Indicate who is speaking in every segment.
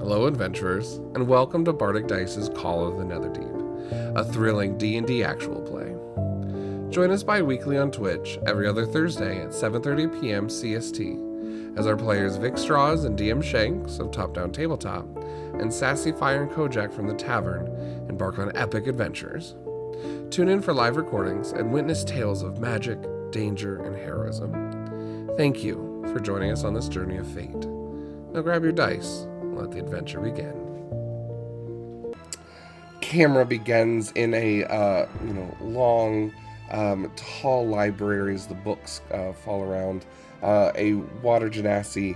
Speaker 1: Hello, adventurers, and welcome to Bardicdice's Call of the Netherdeep, a thrilling D&D actual play. Join us bi-weekly on Twitch every other Thursday at 7:30 p.m. CST, as our players VixxDraws and DM Shanks of Top Down Tabletop and Sassy Fire and Kojak from the Tavern embark on epic adventures. Tune in for live recordings and witness tales of magic, danger, and heroism. Thank you for joining us on this journey of fate. Now grab your dice and let the adventure begin. Camera begins in a long, tall library as the books fall around. A water genasi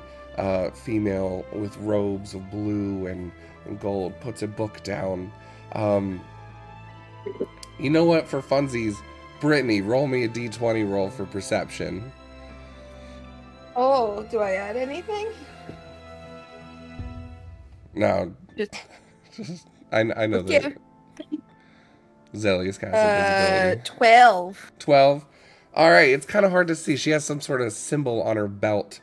Speaker 1: female with robes of blue and gold puts a book down. You know what? For funsies, Brittany, roll me a d20 roll for perception.
Speaker 2: Oh, do I add anything?
Speaker 1: No,
Speaker 2: Just
Speaker 1: I know that Zellius casts invisibility.
Speaker 2: 12.
Speaker 1: 12. All right, it's kind of hard to see. She has some sort of symbol on her belt.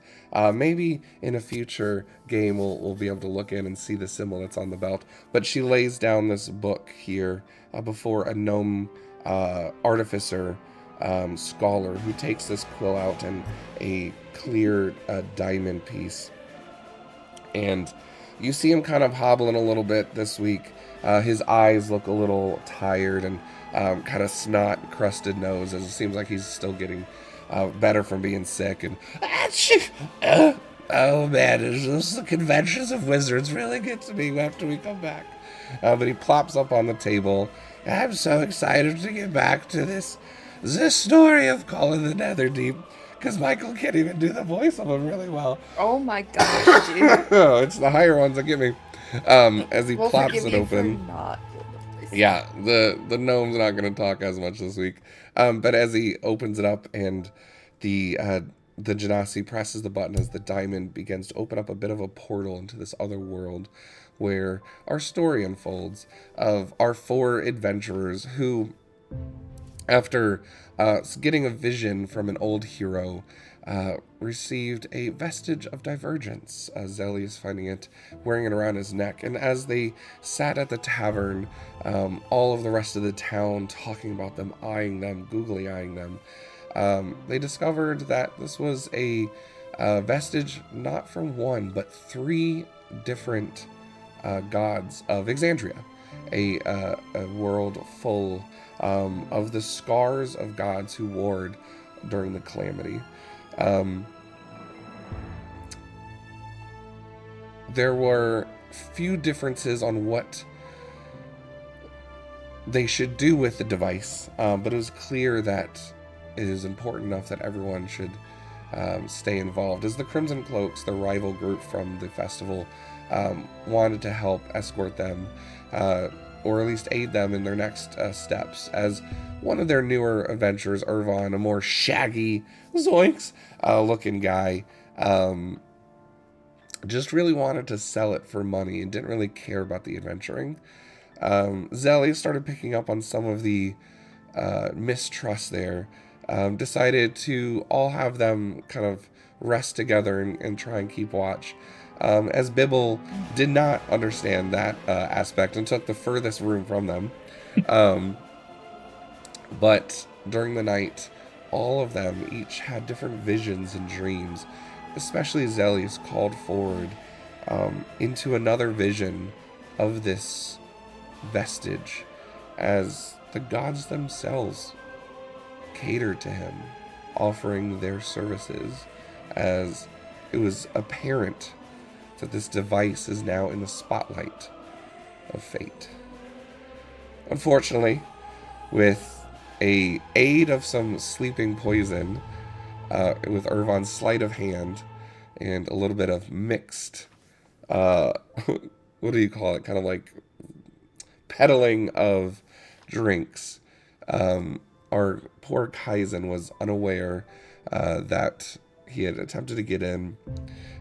Speaker 1: Maybe in a future game we'll be able to look in and see the symbol that's on the belt. But she lays down this book here before a gnome artificer scholar who takes this quill out and a clear diamond piece. And you see him kind of hobbling a little bit this week. His eyes look a little tired and kind of snot-crusted nose, as it seems like he's still getting better from being sick. And oh man, is the conventions of wizards really get to me after we come back? But he plops up on the table. I'm so excited to get back to this story of Call of the Netherdeep, because Michael can't even do the voice of him really well.
Speaker 2: Oh my gosh, dude.
Speaker 1: Oh, it's the higher ones that get me. As he plops it open. Yeah, the gnome's not going to talk as much this week. But as he opens it up and the genasi presses the button as the diamond begins to open up a bit of a portal into this other world where our story unfolds of our four adventurers who, after getting a vision from an old hero, received a vestige of divergence. Zelly is finding it, wearing it around his neck. And as they sat at the tavern, all of the rest of the town talking about them, eyeing them, googly eyeing them, they discovered that this was a vestige not from one, but three different gods of Exandria, a world full of the scars of gods who warred during the calamity. There were few differences on what they should do with the device, but it was clear that it is important enough that everyone should stay involved. As the Crimson Cloaks, the rival group from the festival, wanted to help escort them, or at least aid them in their next steps, as one of their newer adventurers, Irvon, a more shaggy, zoinks looking guy, just really wanted to sell it for money and didn't really care about the adventuring. Zelly started picking up on some of the mistrust there, decided to all have them kind of rest together and try and keep watch. As Bibble did not understand that aspect and took the furthest room from them. But during the night, all of them each had different visions and dreams. Especially Zellius called forward into another vision of this vestige, as the gods themselves catered to him, offering their services, as it was apparent that this device is now in the spotlight of fate. Unfortunately, with a aid of some sleeping poison, with Irvon's sleight of hand and a little bit of mixed, what do you call it? Kind of like peddling of drinks. Our poor Kaizen was unaware that he had attempted to get in.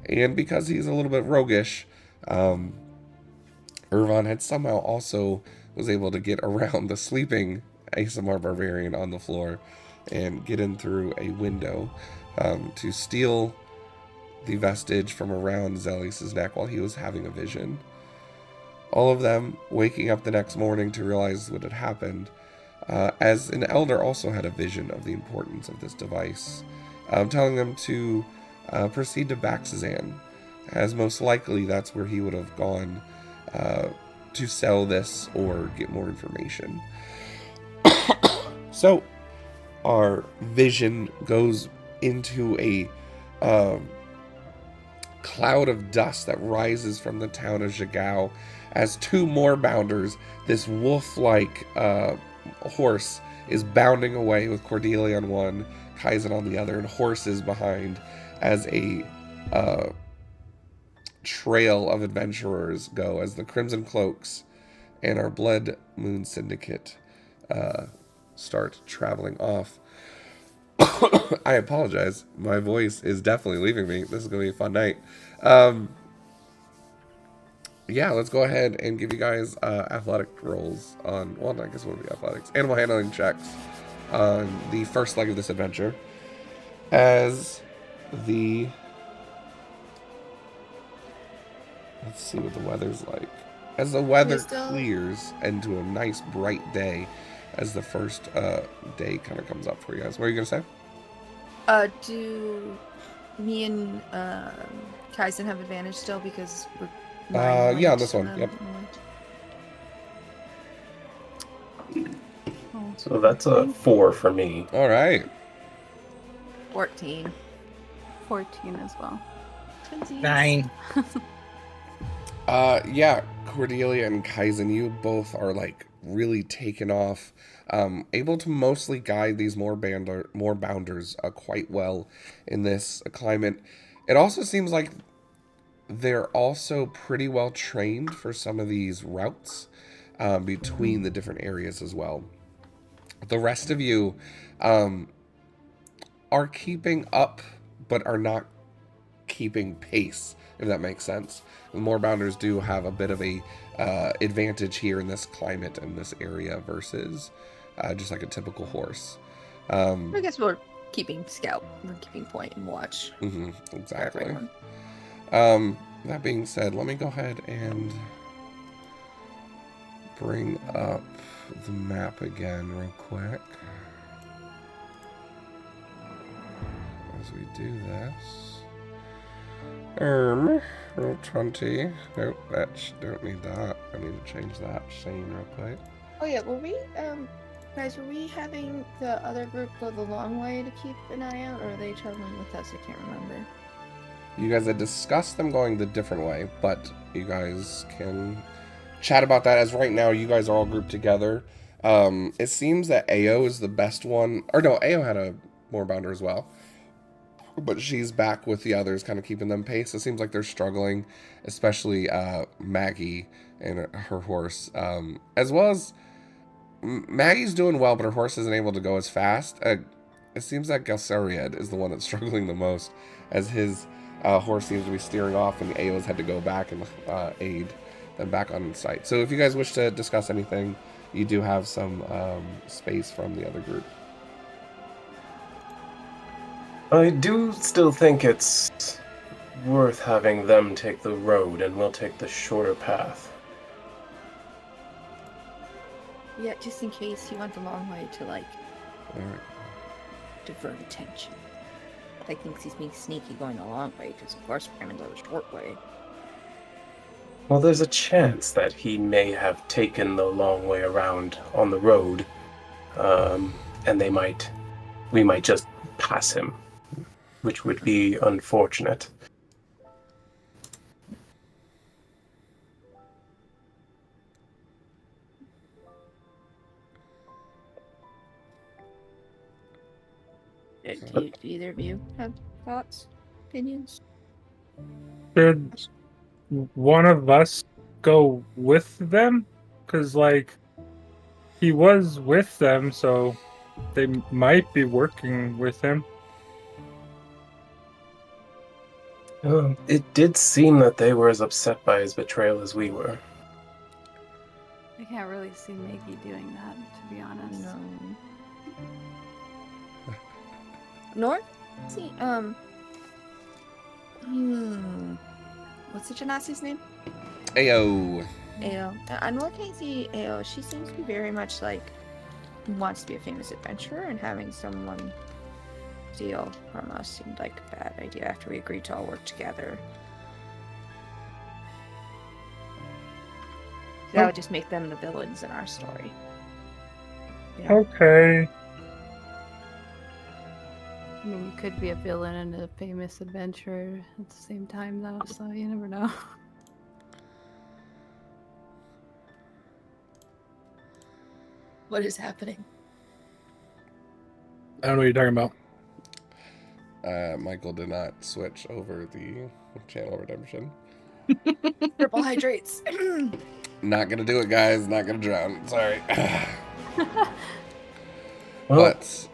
Speaker 1: And because he's a little bit roguish, Irvon had somehow also was able to get around the sleeping ASMR barbarian on the floor and get in through a window to steal the vestige from around Zellius' neck while he was having a vision. All of them waking up the next morning to realize what had happened, as an elder also had a vision of the importance of this device, telling them to proceed to Baxazan, as most likely that's where he would have gone to sell this or get more information. So, our vision goes into a cloud of dust that rises from the town of Jagao as two more bounders, this wolf-like horse, is bounding away with Cordelia on one, Kaizen on the other, and horses behind as a trail of adventurers go, as the Crimson Cloaks and our Blood Moon Syndicate start traveling off. I apologize. My voice is definitely leaving me. This is going to be a fun night. Yeah, let's go ahead and give you guys athletic rolls on, well, I guess it would be athletics. Animal handling checks on the first leg of this adventure. As the... Let's see what the weather's like. As the weather clears into a nice bright day, as the first day kind of comes up for you guys. What are you going to say?
Speaker 2: Do me and Kaizen have advantage still because we're
Speaker 1: yeah, on this one. Yep.
Speaker 3: So that's a 4 for me.
Speaker 1: All right.
Speaker 2: 14.
Speaker 4: 14 as well.
Speaker 5: 9.
Speaker 1: Yeah, Cordelia and Kaizen, you both are like really taken off, able to mostly guide these more bounders quite well in this climate. It also seems like they're also pretty well trained for some of these routes between the different areas as well. The rest of you are keeping up, but are not keeping pace, if that makes sense. The Moorbounders do have a bit of a advantage here in this climate and this area versus just like a typical horse.
Speaker 2: I guess we're keeping scout, we're keeping point and watch.
Speaker 1: Exactly. That being said, let me go ahead and bring up the map again real quick as we do this. Roll 20. Nope, don't need that. I need to change that scene real quick.
Speaker 2: Oh yeah, were we guys, were we having the other group go the long way to keep an eye out, or are they traveling with us? I can't remember.
Speaker 1: You guys had discussed them going the different way, but you guys can chat about that, as right now you guys are all grouped together. It seems that AO is the best one, or no, AO had a Moorbounder as well, but she's back with the others, kind of keeping them pace. It seems like they're struggling, especially Maggie and her horse, as well as Maggie's doing well, but her horse isn't able to go as fast. It seems that Galsariad is the one that's struggling the most, as his horse seems to be steering off, and AO's had to go back and aid them back on site. So if you guys wish to discuss anything, you do have some space from the other group.
Speaker 3: I do still think it's worth having them take the road, and we'll take the shorter path.
Speaker 2: Yeah, just in case you went the long way to, like, divert attention. I think he's being sneaky going the long way, because of course we're going to go the short way.
Speaker 3: Well, there's a chance that he may have taken the long way around on the road, and we might just pass him, which would be unfortunate.
Speaker 2: Do either of you have thoughts, opinions?
Speaker 5: Should one of us go with them? Because, like, he was with them, so they might be working with him.
Speaker 3: It did seem that they were as upset by his betrayal as we were.
Speaker 4: I can't really see Maggie doing that, to be honest.
Speaker 2: No. Nor? See, what's the Genasi's name?
Speaker 1: Ayo.
Speaker 2: Ao. On what can I see Ao, she seems to be very much like wants to be a famous adventurer, and having someone steal from us seemed like a bad idea after we agreed to all work together. That would just make them the villains in our story. Yeah.
Speaker 5: Okay.
Speaker 4: I mean, you could be a villain and a famous adventurer at the same time, though, so you never know.
Speaker 2: What is happening?
Speaker 5: I don't know what you're talking about.
Speaker 1: Michael did not switch over the channel redemption.
Speaker 2: Triple hydrates.
Speaker 1: Not gonna do it, guys. Not gonna drown. Sorry.
Speaker 3: Well,
Speaker 1: But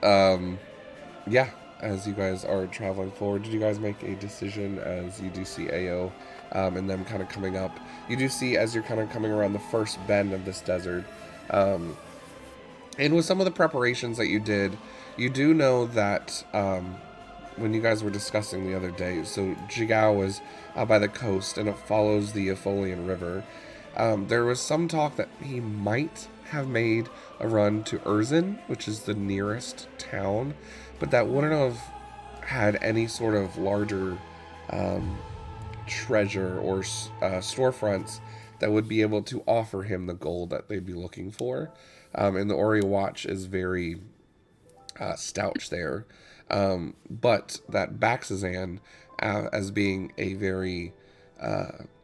Speaker 1: yeah, as you guys are traveling forward, did you guys make a decision as you do see Ao and them kind of coming up? You do see as you're kind of coming around the first bend of this desert, and with some of the preparations that you did, you do know that when you guys were discussing the other day, so Jigao was by the coast and it follows the Apholian River. There was some talk that he might have made a run to Erzin, which is the nearest town, but that wouldn't have had any sort of larger treasure or storefronts that would be able to offer him the gold that they'd be looking for. And the Ori Watch is very stouch there. But that Baxazan, as being a very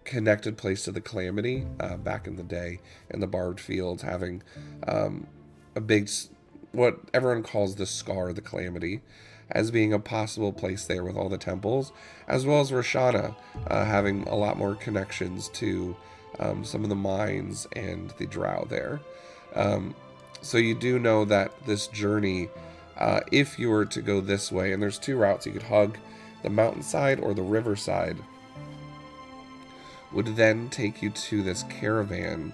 Speaker 1: connected place to the Calamity back in the day, in the Barbed Fields, having a big, what everyone calls the Scar of the Calamity, as being a possible place there with all the temples, as well as Roshana having a lot more connections to some of the mines and the drow there. So you do know that this journey, if you were to go this way, and there's two routes, you could hug the mountainside or the riverside, would then take you to this caravan,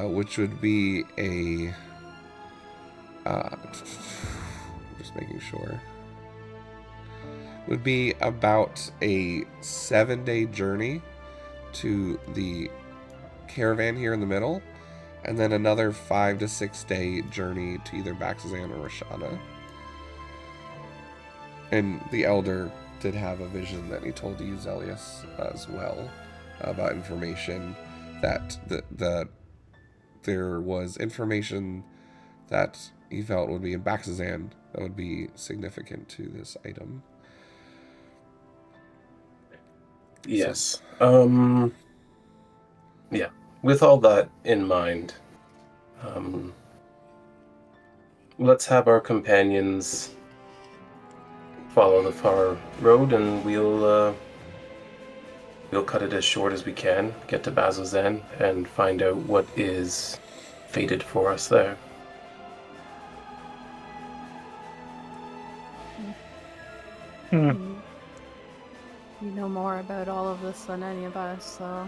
Speaker 1: which would be a... just making sure. Would be about a 7-day journey to the caravan here in the middle, and then another 5 to 6 day journey to either Baxazan or Roshana. And the elder did have a vision that he told you, Zelius, as well, about information that there was information that he felt would be in Baxazan that would be significant to this item.
Speaker 3: Yes. Yeah. With all that in mind, let's have our companions follow the far road, and we'll cut it as short as we can, get to Bazzoxan, and find out what is fated for us there.
Speaker 4: You know more about all of this than any of us, so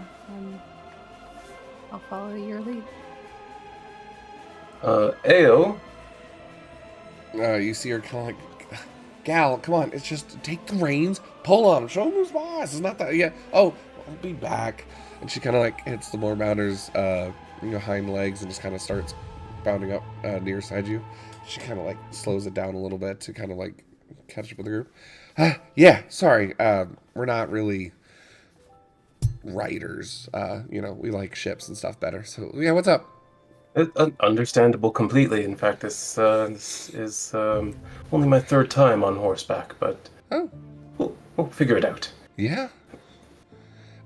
Speaker 4: I'll follow your lead.
Speaker 3: Ao?
Speaker 1: You see her kind of like, Gal, come on, it's just take the reins, pull on him, show him who's boss. It's not that, yeah. Oh, I'll be back. And she kind of like hits the Moorbounder's hind legs and just kind of starts bounding up near side you. She kind of like slows it down a little bit to kind of like catch up with the group. Yeah, sorry, we're not really writers. We like ships and stuff better. So yeah, what's up?
Speaker 3: Understandable completely. In fact, this is only my third time on horseback, but we'll figure it out.
Speaker 1: Yeah.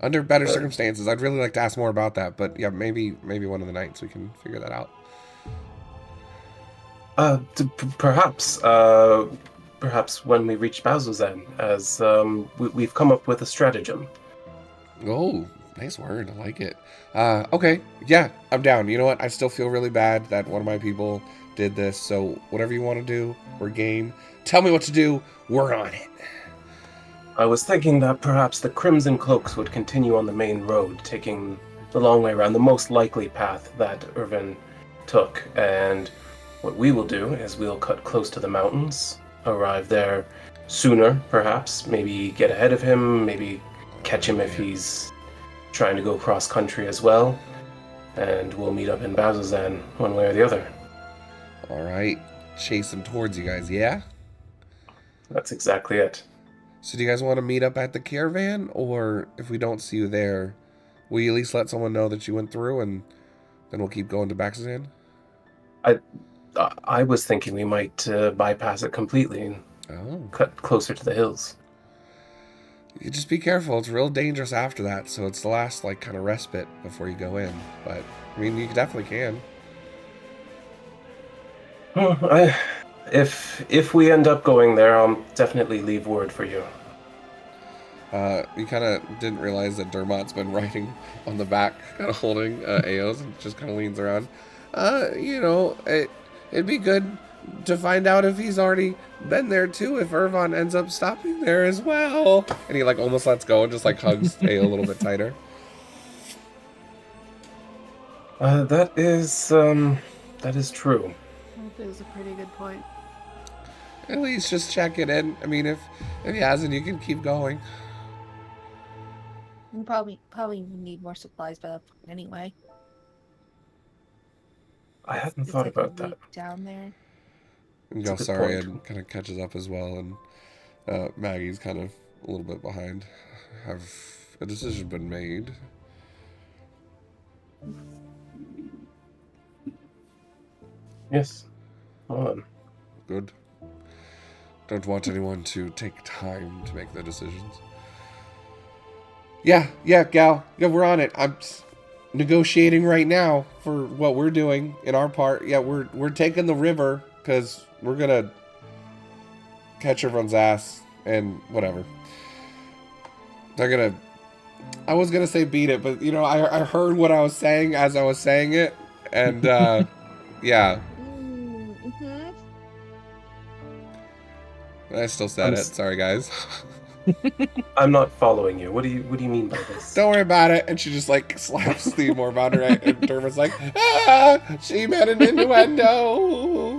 Speaker 1: Under better circumstances, I'd really like to ask more about that, but yeah, maybe one of the nights we can figure that out.
Speaker 3: Perhaps when we reach Bazzoxan, as we've come up with a stratagem.
Speaker 1: Oh, nice word. I like it. Okay, yeah, I'm down. You know what? I still feel really bad that one of my people did this, so whatever you want to do, we're game. Tell me what to do. We're on it.
Speaker 3: I was thinking that perhaps the Crimson Cloaks would continue on the main road, taking the long way around, the most likely path that Irvin took. And what we will do is we'll cut close to the mountains, arrive there sooner, perhaps, maybe get ahead of him, maybe catch him if he's trying to go cross country as well, and we'll meet up in Bazzoxan one way or the other.
Speaker 1: All right. Chase them towards you guys, yeah?
Speaker 3: That's exactly it.
Speaker 1: So do you guys want to meet up at the caravan? Or if we don't see you there, will you at least let someone know that you went through and then we'll keep going to Baxazan?
Speaker 3: I was thinking we might bypass it completely and cut closer to the hills.
Speaker 1: You just be careful. It's real dangerous after that, so it's the last like kind of respite before you go in. But I mean, you definitely can.
Speaker 3: If we end up going there, I'll definitely leave word for you.
Speaker 1: You kind of didn't realize that Dermot's been riding on the back, kind of holding Aos, and just kind of leans around. You know, it'd be good to find out if he's already been there too, if Irvon ends up stopping there as well. And he like almost lets go and just like hugs Ao a little bit tighter.
Speaker 3: That is true.
Speaker 4: That is a pretty good point.
Speaker 1: At least just check it in. I mean, if he hasn't, you can keep going.
Speaker 2: We probably need more supplies by that point anyway.
Speaker 3: I hadn't
Speaker 2: It's
Speaker 3: thought
Speaker 2: like
Speaker 3: about
Speaker 2: a
Speaker 3: that.
Speaker 2: week down there.
Speaker 1: And
Speaker 3: That's a good
Speaker 1: Galsarian
Speaker 3: point.
Speaker 1: kind of catches up as well, and Maggie's kind of a little bit behind. Have a decision been made?
Speaker 3: Yes. On.
Speaker 1: Good. Don't want anyone to take time to make their decisions. Yeah, Gal. Yeah, we're on it. I'm negotiating right now for what we're doing in our part. Yeah, we're taking the river because we're gonna catch everyone's ass and whatever. They're gonna. I was gonna say beat it, but you know, I heard what I was saying as I was saying it, and yeah.
Speaker 2: Mm-hmm.
Speaker 1: I still said it. Sorry, guys.
Speaker 3: I'm not following you. What do you mean by this?
Speaker 1: Don't worry about it. And she just like slaps the more about her, and Dermot's like, ah, she meant an innuendo.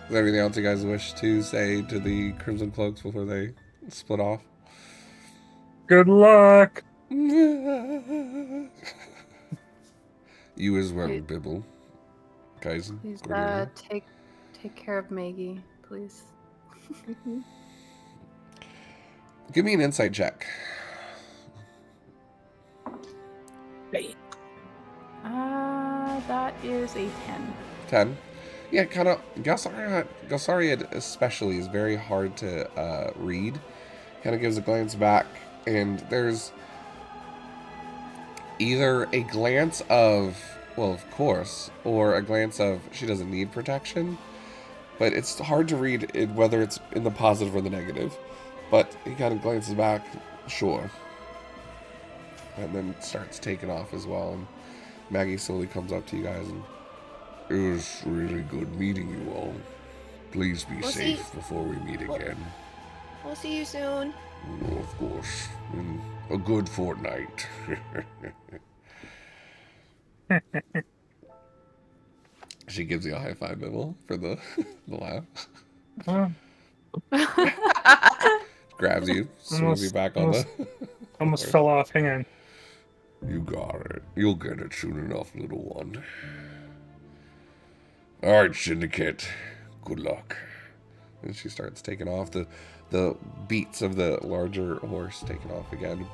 Speaker 1: Is there anything else you guys wish to say to the Crimson Cloaks before they split off?
Speaker 5: Good luck.
Speaker 1: You as well, Bibble. Kaizen.
Speaker 4: Please take care of Maggie, please.
Speaker 1: Give me an insight check.
Speaker 4: That is a 10.
Speaker 1: 10. Yeah, kind of. Galsariad especially is very hard to read. Kind of gives a glance back, and there's either a glance of, well, of course, or a glance of she doesn't need protection. But it's hard to read whether it's in the positive or the negative. But he kind of glances back, sure. And then starts taking off as well. And Maggie slowly comes up to you guys and, it was really good meeting you all. Please be safe before we meet again.
Speaker 2: We'll see you soon.
Speaker 1: Oh, of course. In a good fortnight. She gives you a high five, Bibble, for the laugh. Grabs you, swings you back on the...
Speaker 5: Almost fell off. Hang on.
Speaker 1: You got it. You'll get it soon enough, little one. Alright, Syndicate. Good luck. And she starts taking off, the beats of the larger horse taking off again.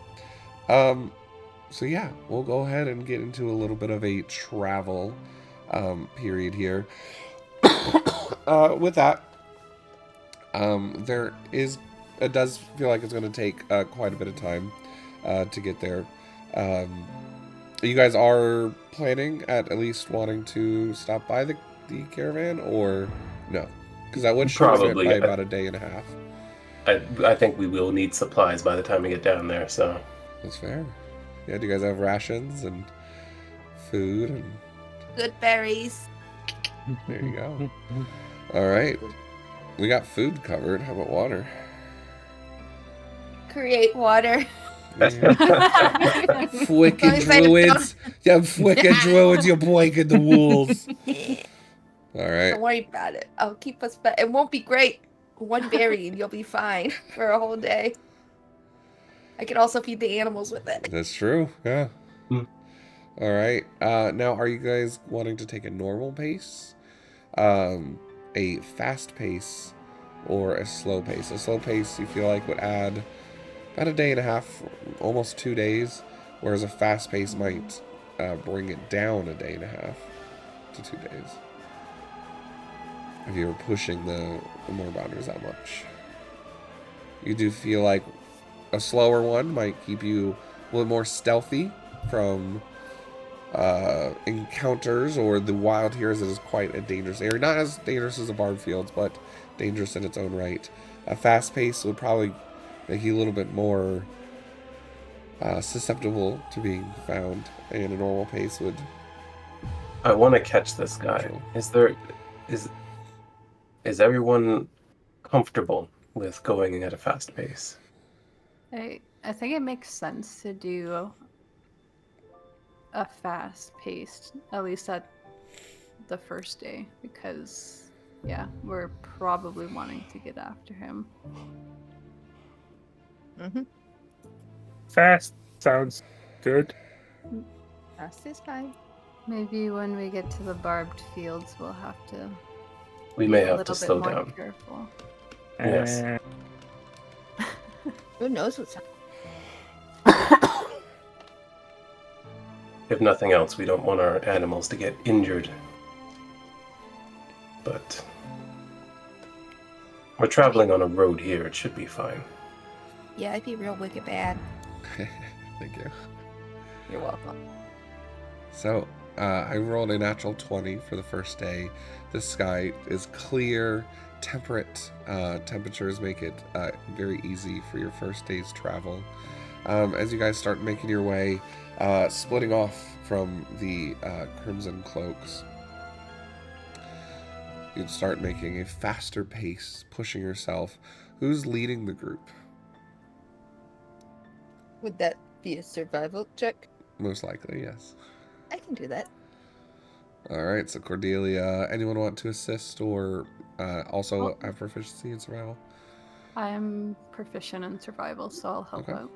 Speaker 1: So yeah, we'll go ahead and get into a little bit of a travel period here. With that, it does feel like it's going to take quite a bit of time to get there. You guys are planning at least wanting to stop by the caravan, or no? Because that would
Speaker 3: Probably
Speaker 1: by about a day and a half.
Speaker 3: I think we will need supplies by the time we get down there, so...
Speaker 1: That's fair. Yeah, do you guys have rations and food? And
Speaker 2: Good berries.
Speaker 1: there you go. Alright. We got food covered. How about water?
Speaker 2: Create water.
Speaker 1: Fwicking druids. Yeah, fwicking druids, you're breaking the rules. Alright.
Speaker 2: Don't worry about it. I'll keep us it won't be great. One berry and you'll be fine for a whole day. I can also feed the animals with it.
Speaker 1: That's true. Yeah.
Speaker 3: Hmm.
Speaker 1: All right. Now, are you guys wanting to take a normal pace, a fast pace, or a slow pace? A slow pace you feel like would add about a day and a half, almost 2 days, whereas a fast pace might bring it down a day and a half to 2 days. If you were pushing the more boundaries that much. You do feel like a slower one might keep you a little more stealthy from encounters or the wild here, as it is quite a dangerous area. Not as dangerous as the Barb Fields, but dangerous in its own right. A fast pace would probably make you a little bit more susceptible to being found, and a normal pace would...
Speaker 3: I want to catch this guy. Is everyone comfortable with going at a fast pace?
Speaker 4: I think it makes sense to do a fast paced, at least at the first day, because yeah, we're probably wanting to get after him.
Speaker 2: Mm-hmm.
Speaker 5: Fast sounds good.
Speaker 2: Fast is fine.
Speaker 4: Maybe when we get to the barbed fields, we'll have to.
Speaker 3: We may have to slow down.
Speaker 4: Careful.
Speaker 3: Yes.
Speaker 2: Who knows what's up?
Speaker 3: If nothing else, we don't want our animals to get injured. But we're traveling on a road here. It should be fine.
Speaker 2: Yeah, I'd be real wicked bad.
Speaker 1: Thank you.
Speaker 2: You're welcome.
Speaker 1: So, I rolled a natural 20 for the first day. The sky is clear, temperate. Temperatures make it very easy for your first day's travel. As you guys start making your way, splitting off from the Crimson Cloaks, you'd start making a faster pace, pushing yourself. Who's leading the group?
Speaker 2: Would that be a survival check?
Speaker 1: Most likely, yes.
Speaker 2: I can do that.
Speaker 1: All right, so Cordelia, anyone want to assist or also have proficiency in survival?
Speaker 4: I'm proficient in survival, so I'll help out.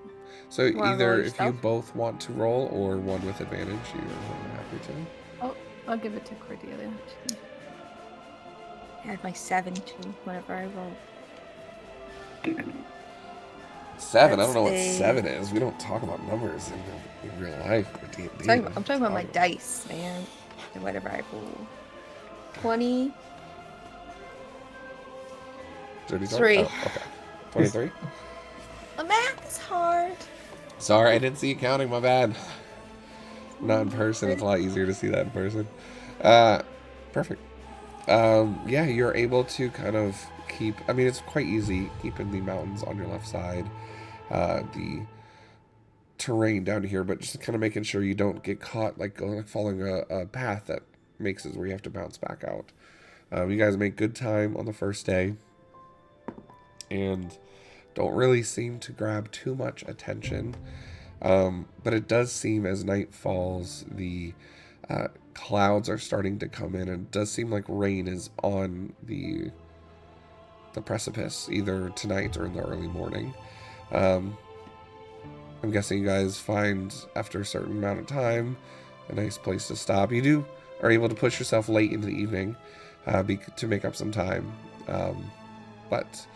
Speaker 1: So
Speaker 2: You wanna
Speaker 1: either
Speaker 2: roll
Speaker 1: if you
Speaker 2: yourself?
Speaker 1: both want to roll or one with advantage, you're more than happy to.
Speaker 4: Oh, I'll give it to Cordelia.
Speaker 2: I had my 7 too, whenever I roll.
Speaker 1: 7? I don't know what
Speaker 2: That's a-
Speaker 1: 7 is. We don't talk about numbers in real life.
Speaker 2: I'm talking about my dice, man. And whatever I roll. 20.
Speaker 1: 33? Oh, okay. 23?
Speaker 2: The math is hard.
Speaker 1: Sorry, I didn't see you counting. My bad. Not in person. It's a lot easier to see that in person. Perfect. Yeah, you're able to kind of keep... I mean, it's quite easy keeping the mountains on your left side. The terrain down here, but just kind of making sure you don't get caught like following a path that makes it where you have to bounce back out. You guys make good time on the first day and don't really seem to grab too much attention, but it does seem as night falls, the clouds are starting to come in, and it does seem like rain is on the precipice either tonight or in the early morning. I'm guessing you guys find, after a certain amount of time, a nice place to stop. You are able to push yourself late into the evening to make up some time. But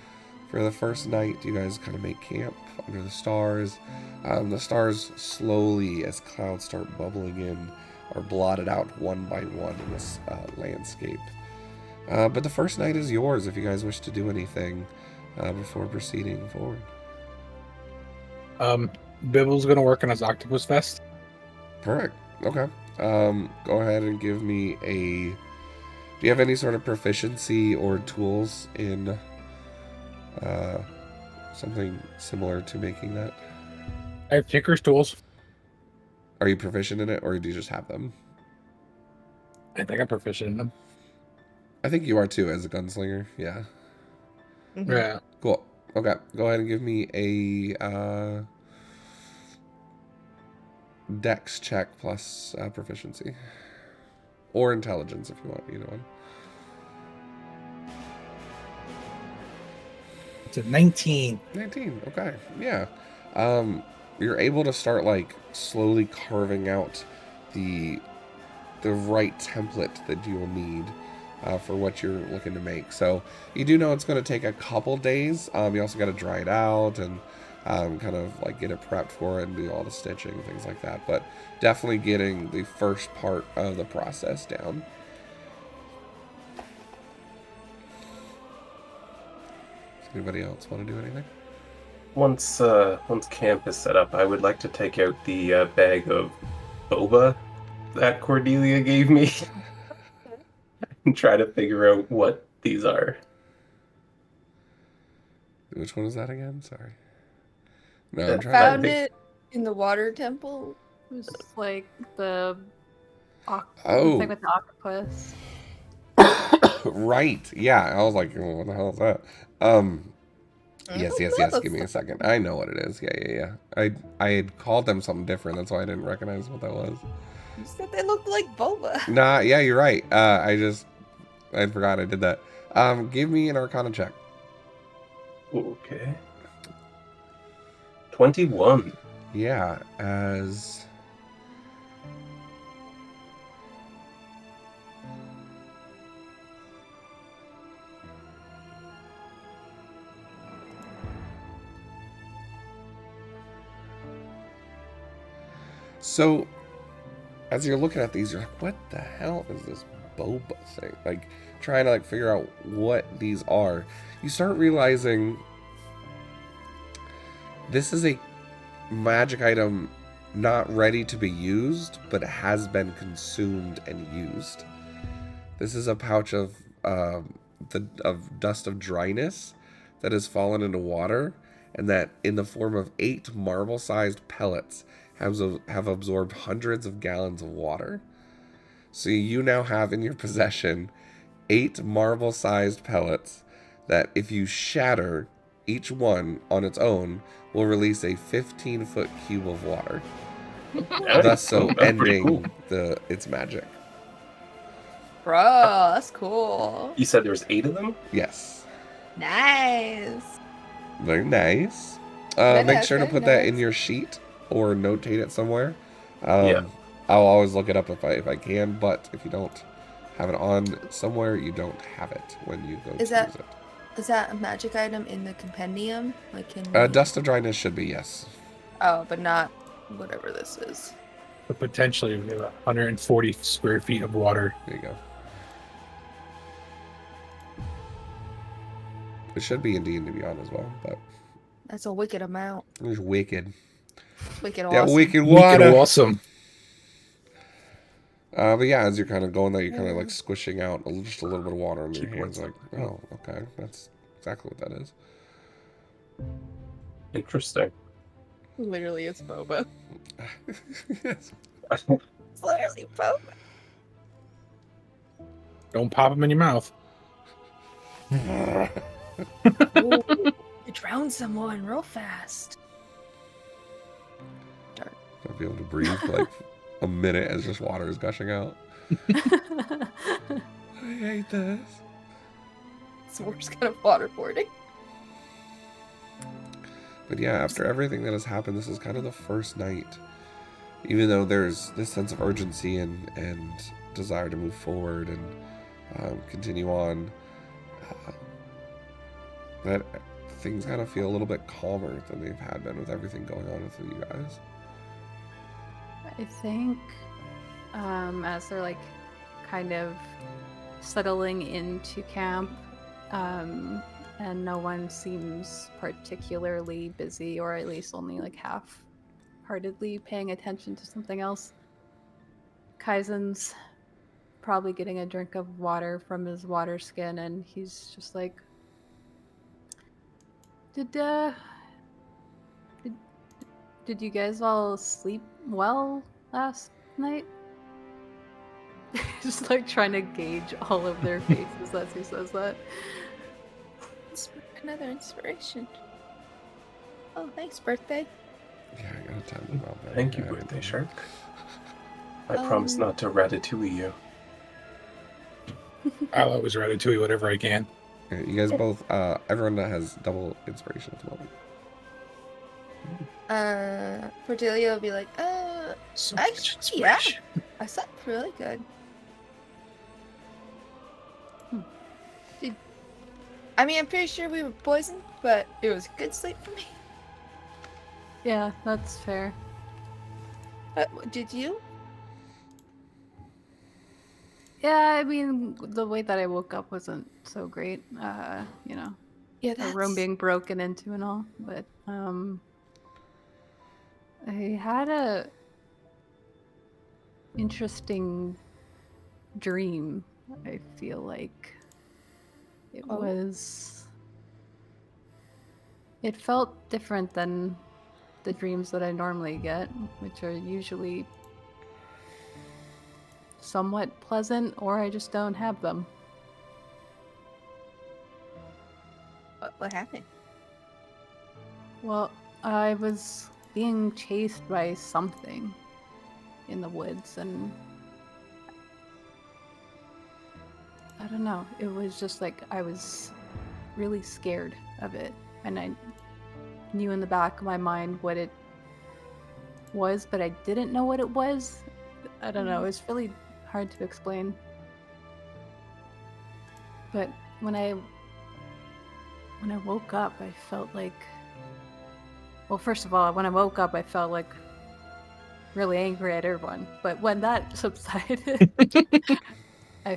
Speaker 1: for the first night, you guys kind of make camp under the stars. The stars slowly, as clouds start bubbling in, are blotted out one by one in this landscape. But the first night is yours if you guys wish to do anything before proceeding forward.
Speaker 5: Bibble's gonna work on his octopus vest.
Speaker 1: Perfect. Okay. Go ahead and give me a... Do you have any sort of proficiency or tools in something similar to making that?
Speaker 5: I have Tinker's tools.
Speaker 1: Are you proficient in it, or do you just have them?
Speaker 5: I think I'm proficient in them.
Speaker 1: I think you are too, as a gunslinger. Yeah.
Speaker 2: Mm-hmm.
Speaker 5: Yeah.
Speaker 1: Cool. Okay. Go ahead and give me a Dex check plus proficiency. Or intelligence if you want, either one.
Speaker 5: It's a 19.
Speaker 1: 19, okay. Yeah. you're able to start like slowly carving out the right template that you will need for what you're looking to make. So you do know it's going to take a couple days. You also got to dry it out and kind of like get it prepped for it and do all the stitching and things like that. But definitely getting the first part of the process down. Does anybody else want to do anything?
Speaker 3: Once camp is set up, I would like to take out the bag of boba that Cordelia gave me and try to figure out what these are.
Speaker 1: Which one is that again? Sorry. No, I'm trying
Speaker 2: Found it in the water temple.
Speaker 4: It was like the
Speaker 1: Oh.
Speaker 4: thing with the octopus.
Speaker 1: Right. Yeah. I was like, what the hell is that? Yes. Give me a second. I know what it is. Yeah. I had called them something different. That's why I didn't recognize what that was.
Speaker 2: You said they looked like boba.
Speaker 1: Nah. Yeah, you're right. I forgot I did that. Give me an Arcana check.
Speaker 3: Okay. 21.
Speaker 1: Yeah. As so, as you're looking at these, you're like, what the hell is this boba thing? Like, trying to like figure out what these are. You start realizing this is a magic item not ready to be used, but has been consumed and used. This is a pouch of dust of dryness that has fallen into water, and that in the form of 8 marble-sized pellets have absorbed hundreds of gallons of water. So you now have in your possession 8 marble-sized pellets that if you shatter, each one on its own will release a 15-foot cube of water. Thus so ending its magic.
Speaker 2: Bro, that's cool.
Speaker 3: You said there was 8 of them?
Speaker 1: Yes.
Speaker 2: Nice.
Speaker 1: Very nice.
Speaker 2: Very
Speaker 1: Make
Speaker 2: nice,
Speaker 1: sure to
Speaker 2: very
Speaker 1: put that in
Speaker 2: nice.
Speaker 1: your sheet or notate it somewhere.
Speaker 3: Yeah.
Speaker 1: I'll always look it up if I can, but if you don't have it on somewhere, you don't have it when you go to use it.
Speaker 2: Is that a magic item in the compendium? Like in
Speaker 1: Dust of Dryness should be, yes.
Speaker 2: Oh, but not whatever this is.
Speaker 5: But potentially we have 140 square feet of water.
Speaker 1: There you go. It should be in D&D Beyond as well, but
Speaker 2: That's a wicked amount.
Speaker 1: it's wicked.
Speaker 2: Wicked
Speaker 1: That
Speaker 2: awesome.
Speaker 1: wicked water.
Speaker 5: Wicked awesome.
Speaker 1: But yeah, as you're kind of going there, you're kind of like squishing out just a little bit of water in your hands. Like, oh, okay, that's exactly what that is.
Speaker 3: Interesting.
Speaker 2: Literally, it's boba.
Speaker 1: Yes.
Speaker 2: It's literally boba.
Speaker 5: Don't pop them in your mouth.
Speaker 2: Ooh, you drowned someone real fast. Dark.
Speaker 1: I'll be able to breathe for like a minute as just water is gushing out. I hate this.
Speaker 2: It's the worst kind of waterboarding.
Speaker 1: But yeah, after everything that has happened, this is kind of the first night. Even though there's this sense of urgency and desire to move forward and continue on, that things kind of feel a little bit calmer than they've had been with everything going on with you guys.
Speaker 4: I think as they're like kind of settling into camp, and no one seems particularly busy, or at least only like half-heartedly paying attention to something else. Kaizen's probably getting a drink of water from his water skin, and he's just like, Did you guys all sleep well last night? Just like trying to gauge all of their faces as he says that.
Speaker 2: Another inspiration. Oh, thanks, birthday.
Speaker 1: Yeah, I gotta tell them about that.
Speaker 3: Thank you, birthday shark. I promise not to ratatouille you.
Speaker 5: I'll always ratatouille whatever I can.
Speaker 1: Yeah, you guys both, everyone that has double inspiration at the moment.
Speaker 2: Cordelia will be like,
Speaker 3: So
Speaker 2: actually, yeah, I slept really good. I mean, I'm pretty sure we were poisoned, but it was good sleep for me.
Speaker 4: Yeah, that's fair.
Speaker 2: Did you?
Speaker 4: Yeah, I mean, the way that I woke up wasn't so great.
Speaker 2: Yeah,
Speaker 4: The room being broken into and all, but I had a interesting dream. I feel like it felt different than the dreams that I normally get, which are usually somewhat pleasant, or I just don't have them.
Speaker 2: What happened?
Speaker 4: Well, I was being chased by something in the woods, and I don't know. It was just like I was really scared of it, and I knew in the back of my mind what it was, but I didn't know what it was. I don't know. It's really hard to explain. But when I woke up, I felt like, well, first of all, when I woke up, I felt like really angry at everyone. But when that subsided, I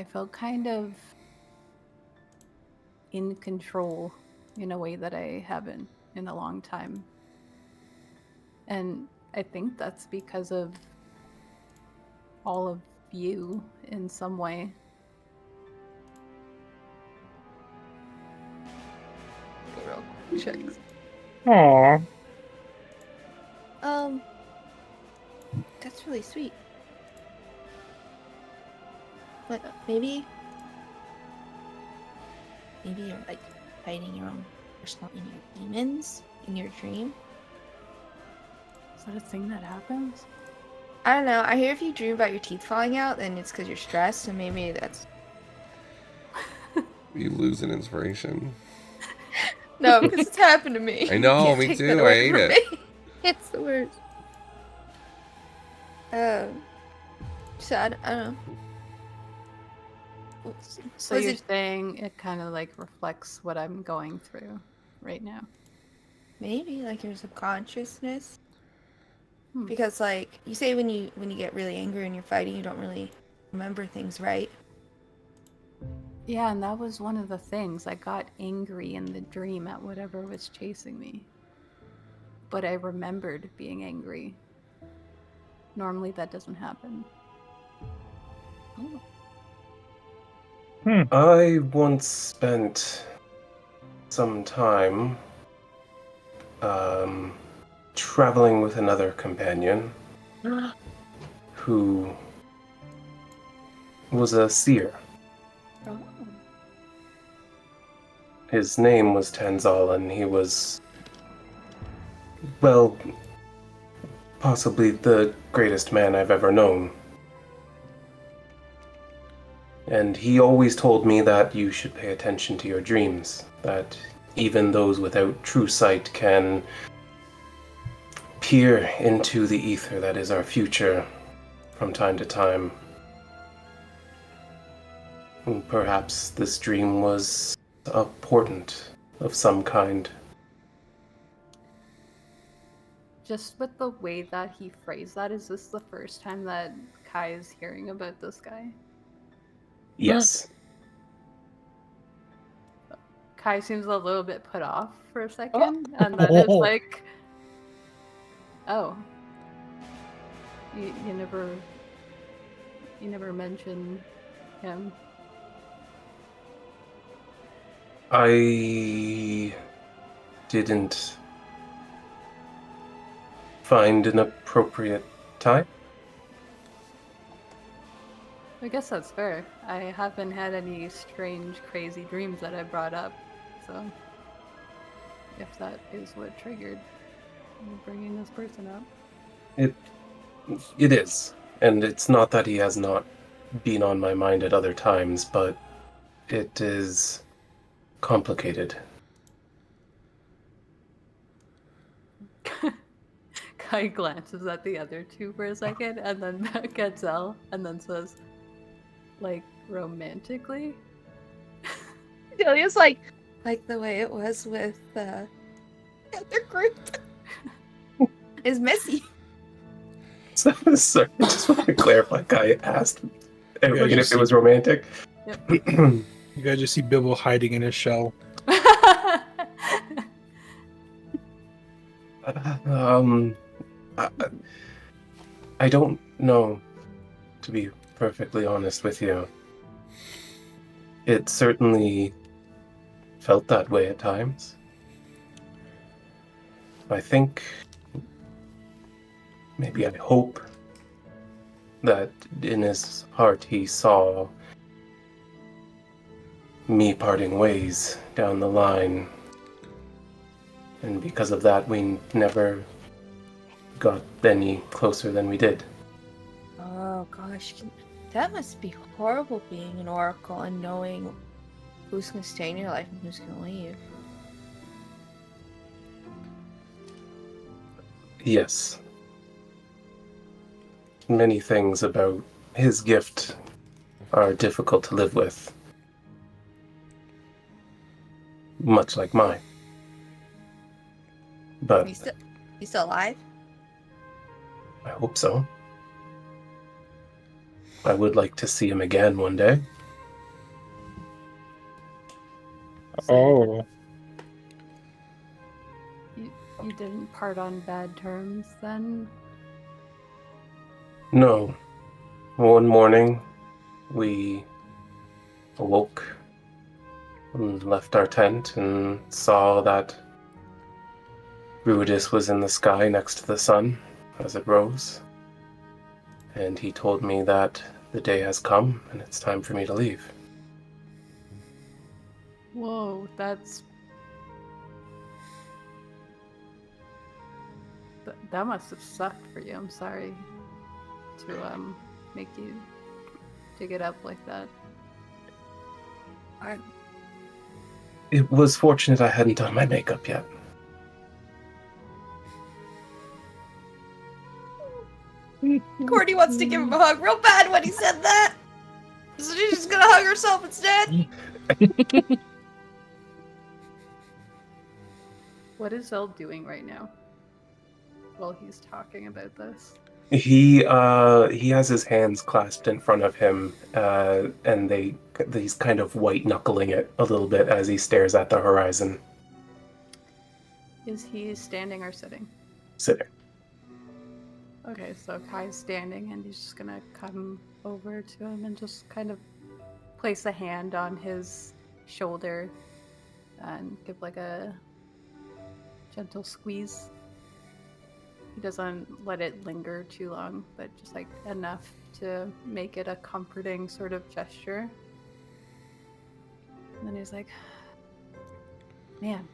Speaker 4: felt kind of in control in a way that I haven't in a long time. And I think that's because of all of you in some way.
Speaker 2: Checks.
Speaker 5: Aww.
Speaker 2: That's really sweet. But maybe you're like fighting your own personal inner demons in your dream.
Speaker 4: Is that a thing that happens?
Speaker 2: I don't know. I hear if you dream about your teeth falling out, then it's because you're stressed, so maybe that's...
Speaker 1: You lose an inspiration.
Speaker 2: No, because it's happened to me.
Speaker 1: I know, me too. I hate it.
Speaker 2: It's the worst. So I don't know.
Speaker 4: So you're saying it kind of like reflects what I'm going through right now?
Speaker 2: Maybe like your subconsciousness. Because like you say when you get really angry and you're fighting, you don't really remember things, right?
Speaker 4: Yeah, and that was one of the things. I got angry in the dream at whatever was chasing me. But I remembered being angry. Normally that doesn't happen.
Speaker 3: I once spent some time traveling with another companion who was a seer.
Speaker 2: Oh.
Speaker 3: His name was Tanzal, and he was, well, possibly the greatest man I've ever known. And he always told me that you should pay attention to your dreams, that even those without true sight can peer into the ether that is our future from time to time. And perhaps this dream was a portent of some kind.
Speaker 4: Just with the way that he phrased that, is this the first time that Kai is hearing about this guy?
Speaker 3: Yes.
Speaker 4: Kai seems a little bit put off for a second, and then it's like, oh, you never mentioned him.
Speaker 3: I didn't find an appropriate time.
Speaker 4: I guess that's fair. I haven't had any strange, crazy dreams that I brought up, so if that is what triggered me bringing this person up.
Speaker 3: It is, and it's not that he has not been on my mind at other times, but it is complicated.
Speaker 4: Kai glances at the other two for a second, and then back at Zell, and then says, like, romantically?
Speaker 2: Delia's like the way it was with the other group. Is messy.
Speaker 3: Sorry, I just want to clarify. Kai asked, even if it was romantic.
Speaker 4: Yep.
Speaker 5: You guys just see Bibble hiding in his shell.
Speaker 3: I don't know, to be perfectly honest with you. It certainly felt that way at times. I think, maybe I hope, that in his heart he saw me parting ways down the line. And because of that, we never got any closer than we did.
Speaker 2: Oh gosh, that must be horrible being an oracle and knowing who's gonna stay in your life and who's gonna leave.
Speaker 3: Yes. Many things about his gift are difficult to live with. Much like mine. But
Speaker 2: He's still alive?
Speaker 3: I hope so. I would like to see him again one day.
Speaker 5: Oh.
Speaker 4: You didn't part on bad terms then?
Speaker 3: No. One morning, we awoke and left our tent and saw that Bardicdice was in the sky next to the sun as it rose. And he told me that the day has come and it's time for me to leave.
Speaker 4: Whoa, that must have sucked for you. I'm sorry to make you dig it up like that.
Speaker 3: It was fortunate I hadn't done my makeup yet.
Speaker 2: Courtney wants to give him a hug real bad when he said that. So she's just gonna hug herself instead.
Speaker 4: What is Zell doing right now while he's talking about this?
Speaker 3: He has his hands clasped in front of him, and he's kind of white knuckling it a little bit as he stares at the horizon.
Speaker 4: Is he standing or sitting?
Speaker 3: Sitting.
Speaker 4: Okay, so Kai's standing and he's just gonna come over to him and just kind of place a hand on his shoulder and give like a gentle squeeze. He doesn't let it linger too long, but just like enough to make it a comforting sort of gesture. And then he's like, man,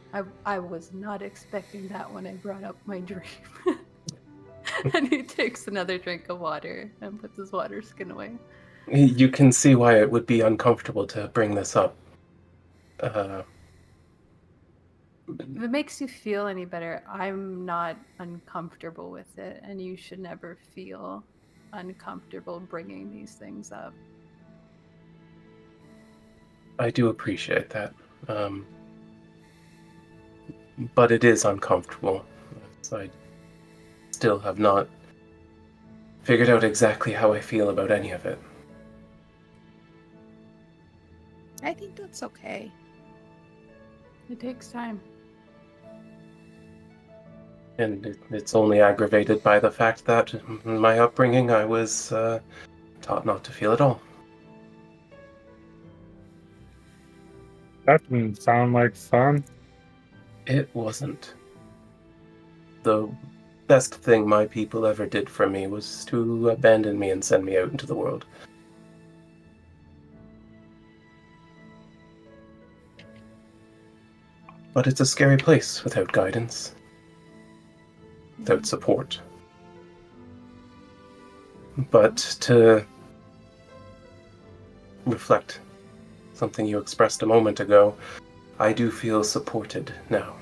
Speaker 4: I was not expecting that when I brought up my dream. And he takes another drink of water and puts his water skin away.
Speaker 3: You can see why it would be uncomfortable to bring this up.
Speaker 4: If it makes you feel any better, I'm not uncomfortable with it, and you should never feel uncomfortable bringing these things up.
Speaker 3: I do appreciate that. But it is uncomfortable. I still have not figured out exactly how I feel about any of it.
Speaker 2: I think that's okay.
Speaker 4: It takes time.
Speaker 3: And it's only aggravated by the fact that in my upbringing I was taught not to feel at all.
Speaker 5: That didn't sound like fun.
Speaker 3: It wasn't. The best thing my people ever did for me was to abandon me and send me out into the world. But it's a scary place without guidance, without support. But to reflect something you expressed a moment ago, I do feel supported now.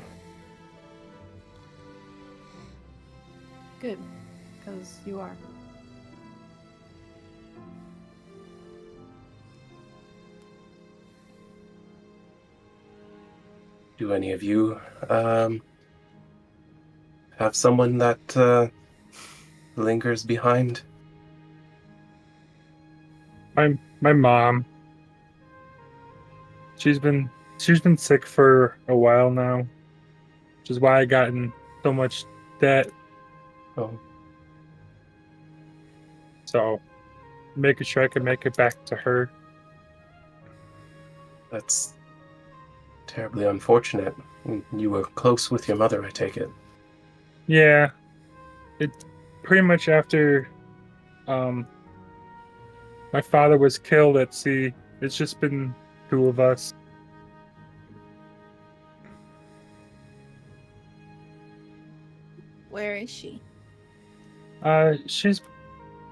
Speaker 4: Good, because you are.
Speaker 3: Do any of you have someone that lingers behind?
Speaker 5: My mom. She's been sick for a while now, which is why I got in so much debt.
Speaker 3: Oh,
Speaker 5: So making sure I can make it back to her.
Speaker 3: that's terribly unfortunate. You were close with your mother, I take it.
Speaker 5: Yeah, it's pretty much after um my father was killed at sea. It's just been two of us.
Speaker 2: Where is she?
Speaker 5: She's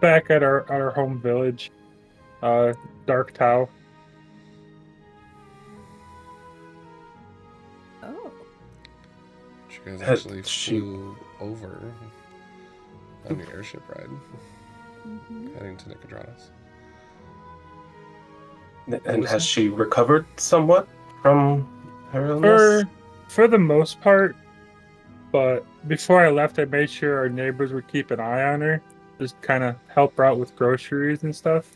Speaker 5: back at our home village, Dark Tau.
Speaker 2: Oh.
Speaker 1: You guys
Speaker 3: Had
Speaker 1: actually
Speaker 3: she-
Speaker 1: flew over on your airship ride,
Speaker 2: Mm-hmm.
Speaker 1: heading to Netherdeep.
Speaker 3: And
Speaker 5: was
Speaker 3: has
Speaker 5: that?
Speaker 3: she recovered somewhat from her illness?
Speaker 5: For the most part, but before I left, I made sure our neighbors would keep an eye on her, just kind of help her out with groceries and stuff.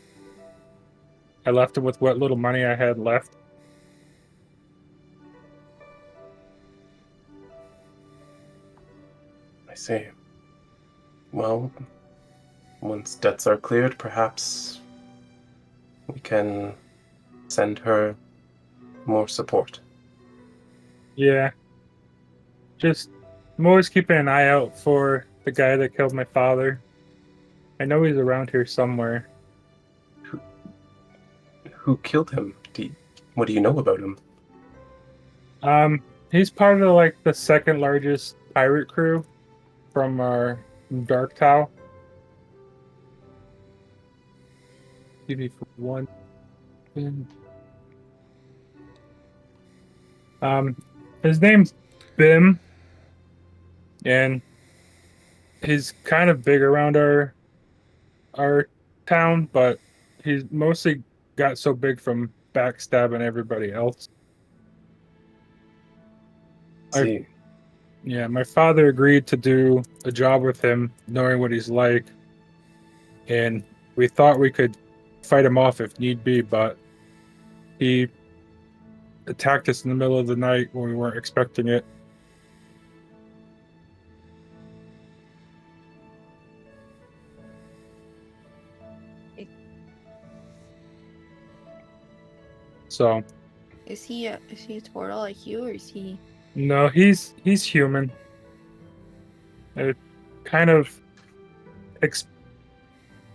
Speaker 5: I left them with what little money I had left.
Speaker 3: I see. Well, once debts are cleared, perhaps we can send her more support.
Speaker 5: Yeah, just I'm always keeping an eye out for the guy that killed my father. I know he's around here somewhere.
Speaker 3: Who killed him? What do you know about him?
Speaker 5: He's part of like the second largest pirate crew from our Dark Tau. Give me for one. His name's Bim, and he's kind of big around our town, but he's mostly got so big from backstabbing everybody else. I,
Speaker 3: See,
Speaker 5: yeah, my father agreed to do a job with him, knowing what he's like, and we thought we could fight him off if need be, but he attacked us in the middle of the night when we weren't expecting it. So
Speaker 2: Is he a turtle like you, or is he?
Speaker 5: no, he's human. It kind of what's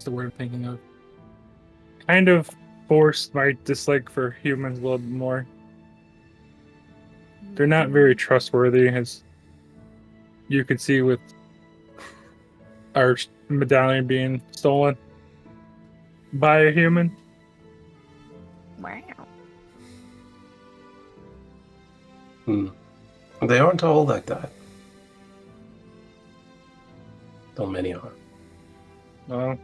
Speaker 5: the word I'm thinking of? Kind of forced my dislike for humans a little bit more. They're not very trustworthy, as you can see with our medallion being stolen by a human.
Speaker 2: Wow.
Speaker 3: they aren't all like that. Though many are.
Speaker 5: Well,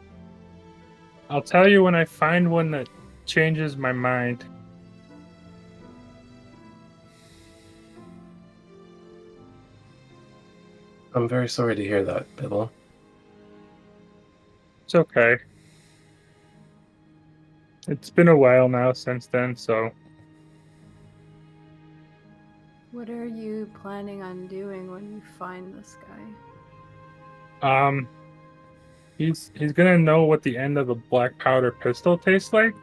Speaker 5: I'll tell you when I find one that changes my mind.
Speaker 3: I'm very sorry to hear that, Bibble.
Speaker 5: It's okay. It's been a while now since then, so
Speaker 4: What are you planning on doing when you find this guy?
Speaker 5: he's gonna know what the end of a black powder pistol tastes like.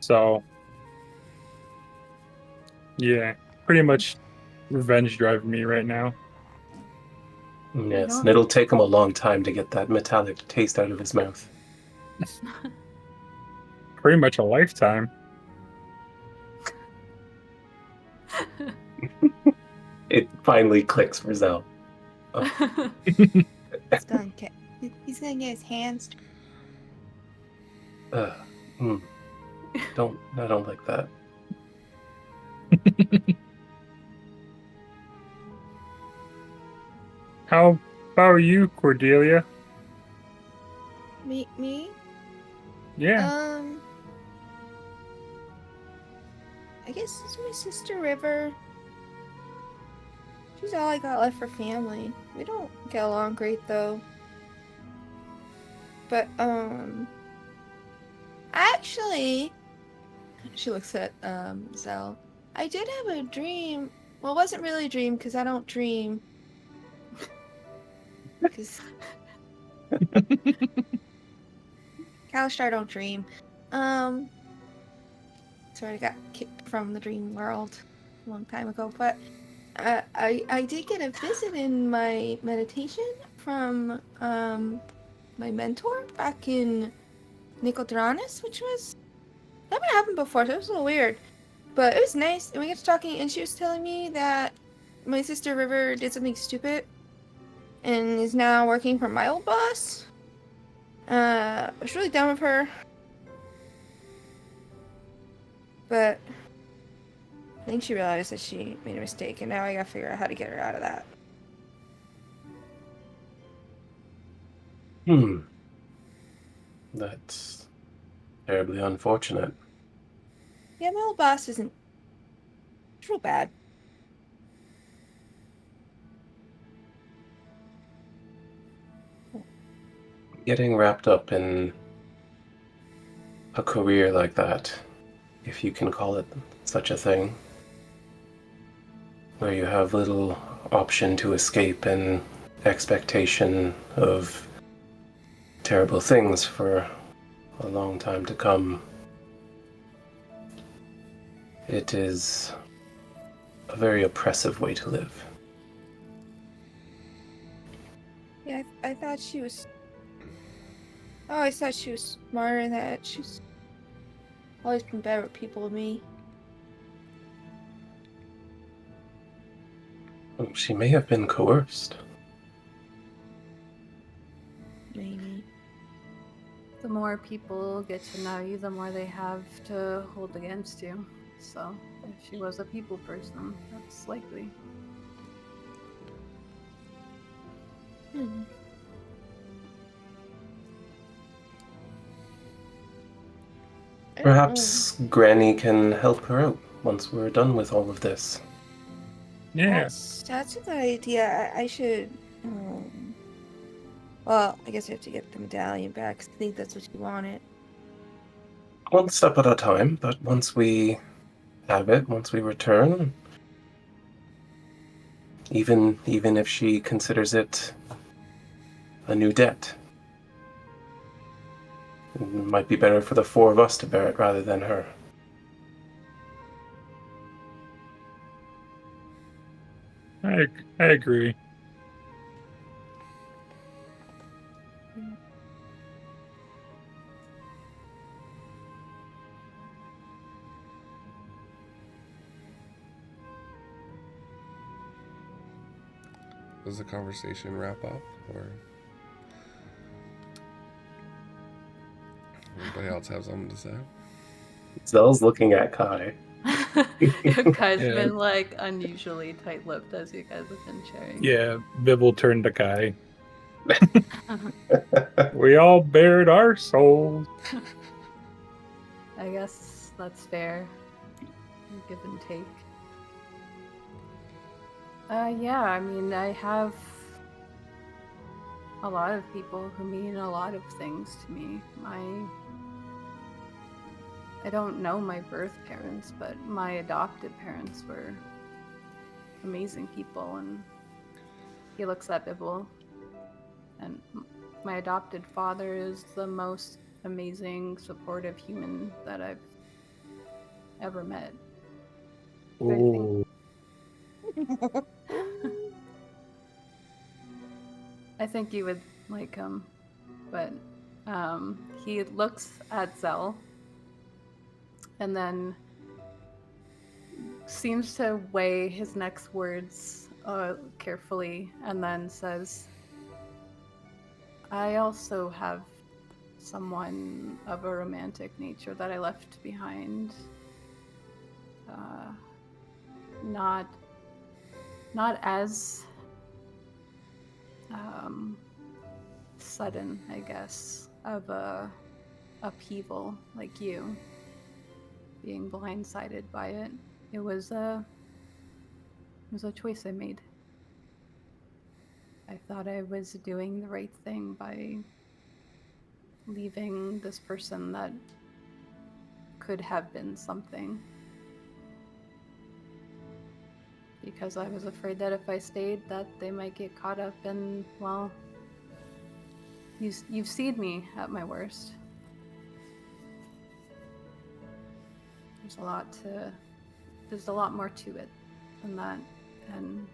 Speaker 5: So yeah, pretty much revenge driving me right now.
Speaker 3: Yes, and it'll take him a long time to get that metallic taste out of his mouth.
Speaker 5: Pretty much a lifetime.
Speaker 3: It finally clicks for Zell. Oh.
Speaker 2: He's gonna get his hands.
Speaker 3: I don't like that.
Speaker 5: How about you, Cordelia?
Speaker 2: Me?
Speaker 5: Yeah.
Speaker 2: I guess it's my sister River. She's all I got left for family. We don't get along great though. But actually, she looks at Zell. I did have a dream. Well, it wasn't really a dream because I don't dream. Because Kalistar don't dream. Sorry, I got kicked from the dream world a long time ago. But I did get a visit in my meditation from my mentor back in Nicodranus, which was never happened before, so it was a little weird. But it was nice, and we got to talking, and she was telling me that my sister River did something stupid and is now working for my old boss. I was really done with her. But I think she realized that she made a mistake, and now I gotta figure out how to get her out of that.
Speaker 3: That's terribly unfortunate.
Speaker 2: Yeah, my old boss isn't real bad.
Speaker 3: Getting wrapped up in a career like that, if you can call it such a thing, where you have little option to escape and expectation of terrible things for a long time to come. It is a very oppressive way to live.
Speaker 2: Yeah, I thought she was... I always thought she was smarter than that. She's always been better with people than me.
Speaker 3: She may have been coerced.
Speaker 2: Maybe.
Speaker 4: The more people get to know you, the more they have to hold against you. So, if she was a people person, that's likely.
Speaker 3: Perhaps Granny can help her out once we're done with all of this.
Speaker 5: Yeah.
Speaker 2: That's a good idea. I should... well, I guess I have to get the medallion back, 'cause I think that's what you wanted.
Speaker 3: One step at a time, but once we have it, once we return, even if she considers it a new debt, it might be better for the four of us to bear it rather than her.
Speaker 5: I agree.
Speaker 1: Does the conversation wrap up, or anybody else have something to say?
Speaker 3: Zell's looking at Kai.
Speaker 4: Kai's
Speaker 5: Yeah.
Speaker 4: been like unusually tight-lipped as you guys have been sharing.
Speaker 5: Yeah, Viv will turn to Kai. We all bared our souls.
Speaker 4: I guess that's fair. Give and take. Yeah, I mean, I have a lot of people who mean a lot of things to me. I don't know my birth parents, but my adopted parents were amazing people, and he looks at Bibble, and my adopted father is the most amazing, supportive human that I've ever met.
Speaker 5: Ooh.
Speaker 4: I think you would like him, but he looks at Zell and then seems to weigh his next words carefully and then says, I also have someone of a romantic nature that I left behind. Not as sudden, I guess, of a upheaval like you, being blindsided by it. It was a choice I made. I thought I was doing the right thing by leaving this person that could have been something. Because I was afraid that if I stayed, that they might get caught up in, well, you've seen me at my worst. There's a lot more to it than that, and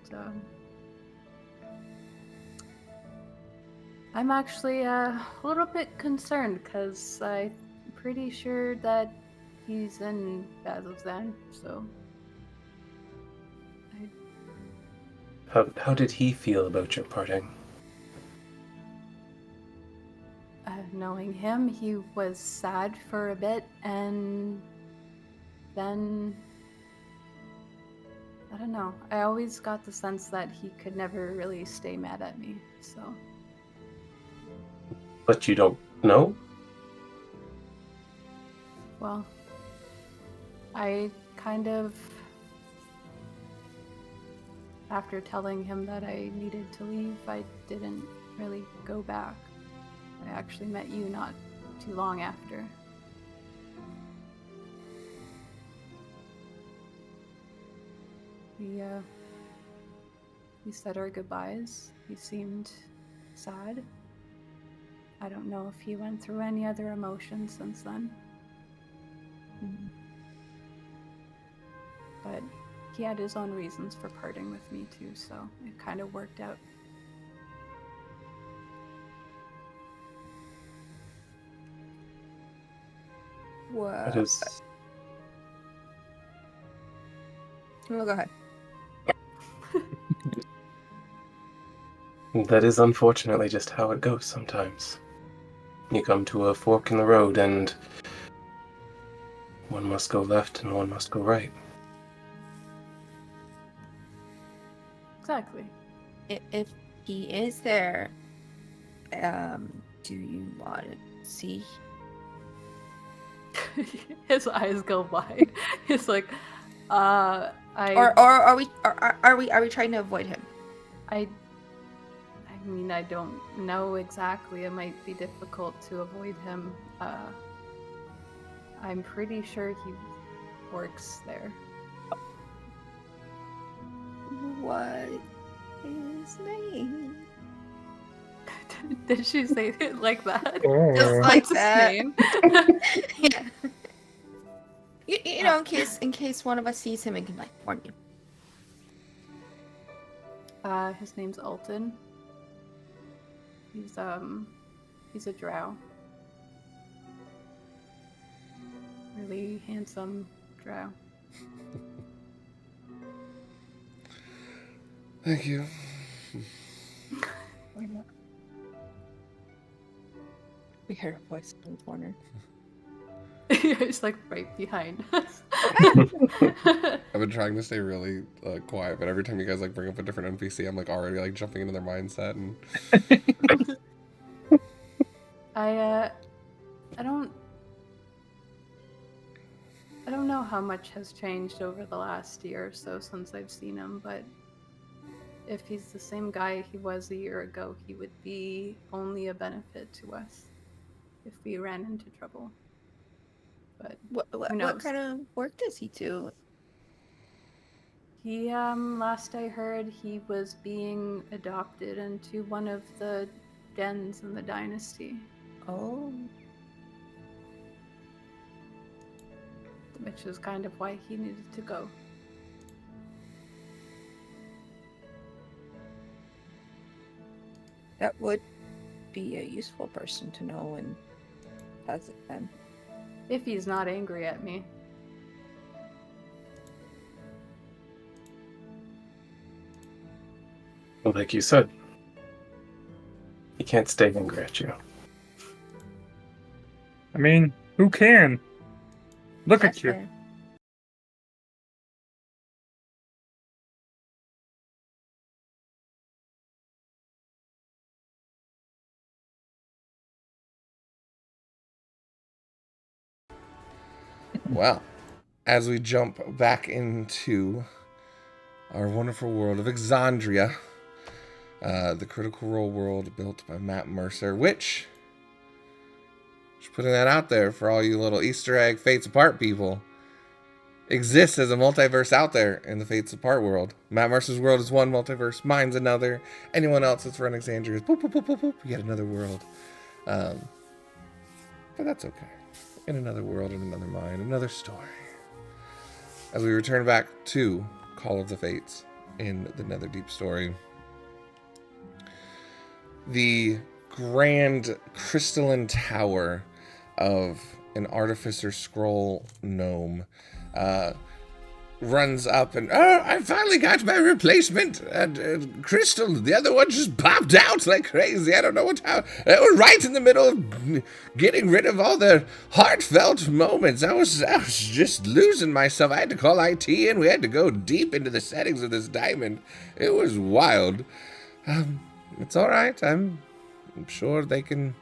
Speaker 4: I'm actually a little bit concerned because I'm pretty sure that he's in Bazilzan, so.
Speaker 3: How did he feel about your parting?
Speaker 4: Knowing him, he was sad for a bit, and then I don't know. I always got the sense that he could never really stay mad at me, so.
Speaker 3: But you don't know?
Speaker 4: Well, I kind of, after telling him that I needed to leave, I didn't really go back. I actually met you not too long after. We said our goodbyes. He seemed sad. I don't know if he went through any other emotions since then. But he had his own reasons for parting with me too, so it kind of worked out.
Speaker 2: What?
Speaker 3: That is...
Speaker 2: No, go ahead.
Speaker 3: That is unfortunately just how it goes sometimes. You come to a fork in the road and one must go left and one must go right.
Speaker 4: Exactly.
Speaker 2: If he is there, do you want to see?
Speaker 4: His eyes go wide. He's like,
Speaker 2: Or are we trying to avoid him?
Speaker 4: I mean, I don't know exactly. It might be difficult to avoid him. I'm pretty sure he works there.
Speaker 2: What is his name?
Speaker 4: Did she say it like that?
Speaker 2: Just like
Speaker 4: What's his
Speaker 2: that.
Speaker 4: name?
Speaker 2: Yeah. You know, in case one of us sees him and can like warn you.
Speaker 4: His name's Alton. He's a drow. Really handsome drow.
Speaker 1: Thank you.
Speaker 2: We heard a voice in the corner.
Speaker 4: It's like right behind us.
Speaker 1: I've been trying to stay really quiet, but every time you guys like bring up a different NPC, I'm like already like jumping into their mindset and.
Speaker 4: I don't know how much has changed over the last year or so since I've seen him, but if he's the same guy he was a year ago, he would be only a benefit to us if we ran into trouble. But who knows?
Speaker 2: What kind of work does he do?
Speaker 4: He, last I heard, he was being adopted into one of the dens in the dynasty.
Speaker 2: Oh.
Speaker 4: Which is kind of why he needed to go.
Speaker 2: That would be a useful person to know, and has it been?
Speaker 4: If he's not angry at me.
Speaker 3: Well, like you said, he can't stay angry at you.
Speaker 5: I mean, who can? Look
Speaker 2: That's
Speaker 5: at you.
Speaker 2: fair.
Speaker 1: Well, as we jump back into our wonderful world of Exandria, the Critical Role world built by Matt Mercer, which, just putting that out there for all you little Easter egg Fates Apart people, exists as a multiverse out there in the Fates Apart world. Matt Mercer's world is one multiverse, mine's another. Anyone else that's run Exandria is boop, boop, boop, boop, boop, yet another world. But that's okay. In another world, in another mind, another story. As we return back to Call of the Fates in the Netherdeep story, the grand crystalline tower of an artificer scroll gnome runs up and, I finally got my replacement crystal. The other one just popped out like crazy. I don't know they were right in the middle of getting rid of all the heartfelt moments. I was just losing myself. I had to call IT in. We had to go deep into the settings of this diamond. It was wild. It's all right. I'm sure I'm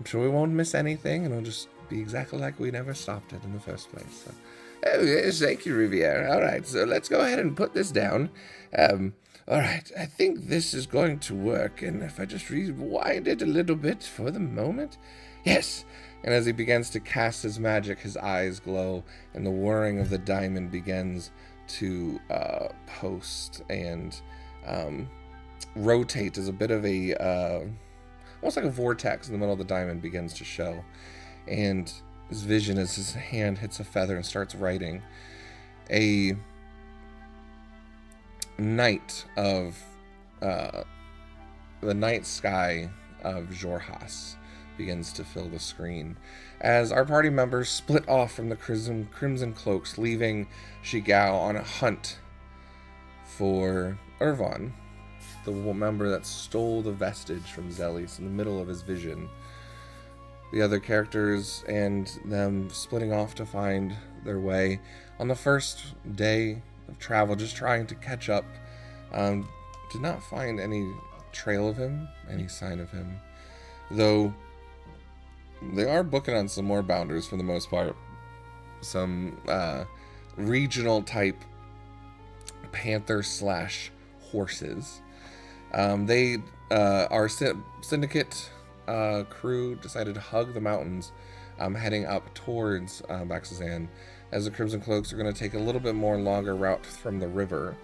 Speaker 1: sure we won't miss anything, and it'll just be exactly like we never stopped it in the first place. So, oh, yes, thank you, Riviera. All right, so let's go ahead and put this down. All right, I think this is going to work, and if I just rewind it a little bit for the moment. Yes, and as he begins to cast his magic, his eyes glow, and the whirring of the diamond begins to post and rotate as a bit of a, almost like a vortex in the middle of the diamond begins to show. And his vision as his hand hits a feather and starts writing. A night of the night sky of Jorhas begins to fill the screen as our party members split off from the Crimson Cloaks, leaving Shigao on a hunt for Irvon, the member that stole the vestige from Zelis in the middle of his vision. The other characters and them splitting off to find their way on the first day of travel, just trying to catch up. Did not find any trail of him, any sign of him, though they are booking on some more bounders for the most part. Some regional type panther / horses. Our syndicate crew decided to hug the mountains, heading up towards Baxazan, as the Crimson Cloaks are going to take a little bit more longer route from the river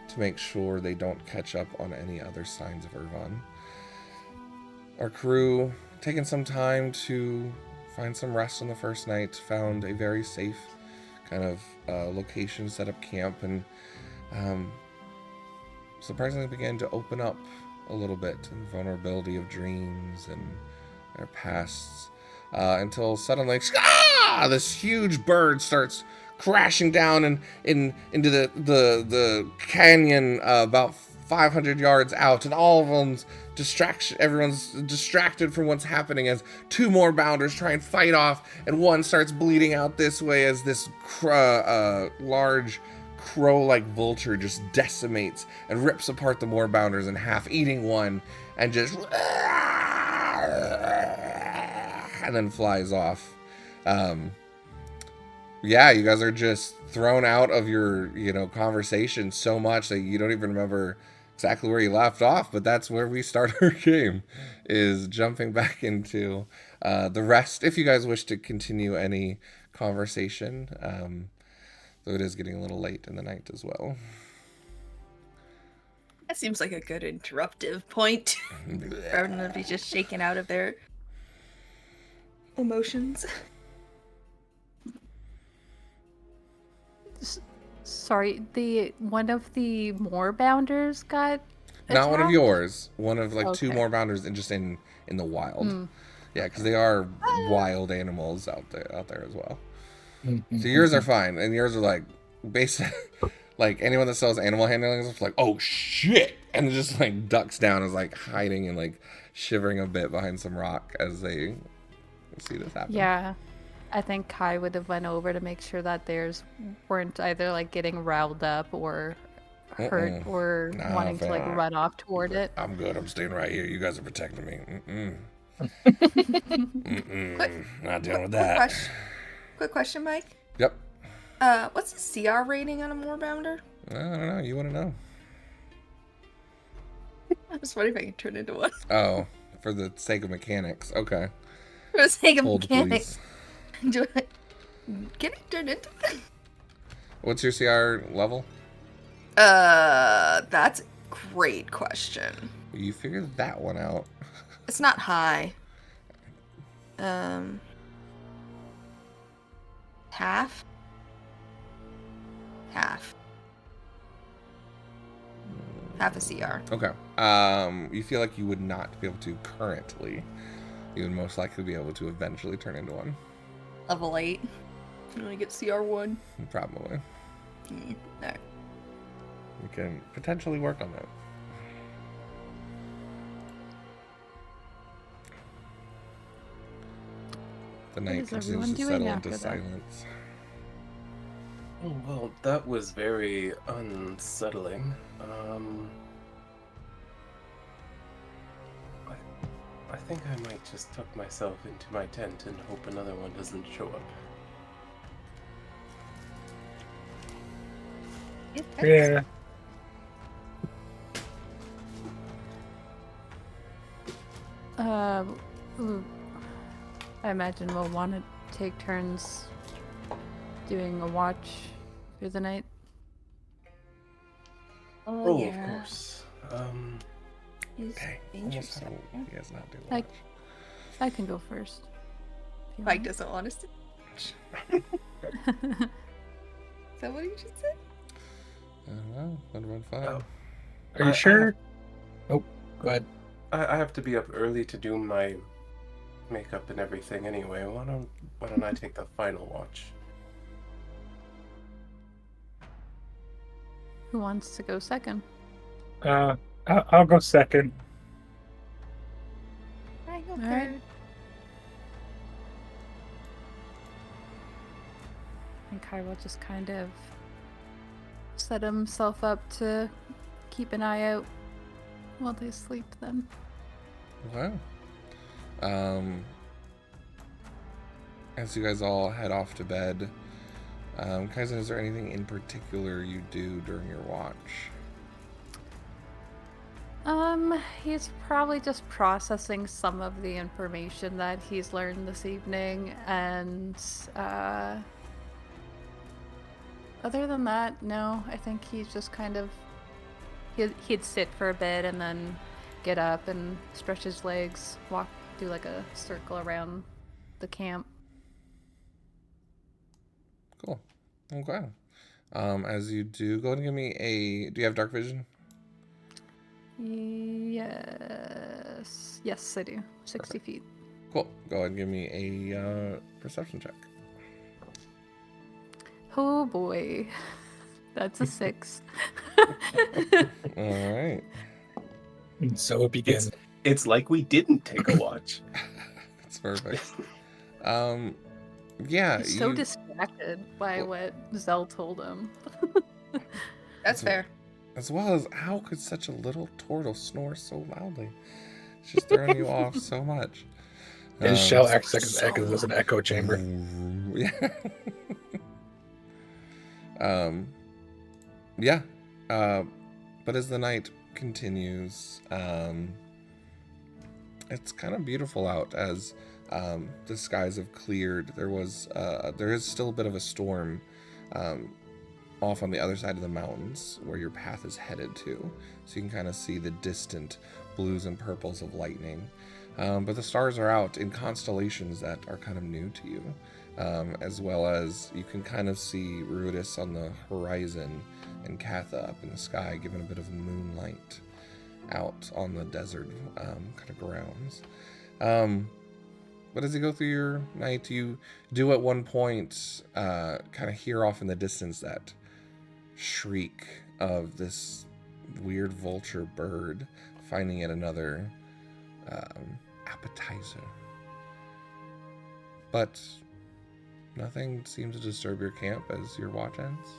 Speaker 1: to make sure they don't catch up on any other signs of Irvon. Our crew, taking some time to find some rest on the first night, found a very safe kind of location to set up camp, and surprisingly began to open up a little bit in vulnerability of dreams and their pasts, until suddenly this huge bird starts crashing down into the canyon about 500 yards out, and all of them's everyone's distracted from what's happening as two more bounders try and fight off, and one starts bleeding out this way as this large crow-like vulture just decimates and rips apart the moorbounders in half, eating one, and just and then flies off. Yeah, you guys are just thrown out of your conversation so much that you don't even remember exactly where you left off, but that's where we start our game, is jumping back into the rest, if you guys wish to continue any conversation. Though it is getting a little late in the night as well.
Speaker 6: That seems like a good interruptive point for everyone to be just shaken out of their emotions.
Speaker 4: Sorry, one of the moorbounders got attacked?
Speaker 1: Not one of yours. One of two
Speaker 4: Okay.
Speaker 1: moorbounders just in the wild. Yeah, because they are wild animals out there as well. So yours are fine, and yours are like basic. Like anyone that sells animal handling is like, oh shit, and just like ducks down, is like hiding and like shivering a bit behind some rock as they see this happen.
Speaker 4: Yeah, I think Kai would have went over to make sure that theirs weren't either like getting riled up or hurt or wanting to like run off toward it.
Speaker 1: I'm good. I'm staying right here. You guys are protecting me. Not dealing with that.
Speaker 6: Quick question, Mike.
Speaker 1: Yep.
Speaker 6: What's the CR rating on a moorbounder?
Speaker 1: I don't know. You want to know?
Speaker 6: I was wondering if I could turn into one.
Speaker 1: Oh, for the sake of mechanics. Okay.
Speaker 6: For the sake of
Speaker 1: Hold,
Speaker 6: mechanics.
Speaker 1: please.
Speaker 6: Can I turn into one?
Speaker 1: What's your CR level?
Speaker 6: That's a great question.
Speaker 1: You figured that one out.
Speaker 6: It's not high. Half? Half. Half a CR.
Speaker 1: Okay. You feel like you would not be able to currently. You would most likely be able to eventually turn into one.
Speaker 6: Level 8. You only get CR1.
Speaker 1: Probably.
Speaker 6: No.
Speaker 1: You can potentially work on that. The night
Speaker 4: is everyone
Speaker 1: continues to
Speaker 4: doing
Speaker 1: settle
Speaker 4: after
Speaker 1: into
Speaker 4: that?
Speaker 1: silence.
Speaker 3: Oh, well, that was very unsettling. I think I might just tuck myself into my tent and hope another one doesn't show up.
Speaker 5: Yeah.
Speaker 4: Ooh, I imagine we'll want to take turns doing a watch through the night.
Speaker 3: Oh, of course.
Speaker 1: Okay. Almost how he has not do
Speaker 4: Like-
Speaker 1: watch.
Speaker 4: I can go first. if you
Speaker 6: Mike
Speaker 4: want.
Speaker 6: doesn't want us to. Is that what you just said?
Speaker 1: Well, what about 5?
Speaker 3: Oh.
Speaker 5: Are you sure? Oh, go ahead.
Speaker 3: I have to be up early to do my makeup and everything anyway. Why don't I take the final watch?
Speaker 4: Who wants to go second?
Speaker 5: I'll go second.
Speaker 6: I go
Speaker 4: Alright.
Speaker 6: third.
Speaker 4: And Kai will just kind of set himself up to keep an eye out while they sleep then.
Speaker 1: Okay. As you guys all head off to bed, Kaizen, is there anything in particular you do during your watch?
Speaker 4: He's probably just processing some of the information that he's learned this evening, and other than that, no. I think he's just kind of he'd sit for a bit and then get up and stretch his legs, do like a circle around the camp.
Speaker 1: Cool. Okay. As you do, go ahead and give me a. Do you have dark vision?
Speaker 4: Yes, I do. 60 feet.
Speaker 1: Cool. Go ahead and give me a perception check.
Speaker 4: Oh boy, that's a 6.
Speaker 1: All right.
Speaker 5: And so it begins.
Speaker 3: It's like we didn't take a watch.
Speaker 1: That's perfect. Yeah.
Speaker 4: He's so distracted by what Zell told him.
Speaker 6: That's fair.
Speaker 1: As well as, how could such a little turtle snore so loudly? It's just throwing you off so much.
Speaker 5: His shell acts as an echo chamber.
Speaker 1: Yeah. Yeah. But as the night continues, it's kind of beautiful out as the skies have cleared. There is still a bit of a storm off on the other side of the mountains where your path is headed to. So you can kind of see the distant blues and purples of lightning. But the stars are out in constellations that are kind of new to you. As well as you can kind of see Rudis on the horizon and Katha up in the sky, giving a bit of moonlight out on the desert kind of grounds. But as you go through your night, you do at one point kind of hear off in the distance that shriek of this weird vulture bird finding yet another appetizer. But nothing seems to disturb your camp as your watch ends.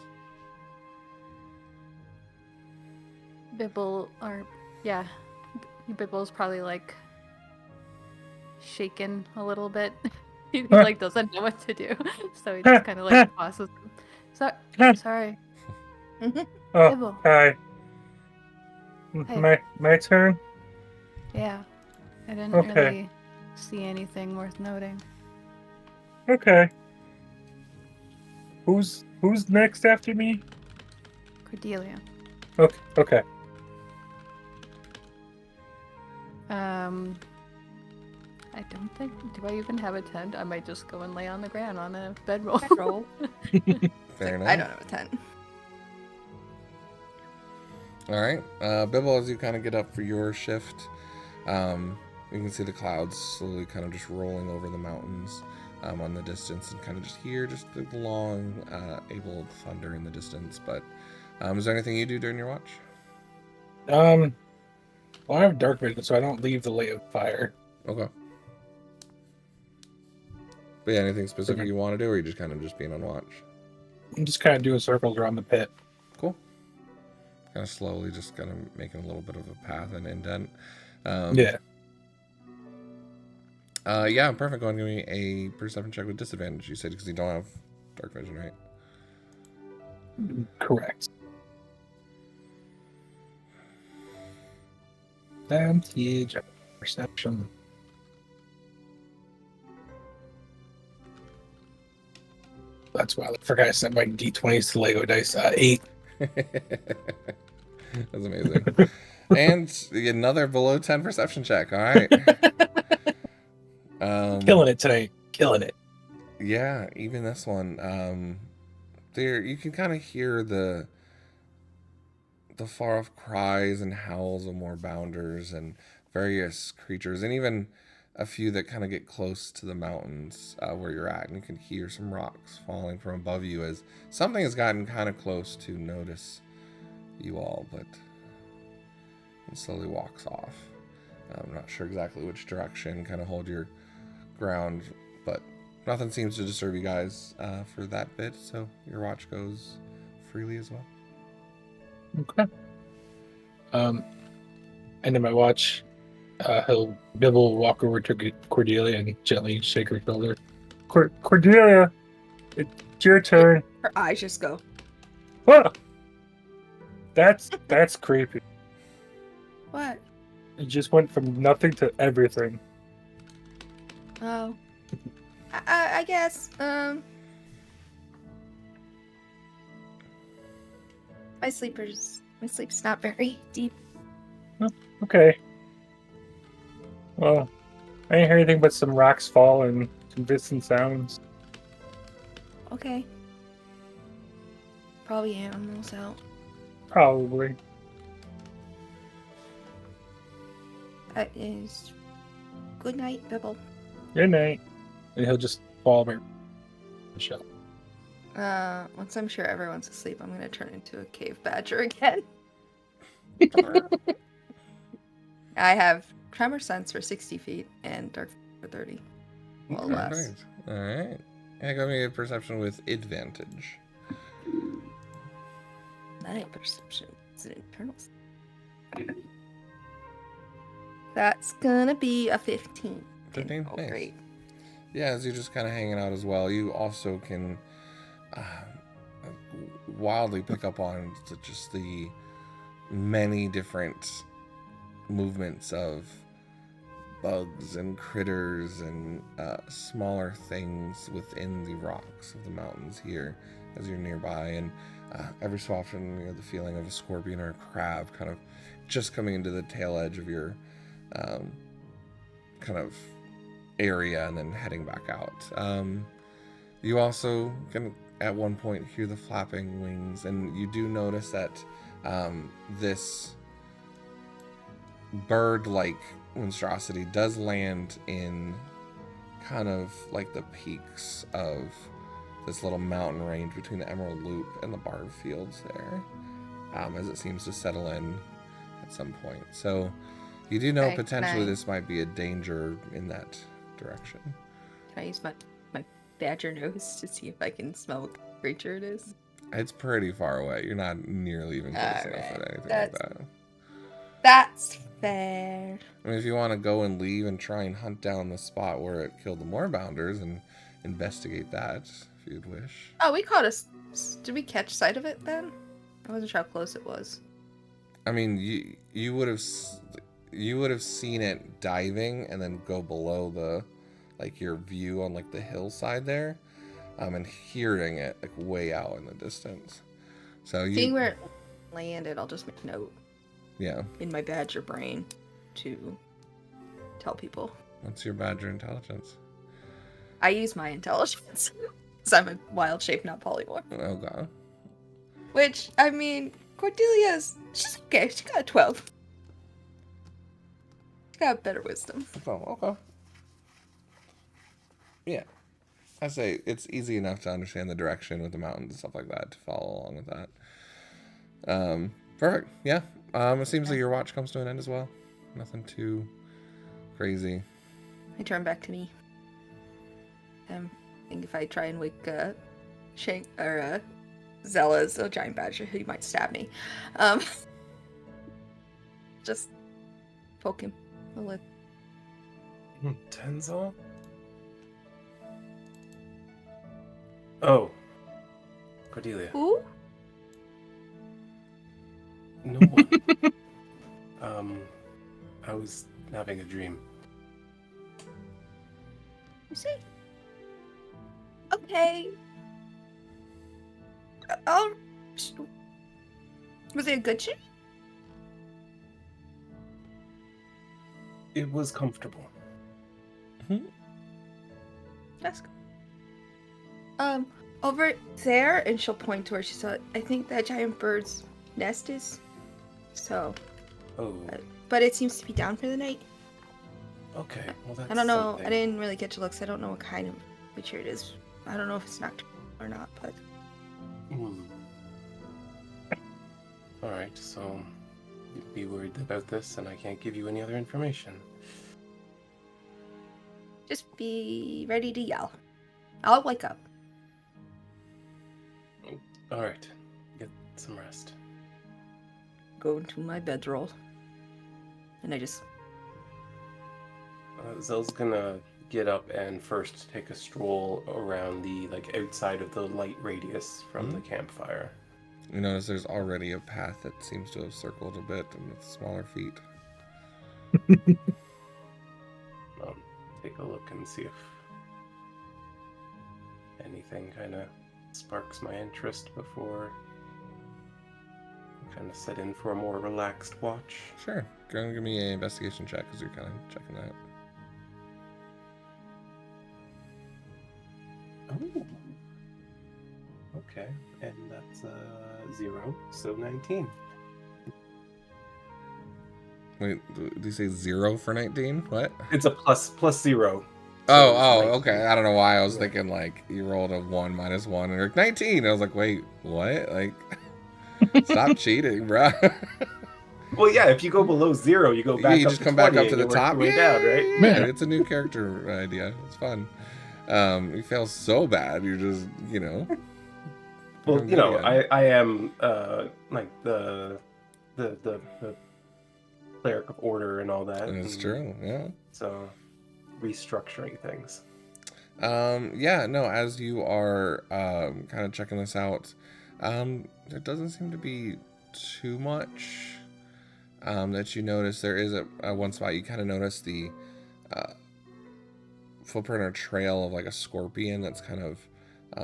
Speaker 4: Bibble's probably like shaken a little bit he like doesn't know what to do, so he just kind of like pauses. So sorry.
Speaker 5: Oh,
Speaker 4: Bibble.
Speaker 5: hi.
Speaker 4: Hey.
Speaker 5: My turn?
Speaker 4: Yeah, I didn't
Speaker 5: Okay.
Speaker 4: really see anything worth noting.
Speaker 5: Okay. Who's next after me?
Speaker 4: Cordelia.
Speaker 5: Okay.
Speaker 4: I don't think. Do I even have a tent? I might just go and lay on the ground on a bedroll.
Speaker 6: Bedroll.
Speaker 1: Fair enough.
Speaker 6: I don't have a tent.
Speaker 1: All right, Bibble, as you kind of get up for your shift, you can see the clouds slowly kind of just rolling over the mountains on the distance, and kind of just hear just the long, able thunder in the distance. But is there anything you do during your watch?
Speaker 5: Well, I have dark vision, so I don't leave the light of fire.
Speaker 1: Okay. But yeah, anything specific you want to do, or are you just kind of just being on watch?
Speaker 5: I'm just kind of doing circles around the pit.
Speaker 1: Cool. Kind of slowly, just kind of making a little bit of a path and indent.
Speaker 5: Yeah.
Speaker 1: Yeah, perfect. Go ahead and give me a perception check with disadvantage. You said because you don't have dark vision, right?
Speaker 5: Correct. Advantage perception. That's why I forgot I sent my D20s to Lego dice. 8.
Speaker 1: That's amazing. And another below 10 perception check. All right.
Speaker 5: Killing it today. Killing it.
Speaker 1: Yeah, even this one. There you can kind of hear the far off cries and howls of more bounders and various creatures, and even a few that kind of get close to the mountains where you're at, and you can hear some rocks falling from above you as something has gotten kind of close to notice you all, but it slowly walks off. I'm not sure exactly which direction. Kind of hold your ground, but nothing seems to disturb you guys for that bit, so your watch goes freely as well.
Speaker 5: Okay. And in my watch, Bibble will walk over to Cordelia and gently shake her shoulder. Cordelia, it's your turn.
Speaker 6: Her eyes just go.
Speaker 5: Whoa! That's creepy.
Speaker 6: What?
Speaker 5: It just went from nothing to everything.
Speaker 6: Oh. I guess. My sleep's not very deep.
Speaker 5: Okay. Well, I didn't hear anything but some rocks fall and some distant sounds.
Speaker 6: Okay. Probably animals out.
Speaker 5: Probably.
Speaker 6: That is. Good night, Bibble.
Speaker 5: Good night. And he'll just fall over the shell.
Speaker 6: Once I'm sure everyone's asleep, I'm gonna turn into a cave badger again. I have tremor sense for 60 feet and dark for 30. Well, less.
Speaker 1: All right. Yeah, give me a perception with advantage.
Speaker 6: That ain't perception. It's an internal. That's gonna be a 15.
Speaker 1: 15?
Speaker 6: Oh,
Speaker 1: Nice.
Speaker 6: great.
Speaker 1: Yeah, as you're just kind of hanging out as well, you also can wildly pick up on just the many different movements of bugs and critters and smaller things within the rocks of the mountains here as you're nearby. And every so often you have the feeling of a scorpion or a crab kind of just coming into the tail edge of your kind of area and then heading back out. You also can at one point hear the flapping wings, and you do notice that this bird-like monstrosity does land in kind of like the peaks of this little mountain range between the Emerald Loop and the Barb Fields there, as it seems to settle in at some point. So you do know potentially this might be a danger in that direction.
Speaker 6: Can I use my badger nose to see if I can smell what creature it is?
Speaker 1: It's pretty far away. You're not nearly even close enough at anything like that.
Speaker 6: That's Fair.
Speaker 1: I mean, if you want to go and leave and try and hunt down the spot where it killed the moorbounders and investigate that, if you'd wish.
Speaker 6: Oh, we caught us. Did we catch sight of it then? I wasn't sure how close it was.
Speaker 1: I mean, you would have seen it diving and then go below the, like, your view on like the hillside there, and hearing it like way out in the distance. So
Speaker 6: seeing where it landed, I'll just make note.
Speaker 1: Yeah.
Speaker 6: In my badger brain, to tell people.
Speaker 1: What's your badger intelligence?
Speaker 6: I use my intelligence. Because I'm a wild shape, not polymorph.
Speaker 1: Oh god.
Speaker 6: Which, I mean, Cordelia's, she's okay. She got a 12. She got better wisdom.
Speaker 1: Oh, okay. Yeah. I say it's easy enough to understand the direction with the mountains and stuff like that to follow along with that. Perfect. Yeah. It seems like your watch comes to an end as well. Nothing too crazy.
Speaker 6: I turn back to me. I think if I try and wake Shank or Zella's a giant badger who might stab me. Just poke him a little.
Speaker 3: Tenzo? Oh. Cordelia.
Speaker 6: Who?
Speaker 3: No. I was having a dream.
Speaker 6: You see? Okay. Oh. Was it a good dream?
Speaker 3: It was comfortable.
Speaker 6: That's good. Over there, and she'll point to where she saw it. I think that giant bird's nest is. So.
Speaker 3: Oh.
Speaker 6: But it seems to be down for the night.
Speaker 3: Okay. Well, that's
Speaker 6: I don't know.
Speaker 3: something.
Speaker 6: I didn't really get to look, so I don't know what kind of creature it is. I don't know if it's nocturnal or not, but.
Speaker 3: Alright, so you'd be worried about this, and I can't give you any other information.
Speaker 6: Just be ready to yell. I'll wake up.
Speaker 3: Alright, get some rest.
Speaker 6: Go into my bedroll. And I just...
Speaker 3: Zell's gonna get up and first take a stroll around the, outside of the light radius from the campfire.
Speaker 1: You notice there's already a path that seems to have circled a bit and with smaller feet.
Speaker 3: Take a look and see if anything kind of sparks my interest before I kind of set in for a more relaxed watch.
Speaker 1: Sure. Go and give me an investigation check because you're kind of checking that.
Speaker 3: Oh. Okay, and that's 0, so 19.
Speaker 1: Wait, do you say 0 for 19? What?
Speaker 3: It's a plus 0.
Speaker 1: Oh, okay. I don't know why I was thinking you rolled a 1 minus 1 and you're like 19. I was like, wait, what? Stop cheating, bro.
Speaker 3: Well, yeah, if you go below 0, you go back
Speaker 1: you
Speaker 3: up
Speaker 1: just
Speaker 3: to
Speaker 1: come
Speaker 3: 20
Speaker 1: back up to
Speaker 3: and
Speaker 1: the
Speaker 3: you work
Speaker 1: top.
Speaker 3: your way down, right?
Speaker 1: Yeah, it's a new character idea. It's fun. You fail so bad, you're just,
Speaker 3: Well, I am the cleric of order and all that.
Speaker 1: It's true, yeah.
Speaker 3: So, restructuring things.
Speaker 1: Yeah, no, as you are kind of checking this out, there doesn't seem to be too much that you notice. There is a one spot you kind of notice the footprint or trail of a scorpion that's kind of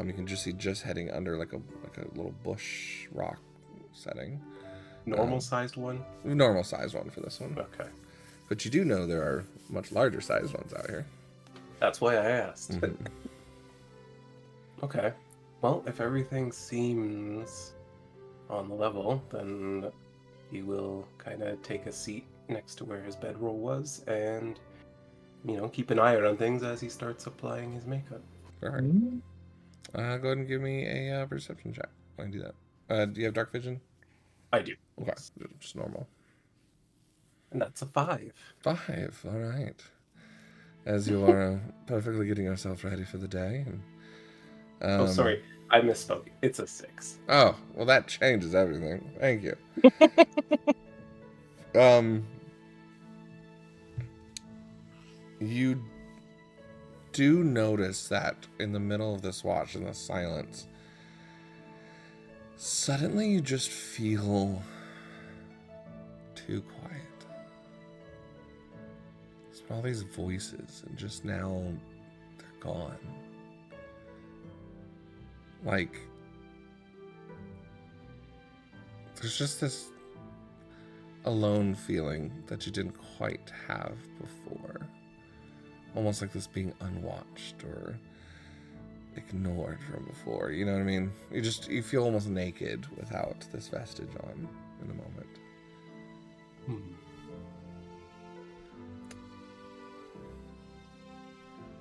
Speaker 1: you can just see heading under a little bush rock setting.
Speaker 3: Normal sized one?
Speaker 1: Normal sized one for this one.
Speaker 3: Okay.
Speaker 1: But you do know there are much larger sized ones out here.
Speaker 3: That's why I asked.
Speaker 1: Mm-hmm.
Speaker 3: Okay. Well, if everything seems on the level, then he will kind of take a seat next to where his bedroll was and, keep an eye out on things as he starts applying his makeup.
Speaker 1: Perfect. Go ahead and give me a perception check when I do that. Do you have dark vision?
Speaker 3: I do.
Speaker 1: Okay, just normal.
Speaker 3: And that's a 5.
Speaker 1: 5, all right. As you are perfectly getting yourself ready for the day.
Speaker 3: Oh, sorry. I misspoke. It's a 6.
Speaker 1: Oh, well, that changes everything. Thank you. You do notice that in the middle of this watch, in the silence, suddenly you just feel too quiet. All these voices, and just now they're gone. Like, there's just this alone feeling that you didn't quite have before. Almost like this being unwatched or ignored from before. You know what I mean? You feel almost naked without this vestige on in the moment.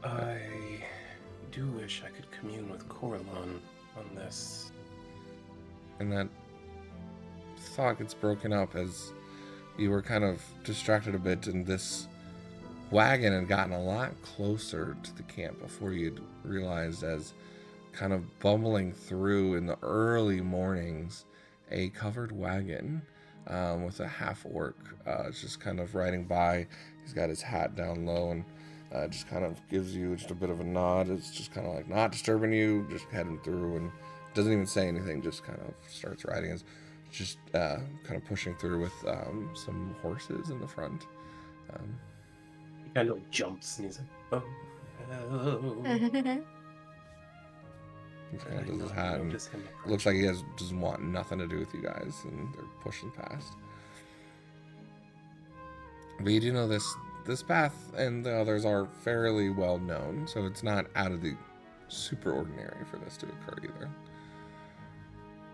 Speaker 3: I do wish I could commune with Coralon on this.
Speaker 1: And that thought gets broken up as you were kind of distracted a bit, and this wagon had gotten a lot closer to the camp before you'd realized, as kind of bumbling through in the early mornings, a covered wagon with a half-orc just kind of riding by. He's got his hat down low and just kind of gives you just a bit of a nod. It's just kind of like not disturbing you, just heading through, and doesn't even say anything, just kind of starts riding. It's just kind of pushing through with some horses in the front.
Speaker 3: He kind of jumps and he's like, oh.
Speaker 1: He kind of does his hat, and it looks like he doesn't want nothing to do with you guys, and they're pushing past. But you do know this path and the others are fairly well known, so it's not out of the super ordinary for this to occur either.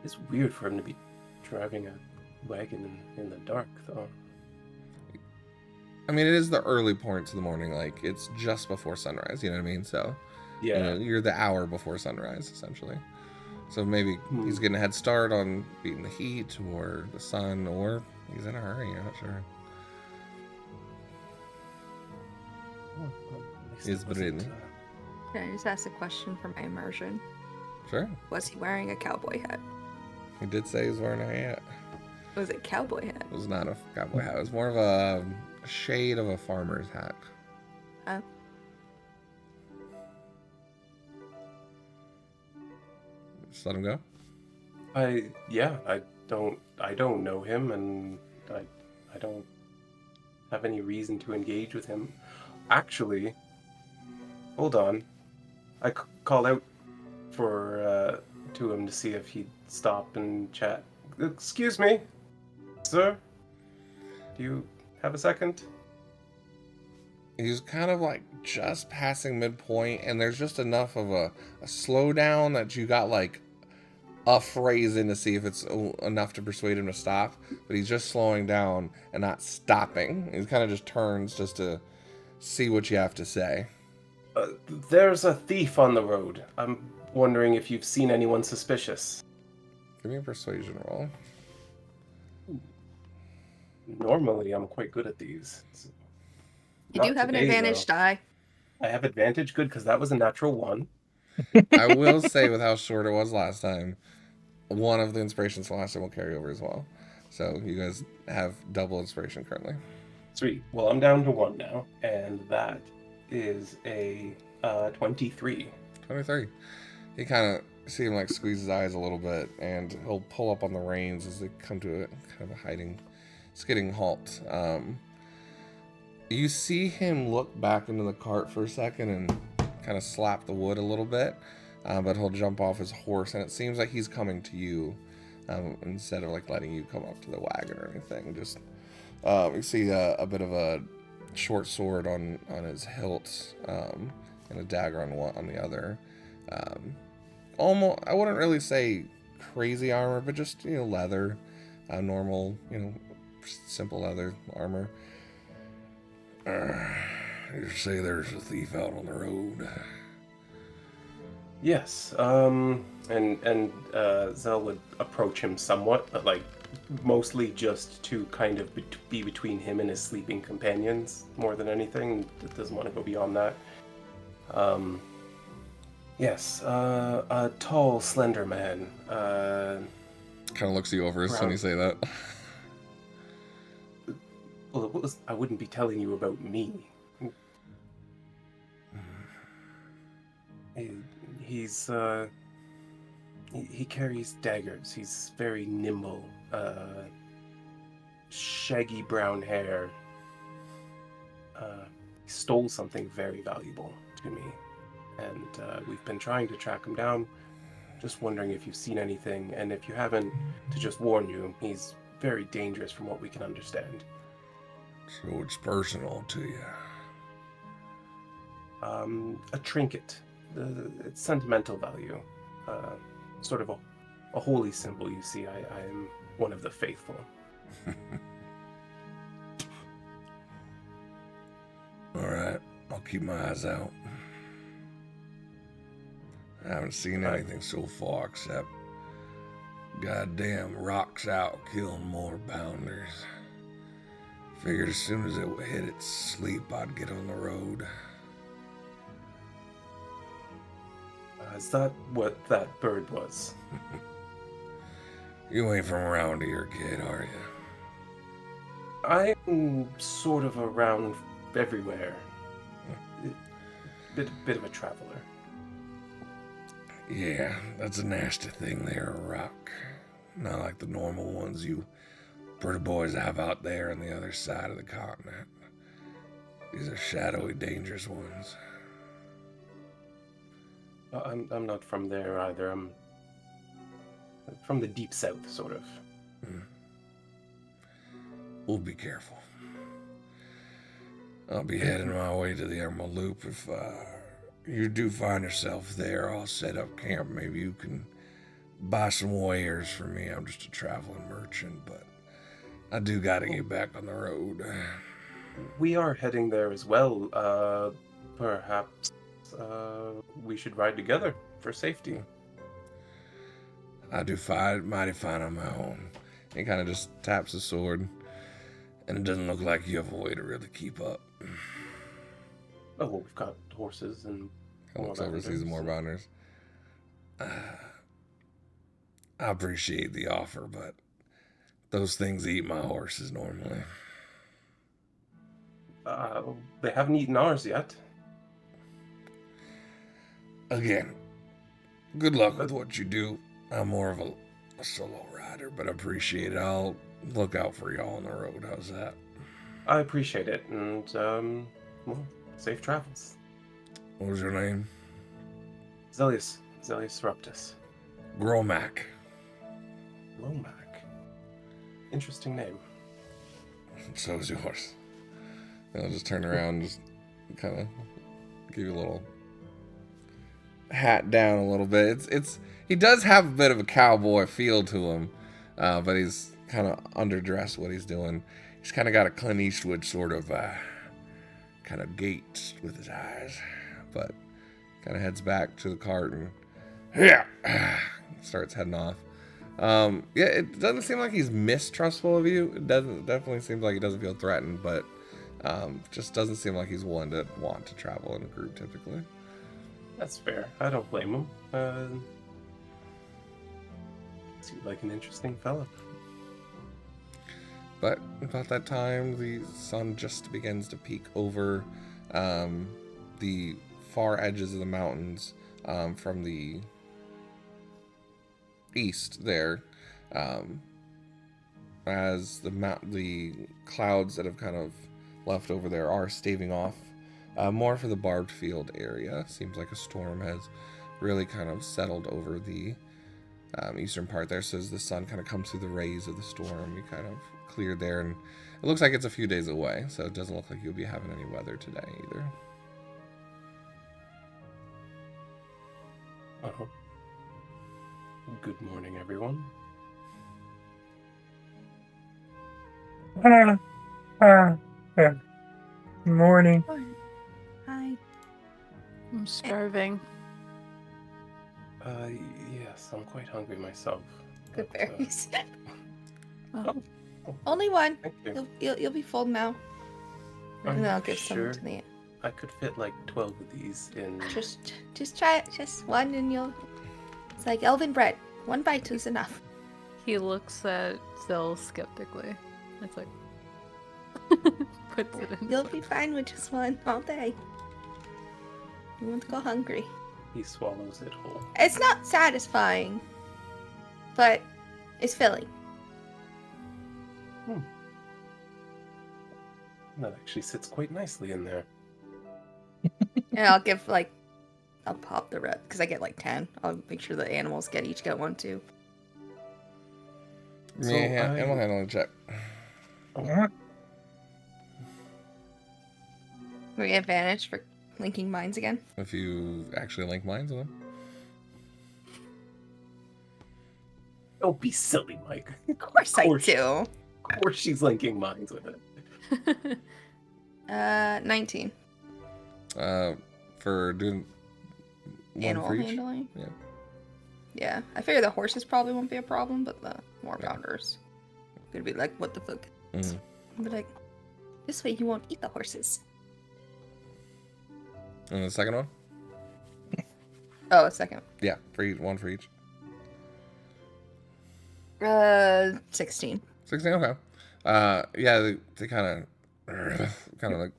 Speaker 3: It's weird for him to be driving a wagon in the dark, though.
Speaker 1: I mean, it is the early points of the morning, like it's just before sunrise, you know what I mean? So
Speaker 3: Yeah,
Speaker 1: you know, you're the hour before sunrise, essentially. So maybe he's getting a head start on beating the heat or the sun, or he's in a hurry, you're not sure.
Speaker 2: Can I just ask a question for my immersion?
Speaker 1: Sure.
Speaker 2: Was he wearing a cowboy hat?
Speaker 1: He did say he was wearing a hat.
Speaker 2: Was it cowboy hat?
Speaker 1: It was not a cowboy hat. It was more of a shade of a farmer's hat. Just let him go?
Speaker 3: I don't know him, and I don't have any reason to engage with him. Actually, hold on. I called out to him to see if he'd stop and chat. Excuse me, sir. Do you have a second?
Speaker 1: He's kind of like just passing midpoint, and there's just enough of a slowdown that you got like a phrase in to see if it's enough to persuade him to stop. But he's just slowing down and not stopping. He kind of just turns just to see what you have to say.
Speaker 3: There's a thief on the road. I'm wondering if you've seen anyone suspicious.
Speaker 1: Give me a persuasion roll.
Speaker 3: Normally, I'm quite good at these.
Speaker 2: You do have an advantage die.
Speaker 3: I have advantage, good, because that was a natural 1.
Speaker 1: I will say, with how short it was last time, one of the inspirations from last time will carry over as well. So you guys have double inspiration currently.
Speaker 3: Sweet. Well, I'm down to 1 now, and that is a 23.
Speaker 1: 23. You kind of see him like squeeze his eyes a little bit, and he'll pull up on the reins as they come to a kind of a skidding halt. You see him look back into the cart for a second and kind of slap the wood a little bit, but he'll jump off his horse, and it seems like he's coming to you instead of like letting you come up to the wagon or anything. Just you see a bit of a short sword on his hilt and a dagger on the other. Almost, I wouldn't really say crazy armor, but just leather, normal, simple leather armor. You say there's a thief out on the road.
Speaker 3: Yes, and Zell would approach him somewhat, but like mostly just to kind of be between him and his sleeping companions more than anything. It doesn't want to go beyond that. Yes, a tall, slender man.
Speaker 1: Kind of looks you over as soon as you say that.
Speaker 3: Well, I wouldn't be telling you about me. He carries daggers. He's very nimble. Shaggy brown hair. He stole something very valuable to me, and we've been trying to track him down. Just wondering if you've seen anything, and if you haven't, to just warn you, he's very dangerous from what we can understand.
Speaker 1: So it's personal to you.
Speaker 3: A trinket. It's sentimental value. Sort of a holy symbol, you see. I am one of the faithful.
Speaker 1: Alright, I'll keep my eyes out. I haven't seen anything so far except goddamn rocks out killing more bounders. Figured as soon as it would hit its sleep, I'd get on the road.
Speaker 3: Is that what that bird was?
Speaker 1: You ain't from around here, kid, are you?
Speaker 3: I'm sort of around everywhere. Bit of a traveler.
Speaker 1: Yeah, that's a nasty thing there, a rock. Not like the normal ones you pretty boys have out there on the other side of the continent. These are shadowy, dangerous ones.
Speaker 3: I'm not from there either. I'm from the deep south, sort of.
Speaker 1: We'll be careful. I'll be heading my way to the Emerald Loop. If you do find yourself there, I'll set up camp. Maybe you can buy some wares for me. I'm just a traveling merchant, but I do gotta get back on the road.
Speaker 3: We are heading there as well. Perhaps we should ride together for safety.
Speaker 1: I do mighty fine on my own. He kind of just taps his sword, and it doesn't look like you have a way to really keep up.
Speaker 3: Oh, well, we've got horses and...
Speaker 1: He looks over, sees more bounders. I appreciate the offer, but those things eat my horses normally.
Speaker 3: They haven't eaten ours yet.
Speaker 1: Again, good luck with what you do. I'm more of a solo rider, but I appreciate it. I'll look out for y'all on the road. How's that?
Speaker 3: I appreciate it, and, well, safe travels.
Speaker 1: What was your name?
Speaker 3: Zelius Ruptus.
Speaker 1: Gromac.
Speaker 3: Gromac. Interesting name.
Speaker 1: So is yours. And I'll just turn around and just kind of give you a little hat down a little bit. He does have a bit of a cowboy feel to him, but he's kind of underdressed what he's doing. He's kind of got a Clint Eastwood sort of kind of gait with his eyes, but kind of heads back to the cart and starts heading off. Yeah, it doesn't seem like he's mistrustful of you. It definitely seems like he doesn't feel threatened, but just doesn't seem like he's one to want to travel in a group typically.
Speaker 3: That's fair. I don't blame him. Seems like an interesting fellow.
Speaker 1: But about that time, the sun just begins to peek over the far edges of the mountains from the east there, as the clouds that have kind of left over there are staving off more for the barbed field area. Seems like a storm has really kind of settled over the eastern part there, so as the sun kind of comes through the rays of the storm, you kind of cleared there, and it looks like it's a few days away, so it doesn't look like you'll be having any weather today either.
Speaker 3: Good morning, everyone.
Speaker 5: Morning.
Speaker 2: Hi.
Speaker 4: I'm starving.
Speaker 3: Yes, I'm quite hungry myself.
Speaker 2: Good
Speaker 3: but,
Speaker 2: berries.
Speaker 4: Oh,
Speaker 2: Only one.
Speaker 3: Thank you.
Speaker 2: You'll be full now.
Speaker 3: Are
Speaker 2: And
Speaker 3: you
Speaker 2: I'll give some
Speaker 3: sure?
Speaker 2: to the.
Speaker 3: I could fit like 12 of these in.
Speaker 2: Just try it. Just one, and you'll. It's like elven bread. One bite is enough.
Speaker 4: he looks at Zil skeptically. It's like puts it in.
Speaker 2: You'll be fine with just one all day. You won't go hungry.
Speaker 3: He swallows it whole.
Speaker 6: It's not satisfying, but it's filling.
Speaker 3: That actually sits quite nicely in there.
Speaker 6: And I'll pop the red because I get like 10. I'll make sure the animals each get one too.
Speaker 1: So animal handling check.
Speaker 6: We get advantage for linking minds again.
Speaker 1: If you actually link minds with them.
Speaker 3: Don't be silly, Mike.
Speaker 6: Of course I do.
Speaker 3: Of course she's linking minds with it.
Speaker 6: 19.
Speaker 1: For doing one
Speaker 6: Animal
Speaker 1: for each?
Speaker 6: handling.
Speaker 1: Yeah.
Speaker 6: Yeah, I figure the horses probably won't be a problem, but the more bounders gonna be like, what the fuck?
Speaker 1: Mm-hmm.
Speaker 6: I'll be like, this way you won't eat the horses.
Speaker 1: And the second one?
Speaker 6: Oh, a second.
Speaker 1: Yeah, one for each.
Speaker 6: 16.
Speaker 1: 16, okay. Yeah, they kind of like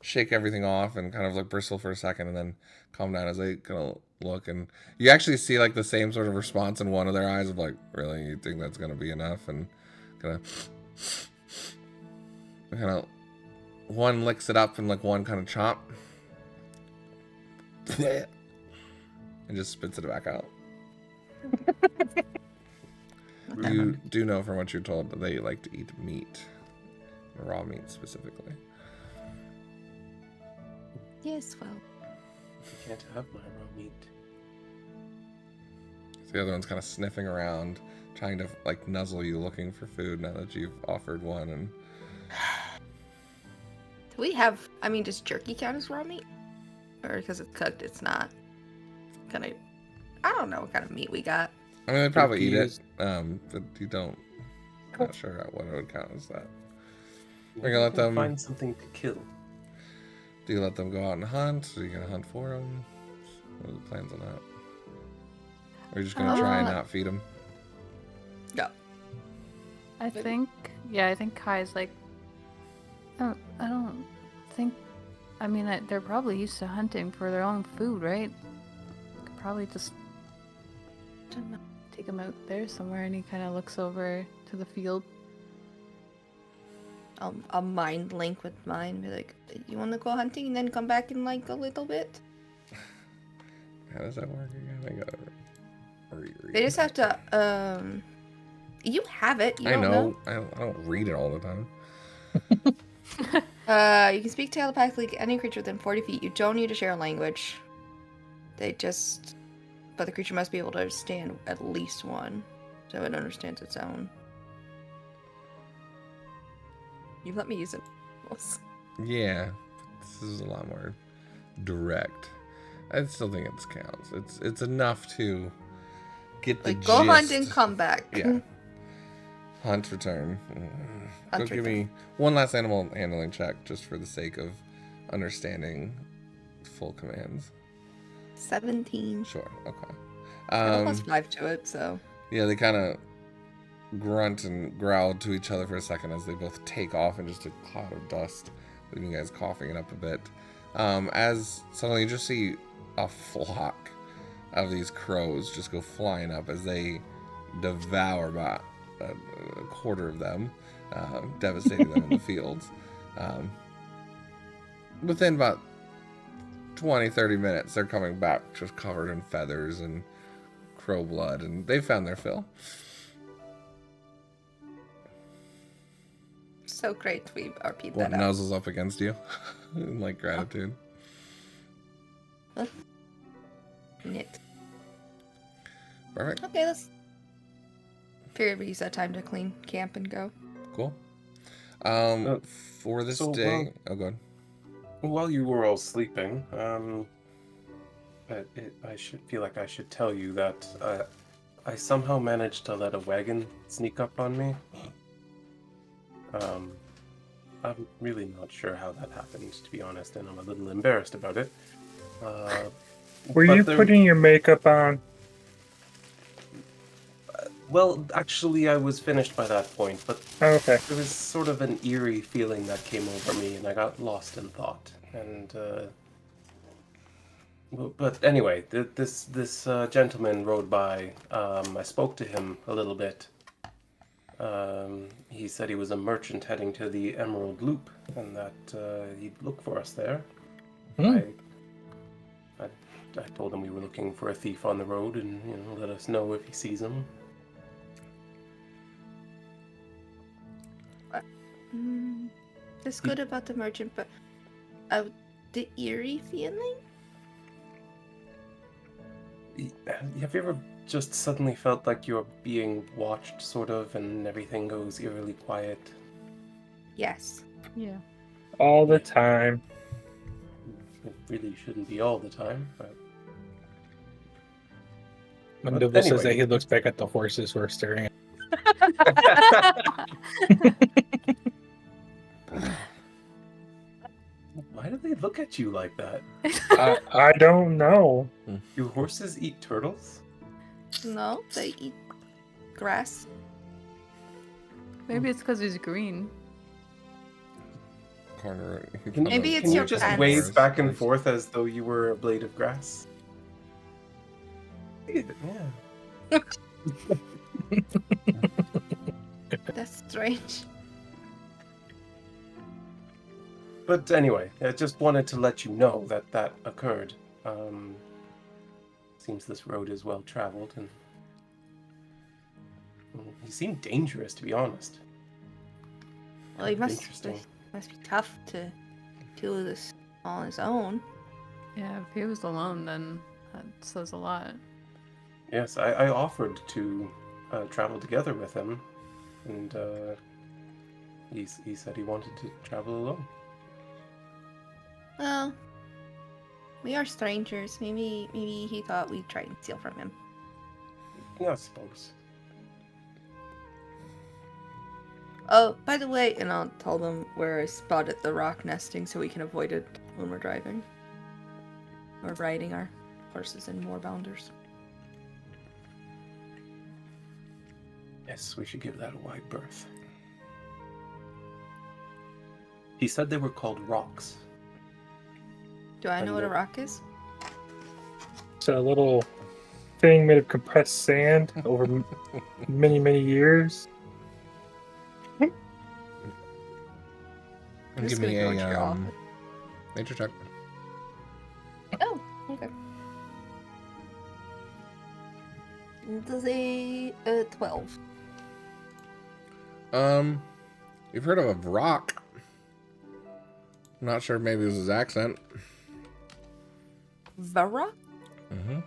Speaker 1: shake everything off and kind of like bristle for a second and then calm down as they kind of look, and you actually see like the same sort of response in one of their eyes of like, really, you think that's gonna be enough? And kind of one licks it up and like one kind of chomp and just spits it back out. You do know from what you're told that they like to eat meat, raw meat specifically.
Speaker 6: Yes, well.
Speaker 3: You can't have my raw meat.
Speaker 1: So the other one's kind of sniffing around, trying to like nuzzle you, looking for food now that you've offered one. And
Speaker 6: Do we have? I mean, does jerky count as raw meat? Or because it's cooked, it's not? Kind of. I don't know what kind of meat we got.
Speaker 1: I mean, they probably eat it, but you don't. I'm not sure what it would count as that. We're gonna let them
Speaker 3: find something to kill.
Speaker 1: Do you let them go out and hunt? Are you gonna hunt for them? What are the plans on that? Or are you just gonna try and not feed them?
Speaker 6: No.
Speaker 4: I think Kai's like, I don't think. I mean, they're probably used to hunting for their own food, right? Could probably just take them out there somewhere, and he kind of looks over to the field.
Speaker 6: I'll mind link with mine. Be like, you want to go hunting and then come back in like a little bit?
Speaker 1: How does that work again? I gotta reread.
Speaker 6: They just have to. You have it. You
Speaker 1: I
Speaker 6: don't
Speaker 1: know. I don't read it all the time.
Speaker 6: You can speak telepathically to any creature within 40 feet. You don't need to share a language. But the creature must be able to understand at least one, so it understands its own. You let me use it.
Speaker 1: Yeah, this is a lot more direct. I still think it counts. It's enough to get the
Speaker 6: like, go
Speaker 1: gist.
Speaker 6: hunt and come back.
Speaker 1: Yeah. Hunt, return. Go
Speaker 6: Hunt,
Speaker 1: give
Speaker 6: return.
Speaker 1: me one last animal handling check, just for the sake of understanding full commands.
Speaker 6: 17.
Speaker 1: Sure. Okay.
Speaker 6: I have a +5 to it, so.
Speaker 1: Yeah, they kind of grunt and growl to each other for a second as they both take off in just a cloud of dust, leaving you guys coughing it up a bit. As suddenly you just see a flock of these crows just go flying up as they devour about a quarter of them, devastating them in the fields. Within about 20-30 minutes, they're coming back just covered in feathers and crow blood, and they found their fill.
Speaker 6: So great, we RP'd
Speaker 1: What
Speaker 6: that out.
Speaker 1: nuzzles up against you in like gratitude.
Speaker 6: Knit.
Speaker 1: Perfect.
Speaker 6: Okay, let's. Figured we use that time to clean camp and go.
Speaker 1: Cool. For this
Speaker 3: so,
Speaker 1: day, oh, go ahead.
Speaker 3: While you were all sleeping, I should feel like I should tell you that I somehow managed to let a wagon sneak up on me. I'm really not sure how that happened, to be honest, and I'm a little embarrassed about it.
Speaker 5: Were you putting your makeup on?
Speaker 3: Well, actually, I was finished by that point, but
Speaker 5: Okay.
Speaker 3: there was sort of an eerie feeling that came over me, and I got lost in thought. And But anyway, this gentleman rode by. I spoke to him a little bit. He said he was a merchant heading to the Emerald Loop, and that he'd look for us there. I told him we were looking for a thief on the road, and let us know if he sees him.
Speaker 6: That's good about the merchant, but the eerie feeling?
Speaker 3: Have you ever just suddenly felt like you're being watched, sort of, and everything goes eerily quiet?
Speaker 6: Yes.
Speaker 4: Yeah.
Speaker 5: All the time.
Speaker 3: It really shouldn't be all the time, but...
Speaker 5: When
Speaker 3: But
Speaker 5: Dibble says
Speaker 3: anyway.
Speaker 5: that, he looks back at the horses we're staring at.
Speaker 3: Why do they look at you like that?
Speaker 5: I don't know.
Speaker 3: Do horses eat turtles?
Speaker 6: No, they eat grass.
Speaker 4: Maybe it's because he's green.
Speaker 1: Corner.
Speaker 6: Maybe it's
Speaker 3: Can you
Speaker 6: your
Speaker 3: just
Speaker 6: pants.
Speaker 3: wave back and forth as though you were a blade of grass? Yeah.
Speaker 6: That's strange.
Speaker 3: But anyway, I just wanted to let you know that occurred. Seems this road is well traveled, and he seemed dangerous, to be honest.
Speaker 6: Well, he must
Speaker 3: Interesting.
Speaker 6: be tough to do this on his own.
Speaker 4: Yeah, if he was alone, then that says a lot.
Speaker 3: Yes, I offered to travel together with him, and he said he wanted to travel alone.
Speaker 6: Well, we are strangers. Maybe he thought we'd try and steal from him.
Speaker 3: Yeah, I suppose.
Speaker 6: Oh, by the way, and I'll tell them where I spotted the rock nesting so we can avoid it when we're driving. Or riding our horses in moorbounders.
Speaker 3: Yes, we should give that a wide berth. He said they were called rocks.
Speaker 6: Do I know what a rock is?
Speaker 5: It's a little thing made of compressed sand over many, many years.
Speaker 6: I'm just
Speaker 1: Give me
Speaker 6: gonna go into your
Speaker 1: a
Speaker 6: office.
Speaker 1: nature check.
Speaker 6: Oh, okay. Does a 12.
Speaker 1: You've heard of a Vrock. I'm not sure, maybe it was his accent.
Speaker 6: Vera?
Speaker 1: Mm-hmm.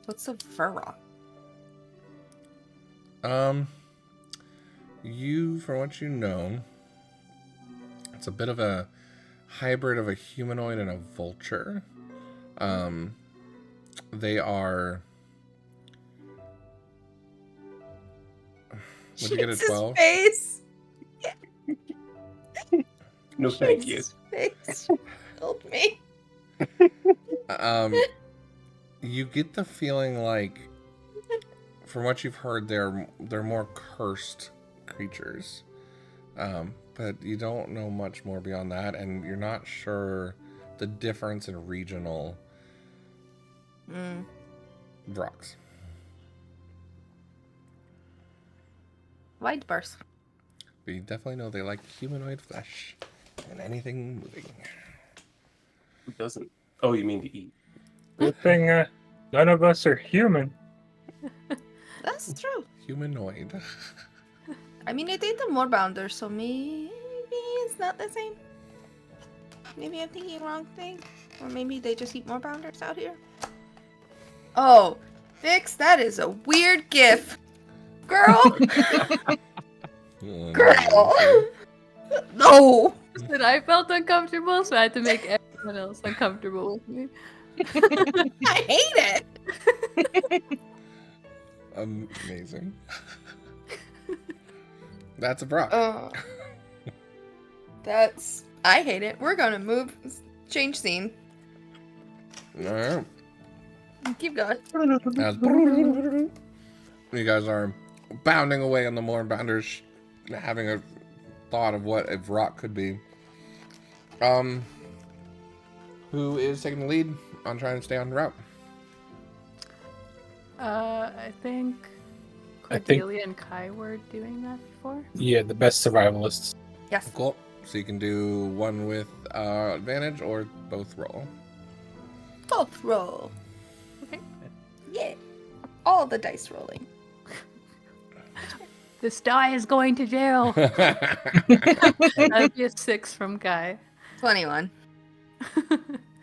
Speaker 6: What's a Vera?
Speaker 1: You, from what you know, it's a bit of a hybrid of a humanoid and a vulture. They are... Would you get a 12?
Speaker 6: Face!
Speaker 3: No, thank you.
Speaker 6: Face. Help me.
Speaker 1: You get the feeling like, from what you've heard, they're more cursed creatures. But you don't know much more beyond that, and you're not sure the difference in regional Vrocks.
Speaker 6: Wide burst.
Speaker 1: But you definitely know they like humanoid flesh and anything moving.
Speaker 3: Who doesn't? Oh, you mean to eat?
Speaker 5: Good thing none of us are human.
Speaker 6: That's true.
Speaker 1: Humanoid.
Speaker 6: I mean, I did the moorbounder, so maybe it's not the same. Maybe I'm thinking wrong thing. Or maybe they just eat moorbounders out here. Oh, Vix, that is a weird gif. Girl! Girl! No!
Speaker 4: But I felt uncomfortable, so I had to make everyone else uncomfortable with me.
Speaker 6: I hate it!
Speaker 1: Amazing. That's a Brock.
Speaker 6: That's... I hate it. We're gonna move. Change scene.
Speaker 1: Alright.
Speaker 6: Keep going.
Speaker 1: As you guys are bounding away on the moorbounders, having a thought of what a Vrock could be. Who is taking the lead? on trying to stay on route?
Speaker 4: I think
Speaker 5: I think-
Speaker 4: Cordelia and Kai were doing that before.
Speaker 5: Yeah, the best survivalists.
Speaker 6: Yes.
Speaker 1: Cool. So you can do one with advantage or both roll.
Speaker 6: Both roll.
Speaker 4: Okay.
Speaker 6: Yeah. All the dice rolling.
Speaker 4: This die is going to jail. That'd be a 6 from Kai.
Speaker 6: 21.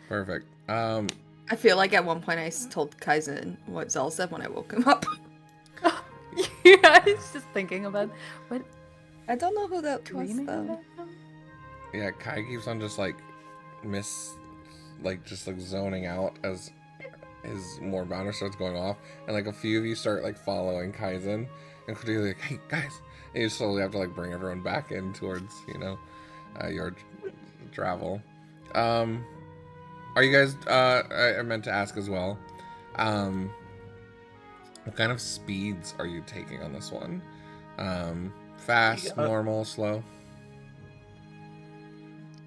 Speaker 1: Perfect.
Speaker 6: I feel like at one point I told Kaizen what Zell said when I woke him up.
Speaker 4: Yeah, I was just thinking about what
Speaker 6: I don't know who that was
Speaker 4: dreaming
Speaker 6: though.
Speaker 4: about him.
Speaker 1: Yeah, Kai keeps on just like zoning out as his more bounder starts going off, and like a few of you start like following Kaizen, and Cordelia like, hey guys, and you slowly have to like bring everyone back in towards your travel. Are you guys? I meant to ask as well. What kind of speeds are you taking on this one? Fast, normal, slow?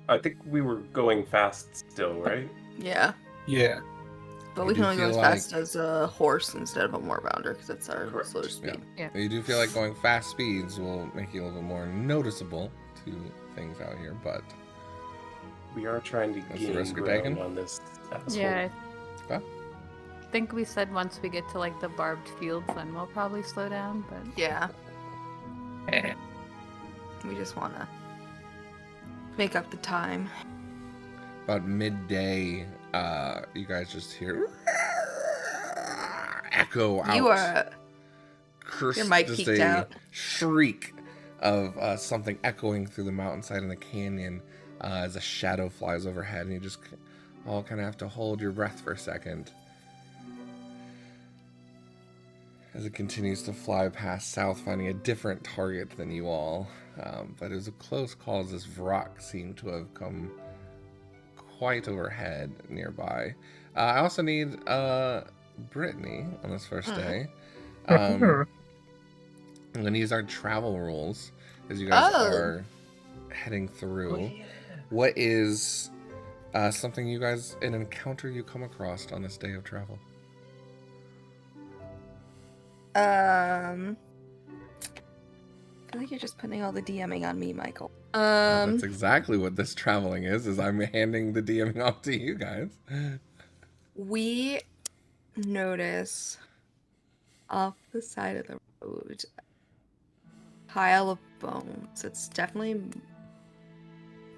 Speaker 3: I think we were going fast still, right?
Speaker 6: Yeah.
Speaker 5: Yeah.
Speaker 6: But
Speaker 1: You
Speaker 6: we
Speaker 1: do
Speaker 6: can only go
Speaker 1: feel
Speaker 6: as fast as a horse instead of a moorbounder because that's our
Speaker 3: Correct.
Speaker 6: slower speed.
Speaker 4: Yeah.
Speaker 1: You do feel like going fast speeds will make you a little bit more noticeable to things out here, but
Speaker 3: We are trying to
Speaker 1: That's the
Speaker 3: gain
Speaker 1: risk you're
Speaker 3: ground
Speaker 1: taking?
Speaker 3: on this asshole.
Speaker 4: Yeah,
Speaker 1: okay.
Speaker 4: I think we said once we get to like the barbed fields, then we'll probably slow down. But
Speaker 6: Yeah. We just want to make up the time.
Speaker 1: About midday, you guys just hear echo out.
Speaker 6: You are. Your mic
Speaker 1: just
Speaker 6: peeked
Speaker 1: a
Speaker 6: out.
Speaker 1: shriek of something echoing through the mountainside in the canyon as a shadow flies overhead, and you just all kind of have to hold your breath for a second as it continues to fly past south, finding a different target than you all. But it was a close call as this Vrock seemed to have come quite overhead nearby. I also need Brittany on this first day. I'm going to use our travel rules as you guys are heading through.
Speaker 3: Oh, yeah.
Speaker 1: What is something you guys, an encounter you come across on this day of travel?
Speaker 6: I feel like you're just putting all the DMing on me, Michael.
Speaker 1: That's exactly what this traveling is I'm handing the DMing off to you guys.
Speaker 6: We notice off the side of the road a pile of bones. It's definitely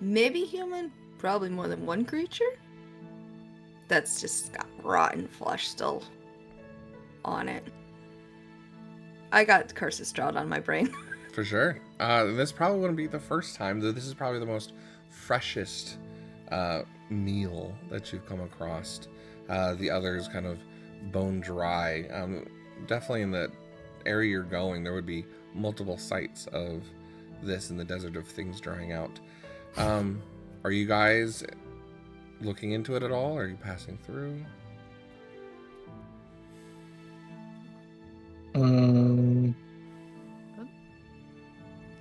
Speaker 6: maybe human, probably more than one creature. That's just got rotten flesh still on it. I got curses drawn on my brain.
Speaker 1: For sure. This probably wouldn't be the first time, though. This is probably the most freshest meal that you've come across. The others kind of bone dry. Definitely in the area you're going, there would be multiple sites of this in the desert of things drying out. Are you guys looking into it at all? Are you passing through?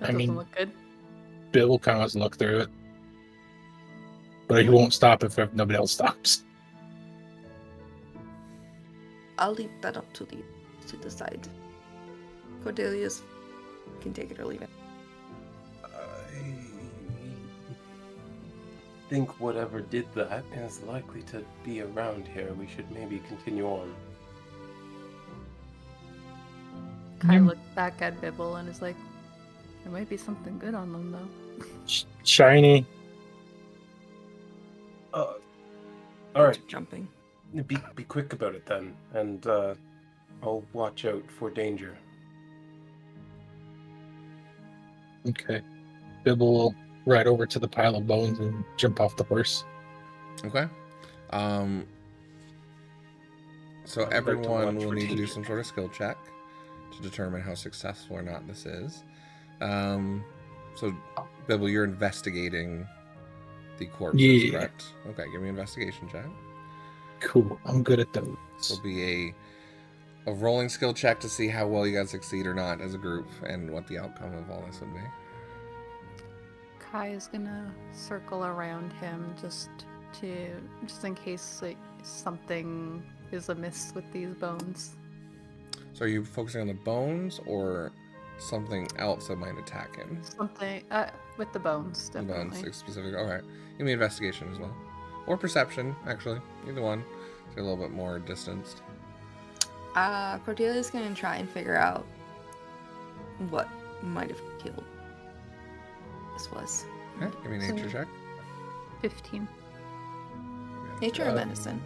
Speaker 4: that
Speaker 5: I
Speaker 4: doesn't
Speaker 5: mean-
Speaker 4: look good.
Speaker 5: Bill kind of wants to look through it. But he won't stop if nobody else stops.
Speaker 6: I'll leave that up to the side. Cordelius can take it or leave it.
Speaker 3: I think whatever did that is likely to be around here. We should maybe continue on.
Speaker 4: Kai looked back at Bibble and is like, there might be something good on them though.
Speaker 5: Shiny.
Speaker 3: All right,
Speaker 6: Jumping.
Speaker 3: be quick about it then, and I'll watch out for danger.
Speaker 5: Okay. Bibble will ride over to the pile of bones and jump off the horse.
Speaker 1: Okay. So
Speaker 3: I'd like to
Speaker 1: everyone
Speaker 3: watch
Speaker 1: will
Speaker 3: for
Speaker 1: need to do
Speaker 3: danger.
Speaker 1: some sort of skill check to determine how successful or not this is. So Bibble, you're investigating the corpses,
Speaker 5: Yeah.
Speaker 1: correct? Okay, give me an investigation check.
Speaker 5: Cool. I'm good at those.
Speaker 1: This will be a rolling skill check to see how well you guys succeed or not as a group and what the outcome of all this would be.
Speaker 4: Kai is gonna circle around him just in case like something is amiss with these bones.
Speaker 1: So are you focusing on the bones or something else that might attack him?
Speaker 4: Something with the bones,
Speaker 1: The
Speaker 4: definitely.
Speaker 1: bones, specific. All right. Give me investigation as well, or perception. Actually, either one. So you're a little bit more distanced.
Speaker 6: Cordelia's gonna try and figure out what might have killed this was.
Speaker 1: Okay. Give me a nature check.
Speaker 4: 15.
Speaker 6: Nature or medicine?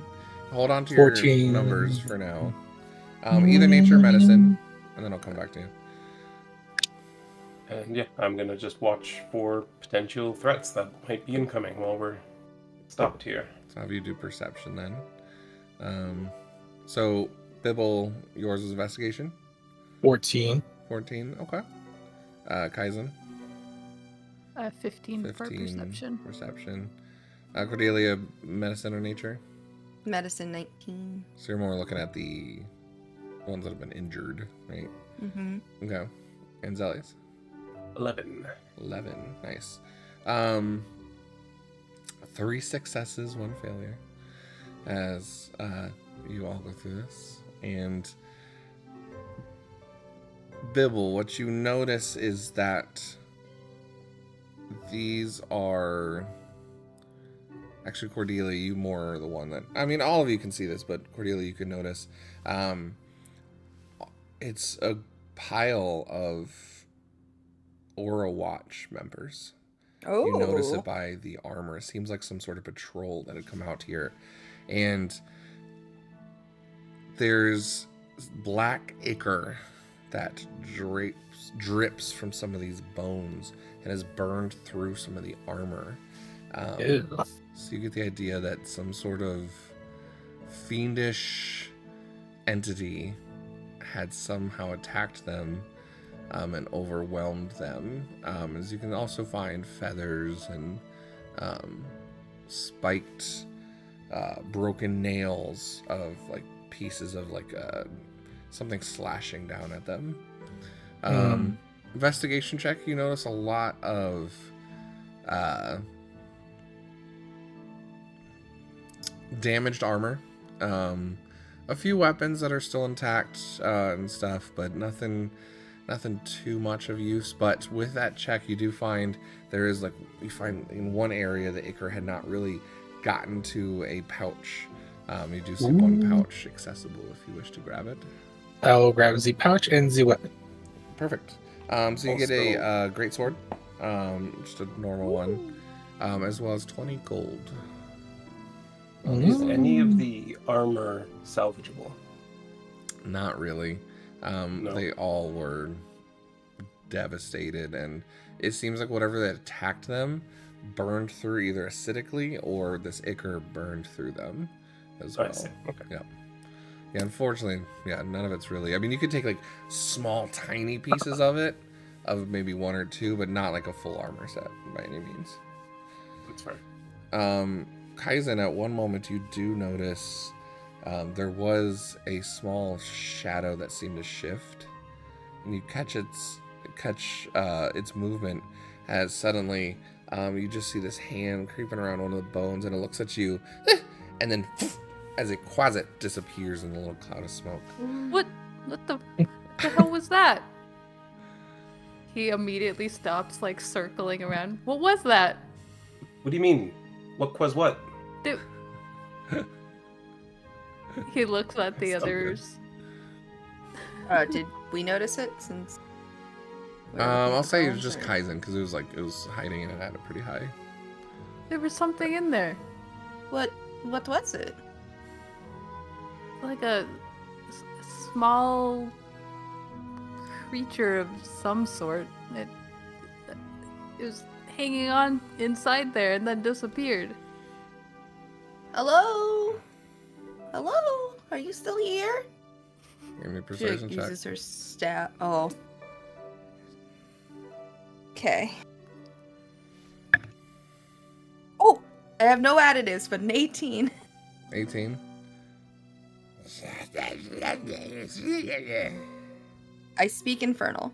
Speaker 1: Hold on to
Speaker 5: 14.
Speaker 1: your numbers for now. Either nature or medicine, and then I'll come back to you.
Speaker 3: And yeah, I'm gonna just watch for potential threats that might be incoming while we're stopped here.
Speaker 1: So have you do perception then. So Bibble, yours was investigation.
Speaker 5: 14.
Speaker 1: 14. Okay. Kaizen.
Speaker 4: 15 for
Speaker 1: 15.
Speaker 4: perception.
Speaker 1: Perception. Cordelia, medicine or nature.
Speaker 6: Medicine 19.
Speaker 1: So you're more looking at the ones that have been injured, right?
Speaker 6: Mm-hmm.
Speaker 1: Okay. And Zelius.
Speaker 3: 11.
Speaker 1: 11. Nice. 3 successes, 1 failure. As you all go through this. And Bibble, what you notice is that these are... Actually, Cordelia, you more are the one that... I mean, all of you can see this, but Cordelia, you can notice. It's a pile of Aura Watch members.
Speaker 6: Oh.
Speaker 1: You notice it by the armor. It seems like some sort of patrol that had come out here. And there's black ichor that drips from some of these bones and has burned through some of the armor. So you get the idea that some sort of fiendish entity had somehow attacked them and overwhelmed them. As you can also find feathers and spiked broken nails of like pieces of like something slashing down at them. Investigation check, you notice a lot of damaged armor, a few weapons that are still intact and stuff, but nothing too much of use. But with that check, you do find there is you find in one area the ichor had not really gotten to a pouch. You do see one pouch accessible if you wish to grab it.
Speaker 5: I'll grab the pouch and the weapon.
Speaker 1: Perfect. So you get a great sword, just a normal one, as well as 20 gold.
Speaker 3: Is any of the armor salvageable?
Speaker 1: Not really.
Speaker 3: No.
Speaker 1: They all were devastated, and it seems like whatever that attacked them burned through either acidically or this ichor burned through them as well.
Speaker 3: I see. Okay.
Speaker 1: Yeah. Yeah, unfortunately, none of it's really... I mean, you could take, like, small, tiny pieces of it, of maybe 1 or 2, but not, like, a full armor set by any means.
Speaker 3: That's fair.
Speaker 1: Kaizen, at one moment, you do notice there was a small shadow that seemed to shift, and you catch its movement as suddenly you just see this hand creeping around one of the bones, and it looks at you, and then as it quasi disappears in a little cloud of smoke.
Speaker 4: What the hell was that? He immediately stops, like, circling around. What was that?
Speaker 3: What do you mean? What was what?
Speaker 4: Dude. He looks at the
Speaker 3: That's not
Speaker 4: others.
Speaker 6: Did we notice it since?
Speaker 1: I'll say it was just Kaizen, because it was hiding and it had a pretty high.
Speaker 4: There was something in there.
Speaker 6: What was it?
Speaker 4: Like a small creature of some sort. It was hanging on inside there and then disappeared.
Speaker 6: Hello? Hello? Are you still here?
Speaker 1: Give me a
Speaker 6: She
Speaker 1: persuasion check.
Speaker 6: uses her staff. Oh. Okay. Oh, I have no additives, but an 18.
Speaker 1: 18.
Speaker 6: I speak Infernal.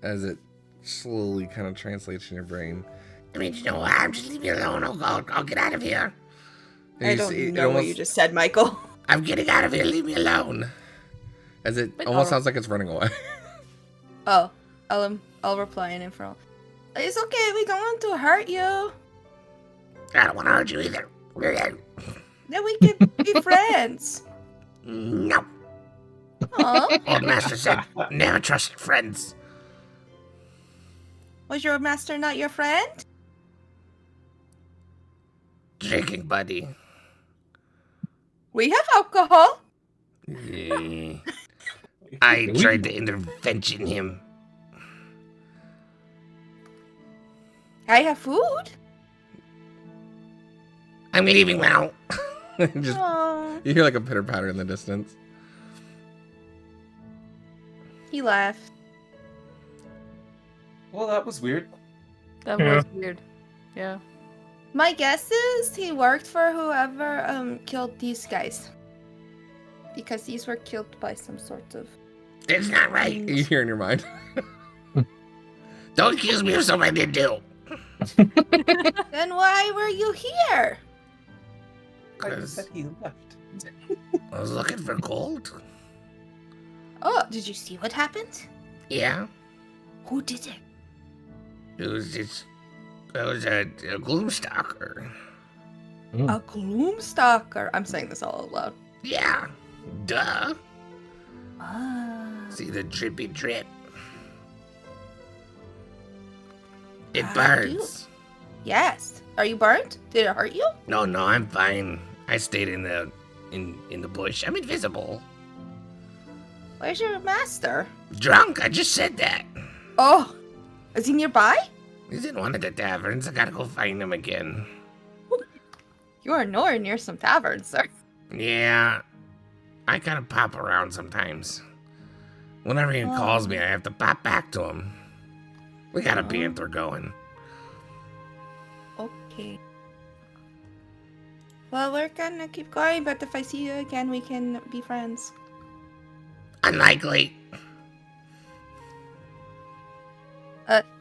Speaker 1: As it slowly kind of translates in your brain. I mean, no, I'm just leave me alone. I'll get out of here.
Speaker 6: I don't know what you just said, Michael.
Speaker 1: I'm getting out of here. Leave me alone. As it almost sounds like it's running away.
Speaker 6: Oh, I'll reply in info. It's okay. We don't want to hurt you.
Speaker 1: I don't want to hurt you either.
Speaker 6: Then we can be friends.
Speaker 1: No.
Speaker 6: Oh,
Speaker 1: Old master said never trust friends.
Speaker 6: was your master not your friend?
Speaker 1: Drinking buddy.
Speaker 6: We have alcohol.
Speaker 1: I tried to intervention him.
Speaker 6: I have food.
Speaker 1: I'm leaving now. Just,
Speaker 6: Oh,
Speaker 1: you hear like a pitter patter in the distance.
Speaker 6: he left.
Speaker 3: Well, that was weird.
Speaker 4: That
Speaker 5: Yeah.
Speaker 4: was weird. Yeah.
Speaker 6: My guess is he worked for whoever killed these guys. Because these were killed by some sort of...
Speaker 1: It's not right. You hear in your mind. Don't accuse me of something I didn't do.
Speaker 6: Then why were you here?
Speaker 3: I just said he left.
Speaker 1: I was looking for gold.
Speaker 6: Oh, did you see what happened?
Speaker 1: Yeah.
Speaker 6: Who did it?
Speaker 1: It was a gloomstalker.
Speaker 6: A gloomstalker. I'm saying this all out loud.
Speaker 1: Yeah. Duh.
Speaker 6: Ah.
Speaker 1: See the drippy drip. It
Speaker 6: Ah,
Speaker 1: burns.
Speaker 6: Yes. Are you burnt? Did it hurt you?
Speaker 1: No, I'm fine. I stayed in the bush. I'm invisible.
Speaker 6: Where's your master?
Speaker 1: Drunk. I just said that.
Speaker 6: Oh, is he nearby?
Speaker 1: He's in one of the taverns. I gotta go find him again.
Speaker 6: You are nowhere near some taverns, sir.
Speaker 1: Yeah. I kind of pop around sometimes. Whenever he calls me, I have to pop back to him. We got a banter going.
Speaker 6: Okay. Well, we're gonna keep going, but if I see you again, we can be friends.
Speaker 1: Unlikely.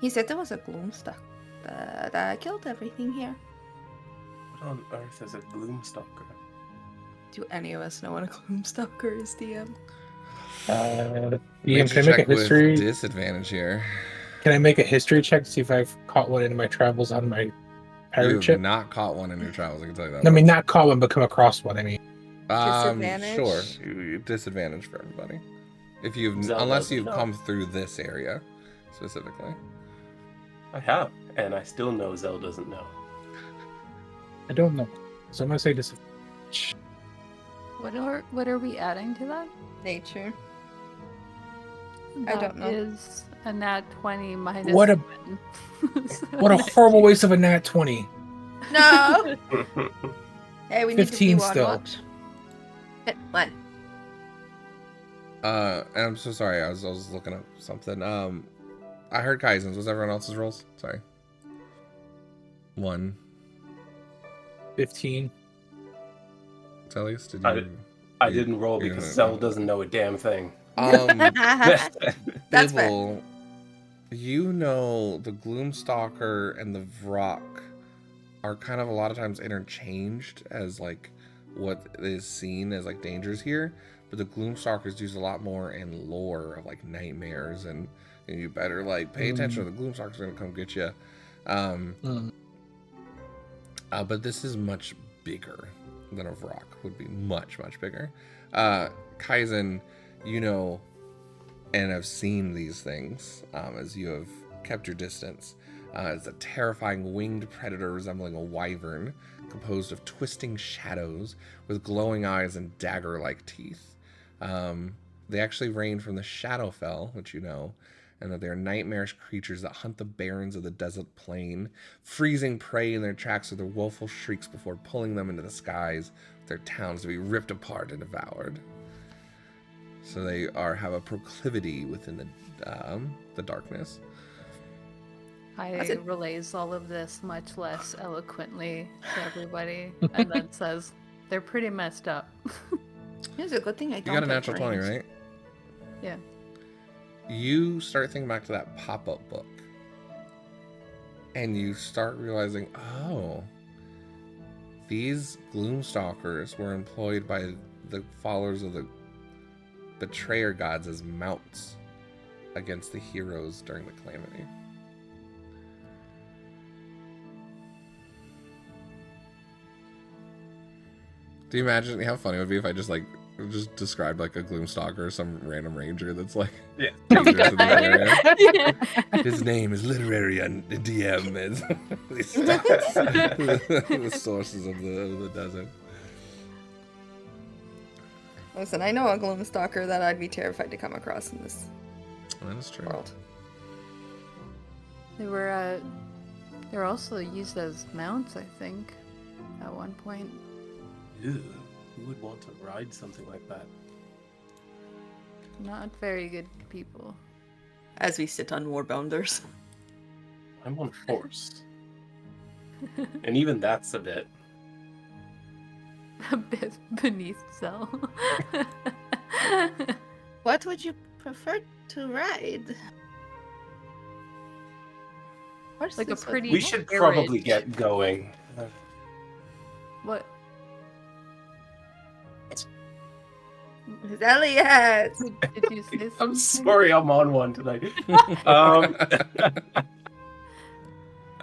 Speaker 6: He said there was a gloomstalker that killed everything here.
Speaker 3: What on earth is a gloomstalker?
Speaker 6: Do any of us know what a gloomstalker is, DM?
Speaker 5: Ian, can I make a history?
Speaker 1: Disadvantage here.
Speaker 5: Can I make a history check to see if I've caught one in my travels on my pirate
Speaker 1: You've
Speaker 5: ship?
Speaker 1: not caught one in your travels. I can tell you that.
Speaker 5: I mean, not caught one, but come across one. I mean,
Speaker 6: Disadvantage?
Speaker 1: Sure. Disadvantage for everybody. If you've,
Speaker 3: Zelda
Speaker 1: unless
Speaker 3: doesn't
Speaker 1: you've
Speaker 3: know.
Speaker 1: come through this area specifically.
Speaker 3: I have, and I still know Zell doesn't know.
Speaker 5: I don't know. So I'm gonna say disadvantage.
Speaker 4: What are we adding to that?
Speaker 6: Nature.
Speaker 4: That
Speaker 6: don't know.
Speaker 4: Is a nat 20 minus
Speaker 5: What a-
Speaker 4: 1. So
Speaker 5: What a horrible waste of a nat 20.
Speaker 6: No! Hey, we need to be
Speaker 5: 15
Speaker 6: one
Speaker 5: still.
Speaker 6: watch. One.
Speaker 1: And I'm so sorry. I was looking up something. I heard Kaizen's. Was everyone else's rolls? Sorry. 1.
Speaker 5: 15.
Speaker 1: Tellius, did you?
Speaker 3: I didn't roll because Zell doesn't know a damn thing.
Speaker 6: That's fair.
Speaker 1: Bibble, you know the Gloomstalker and the Vrock are kind of a lot of times interchanged as like what is seen as like dangers here, but the Gloomstalker is used a lot more in lore of like nightmares and you better like pay attention to the Gloomstalker's gonna come get you. But this is much bigger than a Vrock would be much bigger. Kaizen, you know, and have seen these things as you have kept your distance. It's a terrifying winged predator resembling a wyvern, composed of twisting shadows with glowing eyes and dagger-like teeth. They actually reign from the Shadowfell, which you know, and that they are nightmarish creatures that hunt the barrens of the desert plain, freezing prey in their tracks with their woeful shrieks before pulling them into the skies, with their towns to be ripped apart and devoured. So they have a proclivity within the darkness.
Speaker 4: I relays all of this much less eloquently to everybody, and then says they're pretty messed up.
Speaker 6: It's a good thing I
Speaker 1: You
Speaker 6: don't
Speaker 1: got a
Speaker 6: have
Speaker 1: natural 20,
Speaker 6: brains.
Speaker 1: right?
Speaker 4: Yeah.
Speaker 1: You start thinking back to that pop-up book. And you start realizing, oh, these Gloomstalkers were employed by the followers of the Betrayer gods as mounts against the heroes during the calamity. Do you imagine how funny it would be if I just described like a Gloomstalker or some random ranger that's like dangerous in the area? His name is literary on the DM as the sources of the desert.
Speaker 6: Listen, I know a Gloomstalker that I'd be terrified to come across in this
Speaker 1: That's true.
Speaker 6: world.
Speaker 4: They were also used as mounts, I think, at one point.
Speaker 3: Ew, who would want to ride something like that?
Speaker 4: Not very good people.
Speaker 6: As we sit on Warbounders.
Speaker 3: I'm on horse. And even that's a bit.
Speaker 4: A bit beneath Zell.
Speaker 6: What would you prefer to ride? Horse
Speaker 4: Like a
Speaker 6: is what-
Speaker 4: pretty-
Speaker 3: We should
Speaker 4: carriage.
Speaker 3: probably get going.
Speaker 4: What?
Speaker 6: Elliot!
Speaker 4: Did you say something?
Speaker 3: I'm sorry, I'm on one tonight.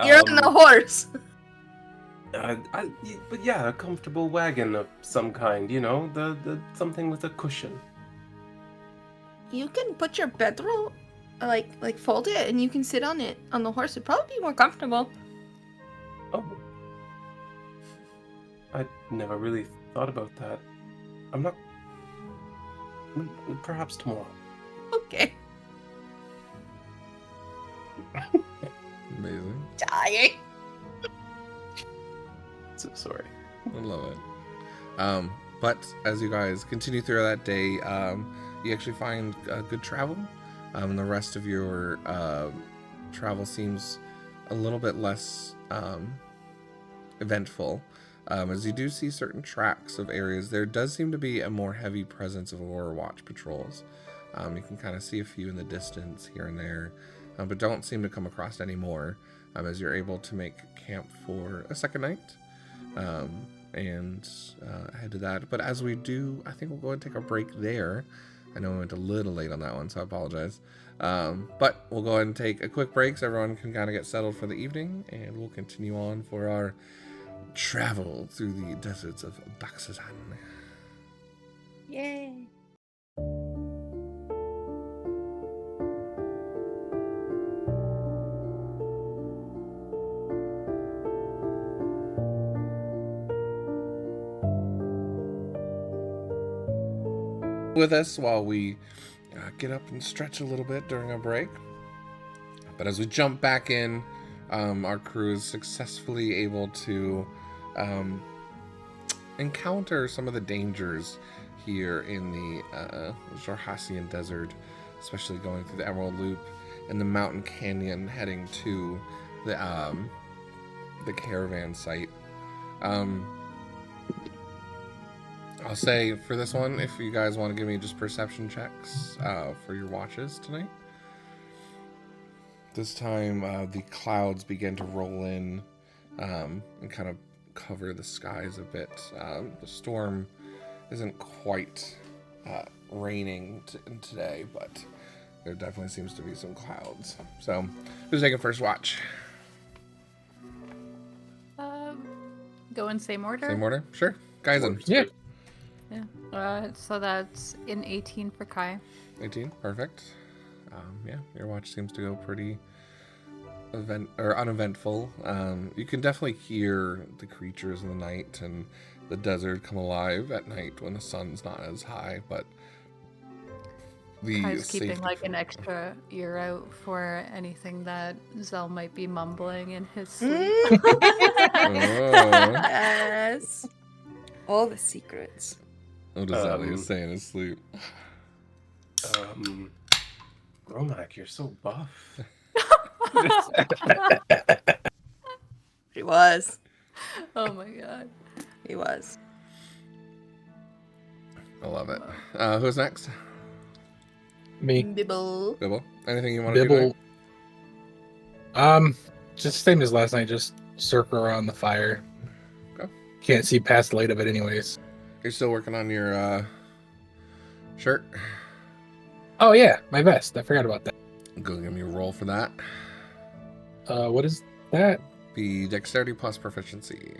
Speaker 6: You're on a horse!
Speaker 3: But yeah, a comfortable wagon of some kind, you know, the something with a cushion.
Speaker 6: You can put your bedroll, like fold it, and you can sit on it on the horse. It'd probably be more comfortable.
Speaker 3: Oh, I never really thought about that. I'm not. Perhaps tomorrow.
Speaker 6: Okay.
Speaker 1: Amazing.
Speaker 6: Dying.
Speaker 3: So sorry.
Speaker 1: I love it. But as you guys continue through that day, you actually find good travel. The rest of your travel seems a little bit less eventful. As you do see certain tracks of areas, there does seem to be a more heavy presence of Aurora Watch patrols. You can kind of see a few in the distance here and there, but don't seem to come across any more, as you're able to make camp for a second night. And head to that. But as we do, I think we'll go ahead and take a break there. I know we went a little late on that one, so I apologize. But we'll go ahead and take a quick break so everyone can kind of get settled for the evening, and we'll continue on for our travel through the deserts of Baxazan.
Speaker 6: Yay.
Speaker 1: With us while we get up and stretch a little bit during our break. But as we jump back in, our crew is successfully able to encounter some of the dangers here in the Jorhassian Desert, especially going through the Emerald Loop and the mountain canyon heading to the caravan site. I'll say for this one, if you guys want to give me just perception checks for your watches tonight. This time the clouds begin to roll in and kind of cover the skies a bit. The storm isn't quite raining today, but there definitely seems to be some clouds. So who's taking first watch?
Speaker 4: Go in same order?
Speaker 1: Same order? Sure. Kaizen.
Speaker 5: Yeah.
Speaker 4: Yeah. So that's in 18 for Kai.
Speaker 1: 18, perfect. Yeah, your watch seems to go pretty uneventful. You can definitely hear the creatures in the night and the desert come alive at night when the sun's not as high, but the
Speaker 4: Kai's keeping
Speaker 1: safety
Speaker 4: like an
Speaker 1: for-
Speaker 4: extra ear out for anything that Zell might be mumbling in his sleep.
Speaker 1: Oh,
Speaker 6: Yes. All the secrets.
Speaker 1: what does Elliot say in his sleep?
Speaker 3: Gromac, you're so buff.
Speaker 6: He was.
Speaker 4: Oh my god.
Speaker 6: He was.
Speaker 1: I love it. Who's next?
Speaker 5: Me.
Speaker 6: Bibble.
Speaker 1: Bibble. Anything you want to do?
Speaker 5: Bibble.
Speaker 1: tonight?
Speaker 5: Just same as last night. Just circle around the fire.
Speaker 1: Okay.
Speaker 5: can't see past the light of it anyways.
Speaker 1: You're still working on your shirt?
Speaker 5: Oh yeah, my vest. I forgot about that.
Speaker 1: Go give me a roll for that.
Speaker 5: What is that?
Speaker 1: Be dexterity plus proficiency.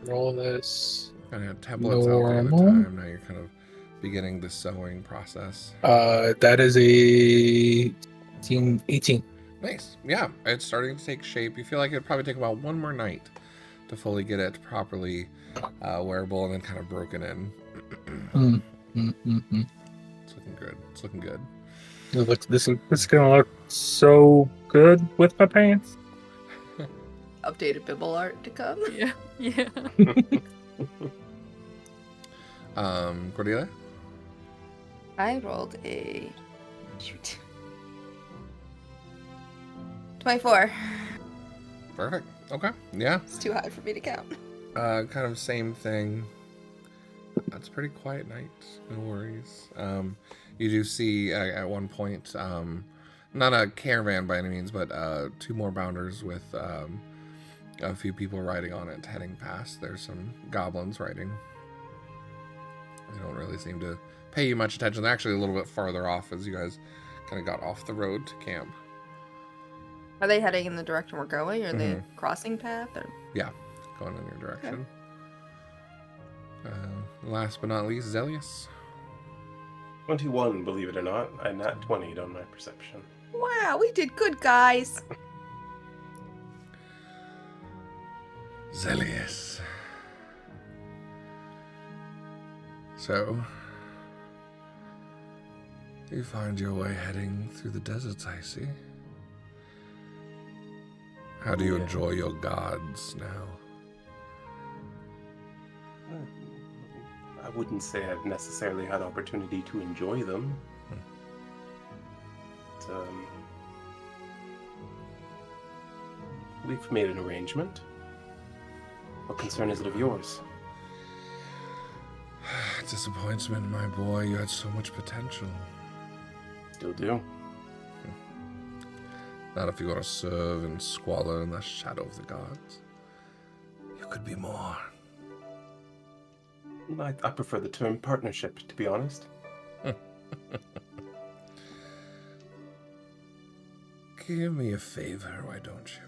Speaker 5: Roll this.
Speaker 1: I had templates out the other time. Now you're kind of beginning the sewing process.
Speaker 5: That is a 18.
Speaker 1: Nice. Yeah, it's starting to take shape. You feel like it'd probably take about one more night to fully get it properly wearable and then kind of broken in. It's looking good. It's looking good.
Speaker 5: This is gonna look so good with my pants.
Speaker 6: Updated Bibble art to come.
Speaker 4: Yeah. Yeah.
Speaker 1: Cordelia?
Speaker 6: I rolled a 24.
Speaker 1: Perfect. Okay. Yeah.
Speaker 6: It's too high for me to count.
Speaker 1: Kind of same thing. It's a pretty quiet night. No worries. You do see at one point, not a caravan by any means, but 2 more bounders with a few people riding on it, heading past. There's some goblins riding. They don't really seem to pay you much attention. They're actually a little bit farther off as you guys kind of got off the road to camp.
Speaker 6: Are they heading in the direction we're going, or are they crossing path? Or
Speaker 1: Yeah, going in your direction. Okay. Last but not least, Zelius.
Speaker 3: 21, believe it or not. I'm at 20 on my perception.
Speaker 6: wow, we did good, guys.
Speaker 1: Zelius. So, you find your way heading through the deserts, I see. How do you enjoy your gods now?
Speaker 3: I wouldn't say I've necessarily had opportunity to enjoy them. But, we've made an arrangement. What concern is it of yours?
Speaker 1: Disappointment, my boy. You had so much potential.
Speaker 3: Still do.
Speaker 1: Not if you're going to serve and squalor in the shadow of the gods. You could be more.
Speaker 3: I prefer the term partnership, to be honest.
Speaker 1: Give me a favor, why don't you?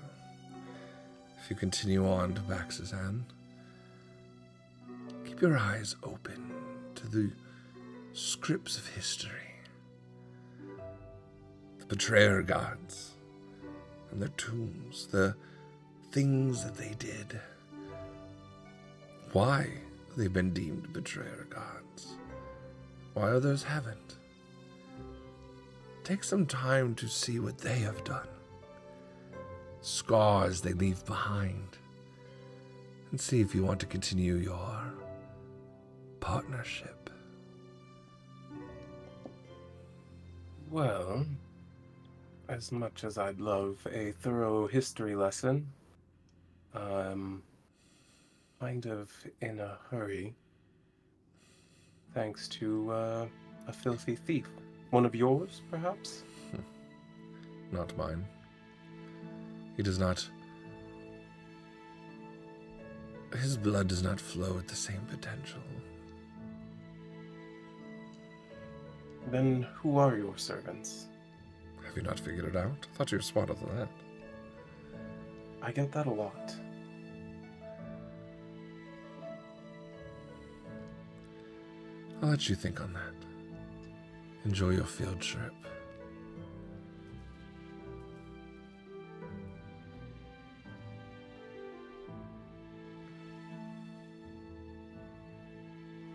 Speaker 1: If you continue on to Baxazan, keep your eyes open to the scripts of history. The betrayer gods and their tombs, the things that they did. Why they've been deemed betrayer gods. Why others haven't. Take some time to see what they have done. Scars they leave behind. And see if you want to continue your partnership.
Speaker 3: Well, as much as I'd love a thorough history lesson, I'm kind of in a hurry. Thanks to a filthy thief. One of yours, perhaps?
Speaker 1: Not mine. He does not... His blood does not flow with the same potential.
Speaker 3: Then who are your servants?
Speaker 1: Have you not figured it out? I thought you were smarter than that.
Speaker 3: I get that a lot.
Speaker 1: I'll let you think on that. Enjoy your field trip.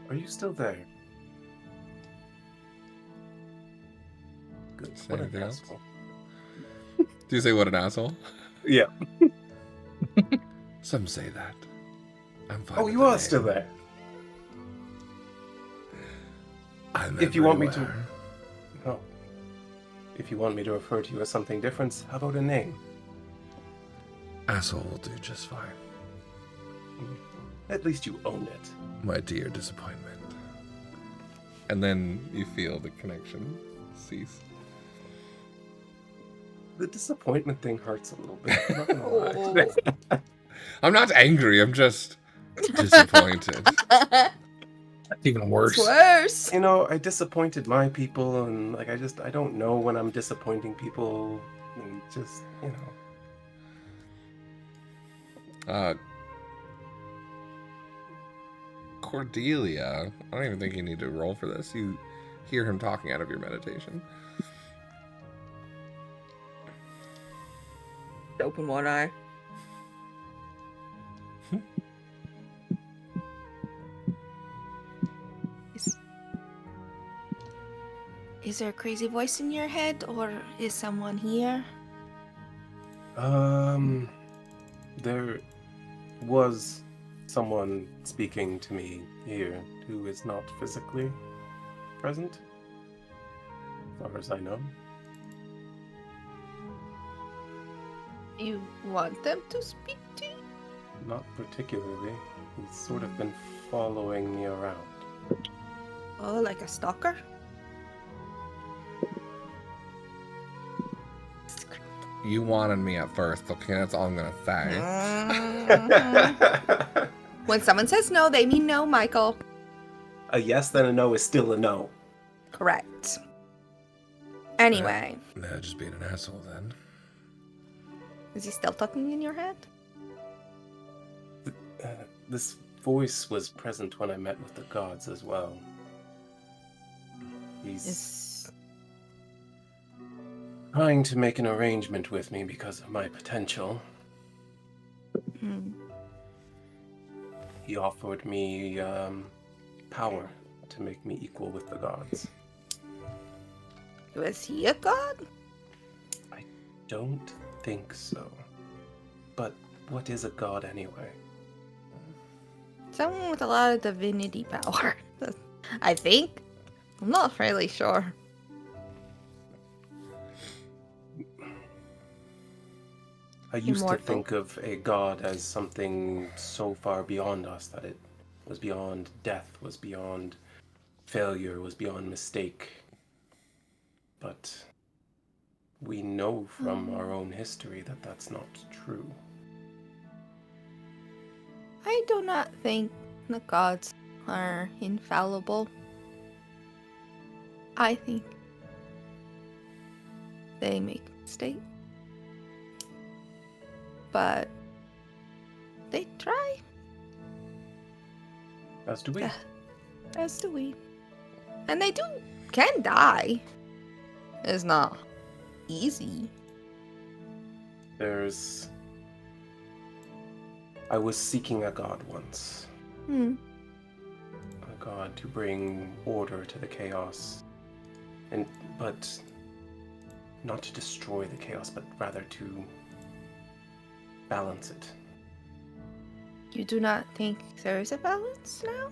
Speaker 3: Are you still there? Good.
Speaker 1: Say
Speaker 3: What an
Speaker 1: anything else?
Speaker 3: asshole.
Speaker 1: Do you say what an asshole?
Speaker 3: Yeah.
Speaker 1: Some say that. I'm fine.
Speaker 3: Oh,
Speaker 1: with
Speaker 3: you
Speaker 1: the
Speaker 3: are
Speaker 1: name.
Speaker 3: still there.
Speaker 1: I'm
Speaker 3: If you want me to...
Speaker 1: everywhere.
Speaker 3: No. If you want me to refer to you as something different, how about a name?
Speaker 1: Asshole will do just fine.
Speaker 3: At least you own it.
Speaker 1: My dear disappointment. And then you feel the connection cease.
Speaker 3: The disappointment thing hurts a little bit. I'm not gonna lie.
Speaker 1: I'm not angry. I'm just disappointed.
Speaker 5: That's even
Speaker 6: It's
Speaker 5: worse.
Speaker 6: worse.
Speaker 3: You know, I disappointed my people, and like I don't know when I'm disappointing people, and just
Speaker 1: Cordelia. I don't even think you need to roll for this. You hear him talking out of your meditation.
Speaker 6: Open one eye. Is there a crazy voice in your head, or is someone here?
Speaker 3: There was someone speaking to me here who is not physically present, as far as I know.
Speaker 6: You want them to speak to you?
Speaker 3: Not particularly. He's sort of been following me around.
Speaker 6: Oh, like a stalker?
Speaker 1: You wanted me at first, okay? That's all I'm gonna say.
Speaker 6: Mhm. When someone says no, they mean no, Michael.
Speaker 3: A yes then a no is still a no.
Speaker 6: Correct. Anyway,
Speaker 1: Nah, just being an asshole then.
Speaker 6: is he still talking in your head?
Speaker 3: This voice was present when I met with the gods as well. He's trying to make an arrangement with me because of my potential. He offered me power to make me equal with the gods.
Speaker 6: Was he a god?
Speaker 3: I don't think so. But what is a god anyway?
Speaker 6: Someone with a lot of divinity power. I think. I'm not really sure.
Speaker 3: I used
Speaker 6: Immortal.
Speaker 3: to think of a god as something so far beyond us that it was beyond death, was beyond failure, was beyond mistake. But we know from our own history that that's not true.
Speaker 6: I do not think the gods are infallible. I think they make mistakes. But they try.
Speaker 3: As do we.
Speaker 6: As do we. And they can die. It's not easy.
Speaker 3: I was seeking a god once. A god to bring order to the chaos. But not to destroy the chaos, but rather to balance it.
Speaker 6: You do not think there is a balance now?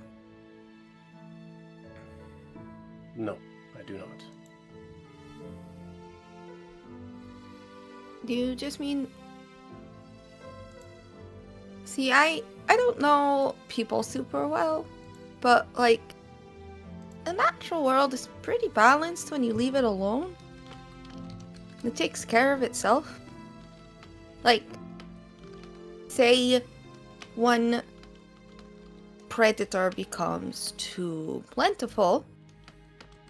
Speaker 3: No, I do not.
Speaker 6: Do you just mean... See, I don't know people super well, but like, the natural world is pretty balanced when you leave it alone. It takes care of itself. Like, say one predator becomes too plentiful,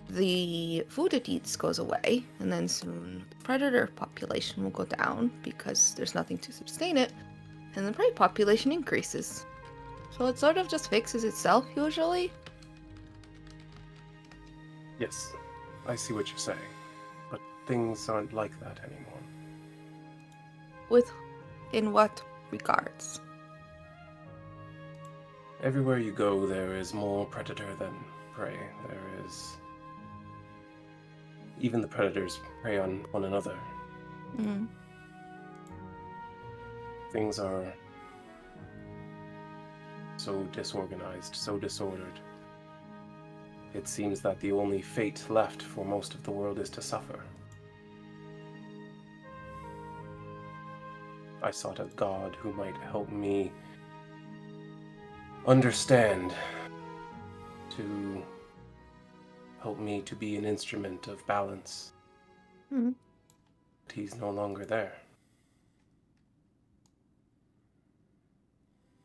Speaker 6: the food it eats goes away, and then soon the predator population will go down because there's nothing to sustain it, and the prey population increases. So it sort of just fixes itself, usually.
Speaker 3: Yes, I see what you're saying. But things aren't like that anymore.
Speaker 6: In what regards?
Speaker 3: Everywhere you go, there is more predator than prey. There is... Even the predators prey on one another. Things are so disorganized, so disordered. It seems that the only fate left for most of the world is to suffer. I sought a god who might help me understand, to help me to be an instrument of balance. he's no longer there.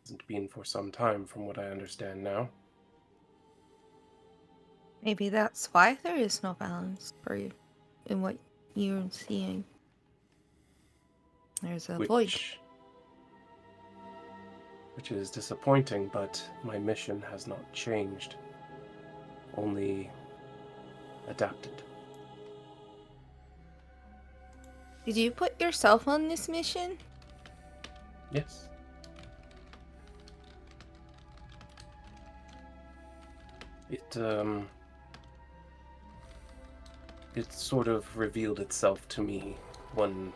Speaker 3: Hasn't been for some time, from what I understand now.
Speaker 6: Maybe that's why there is no balance for you in what you're seeing. There's a void.
Speaker 3: Which is disappointing, but my mission has not changed. Only adapted.
Speaker 6: Did you put yourself on this mission?
Speaker 3: Yes. It sort of revealed itself to me one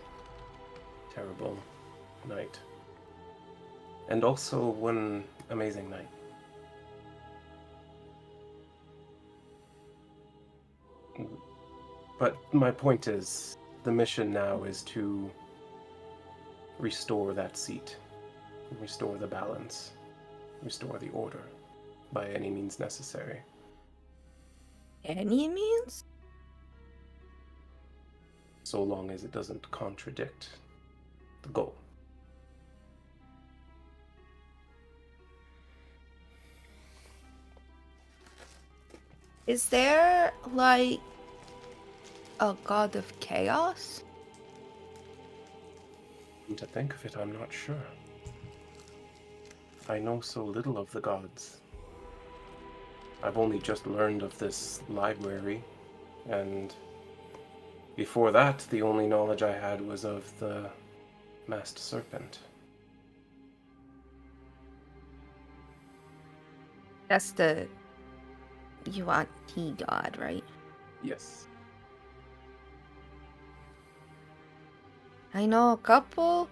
Speaker 3: terrible night. And also one amazing night. But my point is, the mission now is to restore that seat, restore the balance, restore the order, by any means necessary.
Speaker 6: Any means?
Speaker 3: So long as it doesn't contradict the goal.
Speaker 6: Is there, like, a god of chaos?
Speaker 3: To think of it, I'm not sure. I know so little of the gods. I've only just learned of this library, and before that, the only knowledge I had was of the masked serpent.
Speaker 6: That's the Yuan-Ti god, right?
Speaker 3: Yes.
Speaker 6: I know a couple,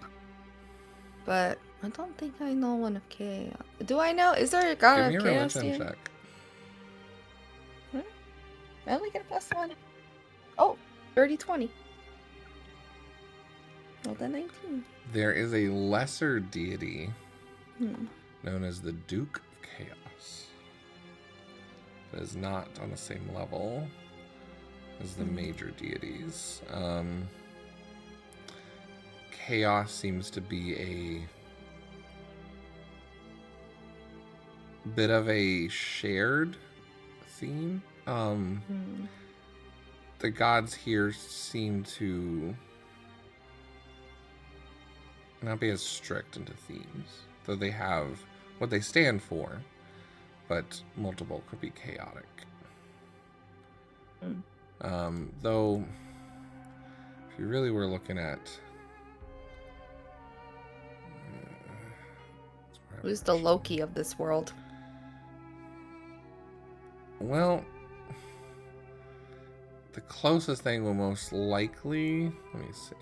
Speaker 6: but I don't think I know one of chaos. Do I know? Is there a god
Speaker 1: Give
Speaker 6: of
Speaker 1: me a
Speaker 6: chaos
Speaker 1: religion
Speaker 6: here?
Speaker 1: check.
Speaker 6: I only get a +1. Oh, 30-20. Well, then 19.
Speaker 1: There is a lesser deity
Speaker 6: Hmm.
Speaker 1: known as the Duke of Chaos. That is not on the same level as the major deities. Chaos seems to be a bit of a shared theme. The gods here seem to not be as strict into themes, though they have what they stand for, but multiple could be chaotic. Though, if you really were looking at
Speaker 6: Who's the Loki of this world?
Speaker 1: well, the closest thing will most likely, let me see.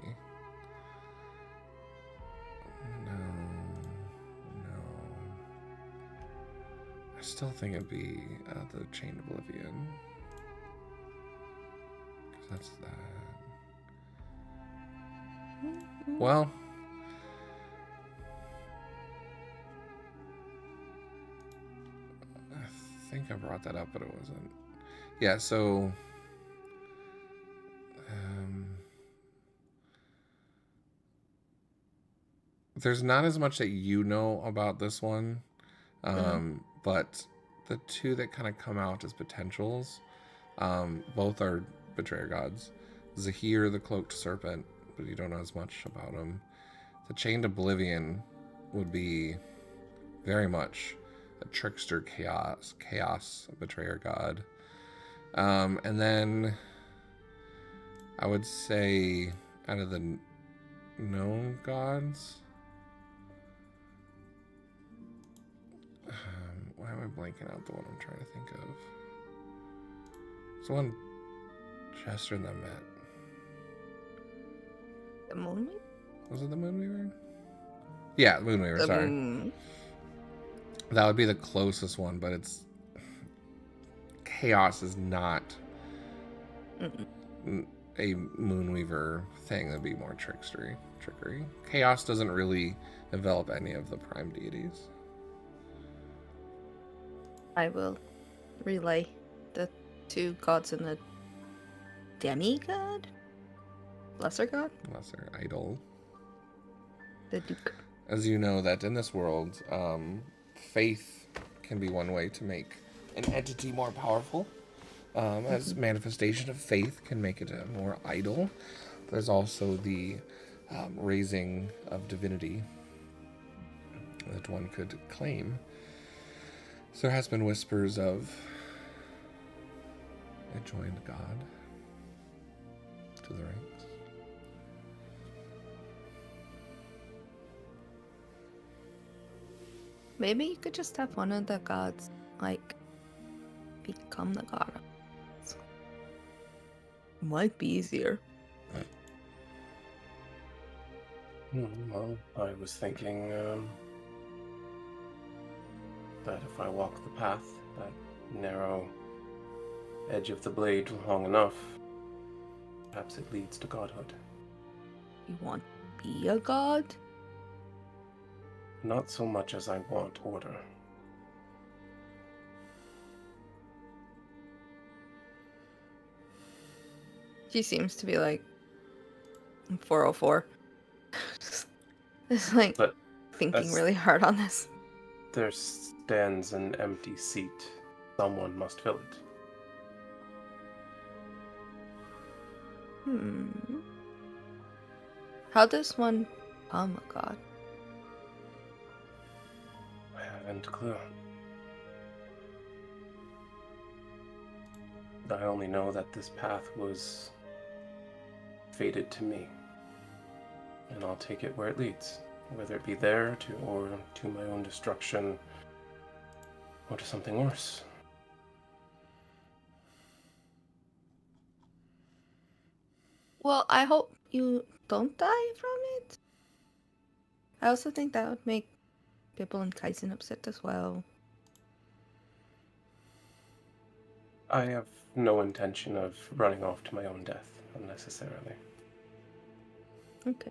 Speaker 1: No. I still think it'd be the Chained Oblivion. Because that's that. Well, I think I brought that up, but it wasn't. Yeah, so there's not as much that you know about this one, but the two that kind of come out as potentials, both are betrayer gods. Zahir, the cloaked serpent, but you don't know as much about him. The Chained Oblivion would be very much a trickster chaos betrayer god. And then I would say out of the known gods, why am I blanking out the one I'm trying to think of? It's the one Chester and them met.
Speaker 6: The Moonweaver?
Speaker 1: Was it the Moonweaver? Yeah, the Moonweaver, sorry. That would be the closest one, but it's... Chaos is not a Moonweaver thing. That'd be more trickery. Chaos doesn't really develop any of the prime deities.
Speaker 6: I will relay the two gods and the demigod. Lesser god?
Speaker 1: lesser idol.
Speaker 6: The Duke.
Speaker 1: As you know, that in this world, faith can be one way to make an entity more powerful. As manifestation of faith can make it a more idol. There's also the raising of divinity that one could claim. So there has been whispers of a joined god to the ranks.
Speaker 6: Maybe you could just have one of the gods, like, become the god. Might be easier.
Speaker 3: Well, I was thinking that if I walk the path, that narrow edge of the blade long enough, perhaps it leads to godhood.
Speaker 6: You want to be a god?
Speaker 3: Not so much as I want order.
Speaker 6: She seems to be like 404. Just like
Speaker 3: But
Speaker 6: thinking really hard on this.
Speaker 3: there stands an empty seat. Someone must fill it.
Speaker 6: How does one become a god?
Speaker 3: I haven't a clue. I only know that this path was fated to me. And I'll take it where it leads. Whether it be there or to my own destruction or to something worse.
Speaker 6: Well, I hope you don't die from it. I also think that would make people in Kaizen upset as well.
Speaker 3: I have no intention of running off to my own death unnecessarily.
Speaker 6: Okay.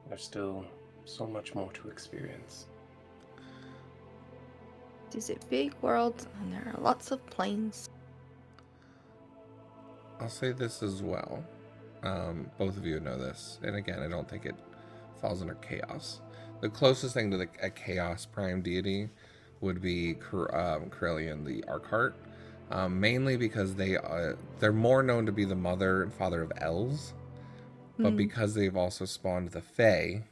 Speaker 3: There's still so much more to experience.
Speaker 6: It is a big world, and there are lots of planes.
Speaker 1: I'll say this as well. Both of you know this, and again, I don't think it falls under chaos. The closest thing to a chaos prime deity would be Corellian, the Archheart, mainly because they're more known to be the mother and father of elves, but because they've also spawned the Fae,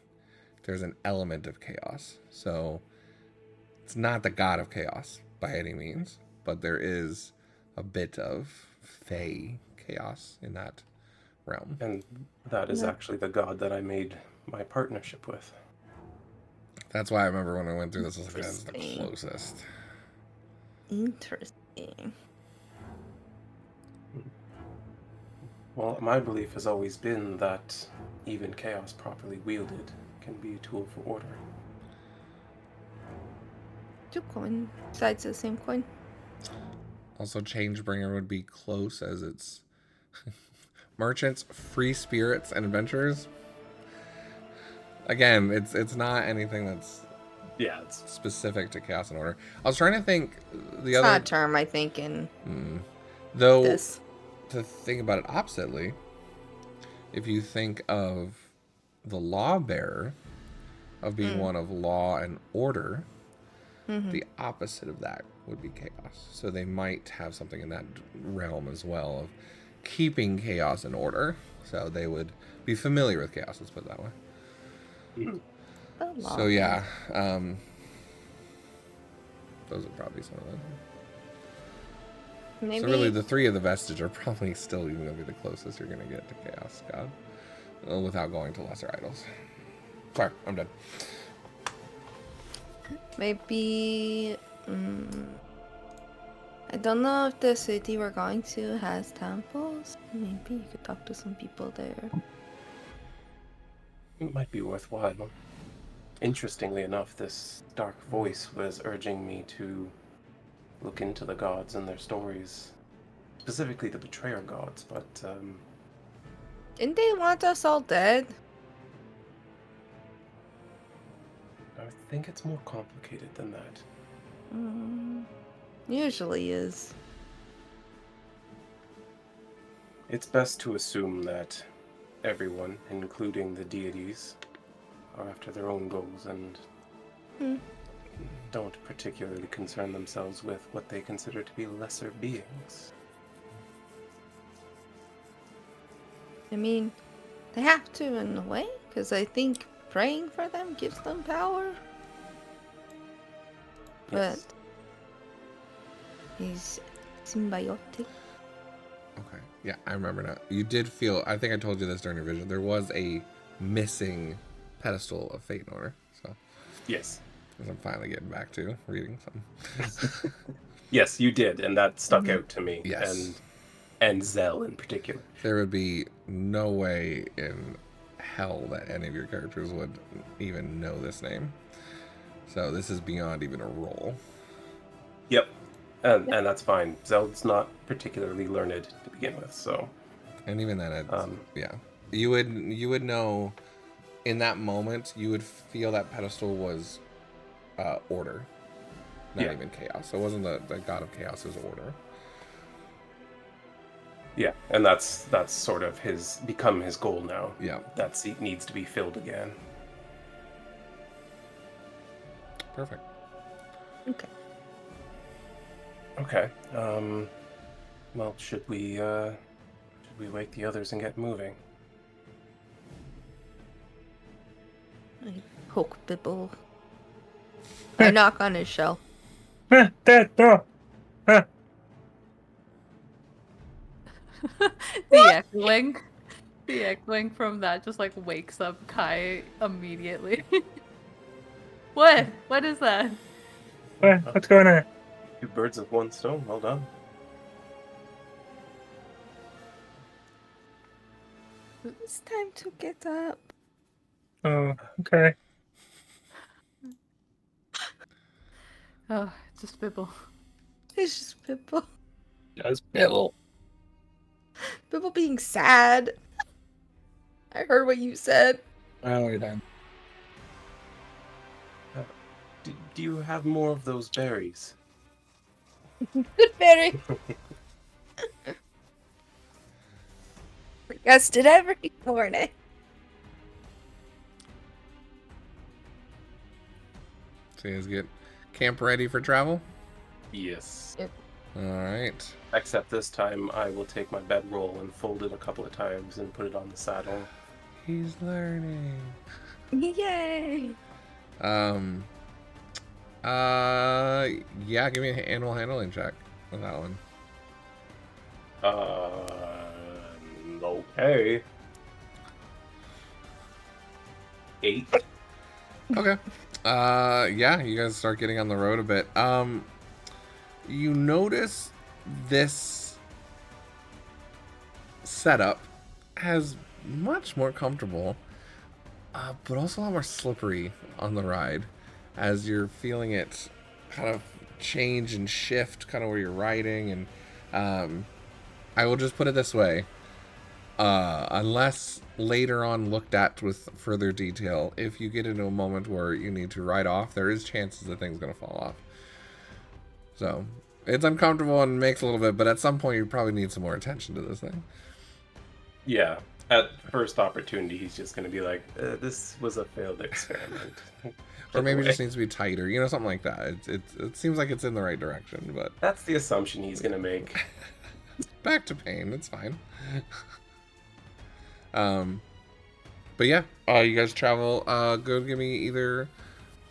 Speaker 1: there's an element of chaos. So it's not the god of chaos by any means, but there is a bit of Fae chaos in that realm.
Speaker 3: And that is actually the god that I made my partnership with.
Speaker 1: That's why I remember when I went through this, I was like, that's the closest.
Speaker 6: Interesting.
Speaker 3: Well, my belief has always been that even chaos properly wielded can be a tool for order.
Speaker 6: 2 sides of the same coin.
Speaker 1: Also, Changebringer would be close as it's merchants, free spirits, and adventurers. Again, it's not anything that's
Speaker 3: it's
Speaker 1: specific to Chaos and Order. I was trying to think
Speaker 6: It's not a term, I think, in
Speaker 1: though
Speaker 6: this.
Speaker 1: To think about it oppositely, if you think of the law bearer of being one of law and order, the opposite of that would be chaos. So they might have something in that realm as well of keeping chaos and order. So they would be familiar with chaos, let's put it that way. So yeah, those are probably some of them.
Speaker 6: Maybe.
Speaker 1: So really, the 3 of the vestige are probably still even going to be the closest you're going to get to Chaos God, without going to lesser idols. Sorry, I'm done.
Speaker 6: Maybe. I don't know if the city we're going to has temples. Maybe you could talk to some people there.
Speaker 3: It might be worthwhile. Interestingly enough, this dark voice was urging me to look into the gods and their stories. Specifically the betrayer gods, but
Speaker 6: Didn't they want us all dead?
Speaker 3: I think it's more complicated than that.
Speaker 6: Usually is.
Speaker 3: It's best to assume that everyone, including the deities, are after their own goals and don't particularly concern themselves with what they consider to be lesser beings.
Speaker 6: I mean, they have to in a way, because I think praying for them gives them power.
Speaker 3: Yes.
Speaker 6: But he's symbiotic.
Speaker 1: Okay. Yeah, I remember now. You did feel, I think I told you this during your vision, there was a missing pedestal of Fate in Order. So,
Speaker 3: Yes.
Speaker 1: as I'm finally getting back to reading something.
Speaker 3: Yes, you did, and that stuck out to me.
Speaker 1: Yes.
Speaker 3: And Zell in particular.
Speaker 1: There would be no way in hell that any of your characters would even know this name. So this is beyond even a roll.
Speaker 3: Yep. And that's fine. Zeld's not particularly learned to begin with, so.
Speaker 1: And even then, yeah, you would know in that moment. You would feel that pedestal was order, not even chaos. So it wasn't the god of chaos; it was order.
Speaker 3: Yeah, and that's sort of become his goal now.
Speaker 1: Yeah,
Speaker 3: that seat needs to be filled again.
Speaker 1: Perfect.
Speaker 6: Okay.
Speaker 3: Okay. Well, should we wake the others and get moving?
Speaker 6: I poke Bibble. I knock on his shell.
Speaker 5: That door.
Speaker 4: The echoing from that just like wakes up Kai immediately. What is that?
Speaker 5: What's going on?
Speaker 3: 2 birds with 1 stone. Well done.
Speaker 6: It's time to get up.
Speaker 5: Oh, okay.
Speaker 4: Oh, just Bibble.
Speaker 6: It's just Bibble.
Speaker 5: Just Bill.
Speaker 6: Bibble being sad. I heard what you said.
Speaker 5: Oh, you're done.
Speaker 3: Do you have more of those berries?
Speaker 6: Good berry. Yes, did every morning.
Speaker 1: So you guys get camp ready for travel?
Speaker 3: Yes.
Speaker 6: Yep.
Speaker 1: All right.
Speaker 3: Except this time I will take my bedroll and fold it a couple of times and put it on the saddle.
Speaker 1: He's learning.
Speaker 6: Yay.
Speaker 1: Yeah, give me an animal handling check on that one.
Speaker 3: Okay. 8.
Speaker 1: Okay. Yeah, you guys start getting on the road a bit. You notice this setup has much more comfortable, but also a lot more slippery on the ride as you're feeling it kind of change and shift kind of where you're riding. And I will just put it this way. Unless later on looked at with further detail, if you get into a moment where you need to ride off, there is chances that thing's going to fall off. So, it's uncomfortable and makes a little bit, but at some point you probably need some more attention to this thing.
Speaker 3: Yeah. At first opportunity, he's just going to be like, this was a failed experiment.
Speaker 1: Or maybe it just needs to be tighter, you know, something like that. It seems like it's in the right direction, but...
Speaker 3: That's the assumption he's going to make.
Speaker 1: Back to pain, it's fine. But yeah, you guys travel. Go give me either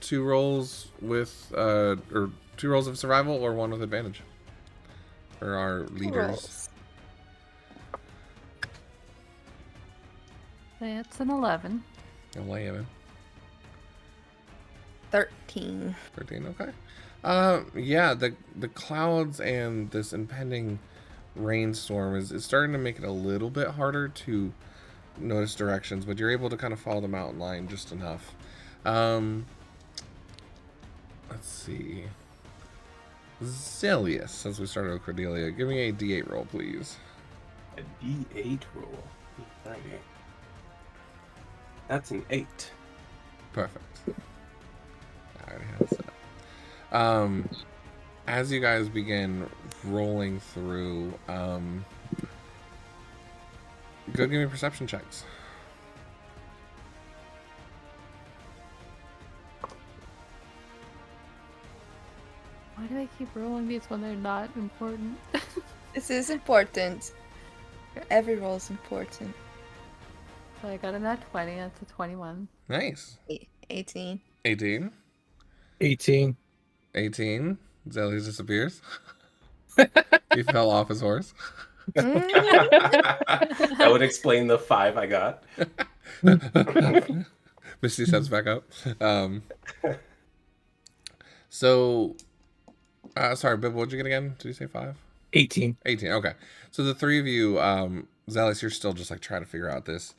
Speaker 1: 2 rolls with or 2 rolls of survival or 1 with advantage for our leaders.
Speaker 4: It's an 11.
Speaker 1: 11.
Speaker 6: 13.
Speaker 1: 13, okay. Yeah, the clouds and this impending rainstorm is starting to make it a little bit harder to notice directions, but you're able to kind of follow the mountain line just enough. Let's see. Zelius, since we started with Cordelia, give me a D8 roll, please.
Speaker 3: A D8 roll. Alrighty. That's an 8.
Speaker 1: Perfect. I already have it set up. As you guys begin rolling through, Go give me perception checks.
Speaker 4: Why do I keep rolling these when they're not important?
Speaker 6: This is important. Every roll is important.
Speaker 4: So I got a nat 20. That's a 21.
Speaker 1: Nice.
Speaker 6: 18.
Speaker 1: 18.
Speaker 5: 18.
Speaker 1: 18. Zelly disappears. He fell off his horse.
Speaker 3: That would explain the 5 I got.
Speaker 1: Misty steps back up. So, sorry, Bib, what'd you get again? Did you say 5?
Speaker 5: 18.
Speaker 1: 18, okay. So the three of you, Zealous, you're still just like trying to figure out this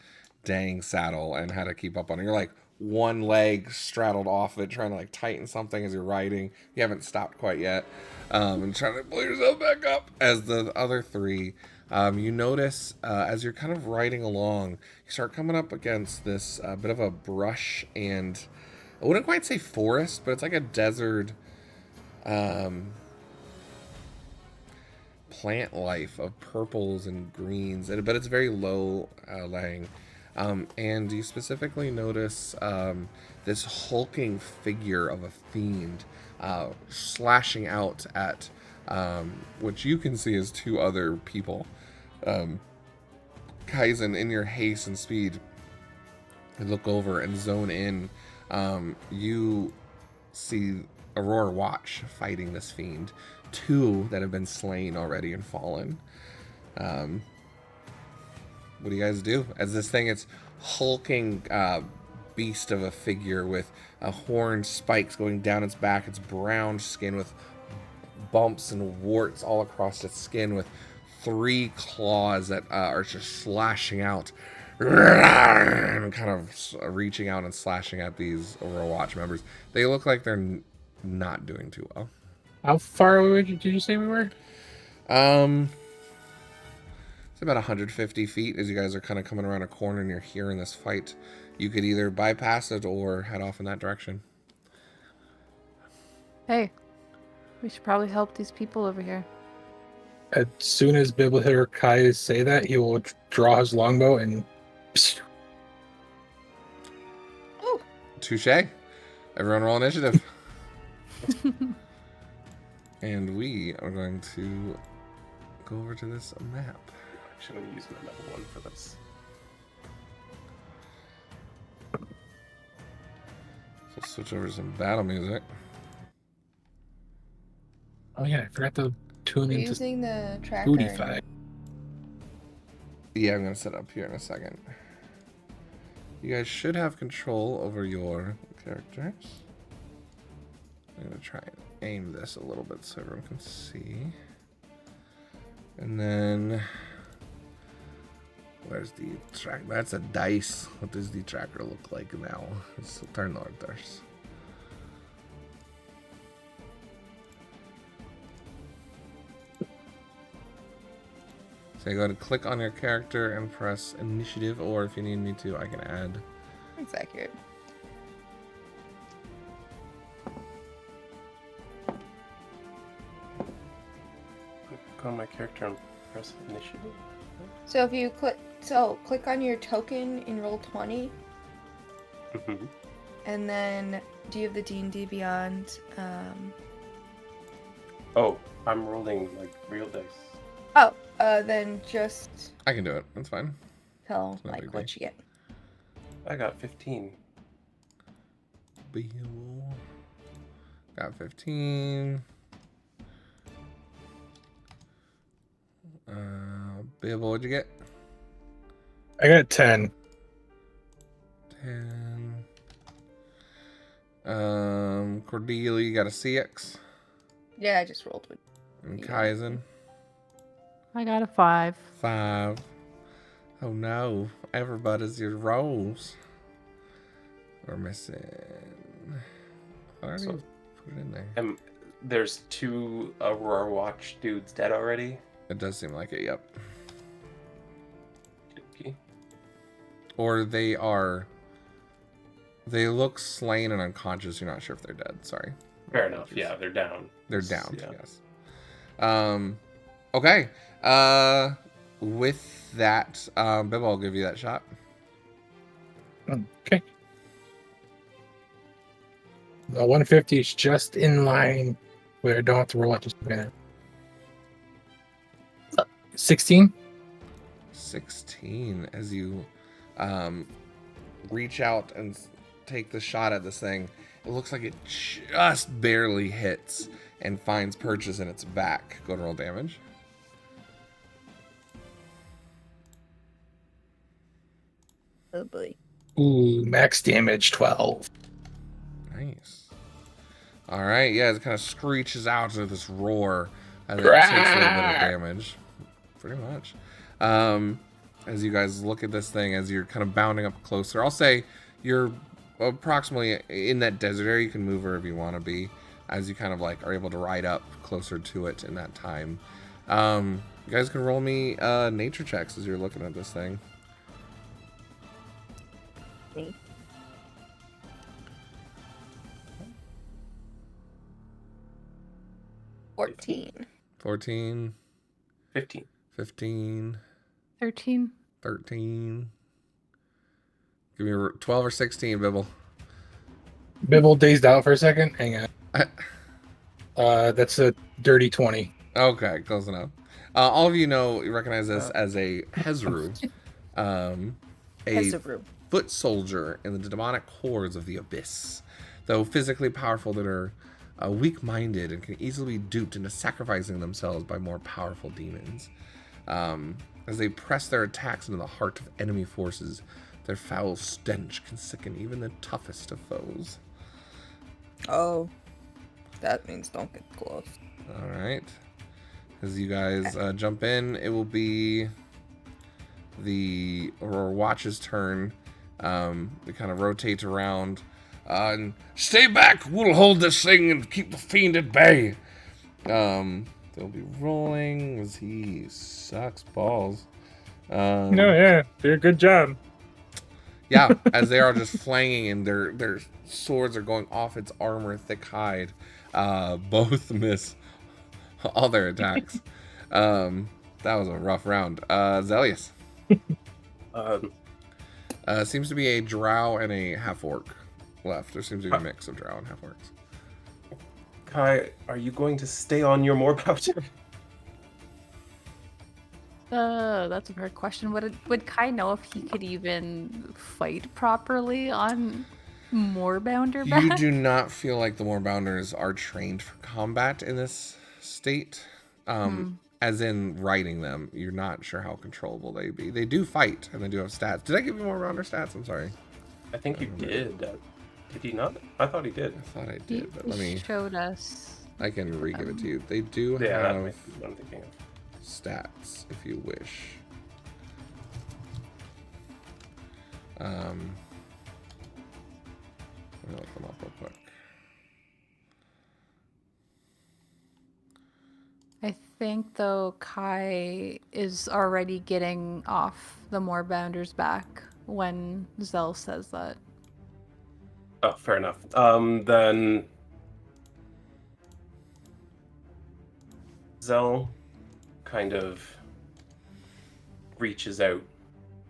Speaker 1: dang saddle and how to keep up on it. You're like one leg straddled off it, trying to like tighten something as you're riding. You haven't stopped quite yet. And trying to pull yourself back up. As the other three, you notice as you're kind of riding along, you start coming up against this bit of a brush and I wouldn't quite say forest, but it's like a desert plant life of purples and greens, but it's very low laying. And you specifically notice this hulking figure of a fiend slashing out at what you can see as two other people. Kaizen, in your haste and speed, you look over and zone in. You see Aurora Watch fighting this fiend. 2 that have been slain already and fallen. What do you guys do? As this thing, it's hulking beast of a figure with horned spikes going down its back, its brown skin with bumps and warts all across its skin, with 3 claws that are just slashing out and kind of reaching out and slashing at these Aurora Watch members. They look like they're not doing too well.
Speaker 5: How far away did you say we were?
Speaker 1: It's about 150 feet. As you guys are kind of coming around a corner and you're hearing this fight, you could either bypass it or head off in that direction.
Speaker 4: Hey, we should probably help these people over here.
Speaker 5: As soon as Bib will hear Kai say that, he will draw his longbow and...
Speaker 6: Oh.
Speaker 1: Touche. Everyone roll initiative. And we are going to go over to this map.
Speaker 3: Actually, I'm going to use my level 1 for this.
Speaker 1: So switch over to some battle music.
Speaker 5: Oh yeah, I forgot to tune
Speaker 6: We're
Speaker 5: into
Speaker 6: using the tracker.
Speaker 5: Spotify.
Speaker 1: Yeah, I'm going to set up here in a second. You guys should have control over your characters. I'm going to try and aim this a little bit so everyone can see. And then... where's the track? That's a dice. What does the tracker look like now? Let's turn orders. So go ahead and click on your character and press initiative, or if you need me to, I can add.
Speaker 6: That's accurate.
Speaker 3: Click on my character and press initiative.
Speaker 6: So if you click on your token in roll 20,
Speaker 3: Mm-hmm.
Speaker 6: and then do you have the D&D Beyond?
Speaker 3: Oh, I'm rolling like real dice.
Speaker 6: Then just
Speaker 1: I can do it. That's fine.
Speaker 6: tell
Speaker 1: no
Speaker 6: Mike
Speaker 1: big
Speaker 6: what
Speaker 1: deal.
Speaker 6: you get.
Speaker 3: I got 15.
Speaker 1: Bill. Got 15. Bill, what'd you get?
Speaker 5: I got 10.
Speaker 1: 10. Cordelia, you got a CX.
Speaker 6: Yeah, I just rolled with.
Speaker 1: And
Speaker 6: Yeah.
Speaker 1: Kaizen,
Speaker 4: I got a 5.
Speaker 1: 5. Oh no, everybody's your rolls. We're missing. I already
Speaker 3: So-
Speaker 1: put it in there.
Speaker 3: There's 2 Aurora Watch dudes dead already.
Speaker 1: It does seem like it, yep.
Speaker 3: Okay.
Speaker 1: Or they look slain and unconscious. You're not sure if they're dead. Sorry.
Speaker 3: Fair enough. Yeah, they're down.
Speaker 1: They're down,
Speaker 3: Yeah.
Speaker 1: yes. Okay. With that, Bib, I'll give you that shot.
Speaker 5: Okay. The 150 is just in line where I don't have to roll it just a minute. 16.
Speaker 1: 16 as you reach out and take the shot at this thing. It looks like it just barely hits and finds purchase in its back. Go to roll damage.
Speaker 2: Oh boy.
Speaker 5: Ooh, max damage 12.
Speaker 1: Nice. All right, yeah, it kind of screeches out with this roar and it takes a little bit of damage. Pretty much. As you guys look at this thing, as you're kind of bounding up closer, I'll say you're approximately in that desert area. You can move wherever you want to be as you kind of like are able to ride up closer to it in that time. You guys can roll me nature checks as you're looking at this thing.
Speaker 2: Me. $14.
Speaker 1: 14.
Speaker 3: 15.
Speaker 1: 15.
Speaker 4: 13.
Speaker 1: 13. Give me 12 or 16, Bibble.
Speaker 5: Bibble dazed out for a second. Hang on. That's a dirty 20.
Speaker 1: Okay, close enough. All of you recognize this as a Hezru.
Speaker 2: Hezru.
Speaker 1: Foot soldier in the demonic hordes of the abyss. Though physically powerful, that are weak-minded and can easily be duped into sacrificing themselves by more powerful demons. As they press their attacks into the heart of enemy forces, their foul stench can sicken even the toughest of foes.
Speaker 2: Oh, that means don't get close.
Speaker 1: All right. As you guys jump in, it will be the Aurora Watch's turn. They kind of rotate around. And stay back! We'll hold this thing and keep the fiend at bay. They'll be rolling as he sucks balls.
Speaker 5: No, yeah, did a good job.
Speaker 1: Yeah, as they are just flanging and their swords are going off its armor, thick hide. Both miss all their attacks. That was a rough round. Zelius. Seems to be a drow and a half-orc left. There seems to be a mix of drow and half-orcs.
Speaker 3: Kai, are you going to stay on your Moorbounder?
Speaker 4: That's a hard question. Would Kai know if he could even fight properly on Moorbounder back?
Speaker 1: You do not feel like the Moorbounders are trained for combat in this state. As in riding them, you're not sure how controllable they be. They do fight, and they do have stats. Did I give you Moorbounder stats? I'm sorry.
Speaker 3: I think you did. Did he not? I thought he did.
Speaker 1: I thought I did, but let me...
Speaker 4: showed us.
Speaker 1: I can re-give it to you. They do have
Speaker 3: That might be what I'm thinking of.
Speaker 1: stats, if you wish. Let me look them up real quick.
Speaker 4: I think, though, Kai is already getting off the Moorbounder's back when Zell says that.
Speaker 3: Oh, fair enough. Then Zell kind of reaches out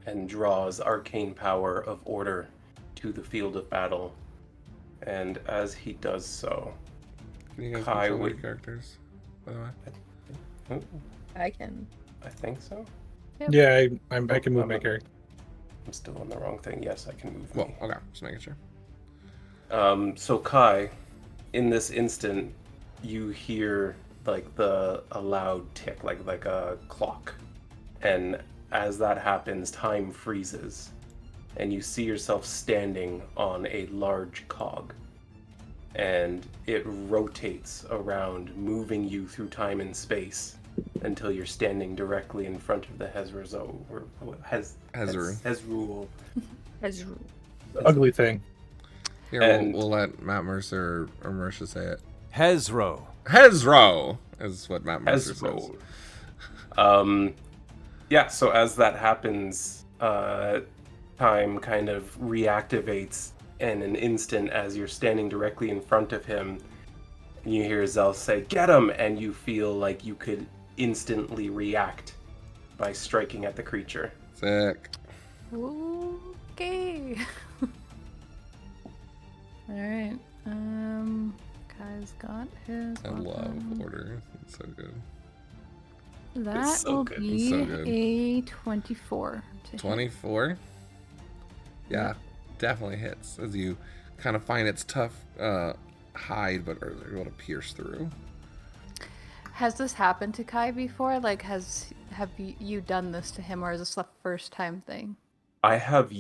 Speaker 3: and draws arcane power of order to the field of battle. And as he does so,
Speaker 1: Can you guys
Speaker 3: Kai
Speaker 1: control your
Speaker 3: would...
Speaker 1: characters, by the way?
Speaker 2: I can.
Speaker 3: I think so.
Speaker 4: Yep.
Speaker 5: Yeah, I can move my character.
Speaker 3: I'm still on the wrong thing. Yes, I can move
Speaker 1: Well,
Speaker 3: me.
Speaker 1: okay, just making sure.
Speaker 3: So Kai, in this instant, you hear like a loud tick, like a clock, and as that happens, time freezes, and you see yourself standing on a large cog, and it rotates around, moving you through time and space until you're standing directly in front of the Hezru.
Speaker 5: Ugly thing.
Speaker 1: Here,
Speaker 3: And-
Speaker 1: we'll let Matt Mercer or Mercia say it.
Speaker 7: Hezro.
Speaker 1: Hezro is what Matt Mercer says.
Speaker 3: Yeah, so as that happens, time kind of reactivates in an instant as you're standing directly in front of him. And you hear Zell say, "Get him!" And you feel like you could instantly react by striking at the creature.
Speaker 1: Sick.
Speaker 4: Okay. Alright. Kai's got his.
Speaker 1: I love
Speaker 4: weapon.
Speaker 1: order. It's so good.
Speaker 4: That
Speaker 3: so
Speaker 4: will
Speaker 3: good.
Speaker 4: be
Speaker 1: So good.
Speaker 4: a 24. To hit.
Speaker 1: 24. Yeah, definitely hits as you kind of find its tough hide, but are able to pierce through.
Speaker 4: Has this happened to Kai before? Like, have you done this to him, or is this the first time thing?
Speaker 3: I have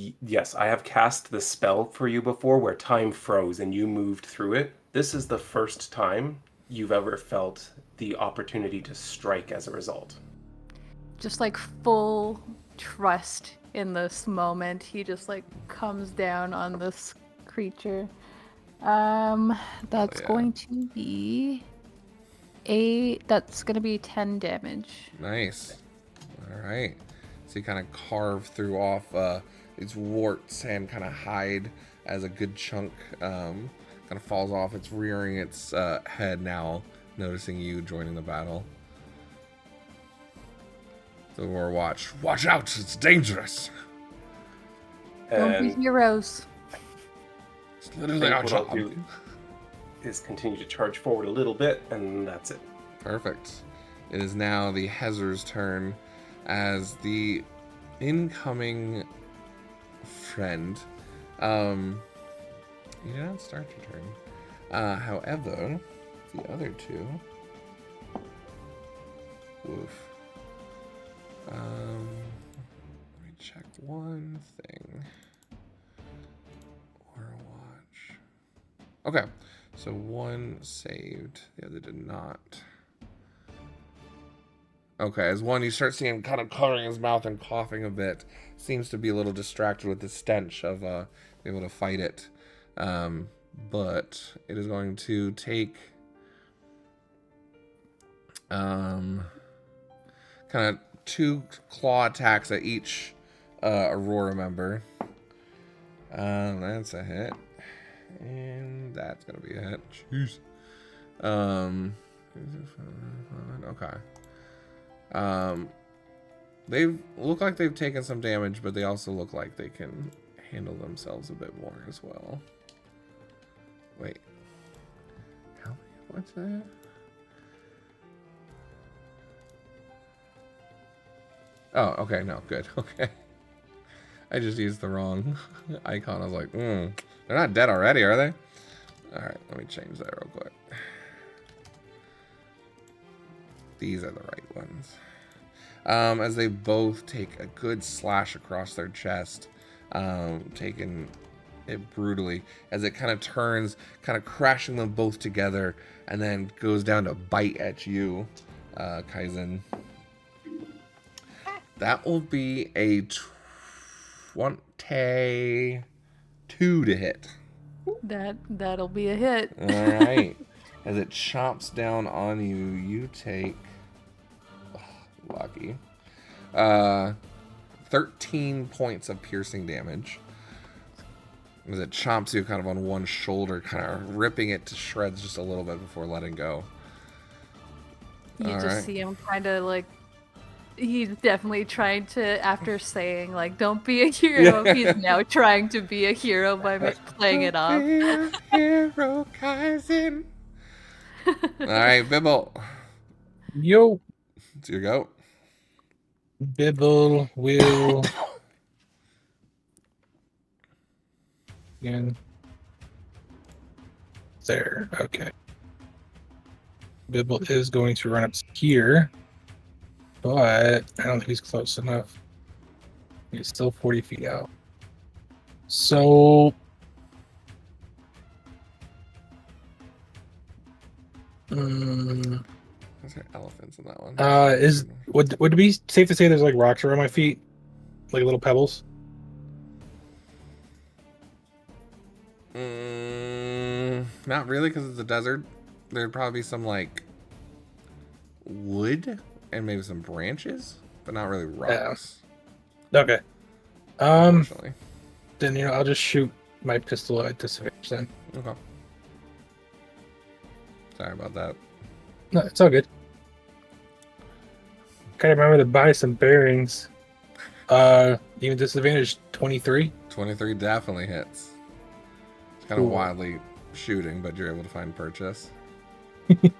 Speaker 3: cast the spell for you before where time froze and you moved through it. This is the first time you've ever felt the opportunity to strike as a result.
Speaker 4: Just like full trust in this moment. He just like comes down on this creature. That's going to be that's going to be 10 damage.
Speaker 1: Nice. All right. So you kind of carve through off its warts and kind of hide as a good chunk kind of falls off. It's rearing its head now, noticing you joining the battle. So we're watch out, it's dangerous.
Speaker 4: Don't be
Speaker 3: And
Speaker 4: heroes.
Speaker 1: It's literally our
Speaker 3: what I'll
Speaker 1: job.
Speaker 3: do is continue to charge forward a little bit, and that's it.
Speaker 1: Perfect. It is now the Hezer's turn as the incoming friend. You did not start your turn. However, the other two. Woof. Let me check one thing. Or watch. Okay. So one saved, the other did not. Okay, as one, you start seeing him kind of covering his mouth and coughing a bit. Seems to be a little distracted with the stench of being able to fight it. But it is going to take kind of 2 claw attacks at each Aurora member. That's a hit. And that's gonna be a hit. Jeez. Okay. They look like they've taken some damage, but they also look like they can handle themselves a bit more as well. Wait. How many? What's that? Oh, okay. No, good. Okay. I just used the wrong icon. I was like, they're not dead already, are they? All right, let me change that real quick. These are the right ones. As they both take a good slash across their chest, taking it brutally, as it kind of turns, kind of crashing them both together, and then goes down to bite at you, Kaizen. That will be a 22 to hit.
Speaker 4: That'll be a hit.
Speaker 1: All right. As it chomps down on you, you take lucky 13 points of piercing damage. As it chomps you kind of on one shoulder, kind of ripping it to shreds just a little bit before letting go.
Speaker 4: You just see him kind of like, he's definitely trying to, after saying like, don't be a hero, he's now trying to be a hero by playing it off.
Speaker 1: Hero Kaizen. All right, Bibble.
Speaker 5: Yo.
Speaker 1: It's your go.
Speaker 5: Bibble will. Again. There. Okay. Bibble is going to run up here, but I don't think he's close enough. He's still 40 feet out. So.
Speaker 1: Is there elephants in that one?
Speaker 5: Would it be safe to say there's like rocks around my feet, like little pebbles?
Speaker 1: Not really, because it's a desert. There'd probably be some like wood and maybe some branches, but not really rocks.
Speaker 5: Yeah. Okay.
Speaker 1: Unfortunately.
Speaker 5: Then I'll just shoot my pistol at disadvantage then.
Speaker 1: Okay. Sorry about that.
Speaker 5: No, it's all good. Gotta remember to buy some bearings. Even disadvantage 23.
Speaker 1: 23 definitely hits. It's kind of wildly shooting, but you're able to find purchase.
Speaker 5: It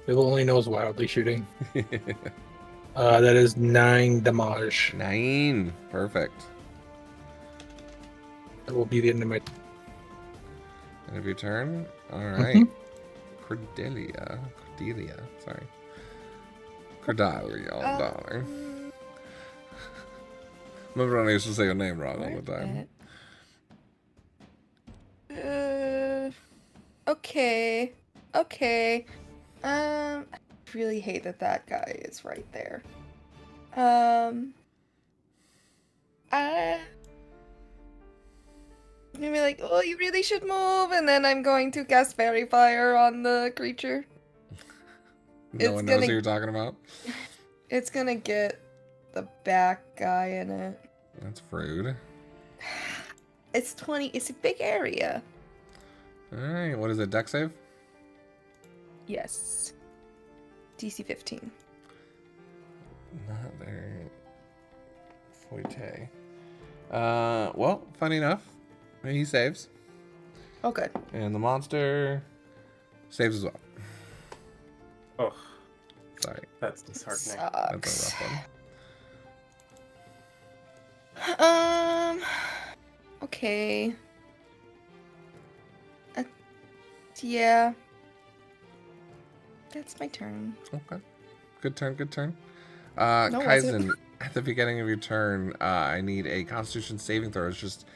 Speaker 5: only knows wildly shooting. That is 9 damage.
Speaker 1: 9. Perfect.
Speaker 5: That will be the end of my.
Speaker 1: End of your turn. All right. Cordelia. Sorry. Cordelia, darling. Remember when I used to say your name wrong all the time.
Speaker 6: Okay. I really hate that guy is right there. Maybe like, oh, you really should move, and then I'm going to cast Fairy Fire on the creature.
Speaker 1: No one knows who you're talking about?
Speaker 6: It's gonna get the back guy in it.
Speaker 1: That's rude.
Speaker 6: It's 20. It's a big area.
Speaker 1: Alright, what is it? Dex save?
Speaker 6: Yes. DC 15.
Speaker 1: Not their forte. Well, funny enough, he saves.
Speaker 6: Oh, good.
Speaker 1: And the monster saves as well.
Speaker 3: Oh,
Speaker 1: sorry.
Speaker 3: That's disheartening.
Speaker 1: That's a rough
Speaker 6: one. Okay. Yeah. That's my turn.
Speaker 1: Okay. Good turn.
Speaker 6: No,
Speaker 1: Kaizen, at the beginning of your turn, I need a Constitution saving throw. It's just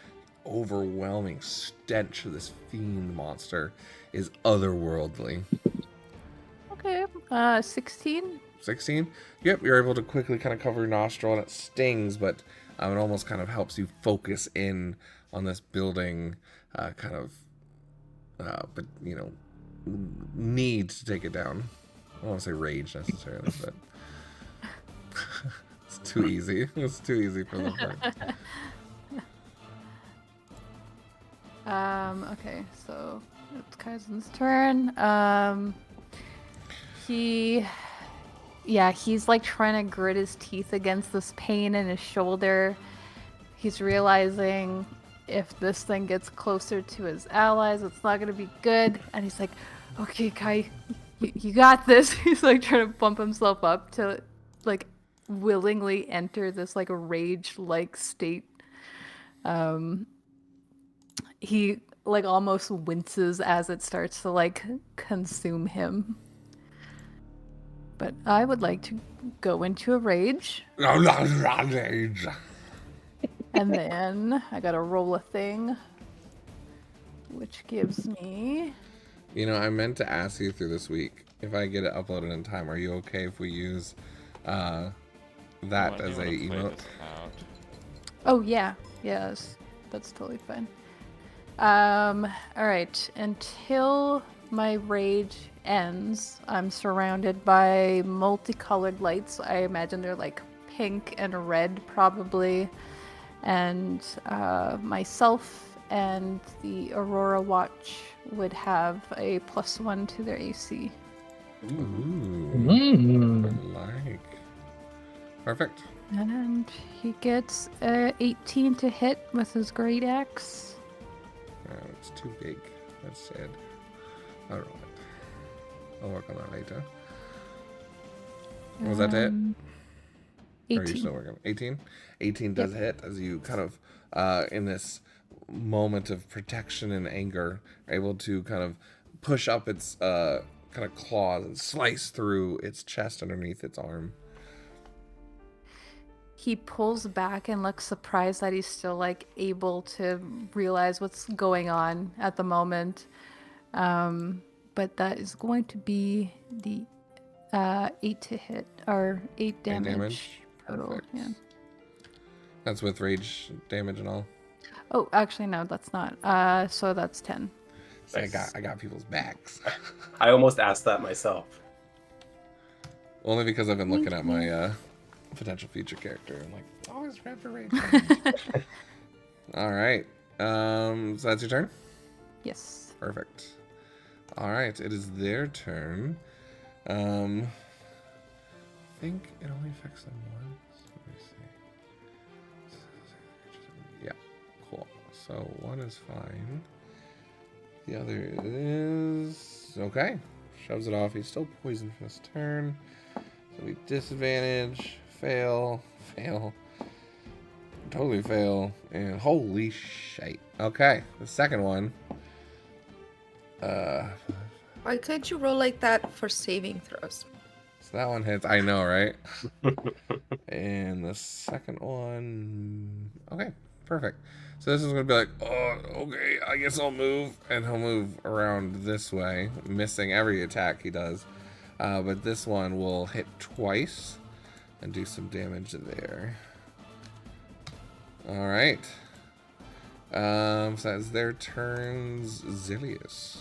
Speaker 1: overwhelming stench of this fiend monster is otherworldly.
Speaker 4: Okay. 16.
Speaker 1: 16? Yep, you're able to quickly kind of cover your nostril, and it stings, but it almost kind of helps you focus in on this building, but, need to take it down. I don't want to say rage necessarily, but it's too easy. It's too easy for the part.
Speaker 4: Okay, so it's Kaizen's turn. He's like trying to grit his teeth against this pain in his shoulder. He's realizing if this thing gets closer to his allies, it's not gonna be good. And he's like, okay, Kai, you got this. He's like trying to bump himself up to like willingly enter this like rage-like state. He like almost winces as it starts to like consume him. But I would like to go into a rage. And then I gotta roll a thing, which gives me...
Speaker 1: I meant to ask you through this week, if I get it uploaded in time, are you okay if we use that as a emote?
Speaker 4: Oh, yeah. Yes, that's totally fine. Alright, until my rage ends, I'm surrounded by multicolored lights. I imagine they're like pink and red, probably. And myself and the Aurora Watch would have a +1 to their AC.
Speaker 1: Ooh. Like. Perfect.
Speaker 4: And he gets 18 to hit with his great axe.
Speaker 1: It's too big. That's sad. Alright. I'll work on that later. Was that it?
Speaker 4: 18.
Speaker 1: Or are you still working? 18? 18 does hit as you kind of, in this moment of protection and anger, are able to kind of push up its kind of claws and slice through its chest underneath its arm.
Speaker 4: He pulls back and looks surprised that he's still like able to realize what's going on at the moment. But that is going to be the 8 to hit, or 8 damage. Total.
Speaker 1: Perfect.
Speaker 4: Yeah.
Speaker 1: That's with rage damage and all.
Speaker 4: Oh, actually no, that's not. So that's 10.
Speaker 1: So I got people's backs.
Speaker 3: I almost asked that myself.
Speaker 1: Only because I've been looking at my potential future character. I'm like, always red for rage. All right. So that's your turn?
Speaker 4: Yes.
Speaker 1: Perfect. All right, it is their turn. think it only affects them once. Let me see. Yeah, cool. So one is fine. The other is okay. Shoves it off. He's still poisoned for this turn. So we disadvantage, fail, totally fail, and holy shit. Okay, the second one.
Speaker 6: Why can't you roll like that for saving throws?
Speaker 1: So that one hits. I know, right? And the second one. Okay, perfect. So this is gonna be like, oh, okay, I guess I'll move, and he'll move around this way, missing every attack he does. But this one will hit twice and do some damage there. All right. So that's their turns. Zilius.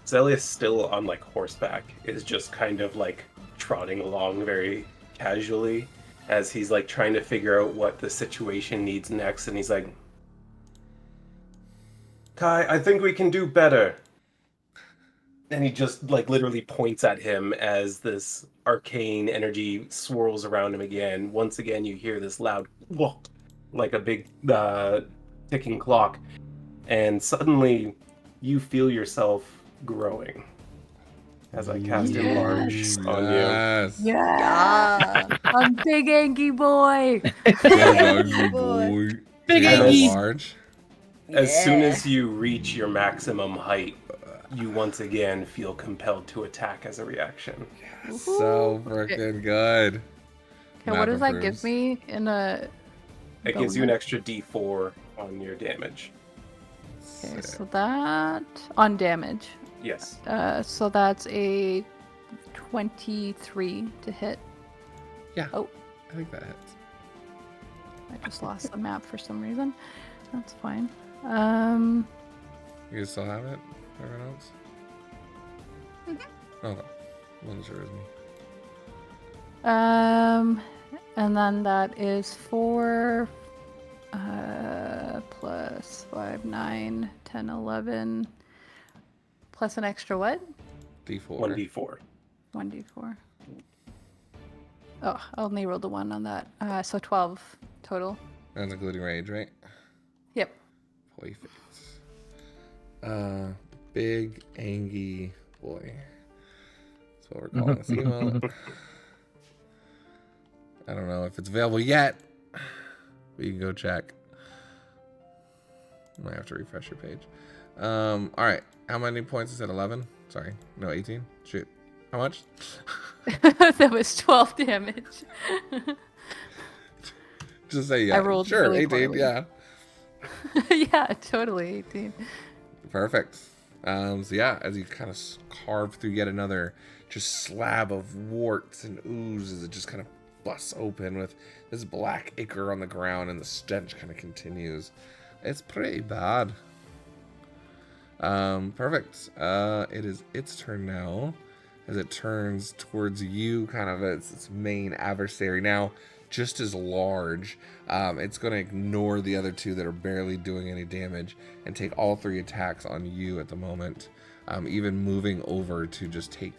Speaker 3: Zelius, still on like horseback, is just kind of like trotting along very casually as he's like trying to figure out what the situation needs next, and he's like, Kai, I think we can do better. And he just like literally points at him as this arcane energy swirls around him again. Once again, you hear this loud whoop, like a big ticking clock, and suddenly you feel yourself growing as I cast enlarge on you.
Speaker 1: Yes.
Speaker 4: Yeah. I'm big Angie boy.
Speaker 1: Boy.
Speaker 3: Big
Speaker 1: large.
Speaker 3: As soon as you reach your maximum height, you once again feel compelled to attack as a reaction.
Speaker 1: So freaking good.
Speaker 4: Okay, what does that give me in a...
Speaker 3: It gives you an extra D4 on your damage.
Speaker 4: Okay, so that... On damage.
Speaker 3: Yes.
Speaker 4: So that's a 23 to hit.
Speaker 1: Yeah.
Speaker 4: Oh.
Speaker 1: I think that hits.
Speaker 4: I just lost the map for some reason. That's fine.
Speaker 1: You guys still have it? Everyone else? Okay. Wasn't sure it was me.
Speaker 4: And then that is 4 plus 5, 9, 10, 11 plus an extra what?
Speaker 1: D4.
Speaker 3: 1d4.
Speaker 4: 1d4. Oh, I only rolled a 1 on that. So 12 total.
Speaker 1: That's including rage, right?
Speaker 4: Yep.
Speaker 1: Perfect. Big Angie boy. That's what we're calling this email. I don't know if it's available yet, but you can go check. Might have to refresh your page. All right. How many points is it? 11? Sorry. No, 18? Shoot. How much?
Speaker 4: That was 12 damage.
Speaker 1: Just say yeah.
Speaker 4: I rolled
Speaker 1: sure,
Speaker 4: really
Speaker 1: 18,
Speaker 4: poorly.
Speaker 1: yeah.
Speaker 4: Yeah, totally 18.
Speaker 1: Perfect. So yeah, as you kind of carve through yet another just slab of warts and ooze, as it just kind of busts open with this black ichor on the ground, and the stench kind of continues. It's pretty bad. Perfect. It is its turn now, as it turns towards you, kind of its main adversary. Now, just as large, it's going to ignore the other two that are barely doing any damage and take all 3 attacks on you at the moment. Even moving over to just take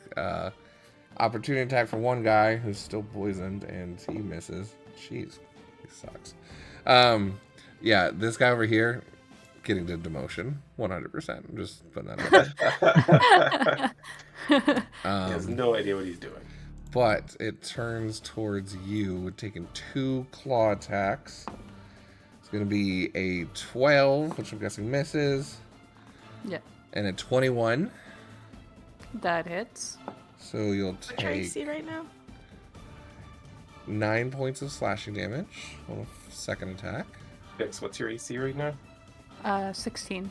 Speaker 1: opportunity attack for one guy who's still poisoned, and he misses. Jeez, he sucks. Yeah, this guy over here getting to demotion 100%. I'm just putting that out there.
Speaker 3: He has no idea what he's doing.
Speaker 1: But it turns towards you, taking 2 claw attacks. It's going to be a 12, which I'm guessing misses.
Speaker 4: Yeah.
Speaker 1: And a 21.
Speaker 4: That hits.
Speaker 1: So you'll
Speaker 6: What's your AC
Speaker 1: take
Speaker 6: right now?
Speaker 1: 9 points of slashing damage on a second attack.
Speaker 3: Vix, what's your AC right now?
Speaker 4: 16.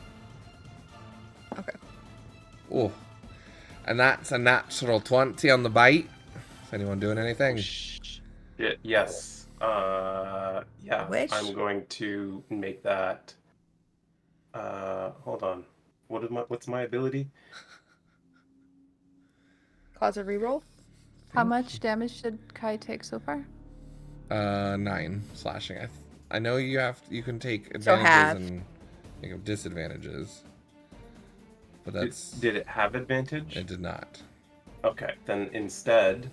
Speaker 6: Okay.
Speaker 1: Oh. And that's a natural 20 on the bite. Is anyone doing anything?
Speaker 3: Yes. Yeah.
Speaker 6: Which?
Speaker 3: I'm going to make that. Hold on. What's my ability?
Speaker 6: Cause a reroll?
Speaker 4: How much damage did Kai take so far?
Speaker 1: 9 slashing. I know you can take
Speaker 6: So
Speaker 1: advantages
Speaker 6: half.
Speaker 1: and disadvantages. But that's
Speaker 3: Did it have advantage?
Speaker 1: it did not.
Speaker 3: Okay, then instead,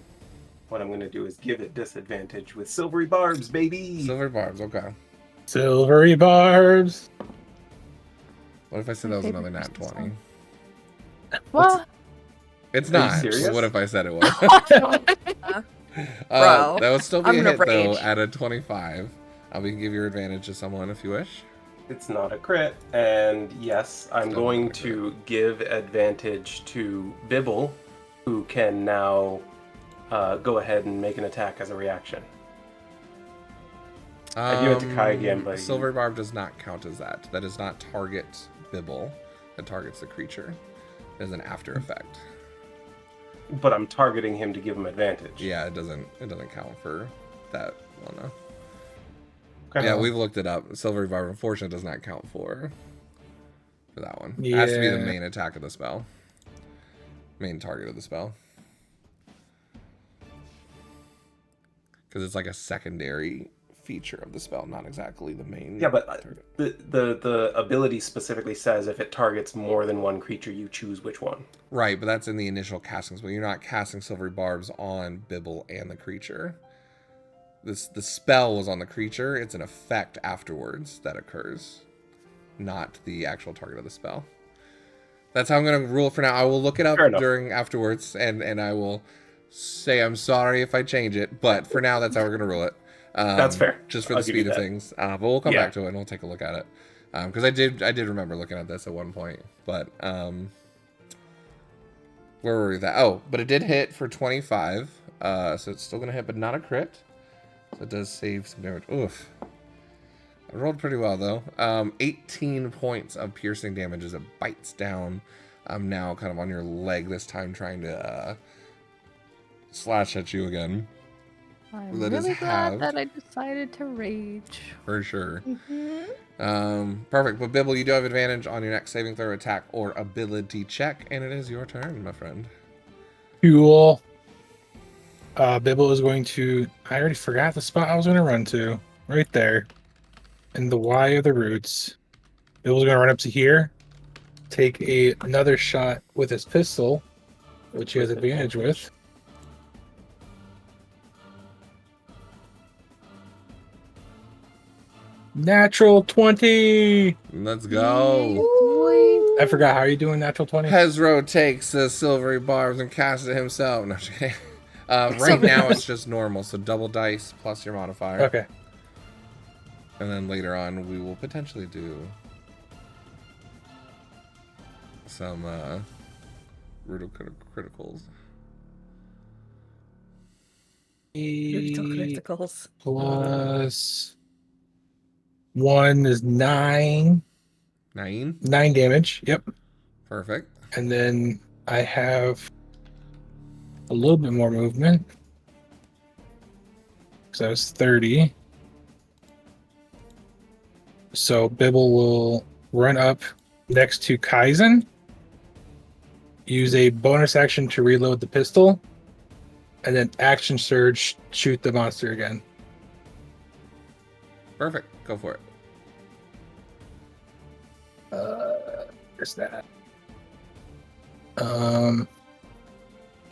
Speaker 3: what I'm going to do is give it disadvantage with silvery barbs, baby.
Speaker 1: Silver barbs, okay.
Speaker 5: Silvery barbs.
Speaker 1: What if I said that was another nat 20?
Speaker 4: What?
Speaker 1: It's
Speaker 3: Are you
Speaker 1: not.
Speaker 3: serious?
Speaker 1: But what if I said it was?
Speaker 2: Bro,
Speaker 1: that would still be
Speaker 2: I'm
Speaker 1: a
Speaker 2: gonna
Speaker 1: hit, though,
Speaker 2: rage.
Speaker 1: at a 25. We can give your advantage to someone if you wish.
Speaker 3: It's not a crit, and yes, I'm
Speaker 1: Still
Speaker 3: going
Speaker 1: not a crit.
Speaker 3: to give advantage to Bibble, who can now go ahead and make an attack as a reaction. I give it to Kai again, but
Speaker 1: Silver Barb does not count as that. That does not target Bibble. That targets the creature. It is an after effect.
Speaker 3: But I'm targeting him to give him advantage.
Speaker 1: Yeah, it doesn't count for that one. No.
Speaker 3: Okay.
Speaker 1: Yeah, we've looked it up. Silver Barb, unfortunately, does not count for that one. It has to be the main attack of the spell. Main target of the spell. Because it's like a secondary feature of the spell, not exactly the main.
Speaker 3: Yeah, but
Speaker 1: target.
Speaker 3: the ability specifically says if it targets more than one creature, you choose which one.
Speaker 1: Right, but that's in the initial casting spell. You're not casting Silvery Barbs on Bibble and the creature. The spell was on the creature. It's an effect afterwards that occurs, not the actual target of the spell. That's how I'm going to rule it for now. I will look it up afterwards, and I will say I'm sorry if I change it. But for now, that's how we're going to rule it.
Speaker 3: That's fair.
Speaker 1: Just for the speed of things. But we'll come back to it and we'll take a look at it. Because I did remember looking at this at one point. But where were we with that? Oh, but it did hit for 25. So it's still going to hit, but not a crit. So it does save some damage. Oof. I rolled pretty well, though. 18 points of piercing damage as it bites down. I'm now kind of on your leg this time, trying to slash at you again.
Speaker 4: I'm
Speaker 1: That is
Speaker 4: really glad
Speaker 1: halved.
Speaker 4: that I decided to rage.
Speaker 1: For sure. Perfect. But Bibble, you do have advantage on your next saving throw, attack, or ability check, and it is your turn, my friend.
Speaker 5: Cool. Bibble is going to... I already forgot the spot I was going to run to. Right there. In the Y of the roots. Bibble's going to run up to here. Take another shot with his pistol, which he has advantage with. Natural 20!
Speaker 1: Let's go.
Speaker 5: I forgot, how are you doing natural 20?
Speaker 1: Hezro takes the silvery barbs and casts it himself. No, just kidding. Right now it's just normal, so double dice plus your modifier.
Speaker 5: Okay.
Speaker 1: And then later on we will potentially do some brutal criticals.
Speaker 2: Brutal criticals.
Speaker 5: Plus 1 is 9.
Speaker 1: 9?
Speaker 5: 9 damage, yep.
Speaker 1: Perfect.
Speaker 5: And then I have a little bit more movement. So that was 30. So Bibble will run up next to Kaizen. Use a bonus action to reload the pistol. And then action surge, shoot the monster again.
Speaker 1: Perfect. Go for it.
Speaker 5: There's that.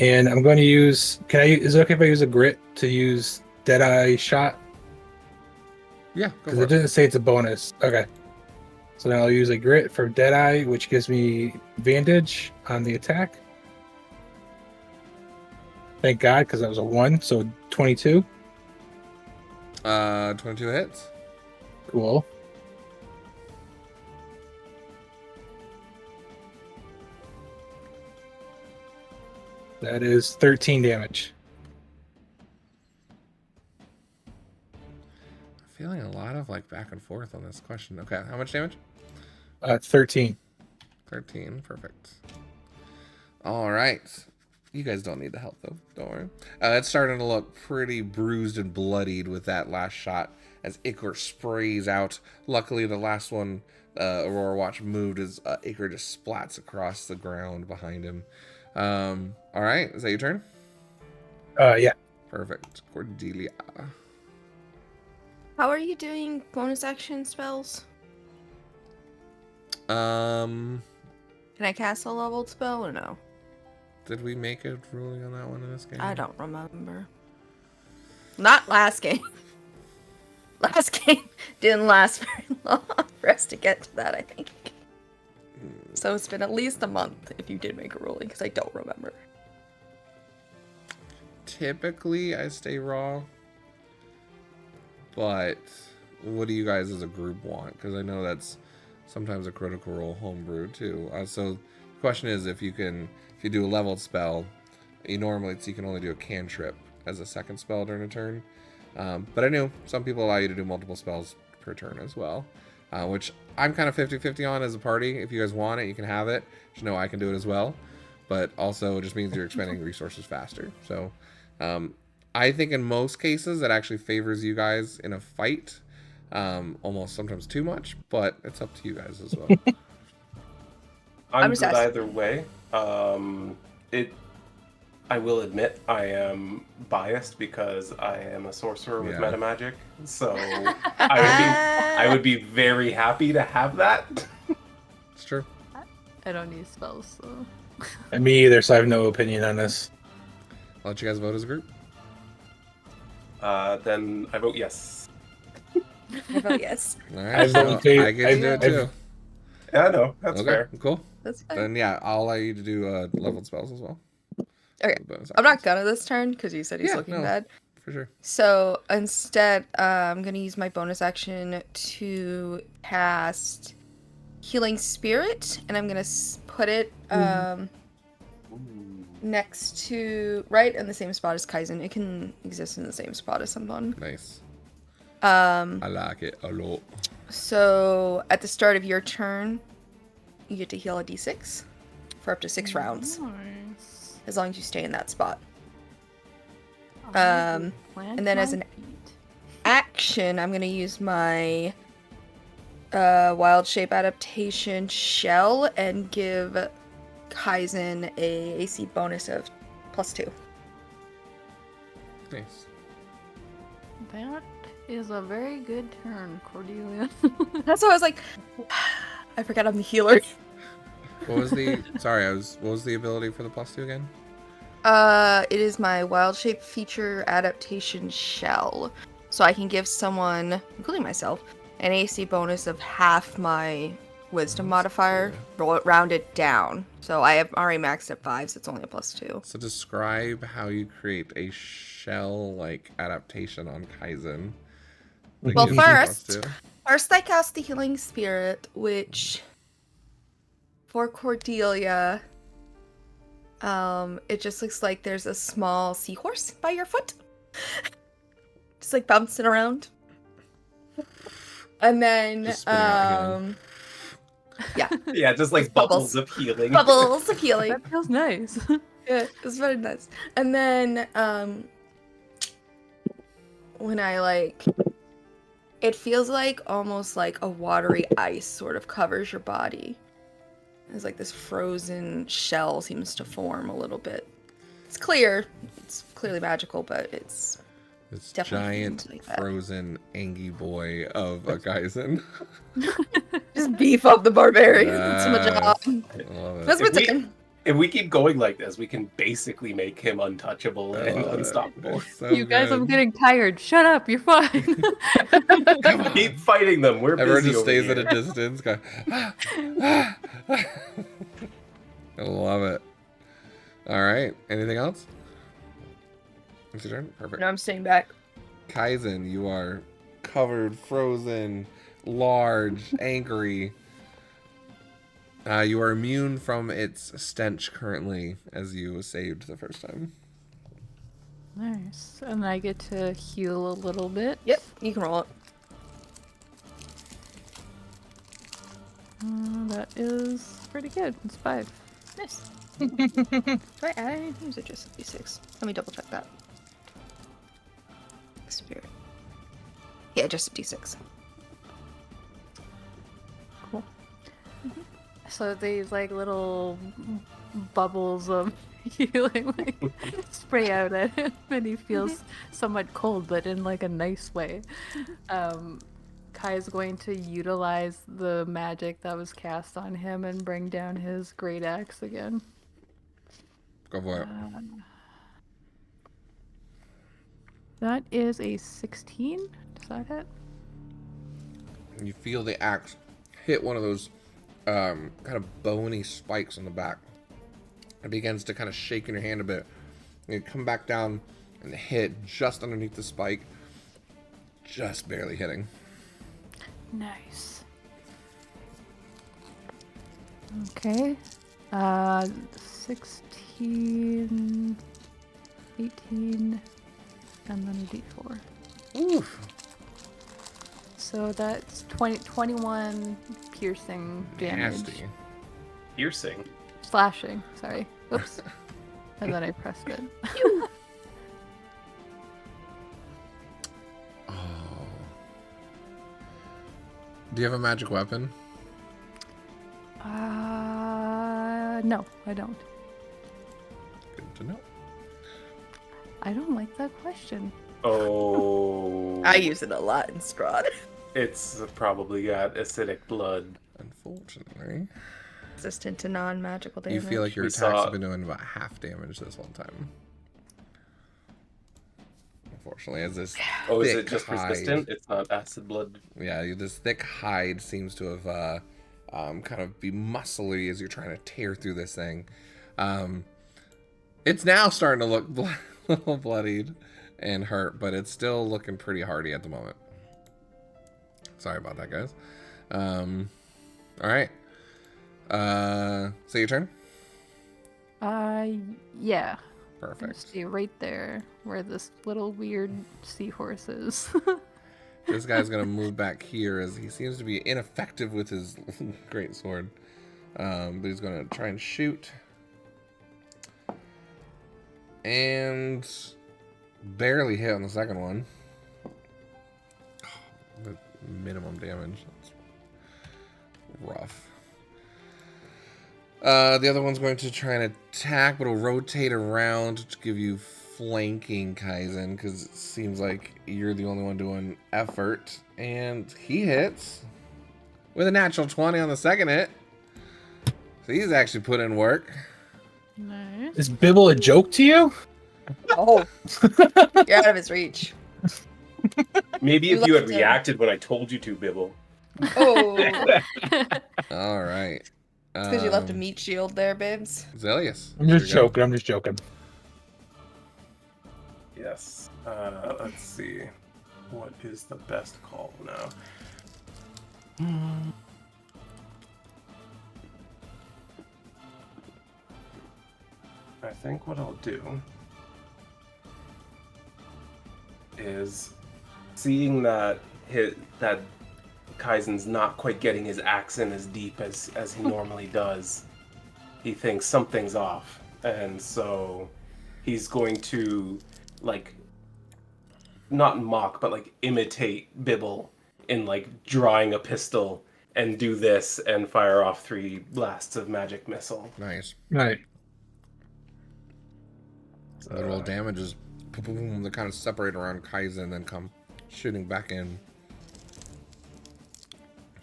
Speaker 5: And I'm going to use... is it okay if I use a grit to use Deadeye shot?
Speaker 1: Yeah, go
Speaker 5: Because
Speaker 1: for
Speaker 5: it
Speaker 1: it.
Speaker 5: didn't say it's a bonus. Okay. So now I'll use a grit for Deadeye, which gives me advantage on the attack. Thank God, because that was a 1, so 22.
Speaker 1: 22 hits.
Speaker 5: Cool. That is 13 damage.
Speaker 1: Feeling a lot of like back and forth on this question. Okay, how much damage?
Speaker 5: 13.
Speaker 1: 13. Perfect. All right. You guys don't need the help though. Don't worry. It's starting to look pretty bruised and bloodied with that last shot as Icar sprays out. Luckily, the last one Aurora Watch moved as Icar just splats across the ground behind him. All right. Is that your turn?
Speaker 5: Yeah.
Speaker 1: Perfect. Cordelia.
Speaker 6: How are you doing bonus action spells?
Speaker 1: Um,
Speaker 6: Can I cast a leveled spell or no?
Speaker 1: Did we make a ruling on that one in this game?
Speaker 6: I don't remember. Not last game. Last game didn't last very long for us to get to that, I think. So it's been at least a month if you did make a ruling, because I don't remember.
Speaker 1: Typically, I stay raw. But what do you guys as a group want? Because I know that's sometimes a critical role homebrew too. So the question is, if you do a leveled spell, you can only do a cantrip as a second spell during a turn. But I knew some people allow you to do multiple spells per turn as well, which I'm kind of 50-50 on as a party. If you guys want it, you can have it. Just know I can do it as well. But also it just means you're expending resources faster. So I think in most cases that actually favors you guys in a fight, almost sometimes too much, but it's up to you guys as well.
Speaker 3: I'm good either way. I will admit I am biased because I am a sorcerer with meta magic, so I would be very happy to have that.
Speaker 1: It's true.
Speaker 4: I don't need spells, so.
Speaker 5: And me either, so I have no opinion on this.
Speaker 1: I'll let you guys vote as a group.
Speaker 3: Then I vote yes.
Speaker 2: I vote yes.
Speaker 1: All right, so I get to do it too.
Speaker 3: Yeah, no, that's fair.
Speaker 1: Cool.
Speaker 2: That's fine.
Speaker 1: Then yeah, I'll allow you to do leveled spells as well.
Speaker 6: Okay. I'm not gonna this turn because you said he's looking bad.
Speaker 1: For sure.
Speaker 6: So instead, I'm gonna use my bonus action to cast Healing Spirit, and I'm gonna put it next to in the same spot as Kaizen. It can exist in the same spot as someone.
Speaker 1: Nice. I
Speaker 6: I
Speaker 1: like it a lot.
Speaker 6: So at the start of your turn, you get to heal a d6 for up to 6 rounds, as long as you stay in that spot. And then as an action, I'm going to use my Wild Shape Adaptation Shell and give Kaizen a AC bonus of +2.
Speaker 1: Nice.
Speaker 4: That is a very good turn, Cordelia.
Speaker 6: That's why I was like, I forgot I'm the healer.
Speaker 1: What was the what was the ability for the +2 again?
Speaker 6: It is my Wild Shape Feature Adaptation Shell. So I can give someone, including myself, an AC bonus of half my Wisdom modifier, round it down. So I have already maxed at 5, so it's only a +2.
Speaker 1: So describe how you create a shell-like adaptation on Kaizen.
Speaker 6: Well, first I cast the Healing Spirit, which for Cordelia, it just looks like there's a small seahorse by your foot. Just like bouncing around. And then,
Speaker 3: yeah, just like bubbles of healing.
Speaker 6: Bubbles of healing.
Speaker 4: That feels nice.
Speaker 6: Yeah, it's very nice. And then, when I it feels like almost like a watery ice sort of covers your body. It's like this frozen shell seems to form a little bit. It's clear. It's clearly magical, but it's
Speaker 1: giant
Speaker 6: like
Speaker 1: frozen Angie boy of a Kaizen.
Speaker 6: Just beef up the barbarian.
Speaker 1: Yes.
Speaker 6: That's my job.
Speaker 1: I love it.
Speaker 6: That's my turn.
Speaker 3: If we keep going like this, we can basically make him untouchable and unstoppable.
Speaker 1: So
Speaker 4: You guys,
Speaker 1: good.
Speaker 4: I'm getting tired. Shut up, you're fine.
Speaker 3: Keep fighting them. We're
Speaker 1: Everyone
Speaker 3: busy
Speaker 1: just stays
Speaker 3: over
Speaker 1: at a
Speaker 3: here.
Speaker 1: distance. Going, I love it. All right. Anything else? It's your turn. Perfect.
Speaker 6: No, I'm staying back.
Speaker 1: Kaizen, you are covered, frozen, large, angry. You are immune from its stench currently, as you saved the first time.
Speaker 4: Nice. And I get to heal a little bit.
Speaker 6: Yep, you can roll it.
Speaker 4: That is pretty good. It's 5.
Speaker 6: Nice. Do I add anything or is it just a d6? Let me double check that. Spirit. Yeah, just a d6.
Speaker 4: Cool. So these little bubbles of healing spray out at him, and he feels somewhat cold, but in a nice way. Kai is going to utilize the magic that was cast on him and bring down his great axe again.
Speaker 1: Go for it.
Speaker 4: That is a 16. Does that hit?
Speaker 1: You feel the axe hit one of those kind of bony spikes on the back. It begins to kind of shake in your hand a bit. And you come back down and hit just underneath the spike, just barely hitting.
Speaker 4: Nice. Okay. 16, 18, and then a d4.
Speaker 1: Oof.
Speaker 4: So that's 21 piercing damage.
Speaker 1: Nasty.
Speaker 3: Piercing.
Speaker 4: Slashing, sorry. Oops. And then I pressed it.
Speaker 1: Oh. Do you have a magic weapon?
Speaker 4: No, I don't.
Speaker 1: Good to know.
Speaker 4: I don't like that question.
Speaker 3: Oh.
Speaker 6: I use it a lot in Strahd.
Speaker 3: It's probably got acidic blood.
Speaker 1: Unfortunately.
Speaker 6: Resistant to non-magical damage.
Speaker 1: You feel like your
Speaker 3: We
Speaker 1: attacks
Speaker 3: saw-
Speaker 1: have been doing about half damage this whole time. Unfortunately, as this
Speaker 3: Oh, is
Speaker 1: thick
Speaker 3: it just
Speaker 1: hide,
Speaker 3: resistant? It's not acid blood.
Speaker 1: Yeah, this thick hide seems to have kind of be muscly as you're trying to tear through this thing. It's now starting to look a little bloodied and hurt, but it's still looking pretty hardy at the moment. Sorry about that, guys. All right. So your turn?
Speaker 4: Yeah.
Speaker 1: Perfect.
Speaker 4: Stay right there where this little weird seahorse is.
Speaker 1: This guy's gonna move back here as he seems to be ineffective with his great sword. But he's gonna try and shoot. And barely hit on the second one. The minimum damage. That's rough. The other one's going to try and attack, but it'll rotate around to give you flanking, Kaizen, because it seems like you're the only one doing effort. And he hits with a natural 20 on the second hit. So he's actually put in work.
Speaker 4: Nice.
Speaker 5: Is Bibble a joke to you?
Speaker 6: Oh, you're out of his reach.
Speaker 3: Maybe
Speaker 6: You
Speaker 3: if you had
Speaker 6: left him.
Speaker 3: reacted when I told you to, Bibble.
Speaker 6: Oh, it's
Speaker 1: All right.
Speaker 6: because you left a meat shield there, Bibs.
Speaker 1: Zelius.
Speaker 5: I'm just joking. I'm just joking.
Speaker 3: Yes. Let's see. What is the best call now? I think what I'll do is, seeing that that Kaizen's not quite getting his axe in as deep as he normally does, he thinks something's off, and so he's going to, like, not mock, but like imitate Bibble in like drawing a pistol and do this and fire off 3 blasts of magic missile.
Speaker 1: Nice.
Speaker 5: Right.
Speaker 1: The roll damage is boom, they kind of separate around Kaizen and then come shooting back in.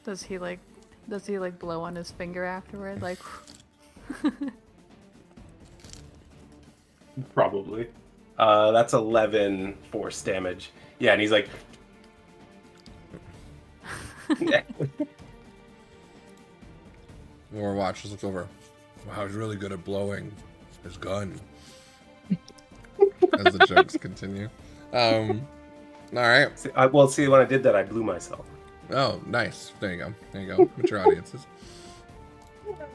Speaker 4: Does he like blow on his finger afterward? Like
Speaker 3: Probably. That's 11 force damage. Yeah, and he's like,
Speaker 1: Overwatch just looks over. Wow, he's really good at blowing his gun. As the jokes continue. All right.
Speaker 3: see, when I did that, I blew myself.
Speaker 1: Oh, nice. There you go. There you go. Mature audiences.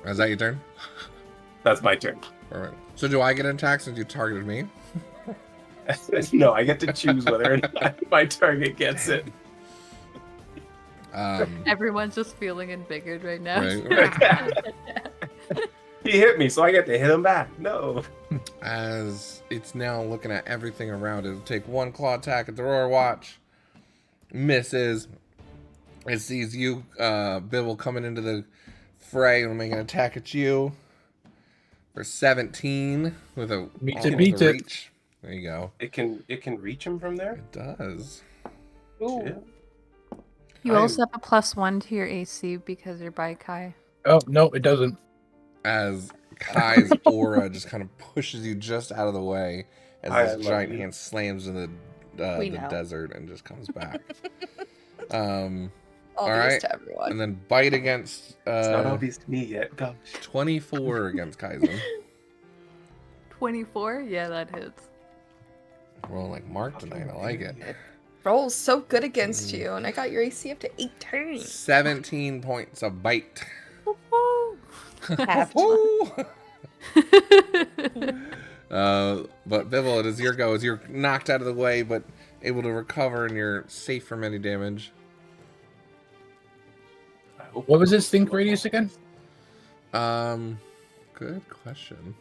Speaker 1: Is that your turn?
Speaker 3: That's my turn.
Speaker 1: All right. So do I get an attack since you targeted me?
Speaker 3: No, I get to choose whether or not my target gets it.
Speaker 4: everyone's just feeling embiggered right now.
Speaker 1: Right.
Speaker 3: He hit me, so I get to hit him back. No.
Speaker 1: As it's now looking at everything around it, it'll take 1 claw attack at the Overwatch. Misses. It sees you, Bibble, coming into the fray and make an attack at you for 17 with a
Speaker 5: Beat
Speaker 1: with
Speaker 5: it.
Speaker 1: a reach. There you go.
Speaker 3: It can reach him from there?
Speaker 1: It does.
Speaker 6: Ooh.
Speaker 3: Shit.
Speaker 4: You also have a +1 to your AC because you're by Kai.
Speaker 5: Oh no, it doesn't.
Speaker 1: As Kai's aura just kind of pushes you just out of the way as
Speaker 3: I
Speaker 1: this
Speaker 3: love
Speaker 1: giant
Speaker 3: you.
Speaker 1: hand slams in the
Speaker 2: know.
Speaker 1: desert and just comes back.
Speaker 2: Obvious
Speaker 1: Alright.
Speaker 2: to everyone.
Speaker 1: And then bite against
Speaker 3: It's not obvious to me yet. Gosh.
Speaker 1: 24 against Kaizen.
Speaker 4: 24? Yeah, that hits.
Speaker 1: Rolling like Mark tonight. I like it.
Speaker 2: Rolls so good against you, and I got your AC up to 18.
Speaker 1: 17 points of bite.
Speaker 2: Half.
Speaker 1: But Bibble, it is your go as you're knocked out of the way, but able to recover and you're safe from any damage.
Speaker 7: What was his think radius again?
Speaker 1: Good question.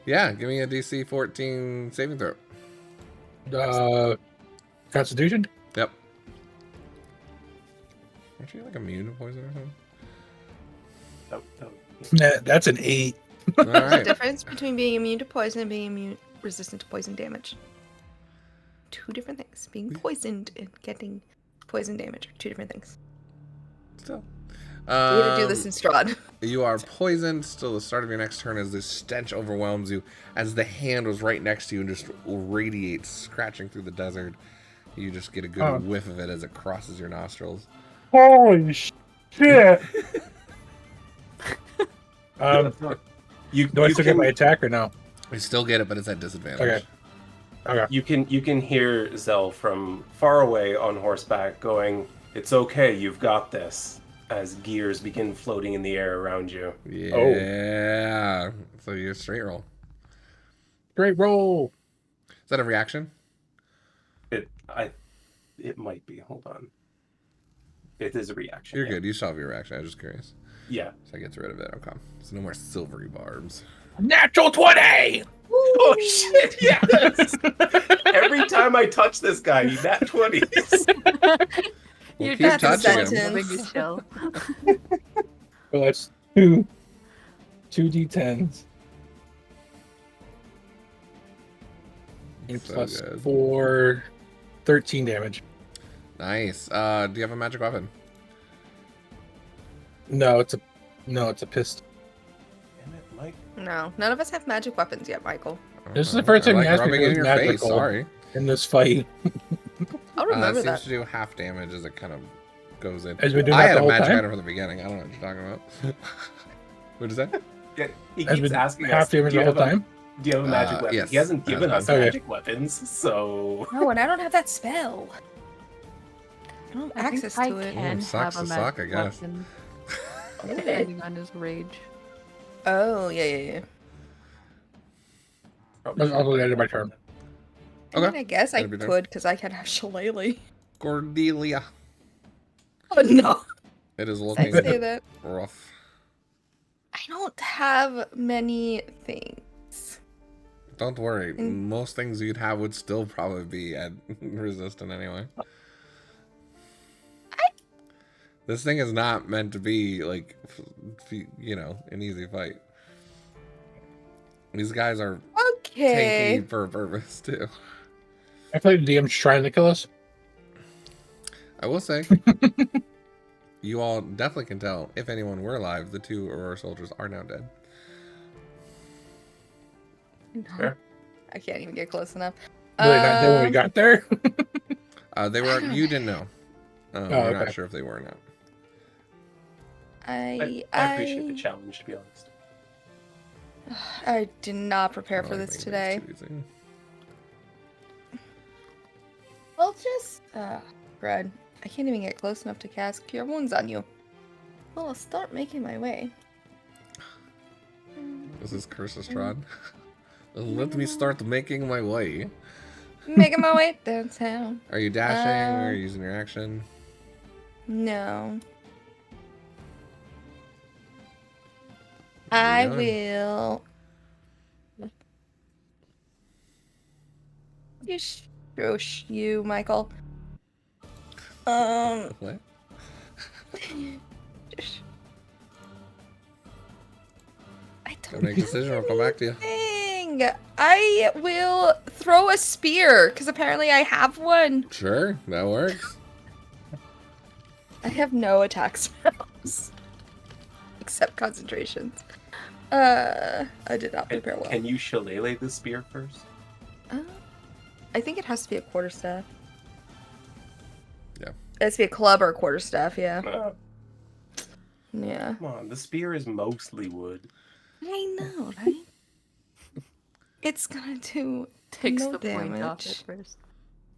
Speaker 1: Yeah, give me a DC 14 saving throw.
Speaker 7: Constitution?
Speaker 1: Yep. Aren't you like immune to poison or something?
Speaker 7: That's an 8.
Speaker 1: All
Speaker 2: There's a
Speaker 1: right.
Speaker 2: difference between being immune to poison and being resistant to poison damage. Two different things. Being poisoned and getting poison damage are two different things.
Speaker 1: Still.
Speaker 2: We had to do this in Strahd.
Speaker 1: You are poisoned. Still, the start of your next turn as this stench overwhelms you, as the hand was right next to you and just radiates, scratching through the desert. You just get a good whiff of it as it crosses your nostrils.
Speaker 5: Holy shit!
Speaker 3: You
Speaker 7: Do I still get my attack or no?
Speaker 1: You still get it, but it's at disadvantage.
Speaker 7: Okay.
Speaker 3: You can hear Zell from far away on horseback going, "It's okay, you've got this," as gears begin floating in the air around you.
Speaker 1: Yeah. So you're straight roll.
Speaker 7: Great roll.
Speaker 1: Is that a reaction?
Speaker 3: It might be. Hold on. It is a reaction.
Speaker 1: You're
Speaker 3: yeah.
Speaker 1: good. You still have your reaction. I was just curious.
Speaker 3: Yeah.
Speaker 1: So I get rid of it. Okay. So no more silvery barbs.
Speaker 7: Natural 20!
Speaker 3: Oh shit! Yes. Every time I touch this guy, he nat 20s.
Speaker 1: We'll keep
Speaker 2: That's a
Speaker 1: touching him.
Speaker 2: sentence.
Speaker 4: Big chill.
Speaker 7: Well, that's 2 d10s. And
Speaker 1: So
Speaker 7: plus
Speaker 1: good.
Speaker 7: 4, 13 damage.
Speaker 1: Nice. Do you have a magic weapon?
Speaker 7: No, it's a pistol.
Speaker 3: Damn it, Mike.
Speaker 2: No, none of us have magic weapons yet, Michael.
Speaker 7: This is the first time
Speaker 1: I
Speaker 7: you asked me
Speaker 1: rubbing
Speaker 7: if
Speaker 1: it
Speaker 7: it
Speaker 1: in
Speaker 7: was
Speaker 1: your face.
Speaker 7: magical.
Speaker 1: Sorry.
Speaker 7: In this fight.
Speaker 2: I'll remember
Speaker 1: Seems
Speaker 2: that.
Speaker 1: to do half damage as it kind of goes in.
Speaker 7: Has been doing
Speaker 1: I
Speaker 7: that
Speaker 1: had
Speaker 7: the
Speaker 1: a
Speaker 7: whole
Speaker 1: magic
Speaker 7: time?
Speaker 1: item from the beginning. I don't know what you're talking about. What is that?
Speaker 3: Yeah, he
Speaker 7: Has
Speaker 3: keeps
Speaker 7: been
Speaker 3: asking
Speaker 7: half
Speaker 3: us,
Speaker 7: damage
Speaker 3: "Do
Speaker 7: the
Speaker 3: you
Speaker 7: whole
Speaker 3: have a-
Speaker 7: time?
Speaker 3: Do you have a magic weapon?"
Speaker 1: yes.
Speaker 3: He hasn't given us
Speaker 7: Okay.
Speaker 3: magic weapons, so
Speaker 2: No, and I don't have that spell. I don't have
Speaker 4: I think
Speaker 2: access
Speaker 4: I
Speaker 2: to it.
Speaker 4: can
Speaker 1: sucks
Speaker 4: have a
Speaker 1: to suck,
Speaker 4: magic
Speaker 1: I guess.
Speaker 4: weapon, depending on his rage.
Speaker 2: Oh, yeah.
Speaker 3: probably
Speaker 7: I'll go to my turn.
Speaker 2: I mean,
Speaker 1: Okay.
Speaker 2: I guess I
Speaker 1: That'd be done.
Speaker 2: could, because I could have Shillelagh.
Speaker 1: Cordelia.
Speaker 2: Oh, no.
Speaker 1: It is
Speaker 2: I
Speaker 1: looking
Speaker 2: say that.
Speaker 1: rough.
Speaker 2: I don't have many things.
Speaker 1: Don't worry. Most things you'd have would still probably be at resistant anyway. This thing is not meant to be like, an easy fight. These guys are
Speaker 2: Okay.
Speaker 1: tanky for a purpose too.
Speaker 7: I feel like the DM's trying to kill us.
Speaker 1: I will say, you all definitely can tell if anyone were alive, the 2 Aurora soldiers are now dead.
Speaker 3: Fair.
Speaker 2: I can't even get close enough.
Speaker 7: Were they not there when we got there?
Speaker 1: They were. You didn't know. We're
Speaker 7: okay.
Speaker 1: not sure if they were or not.
Speaker 3: I appreciate the challenge, to be honest.
Speaker 2: I did not prepare for
Speaker 1: Oh,
Speaker 2: this
Speaker 1: maybe
Speaker 2: today.
Speaker 1: it's too easy.
Speaker 2: I'll just... Brad, I can't even get close enough to cast Cure Wounds on you. Well, I'll start making my way.
Speaker 1: This is Curse of Strahd. Let me start making my way.
Speaker 2: Making my way downtown.
Speaker 1: Are you dashing or are you using your action?
Speaker 2: No. I
Speaker 1: going?
Speaker 2: will... You, Michael.
Speaker 1: What?
Speaker 2: I
Speaker 1: Gotta
Speaker 2: don't
Speaker 1: make a decision. I'll come back to you.
Speaker 2: thing. I will throw a spear because apparently I have one.
Speaker 1: Sure, that works.
Speaker 2: I have no attack spells except concentrations.
Speaker 6: I did not prepare well.
Speaker 3: Can you shillelagh the spear first?
Speaker 6: I think it has to be a quarterstaff.
Speaker 1: Yeah.
Speaker 6: It has to be a club or a quarterstaff, yeah.
Speaker 3: Come on, the spear is mostly wood.
Speaker 6: I know, right? It's gonna do
Speaker 4: Takes
Speaker 6: no
Speaker 4: the point off
Speaker 6: damage.
Speaker 4: it first.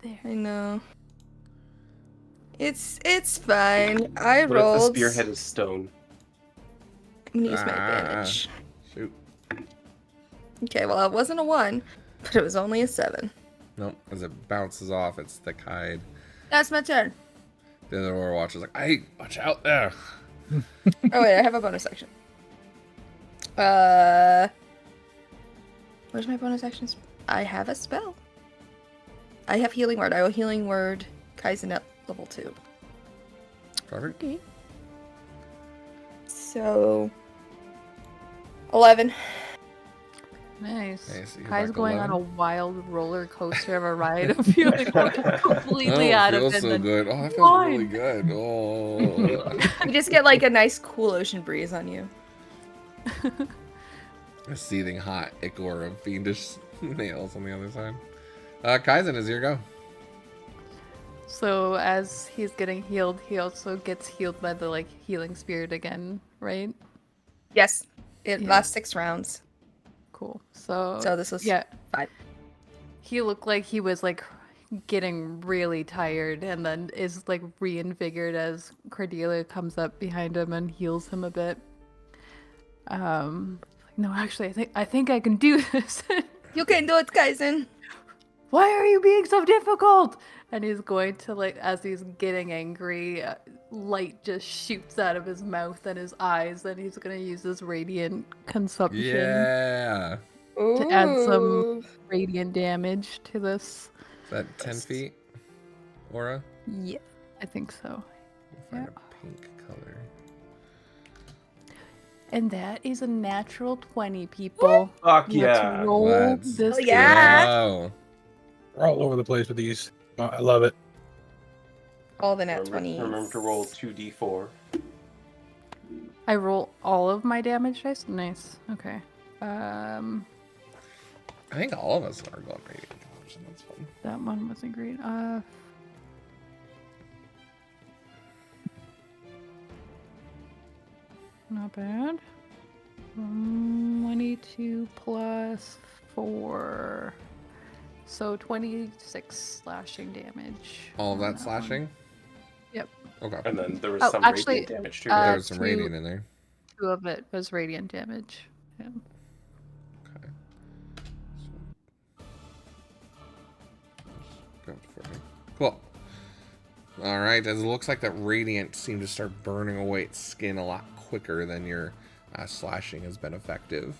Speaker 4: There.
Speaker 6: I know. It's fine. I
Speaker 3: What if the
Speaker 6: rolled.
Speaker 3: spearhead is stone?
Speaker 6: I'm gonna use my advantage.
Speaker 1: Shoot.
Speaker 6: Okay, well it wasn't a 1, but it was only a 7.
Speaker 1: Nope. As it bounces off, its thick hide.
Speaker 6: That's my turn.
Speaker 1: The other Overwatch is like, hey, watch out there.
Speaker 6: Oh wait, I have a bonus action. Where's my bonus actions? I have a spell. I have healing word. I will healing word Kaizen at level 2.
Speaker 1: Perfect.
Speaker 6: Okay. So 11.
Speaker 4: Nice.
Speaker 1: Nice, you're
Speaker 4: Kai's
Speaker 1: back
Speaker 4: going on
Speaker 1: 11.
Speaker 4: a wild roller coaster of a ride of feeling completely out of
Speaker 1: feels
Speaker 4: it.
Speaker 1: so
Speaker 4: then
Speaker 1: good. Oh, that feels really
Speaker 4: fine.
Speaker 1: good. Oh.
Speaker 6: You just get like a nice cool ocean breeze on you.
Speaker 1: A seething hot ichor of fiendish nails on the other side. Kaizen, is your go.
Speaker 4: So as he's getting healed, he also gets healed by the like healing spirit again, right?
Speaker 6: Yes. It
Speaker 4: Yeah.
Speaker 6: lasts 6 rounds.
Speaker 4: Cool. So
Speaker 6: So this was
Speaker 4: yeah.
Speaker 6: 5.
Speaker 4: He looked like he was like getting really tired and then is like reinvigorated as Cordelia comes up behind him and heals him a bit. No, actually I think I can do this.
Speaker 6: You can do it, Kaizen.
Speaker 4: Why are you being so difficult? And he's going to like, as he's getting angry, light just shoots out of his mouth and his eyes, and he's gonna use his radiant consumption
Speaker 1: Yeah.
Speaker 4: to add some radiant damage to this.
Speaker 1: Is that 10 feet? Aura?
Speaker 4: Yeah, I think so.
Speaker 1: We'll find a pink color.
Speaker 4: And that is a natural 20, people.
Speaker 3: Fuck
Speaker 4: Let's
Speaker 3: yeah.
Speaker 4: roll
Speaker 1: Let's
Speaker 4: this.
Speaker 6: Oh, yeah.
Speaker 1: go.
Speaker 7: We're all over the place with these. I love it.
Speaker 6: All the nat 20s.
Speaker 3: Remember to roll 2d4.
Speaker 4: I roll all of my damage dice. Nice. Okay.
Speaker 1: I think all of us are going radiant consumption. That's fun.
Speaker 4: That one wasn't great. Not bad. 22 plus 4. So 26 slashing damage.
Speaker 1: All of
Speaker 4: on
Speaker 1: that slashing?
Speaker 4: one. Yep.
Speaker 1: Okay.
Speaker 3: And then there was
Speaker 4: Oh,
Speaker 3: some
Speaker 4: actually,
Speaker 3: radiant damage too.
Speaker 1: There was some
Speaker 4: 2
Speaker 1: radiant in there.
Speaker 4: of it was radiant damage. Yeah.
Speaker 1: Okay. So, for me. Cool. Alright, as it looks like that radiant seemed to start burning away its skin a lot quicker than your slashing has been effective.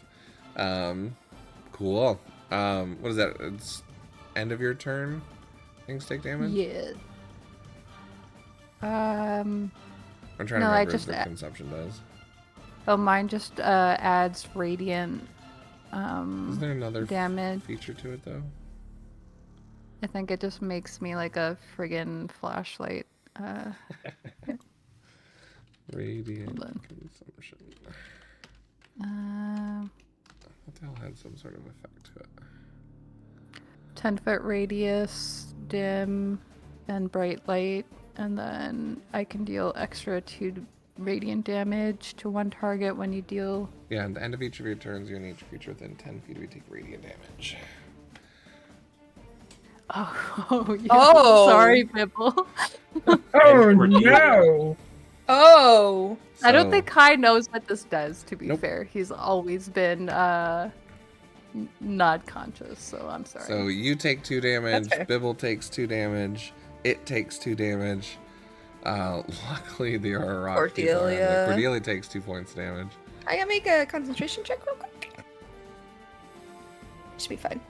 Speaker 1: Cool. What is that? It's end of your turn? Things take damage?
Speaker 4: Yeah.
Speaker 1: I'm trying
Speaker 4: No,
Speaker 1: to
Speaker 4: I
Speaker 1: remember
Speaker 4: just
Speaker 1: if the consumption does.
Speaker 4: Oh, mine just adds radiant
Speaker 1: Is there another
Speaker 4: damage.
Speaker 1: feature to it, though?
Speaker 4: I think it just makes me like a friggin' flashlight.
Speaker 1: Radiant
Speaker 4: Hold on.
Speaker 1: consumption. What the hell had some sort of effect to it?
Speaker 4: 10-foot radius, dim, and bright light, and then I can deal extra 2 radiant damage to one target when you deal.
Speaker 1: Yeah, at the end of each of your turns, you and each creature within 10 feet of you take radiant damage.
Speaker 4: Oh, yeah.
Speaker 6: Oh.
Speaker 4: Sorry, Bibble.
Speaker 5: Oh
Speaker 3: Cordelia.
Speaker 5: no!
Speaker 6: Oh.
Speaker 4: I don't
Speaker 1: So-
Speaker 4: think Kai knows what this does, to be
Speaker 1: Nope.
Speaker 4: fair. He's always been not conscious, so I'm sorry.
Speaker 1: So you take 2 damage,
Speaker 6: That's fair.
Speaker 1: Bibble takes 2 damage, it takes 2 damage. Luckily, the rock people are in there.
Speaker 6: Cordelia.
Speaker 1: Cordelia takes 2 points damage.
Speaker 6: I gotta make a concentration check real quick. Should be fine.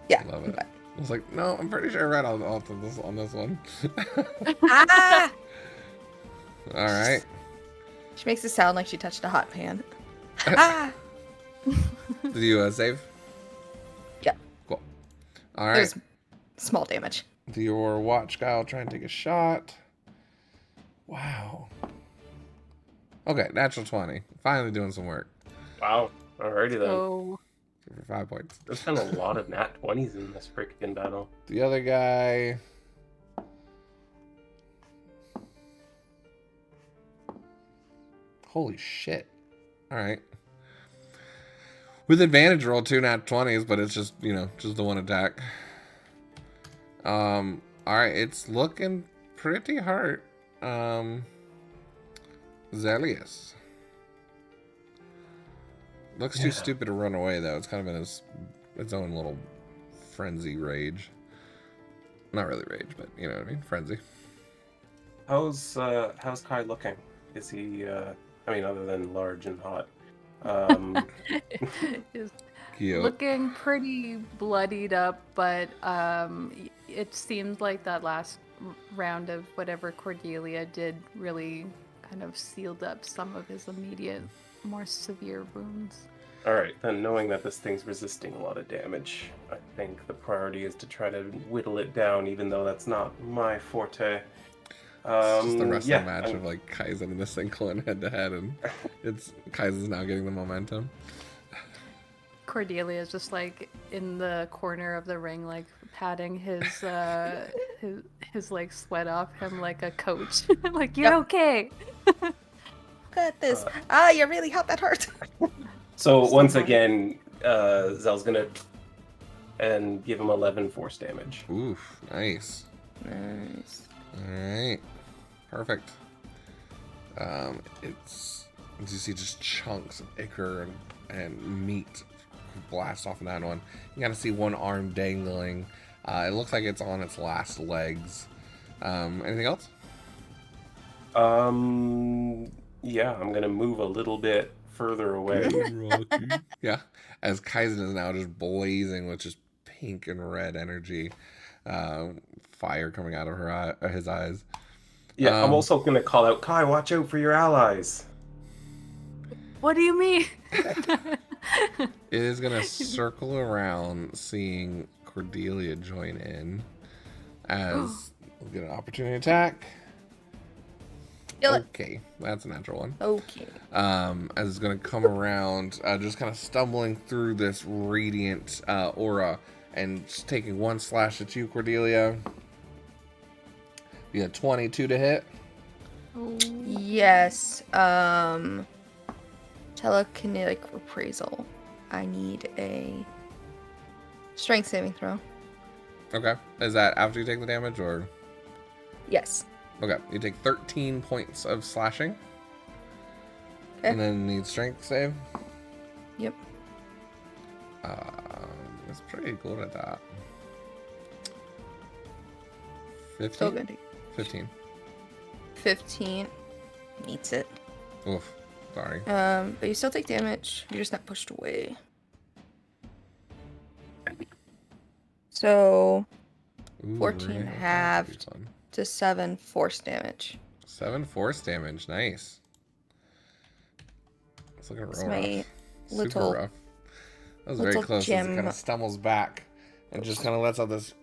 Speaker 6: Yeah.
Speaker 1: Love it.
Speaker 6: I'm
Speaker 1: I was like, no, I'm pretty sure I read all of this on this one.
Speaker 6: fine. Ah!
Speaker 1: All right.
Speaker 6: She makes it sound like she touched a hot pan. Ah!
Speaker 1: Did you save?
Speaker 6: Yeah.
Speaker 1: Cool. All right.
Speaker 6: There's small damage.
Speaker 1: Do your watch guy will try and take a shot. Wow. Okay, natural 20. Finally doing some work.
Speaker 3: Wow. Alrighty then.
Speaker 4: So
Speaker 1: For 5 points.
Speaker 3: There's been a lot of nat 20s in this freaking battle.
Speaker 1: The other guy. Holy shit. Alright. With advantage, roll 2 nat 20s, but it's just, just the one attack. Alright, it's looking pretty hard. Zelius. Looks too stupid to run away, though. It's kind of in its own little frenzy rage. Not really rage, but you know what I mean? Frenzy.
Speaker 3: How's Kai looking? Is he other than large and hot?
Speaker 4: is
Speaker 1: Cute.
Speaker 4: looking pretty bloodied up, but it seems like that last round of whatever Cordelia did really kind of sealed up some of his immediate, more severe wounds.
Speaker 3: Alright, then knowing that this thing's resisting a lot of damage, I think the priority is to try to whittle it down, even though that's not my forte.
Speaker 1: It's just the wrestling match of like Kaizen and this thing going head to head, and it's Kaizen's now getting the momentum.
Speaker 4: Cordelia is just like in the corner of the ring, like patting his his like sweat off him like a coach. Like, you're okay.
Speaker 6: Look at this. You're really hot. That hurt.
Speaker 3: So once again, Zell's gonna and give him 11 force damage.
Speaker 1: Oof, nice.
Speaker 6: Nice.
Speaker 1: Alright. Perfect. It's, as you see, just chunks of ichor and meat blast off in that one. You gotta see one arm dangling. It looks like it's on its last legs. Anything else?
Speaker 3: Yeah, I'm gonna move a little bit further away.
Speaker 1: Yeah, as Kaizen is now just blazing with just pink and red energy, fire coming out of his eyes.
Speaker 3: Yeah, I'm also gonna call out, Kai, watch out for your allies.
Speaker 4: What do you mean?
Speaker 1: It is gonna circle around, seeing Cordelia join in, as we'll get an opportunity attack. Okay, that's a natural one.
Speaker 6: Okay.
Speaker 1: As it's gonna come around, just kind of stumbling through this radiant aura, and just taking one slash at you, Cordelia. You got 22 to hit.
Speaker 6: Yes. Telekinetic reprisal. I need a strength saving throw.
Speaker 1: Okay. Is that after you take the damage, or?
Speaker 6: Yes.
Speaker 1: Okay. You take 13 points of slashing.
Speaker 6: Okay.
Speaker 1: And then need strength save.
Speaker 6: Yep.
Speaker 1: It's pretty good at that. 15?
Speaker 6: So good.
Speaker 1: 15.
Speaker 6: 15 meets it.
Speaker 1: Oof. Sorry.
Speaker 6: But you still take damage. You're just not pushed away. So,
Speaker 1: Ooh,
Speaker 6: 14
Speaker 1: really?
Speaker 6: halved to 7 force damage.
Speaker 1: 7 force damage. Nice. It's looking real rough.
Speaker 6: Little,
Speaker 1: Super rough. That was very close as it kind of stumbles back and just kind of lets out this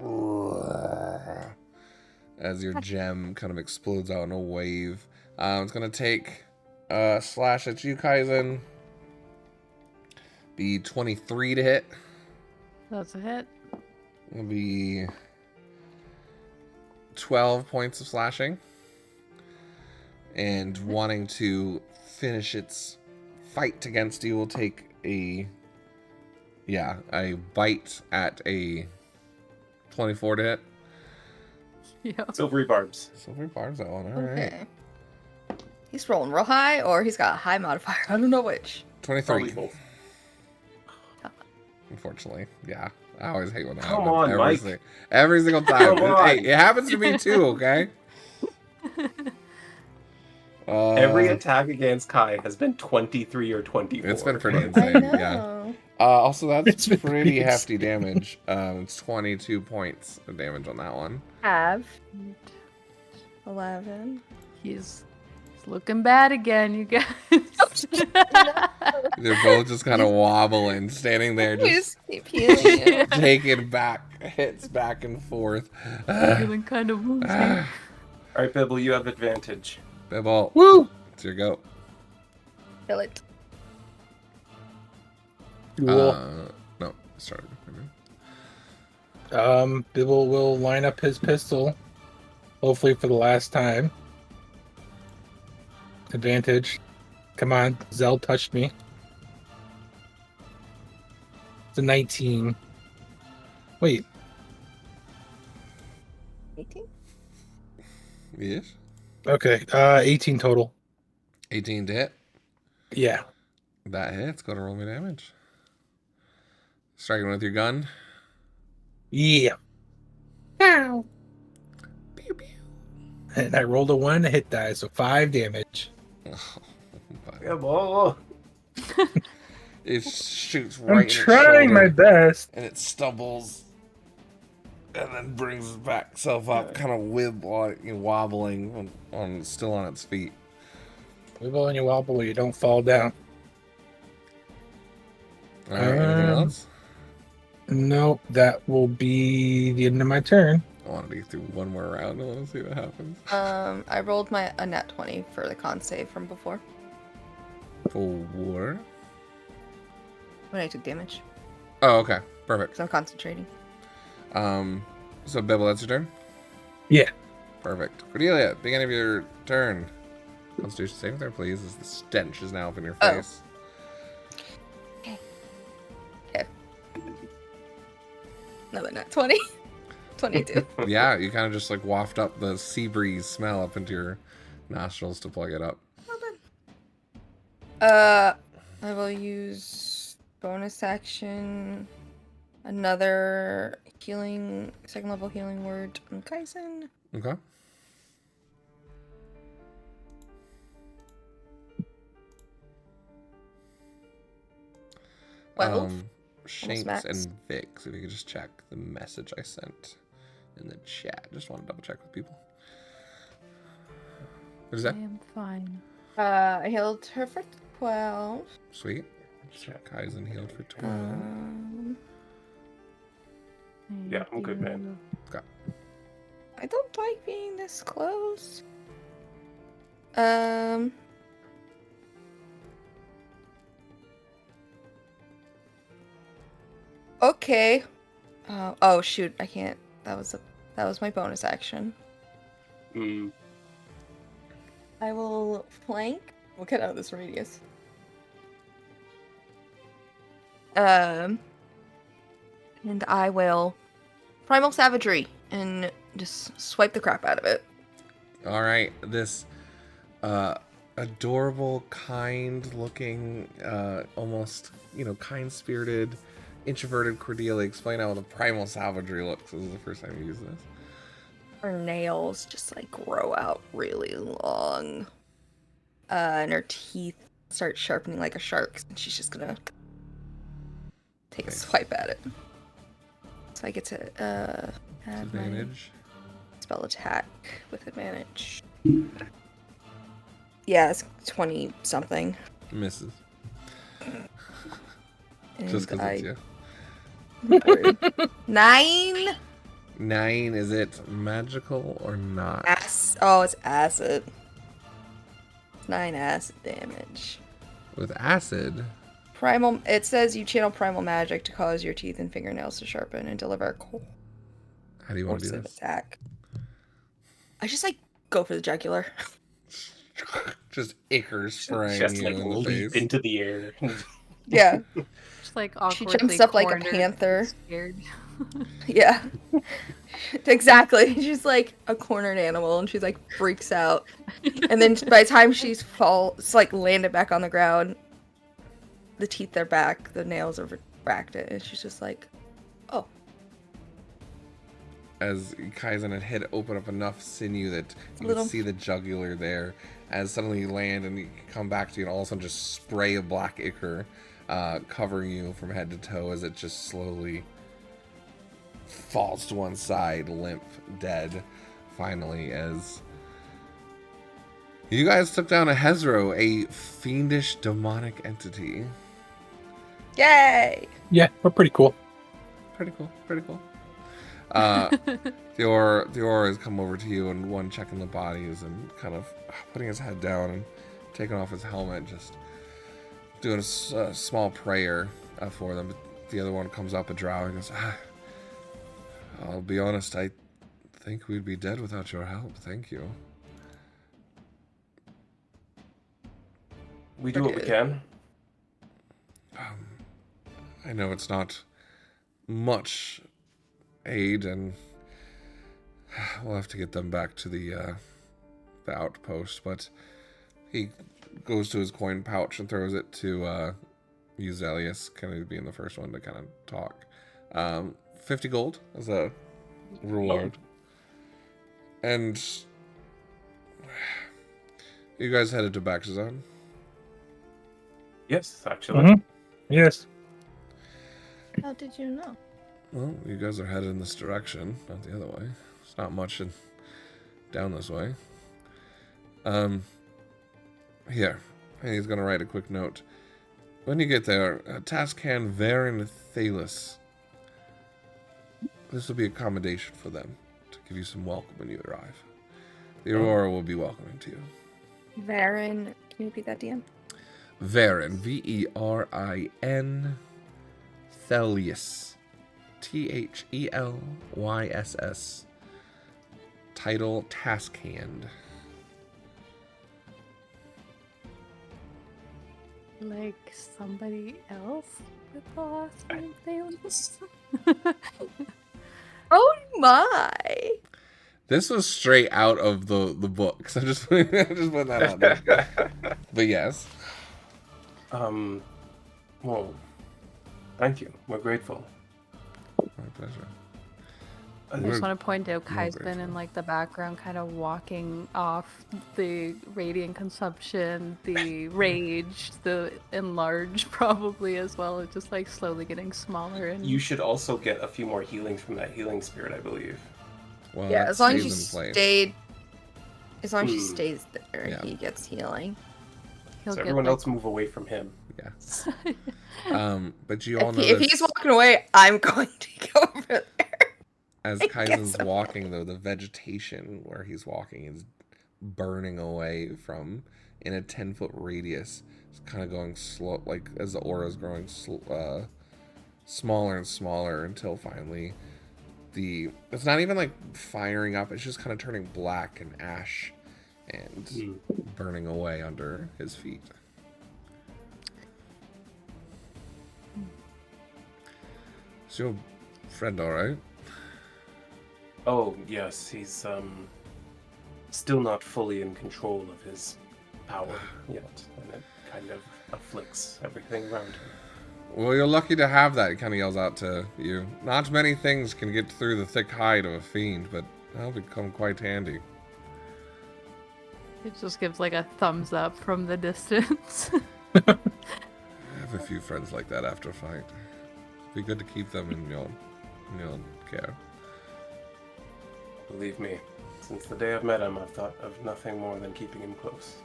Speaker 1: as your gem kind of explodes out in a wave. It's going to take a slash at you, Kaizen. Be 23 to hit.
Speaker 4: That's a hit.
Speaker 1: It'll be 12 points of slashing. And wanting to finish its fight against you will take a bite at a 24 to hit.
Speaker 4: Yeah.
Speaker 3: Silvery barbs.
Speaker 1: Silvery barbs, that one. All right.
Speaker 6: Okay. He's rolling real high, or he's got a high modifier. I don't know which.
Speaker 1: 23.
Speaker 3: Both.
Speaker 1: Unfortunately. Yeah. I always hate when that
Speaker 3: Come
Speaker 1: happens.
Speaker 3: on, Mike.
Speaker 1: Every single time.
Speaker 3: Come on.
Speaker 1: Hey, it happens to me too, okay?
Speaker 3: Every attack against Kai has been 23 or 24.
Speaker 1: It's been pretty
Speaker 6: I
Speaker 1: insane.
Speaker 6: know.
Speaker 1: Yeah. Also, that's
Speaker 5: It's been
Speaker 1: pretty
Speaker 5: pretty
Speaker 1: hefty damage. It's 22 points of damage on that one.
Speaker 6: Have 11.
Speaker 4: He's looking bad again, you guys.
Speaker 1: They're both just kind of wobbling, standing there,
Speaker 6: You
Speaker 1: just
Speaker 6: just keep healing.
Speaker 1: taking back hits back and forth.
Speaker 4: Feeling kind of woozy.
Speaker 3: Alright, Bibble, you have advantage.
Speaker 1: Bibble,
Speaker 5: Woo!
Speaker 1: it's your go.
Speaker 6: kill it.
Speaker 1: No, sorry.
Speaker 7: Bibble will line up his pistol, hopefully for the last time. Advantage. Come on, Zell touched me. It's a 19. Wait,
Speaker 6: 18?
Speaker 1: Yes.
Speaker 7: okay, 18 total.
Speaker 1: 18 to hit.
Speaker 7: Yeah.
Speaker 1: That hits. Go to roll me damage. Striking with your gun.
Speaker 7: Yeah.
Speaker 1: Pew, pew.
Speaker 7: And I rolled a 1 hit die, so 5 damage.
Speaker 3: Yeah, boy.
Speaker 1: It shoots right
Speaker 5: I'm
Speaker 1: in its
Speaker 5: trying my
Speaker 1: shoulder,
Speaker 5: best.
Speaker 1: and it stumbles, and then brings its back self up, kind of wobbling on still on its feet.
Speaker 7: Wibble and you wobble, you don't fall down.
Speaker 1: All right. Anything else?
Speaker 7: No, that will be the end of my turn.
Speaker 1: I want to get through one more round. I want to see what happens.
Speaker 6: I rolled a nat 20 for the con save from before.
Speaker 1: Four.
Speaker 6: When I took damage.
Speaker 1: Oh, okay. Perfect.
Speaker 6: Because I'm concentrating.
Speaker 1: So Bibble, that's your turn?
Speaker 7: Yeah.
Speaker 1: Perfect. Cordelia, beginning of your turn. Constitution saving throw, please, as the stench is now up in your
Speaker 6: Oh.
Speaker 1: face.
Speaker 6: Okay. Another nat 20. 22.
Speaker 1: Yeah, you kind of just like waft up the sea breeze smell up into your nostrils to plug it up.
Speaker 6: I will use bonus action. Another healing, second level healing word on Kaizen.
Speaker 1: Okay. Shanks
Speaker 6: max.
Speaker 1: and Vix, if you could just check the message I sent in the chat. Just want to double check with people. What is
Speaker 4: I
Speaker 1: that?
Speaker 4: am fine.
Speaker 6: I healed her for 12.
Speaker 1: Sweet. Kaizen healed for 12.
Speaker 3: Yeah, I'm good, man.
Speaker 1: Okay.
Speaker 6: I don't like being this close. Okay. Oh shoot, I can't. That was my bonus action.
Speaker 3: Mm.
Speaker 6: I will flank. We'll get out of this radius. And I will primal savagery and just swipe the crap out of it.
Speaker 1: All right. This adorable, kind-looking, almost, kind-spirited, introverted Cordelia. Explain how the primal savagery looks. This is the first time you use this.
Speaker 6: Her nails just like grow out really long. And her teeth start sharpening like a shark's, and she's just gonna take a swipe at it. So I get to add
Speaker 1: Advantage.
Speaker 6: my spell attack with advantage. Yeah, it's 20 something.
Speaker 1: Misses.
Speaker 6: And
Speaker 1: Just because it's you.
Speaker 6: 9.
Speaker 1: 9, is it magical or not?
Speaker 6: Oh, it's acid. 9 acid damage.
Speaker 1: With acid?
Speaker 6: Primal. It says you channel primal magic to cause your teeth and fingernails to sharpen and deliver a
Speaker 1: How do you want to do this?
Speaker 6: attack. I just go for the jugular.
Speaker 1: Just ichor spraying
Speaker 3: Just
Speaker 1: you in the
Speaker 3: leap
Speaker 1: face.
Speaker 3: into the air.
Speaker 6: Yeah.
Speaker 4: Just like
Speaker 6: She
Speaker 4: awkwardly
Speaker 6: jumps up like a
Speaker 4: cornered,
Speaker 6: panther.
Speaker 4: Scared.
Speaker 6: Yeah. Exactly. She's like a cornered animal, and she's freaks out. And then by the time she's landed back on the ground, the teeth are back, the nails are retracted, and she's just like, oh.
Speaker 1: As Kaizen had hit open up enough sinew that you can see the jugular there. As suddenly you land and you come back to you, and all of a sudden just spray of black ichor covering you from head to toe as it just slowly falls to one side, limp, dead. Finally, as you guys took down a Hezro, a fiendish demonic entity.
Speaker 6: Yay!
Speaker 7: Yeah, we're pretty cool.
Speaker 1: Pretty cool. Theor has come over to you, and one checking the bodies and kind of putting his head down and taking off his helmet, just doing a small prayer for them. But the other one comes up a drow and goes, I'll be honest, I think we'd be dead without your help. Thank you.
Speaker 3: We do what we can.
Speaker 1: I know it's not much aid, and we'll have to get them back to the outpost, but he goes to his coin pouch and throws it to Uzelius, kind of being the first one to kind of talk. 50 gold as a reward. And you guys headed to Baxazon?
Speaker 3: Yes, actually.
Speaker 5: Mm-hmm. Yes.
Speaker 6: How did you know?
Speaker 1: Well, you guys are headed in this direction, not the other way. It's not much down this way. Here. And he's going to write a quick note. When you get there, Tascan Varen Thalis. This will be accommodation for them to give you some welcome when you arrive. The Aurora will be welcoming to you.
Speaker 2: Varen, can you repeat that, DM?
Speaker 1: Varen, Verin, Thelius, ThelYss. Title Task Hand.
Speaker 4: Like somebody else with the last name Thalos?
Speaker 2: Oh my!
Speaker 3: This was straight out of the book, so just put that out there. But yes.
Speaker 8: Well, thank you. We're grateful.
Speaker 3: My pleasure.
Speaker 4: I just want to point out Kai's been in like the background kind of walking off the radiant consumption, the rage, the enlarge probably as well. It's just like slowly getting smaller. And
Speaker 8: You should also get a few more healings from that healing spirit, I believe.
Speaker 3: Well,
Speaker 2: Yeah,
Speaker 3: that
Speaker 2: as long as
Speaker 3: stays
Speaker 2: you
Speaker 3: in place.
Speaker 2: stayed, as long as he stays there,
Speaker 3: Yeah.
Speaker 2: he gets healing.
Speaker 4: he'll
Speaker 8: So
Speaker 4: get,
Speaker 8: everyone
Speaker 4: like,
Speaker 8: else move away from him.
Speaker 3: Yeah. But you all know
Speaker 2: If he's walking away, I'm going to go over there.
Speaker 3: as
Speaker 2: I
Speaker 3: Kaizen's
Speaker 2: guess.
Speaker 3: walking, though, the vegetation where he's walking is burning away from in a 10-foot radius. It's kind of going slow, like as the aura is growing smaller and smaller until finally it's not even like firing up. It's just kind of turning black and ash and burning away under his feet. Is your friend all right?
Speaker 8: Oh, yes, he's still not fully in control of his power yet, and it kind of afflicts everything around him.
Speaker 3: Well, you're lucky to have that, he kind of yells out to you. Not many things can get through the thick hide of a fiend, but that'll become quite handy.
Speaker 4: it just gives like a thumbs up from the distance.
Speaker 3: I have a few friends like that after a fight. Be good to keep them in your care.
Speaker 8: Believe me, since the day I've met him, I've thought of nothing more than keeping him close.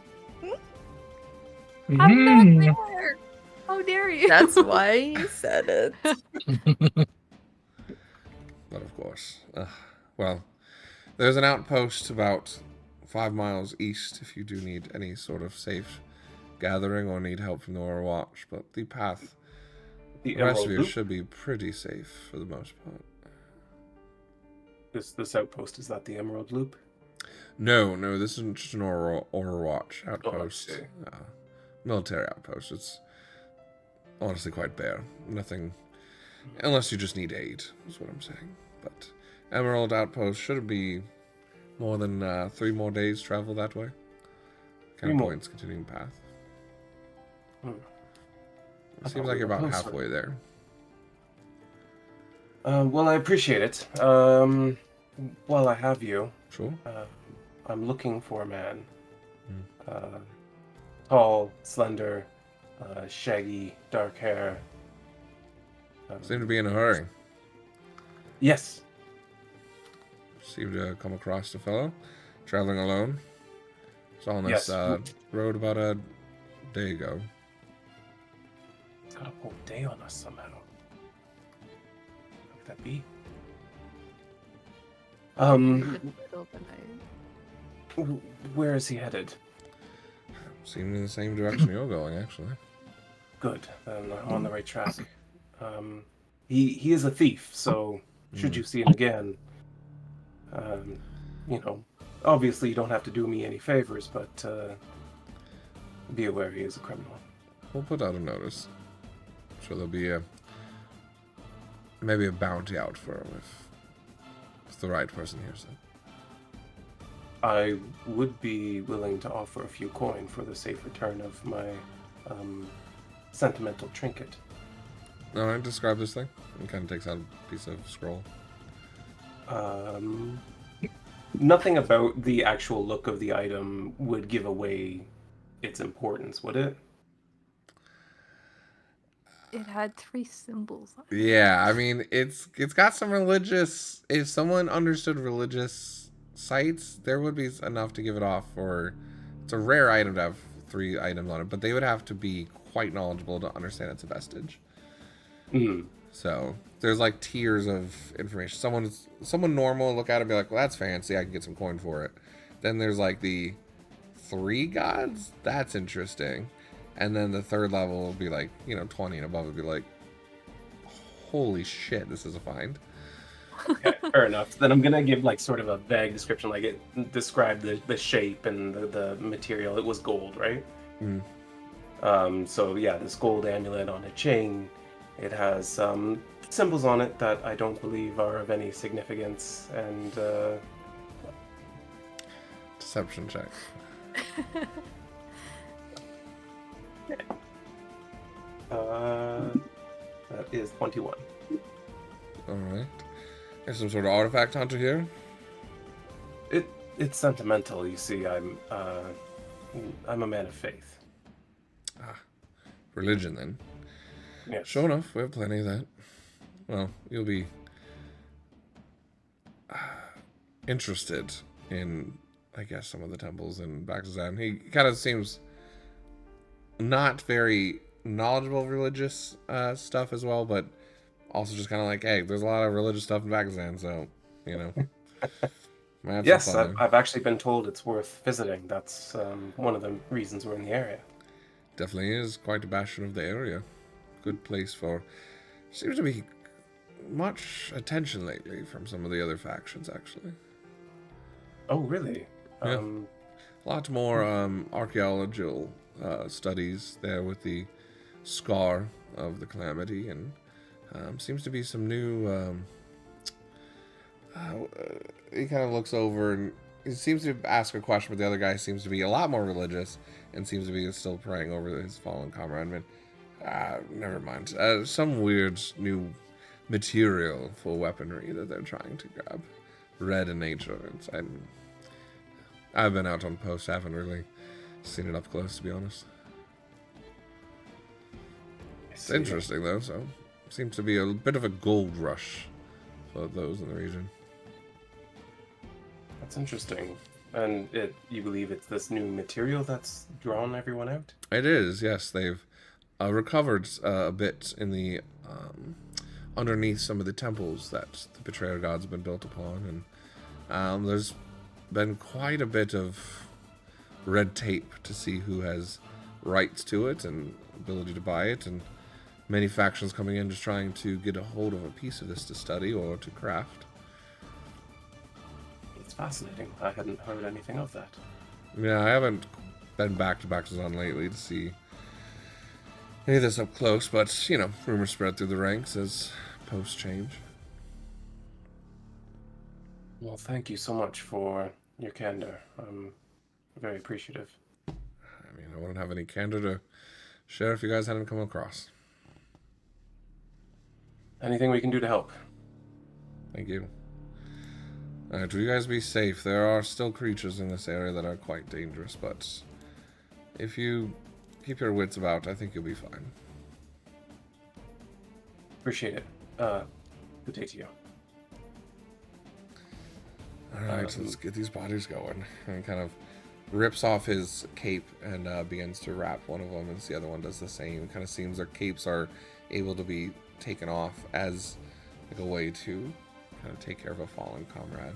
Speaker 4: I'm not there. How dare you?
Speaker 2: That's why he said it.
Speaker 3: But of course. Well, there's an outpost about 5 miles east if you do need any sort of safe gathering or need help from the Overwatch. But the path, the rest of you should be pretty safe for the most part.
Speaker 8: This outpost, is that the Emerald Loop?
Speaker 3: No, this isn't just an Overwatch outpost.
Speaker 8: see.
Speaker 3: Military outpost. It's honestly quite bare. Nothing, unless you just need aid, is what I'm saying. But Emerald Outpost shouldn't be more than 3 more days travel that way. Kind of points continuing path. It seems like you're about halfway there.
Speaker 8: Well, I appreciate it. While I have you,
Speaker 3: Sure.
Speaker 8: I'm looking for a man. Tall, slender, shaggy, dark hair.
Speaker 3: Seem to be in a hurry.
Speaker 8: Yes.
Speaker 3: Seem to come across a fellow traveling alone. Saw on this
Speaker 8: Yes.
Speaker 3: road about a day ago.
Speaker 8: It's got a whole day on us somehow. How could that be?
Speaker 3: Hmm.
Speaker 8: Where is he headed?
Speaker 3: Seemed in the same direction you're going, actually.
Speaker 8: Good. Then I'm on the right track. He is a thief, so should you see him again, you know, obviously you don't have to do me any favors, but be aware he is a criminal.
Speaker 1: We'll put out a notice. So there'll be maybe a bounty out for him if the right person hears it.
Speaker 8: I would be willing to offer a few coin for the safe return of my sentimental trinket.
Speaker 1: All right, describe this thing. And kind of takes out a piece of scroll.
Speaker 8: Nothing about the actual look of the item would give away its importance, would it?
Speaker 4: It had 3 symbols on it.
Speaker 1: Yeah, I mean, it's got some religious... If someone understood religious sites, there would be enough to give it off for... It's a rare item to have 3 items on it, but they would have to be quite knowledgeable to understand it's a vestige. So there's like tiers of information. Someone normal look at it and be like, well, that's fancy, I can get some coin for it. Then there's like the 3 gods, that's interesting. And then the 3rd level will be like, 20 and above would be like, holy shit, this is a find.
Speaker 8: Okay, fair enough. Then I'm gonna give like sort of a vague description, like it described the shape and the material. It was gold, right? So yeah, this gold amulet on a chain. It has symbols on it that I don't believe are of any significance, and
Speaker 1: Deception check.
Speaker 8: That is 21.
Speaker 1: Alright. There's some sort of artifact hunter here.
Speaker 8: It's sentimental, you see. I'm a man of faith.
Speaker 1: Religion, then.
Speaker 8: Yes.
Speaker 1: Sure enough, we have plenty of that. Well, you'll be interested in, I guess, some of the temples in Bardicdice. He kind of seems not very knowledgeable of religious stuff as well, but also just kind of like, hey, there's a lot of religious stuff in Bardicdice, so,
Speaker 8: Yes, I've actually been told it's worth visiting. That's one of the reasons we're in the area.
Speaker 1: Definitely is quite a bastion of the area. Good place for... Seems to be much attention lately from some of the other factions, actually.
Speaker 8: Oh, really?
Speaker 1: Yeah. A lot more archaeological studies there with the scar of the calamity, and seems to be some new... he kind of looks over and he seems to ask a question, but the other guy seems to be a lot more religious and seems to be still praying over his fallen comrade. Never mind. Some weird new material for weaponry that they're trying to grab. Red in nature. I've been out on post, haven't really seen it up close, to be honest. It's interesting, though, so seems to be a bit of a gold rush for those in the region.
Speaker 8: That's interesting. And you believe it's this new material that's drawn everyone out?
Speaker 1: It is, yes. They've recovered a bit in the underneath some of the temples that the betrayer gods have been built upon, and there's been quite a bit of red tape to see who has rights to it and ability to buy it, and many factions coming in just trying to get a hold of a piece of this to study or to craft.
Speaker 8: It's fascinating. I hadn't heard anything of that.
Speaker 1: Yeah, I haven't been back to Bardicdice lately to see any of this up close, but, rumors spread through the ranks as posts change.
Speaker 8: Well, thank you so much for your candor. I'm very appreciative.
Speaker 1: I wouldn't have any candor to share if you guys hadn't come across.
Speaker 8: Anything we can do to help?
Speaker 1: Thank you. Alright, will you guys be safe? There are still creatures in this area that are quite dangerous, but if you keep your wits about, I think you'll be fine.
Speaker 8: Appreciate it. Good day to you.
Speaker 1: Alright, let's get these bodies going. And kind of rips off his cape and begins to wrap one of them, and the other one does the same. It kind of seems their capes are able to be taken off as like a way to kind of take care of a fallen comrade.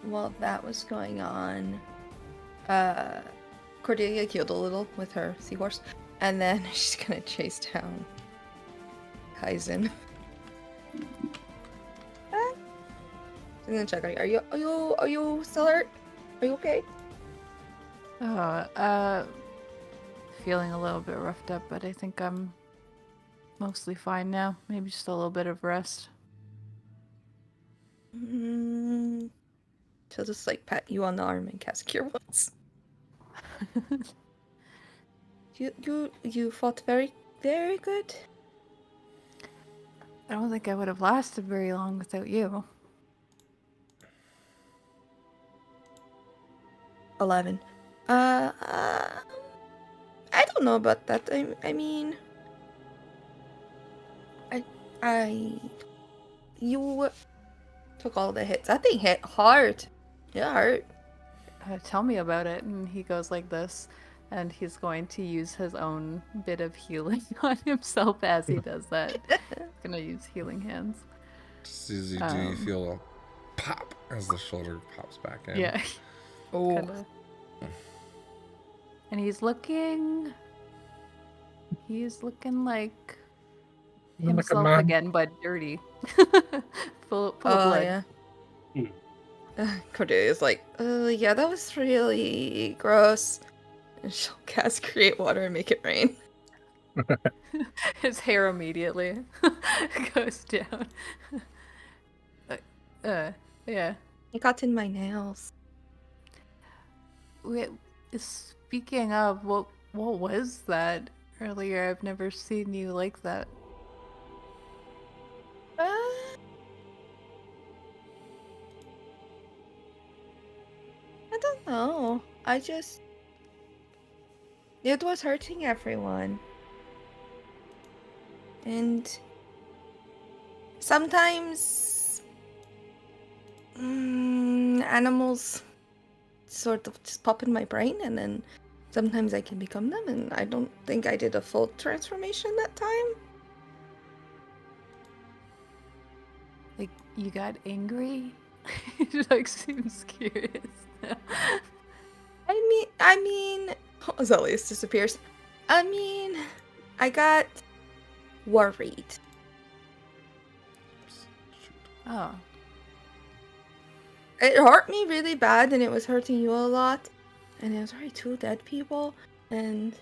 Speaker 2: While that was going on, Cordelia keeled a little with her seahorse, And then she's gonna chase down Kaizen. She's gonna check on you. Are you still hurt? Are you okay?
Speaker 4: Feeling a little bit roughed up, but I think I'm mostly fine now. Maybe just a little bit of rest.
Speaker 2: She'll just like pat you on the arm and cast Cure Wounds. You fought very, very good.
Speaker 4: I don't think I would have lasted very long without you.
Speaker 2: 11. I don't know about that. I mean, you took all the hits. That thing hit hard. It hurt.
Speaker 4: Tell me about it. And he goes like this, and he's going to use his own bit of healing on himself as he does that. He's gonna use healing hands.
Speaker 1: Just as you do, you feel a pop as the shoulder pops back in.
Speaker 4: Yeah.
Speaker 2: Oh.
Speaker 4: Kinda. And he's looking like himself
Speaker 5: man.
Speaker 4: again, but dirty. full of
Speaker 2: Oh,
Speaker 4: blood.
Speaker 2: yeah. Cordelia's like, yeah, that was really gross. And she'll cast Create Water and make it rain.
Speaker 4: His hair immediately goes down. Yeah.
Speaker 2: It got in my nails.
Speaker 4: Speaking of, what was that earlier? I've never seen you like that.
Speaker 2: I don't know. It was hurting everyone. And sometimes animals sort of just pop in my brain, and then sometimes I can become them, and I don't think I did a full transformation that time.
Speaker 4: Like, you got angry? It like seems curious now.
Speaker 2: I mean, Zelius disappears. I mean, I got worried.
Speaker 4: Oh.
Speaker 2: It hurt me really bad, and it was hurting you a lot. And it was already 2 dead people, and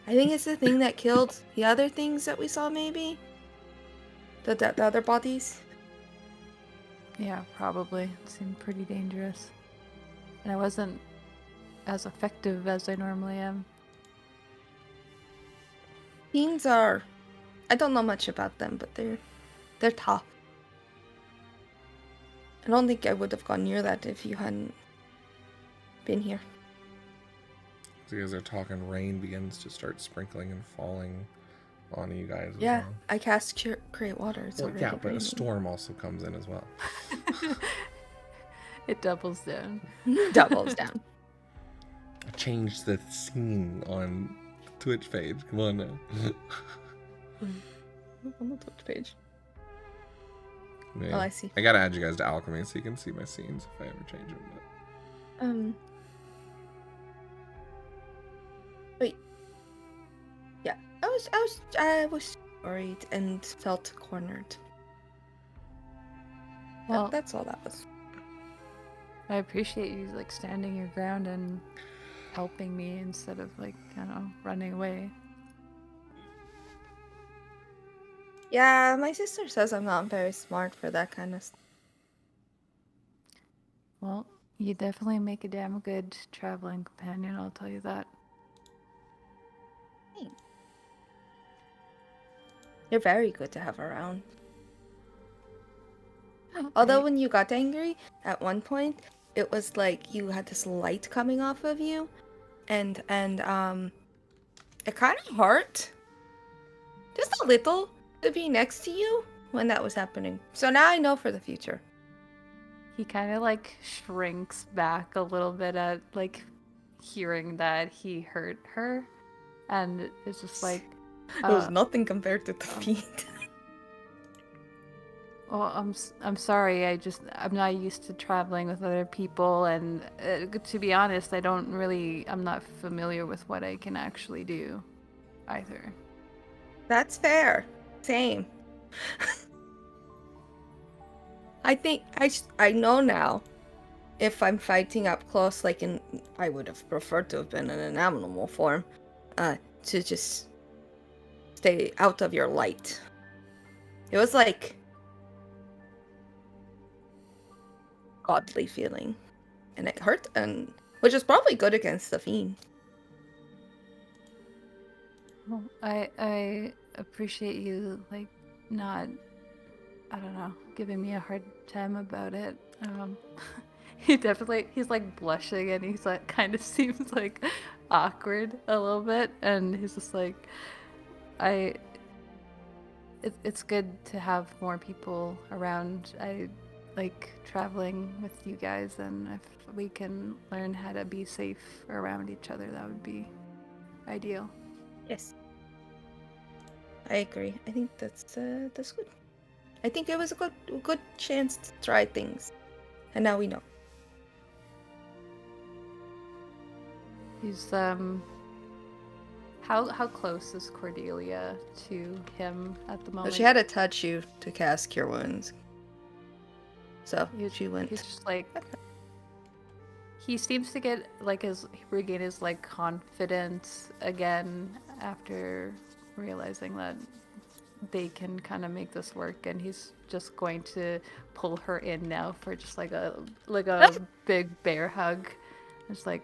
Speaker 2: I think it's the thing that killed the other things that we saw, maybe? The other bodies?
Speaker 4: Yeah, probably. It seemed pretty dangerous. And I wasn't as effective as I normally am.
Speaker 2: Fiends are... I don't know much about them, but they're tough. I don't think I would have gone near that if you hadn't been here.
Speaker 1: As you guys are talking, rain begins to start sprinkling and falling on you guys.
Speaker 2: Yeah,
Speaker 1: as well.
Speaker 2: I cast Create Water. It's
Speaker 1: Well,
Speaker 2: already
Speaker 1: yeah, but
Speaker 2: raining.
Speaker 1: a storm also comes in as well.
Speaker 4: It doubles down.
Speaker 2: Doubles down.
Speaker 1: I changed the scene on the Twitch page. Come on now.
Speaker 2: On the Twitch page.
Speaker 1: Yeah.
Speaker 2: Oh, I see.
Speaker 1: I gotta add you guys to Alchemy so you can see my scenes if I ever change them.
Speaker 2: Wait. Yeah, I was worried and felt cornered.
Speaker 4: Well,
Speaker 2: That's all that was.
Speaker 4: I appreciate you like standing your ground and helping me instead of like, running away.
Speaker 2: Yeah, my sister says I'm not very smart for that kind of stuff.
Speaker 4: Well, you definitely make a damn good traveling companion, I'll tell you that.
Speaker 2: Thanks. You're very good to have around. Although when you got angry, at one point, it was like you had this light coming off of you, and it kind of hurt. Just a little to be next to you when that was happening. So now I know for the future.
Speaker 4: He kind of like shrinks back a little bit at like hearing that he hurt her, and it's just like
Speaker 2: It was nothing compared to the feet.
Speaker 4: Well, I'm sorry. I'm not used to traveling with other people, and to be honest, I'm not familiar with what I can actually do, either.
Speaker 6: That's fair. Same. I think I know now. If I'm fighting up close, I would have preferred to have been in an animal form, to just stay out of your light. It was like godly feeling, and it hurt, and which is probably good against the fiend.
Speaker 4: Well, I appreciate you not, I don't know, giving me a hard time about it. He's like blushing, and he's like kind of seems like awkward a little bit, and he's just like, it's good to have more people around. I like traveling with you guys, and if we can learn how to be safe around each other, that would be ideal.
Speaker 6: Yes, I agree. I think that's good. I think it was a good chance to try things, and now we know.
Speaker 4: He's how close is Cordelia to him at the moment?
Speaker 6: So she had to touch you to cast Cure Wounds. So she went.
Speaker 4: He's just like, he seems to get regain his confidence again after realizing that they can kind of make this work, and he's just going to pull her in now for just like a big bear hug. It's like,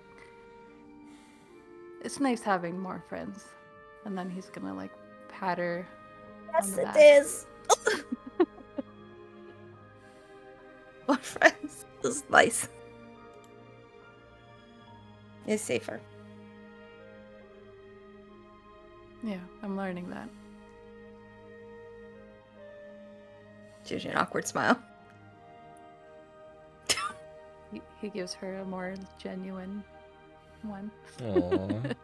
Speaker 4: it's nice having more friends, and then he's gonna pat her.
Speaker 6: Yes,
Speaker 4: on the back.
Speaker 6: it is. More friends. This is nice. It's safer.
Speaker 4: Yeah, I'm learning that.
Speaker 6: Gives you an awkward smile.
Speaker 4: He gives her a more genuine one.
Speaker 1: Aww.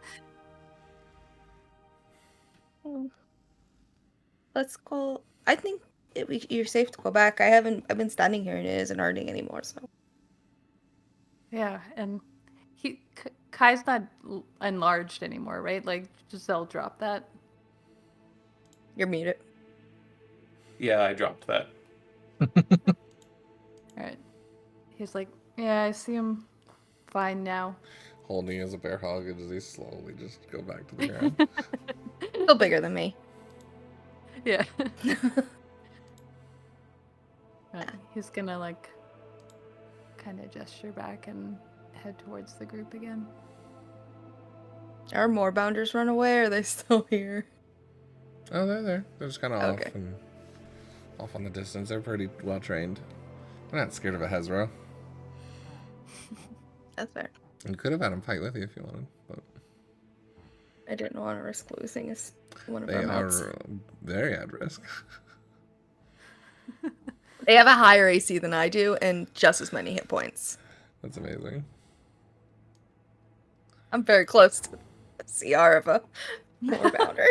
Speaker 6: Let's go. I think you're safe to go back. I've been standing here and it isn't hurting anymore, so.
Speaker 4: Yeah, and Kai's not enlarged anymore, right? Like, Giselle dropped that.
Speaker 6: You're muted.
Speaker 8: Yeah, I dropped that.
Speaker 4: Alright. He's like, yeah, I see him fine now.
Speaker 1: Holding as a bear hug, and does he slowly just go back to the ground?
Speaker 6: Still bigger than me.
Speaker 4: Yeah. Right. He's gonna kind of gesture back and head towards the group again.
Speaker 6: Are more bounders run away, or are they still here?
Speaker 1: Oh, they're there. They're just kind of
Speaker 6: Okay.
Speaker 1: off on the distance. They're pretty well trained. They're not scared of a Hezro.
Speaker 6: That's fair.
Speaker 1: You could have had them fight with you if you wanted, but
Speaker 6: I didn't want to risk losing as one of
Speaker 1: they
Speaker 6: our mounts.
Speaker 1: are very at risk.
Speaker 6: They have a higher AC than I do, and just as many hit points.
Speaker 1: That's amazing.
Speaker 6: I'm very close to the CR of a more bounder.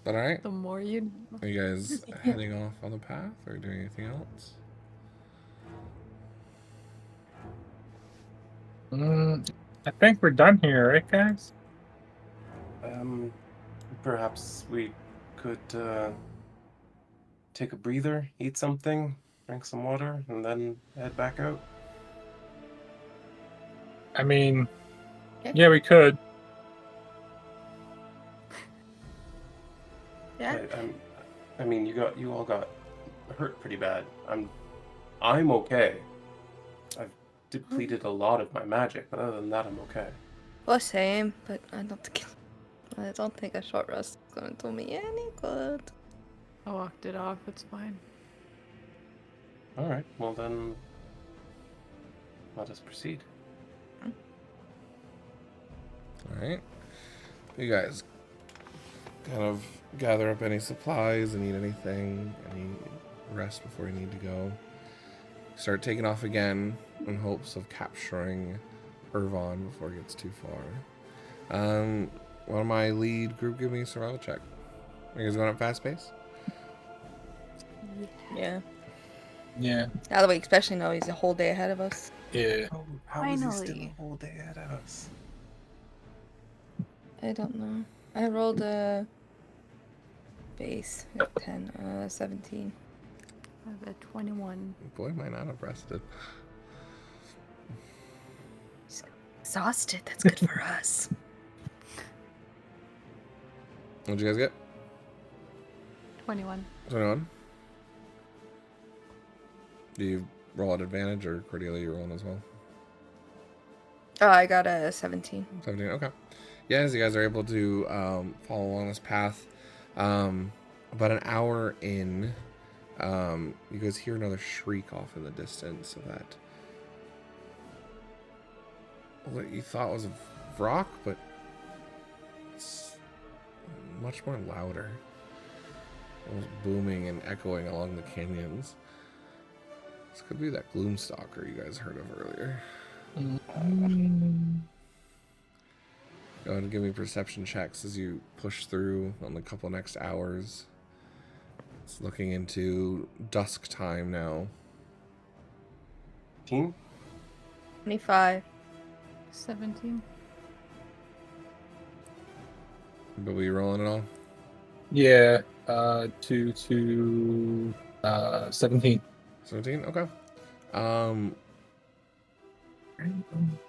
Speaker 1: But alright.
Speaker 4: The more you
Speaker 1: Are you guys heading off on the path or doing anything else?
Speaker 5: I think we're done here, right, guys?
Speaker 8: Perhaps we could take a breather, eat something, drink some water, and then head back out.
Speaker 5: I mean, yeah, we could.
Speaker 6: Yeah.
Speaker 8: I mean, you all got hurt pretty bad. I'm okay. I've depleted a lot of my magic, but other than that, I'm okay.
Speaker 6: Well, same, but I don't think a short rest is going to do me any good.
Speaker 4: I walked it off, it's fine.
Speaker 8: All right, well then, let us proceed.
Speaker 1: Alright. You guys kind of gather up any supplies and eat anything, any rest before you need to go. Start taking off again in hopes of capturing Irvon before it gets too far. One of my lead group give me a survival check. Are you guys going at fast pace?
Speaker 6: Yeah.
Speaker 7: Yeah.
Speaker 6: Now that we especially know he's a whole day ahead of us.
Speaker 7: Yeah.
Speaker 8: How is he still
Speaker 4: Finally.
Speaker 8: a whole day ahead of us?
Speaker 6: I don't know. I rolled a base at 10, 17.
Speaker 4: I have a 21.
Speaker 1: Boy, might not have rested.
Speaker 6: He's exhausted. That's good for us.
Speaker 1: What'd you guys get?
Speaker 4: 21.
Speaker 1: 21. Do you roll at advantage, or Cordelia, you rolling as well?
Speaker 6: Oh, I got a 17.
Speaker 1: 17, okay. Yeah, as you guys are able to follow along this path, about an hour in, you guys hear another shriek off in the distance of that. What you thought was a rock, but it's much more louder. Almost booming and echoing along the canyons. This could be that Gloomstalker you guys heard of earlier. Go ahead and give me perception checks as you push through on the couple next hours. It's looking into dusk time now.
Speaker 6: 25.
Speaker 4: 17.
Speaker 1: But we rolling it all?
Speaker 7: Yeah. 17.
Speaker 1: 17? Okay.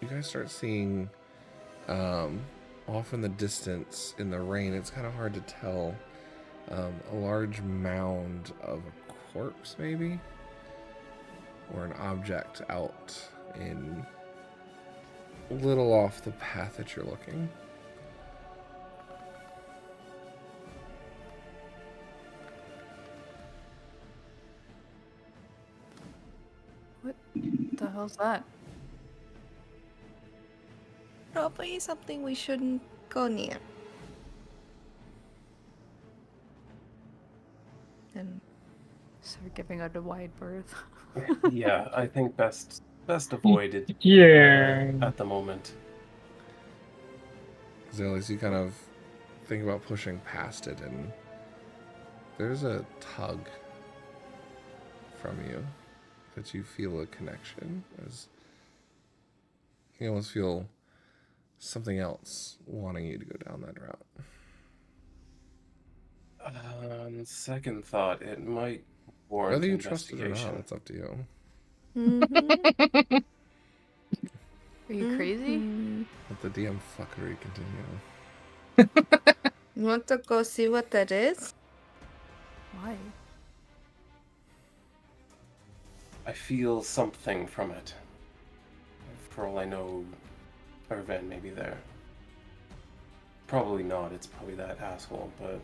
Speaker 1: You guys start seeing off in the distance in the rain, it's kind of hard to tell, a large mound of a corpse maybe, or an object out in a little off the path that you're looking.
Speaker 4: What the hell's that?
Speaker 6: Probably something we shouldn't go near. And
Speaker 4: Start giving it a wide berth.
Speaker 8: Yeah, I think best avoided.
Speaker 5: Yeah.
Speaker 8: At the moment.
Speaker 1: Zelis, you kind of think about pushing past it, and there's a tug from you that you feel a connection. As you almost feel something else wanting you to go down that route.
Speaker 8: On second thought, it might warrant
Speaker 1: Whether you trust it or
Speaker 8: investigation.
Speaker 1: not, it's up to you.
Speaker 6: mm-hmm.
Speaker 4: Are you crazy?
Speaker 6: Mm-hmm.
Speaker 1: Let the DM fuckery continue.
Speaker 6: You want to go see what that is?
Speaker 4: Why?
Speaker 8: I feel something from it. For all I know, Irvan may be there. Probably not, it's probably that asshole, but...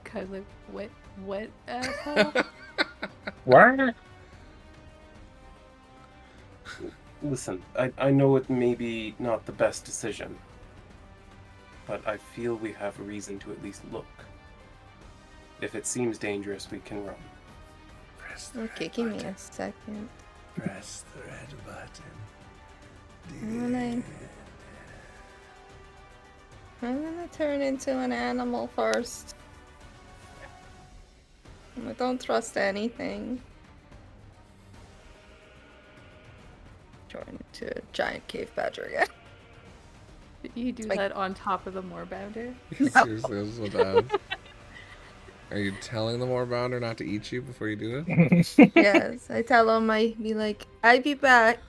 Speaker 4: Kind of like, what asshole?
Speaker 5: What?
Speaker 8: Listen, I know it may be not the best decision, but I feel we have a reason to at least look. If it seems dangerous, we can run.
Speaker 6: Okay, give me a second.
Speaker 1: Press the red button.
Speaker 6: I'm gonna turn into an animal first. I don't trust anything. Turn into a giant cave badger again.
Speaker 4: You do
Speaker 6: Like-
Speaker 4: that on top of the moorbounder?
Speaker 1: Seriously, this is what that. Are you telling the moorbounder not to eat you before you do this?
Speaker 6: Yes, I tell him I'd be back.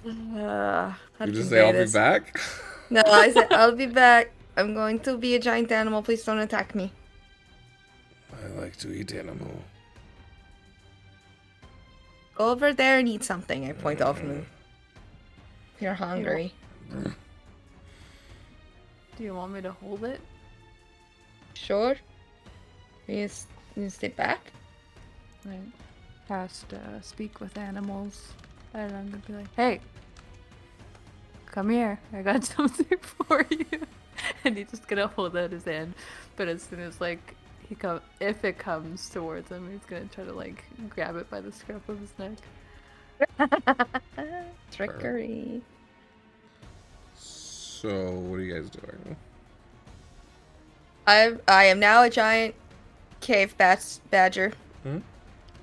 Speaker 6: How
Speaker 1: You
Speaker 6: to
Speaker 1: just
Speaker 6: convey
Speaker 1: say, I'll be
Speaker 6: this?
Speaker 1: back?
Speaker 6: No, I said I'll be back. I'm going to be a giant animal. Please don't attack me.
Speaker 1: I like to eat animal.
Speaker 6: Go over there and eat something. I point off him. You're hungry.
Speaker 4: Do you want me to hold it?
Speaker 6: Sure. You stay back?
Speaker 4: Right. Past speak with animals. And I'm gonna be like, hey, come here. I got something for you. And he's just gonna hold out his hand. But as soon as like if it comes towards him, he's gonna try to like grab it by the scruff of his neck.
Speaker 6: Trickery.
Speaker 1: So, what are you guys doing?
Speaker 6: I am now a giant cave badger.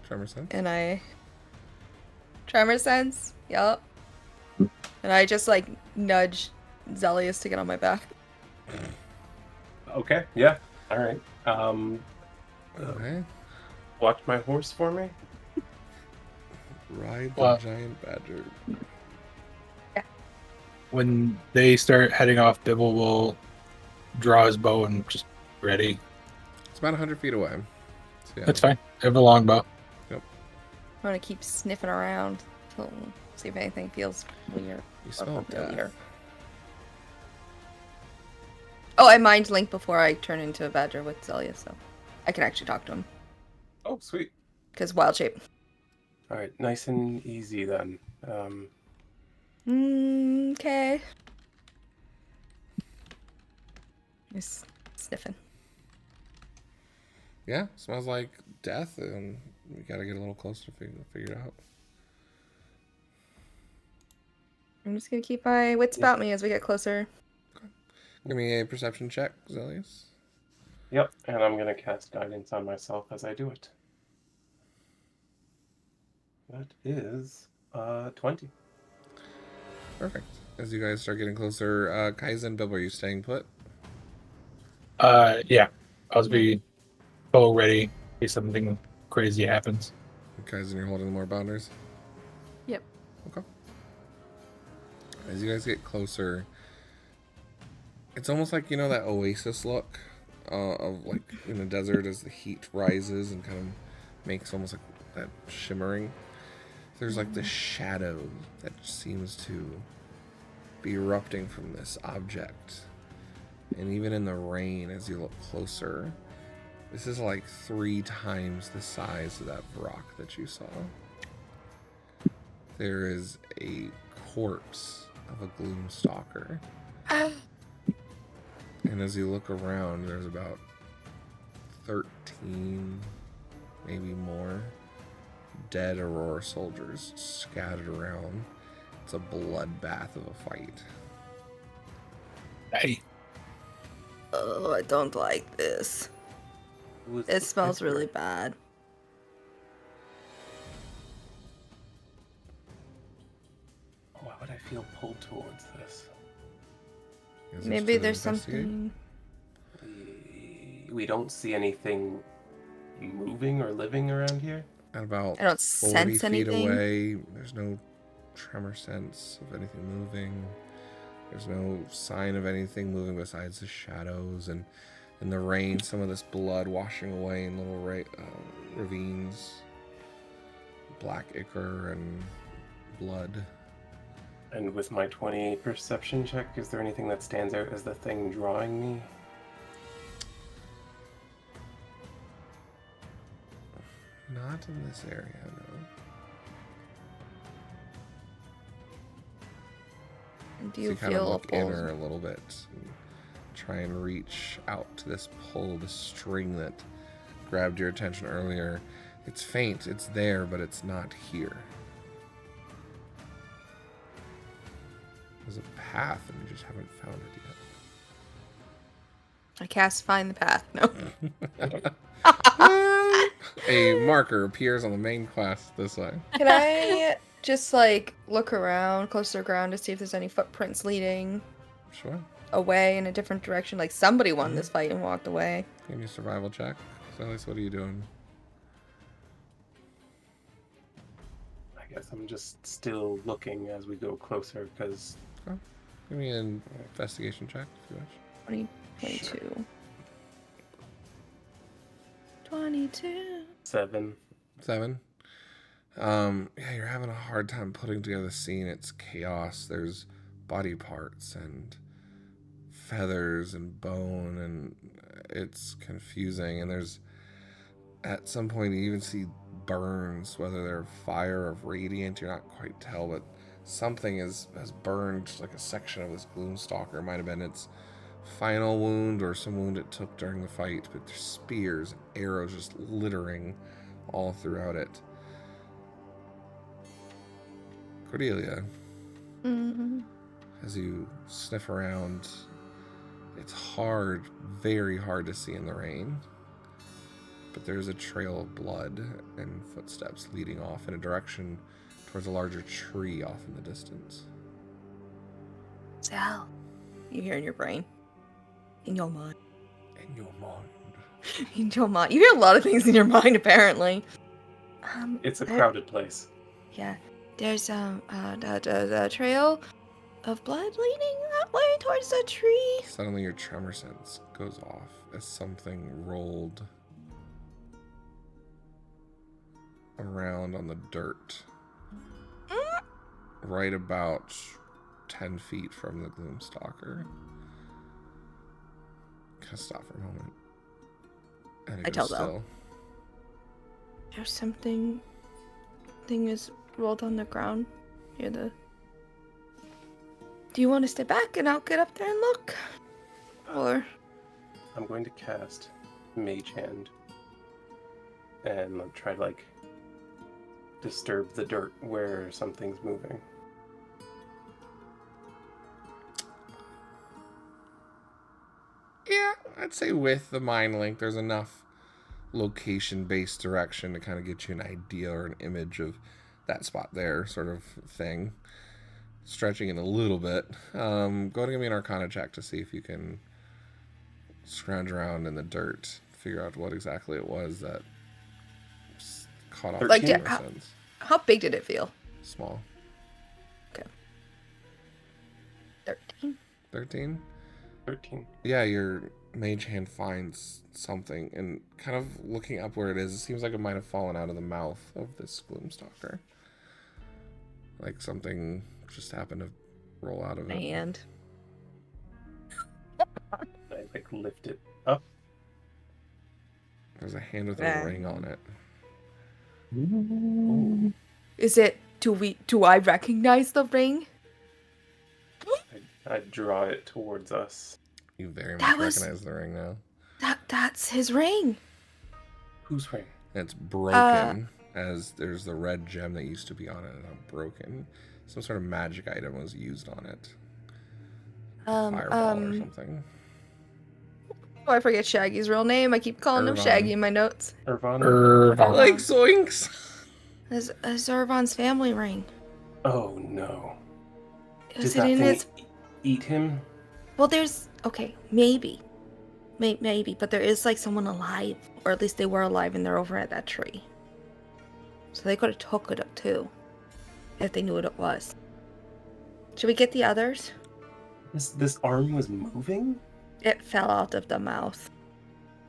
Speaker 1: Tremor sense?
Speaker 6: And I... Tremor sense? Yup. And I just, like, nudge Zelius to get on my back.
Speaker 3: Okay, yeah. Alright.
Speaker 1: Okay.
Speaker 3: Watch my horse for me.
Speaker 1: Ride the giant badger.
Speaker 7: When they start heading off, Bibble will draw his bow and just ready.
Speaker 1: It's about 100 feet away. So, yeah.
Speaker 7: That's fine. I have a longbow.
Speaker 1: Yep.
Speaker 6: I'm gonna keep sniffing around till see if anything feels weird.
Speaker 1: You smell death.
Speaker 6: Oh, I mind link before I turn into a badger with Zelius, so I can actually talk to him.
Speaker 3: Oh, sweet.
Speaker 6: Because wild shape.
Speaker 3: Alright, nice and easy then.
Speaker 6: Okay. Just sniffing.
Speaker 1: Yeah, smells like death, and we gotta get a little closer to figure it out.
Speaker 6: I'm just gonna keep my wits about me as we get closer.
Speaker 1: Okay. Give me a perception check, Zelius.
Speaker 3: Yep, and I'm gonna cast guidance on myself as I do it. That is 20.
Speaker 1: Perfect. As you guys start getting closer, Kaizen, Bill, are you staying put?
Speaker 7: Yeah. I'll be bow ready in case something crazy happens.
Speaker 1: Kaizen, you're holding more bounders?
Speaker 4: Yep.
Speaker 1: Okay. As you guys get closer, it's almost like, you know, that oasis look of like in the desert as the heat rises and kind of makes almost like that shimmering. There's like this shadow that seems to be erupting from this object. And even in the rain, as you look closer, this is like 3 times the size of that rock that you saw. There is a corpse of a gloomstalker. And as you look around, there's about 13, maybe more, dead Aurora soldiers scattered around. It's a bloodbath of a fight.
Speaker 7: Hey.
Speaker 6: Oh, I don't like this. It smells really bad.
Speaker 3: Why would I feel pulled towards this?
Speaker 6: Maybe there's something...
Speaker 3: We don't see anything moving or living around here?
Speaker 1: At about
Speaker 6: I don't
Speaker 1: 40
Speaker 6: sense
Speaker 1: feet
Speaker 6: anything.
Speaker 1: away, there's no tremor sense of anything moving. There's no sign of anything moving besides the shadows and in the rain, some of this blood washing away in little ravines. Black ichor and blood.
Speaker 3: And with my 28 perception check, is there anything that stands out as the thing drawing me?
Speaker 1: Not in this area, no.
Speaker 6: Do you
Speaker 1: kind of
Speaker 6: feel
Speaker 1: look
Speaker 6: pulled?
Speaker 1: inner a little bit and try and reach out to this pull, this string that grabbed your attention earlier. It's faint, it's there, but it's not here. There's a path and you just haven't found it yet.
Speaker 6: I cast Find the Path. No.
Speaker 1: A marker appears on the main quest this way.
Speaker 6: Can I just, like, look around, close to the ground to see if there's any footprints leading
Speaker 1: Sure.
Speaker 6: away in a different direction? Like, somebody won this fight and walked away.
Speaker 1: Give me a survival check. So, at least, what are you doing?
Speaker 3: I guess I'm just still looking as we go closer, because...
Speaker 1: Okay. Give me an investigation check, if you wish.
Speaker 6: 22. 22.
Speaker 3: 7.
Speaker 1: 7. Yeah, you're having a hard time putting together the scene. It's chaos. There's body parts and feathers and bone, and it's confusing. And there's, at some point, you even see burns, whether they're fire or radiant, you're not quite tell, but something has burned like a section of this gloomstalker. It might have been its final wound or some wound it took during the fight, but there's spears and arrows just littering all throughout it. Cordelia.
Speaker 6: Mm-hmm.
Speaker 1: As you sniff around, it's hard, very hard to see in the rain. But there's a trail of blood and footsteps leading off in a direction towards a larger tree off in the distance.
Speaker 2: Sal, you hear in your brain. In your mind.
Speaker 1: In your mind.
Speaker 2: In your mind. You hear a lot of things in your mind, apparently.
Speaker 8: It's a crowded place.
Speaker 2: Yeah. There's the trail of blood leading that way towards the tree.
Speaker 1: Suddenly your tremor sense goes off as something rolled around on the dirt. Right about 10 feet from the Gloomstalker. Kind of stop for a moment. And
Speaker 2: I tell
Speaker 1: still.
Speaker 2: them. There's something. Thing is rolled on the ground near the. Do you want to step back and I'll get up there and look? Or.
Speaker 8: I'm going to cast Mage Hand. And I'll try to, like, disturb the dirt where something's moving.
Speaker 1: Yeah, I'd say with the mind link, there's enough location-based direction to kind of get you an idea or an image of that spot there, sort of thing. Stretching it a little bit. Go ahead and give me an Arcana check to see if you can scrounge around in the dirt, figure out what exactly it was that caught off
Speaker 2: Like,
Speaker 1: your
Speaker 2: how,
Speaker 1: sense.
Speaker 2: how big did it feel?
Speaker 1: Small.
Speaker 2: Okay. 13.
Speaker 1: 13?
Speaker 8: 13.
Speaker 1: Yeah, your mage hand finds something, and kind of looking up where it is, it seems like it might have fallen out of the mouth of this Gloomstalker. Like something just happened to roll out of it.
Speaker 2: And
Speaker 8: I, like, lift it up.
Speaker 1: There's a hand with a ring on it.
Speaker 8: Ooh.
Speaker 2: is it? Do I recognize the ring?
Speaker 8: I draw it towards us.
Speaker 1: You very much
Speaker 2: That was-
Speaker 1: recognize the ring now.
Speaker 2: That's his ring.
Speaker 8: Whose ring?
Speaker 1: And it's broken, as there's the red gem that used to be on it and now broken. Some sort of magic item was used on it. Fireball or something.
Speaker 2: Oh, I forget Shaggy's real name. I keep calling him
Speaker 1: Irvine.
Speaker 2: Shaggy in my notes.
Speaker 8: Irvine?
Speaker 1: Like zoinks!
Speaker 2: It's Irvine's family ring.
Speaker 8: Oh no.
Speaker 2: Is
Speaker 8: Did
Speaker 2: it
Speaker 8: that
Speaker 2: in
Speaker 8: thing
Speaker 2: its...
Speaker 8: eat him?
Speaker 2: Well, there's... Okay, maybe. Maybe, but there is, like, someone alive. Or at least they were alive and they're over at that tree. So they could have took it up, too. If they knew what it was. Should we get the others?
Speaker 8: This arm was moving?
Speaker 2: It fell out of the mouth.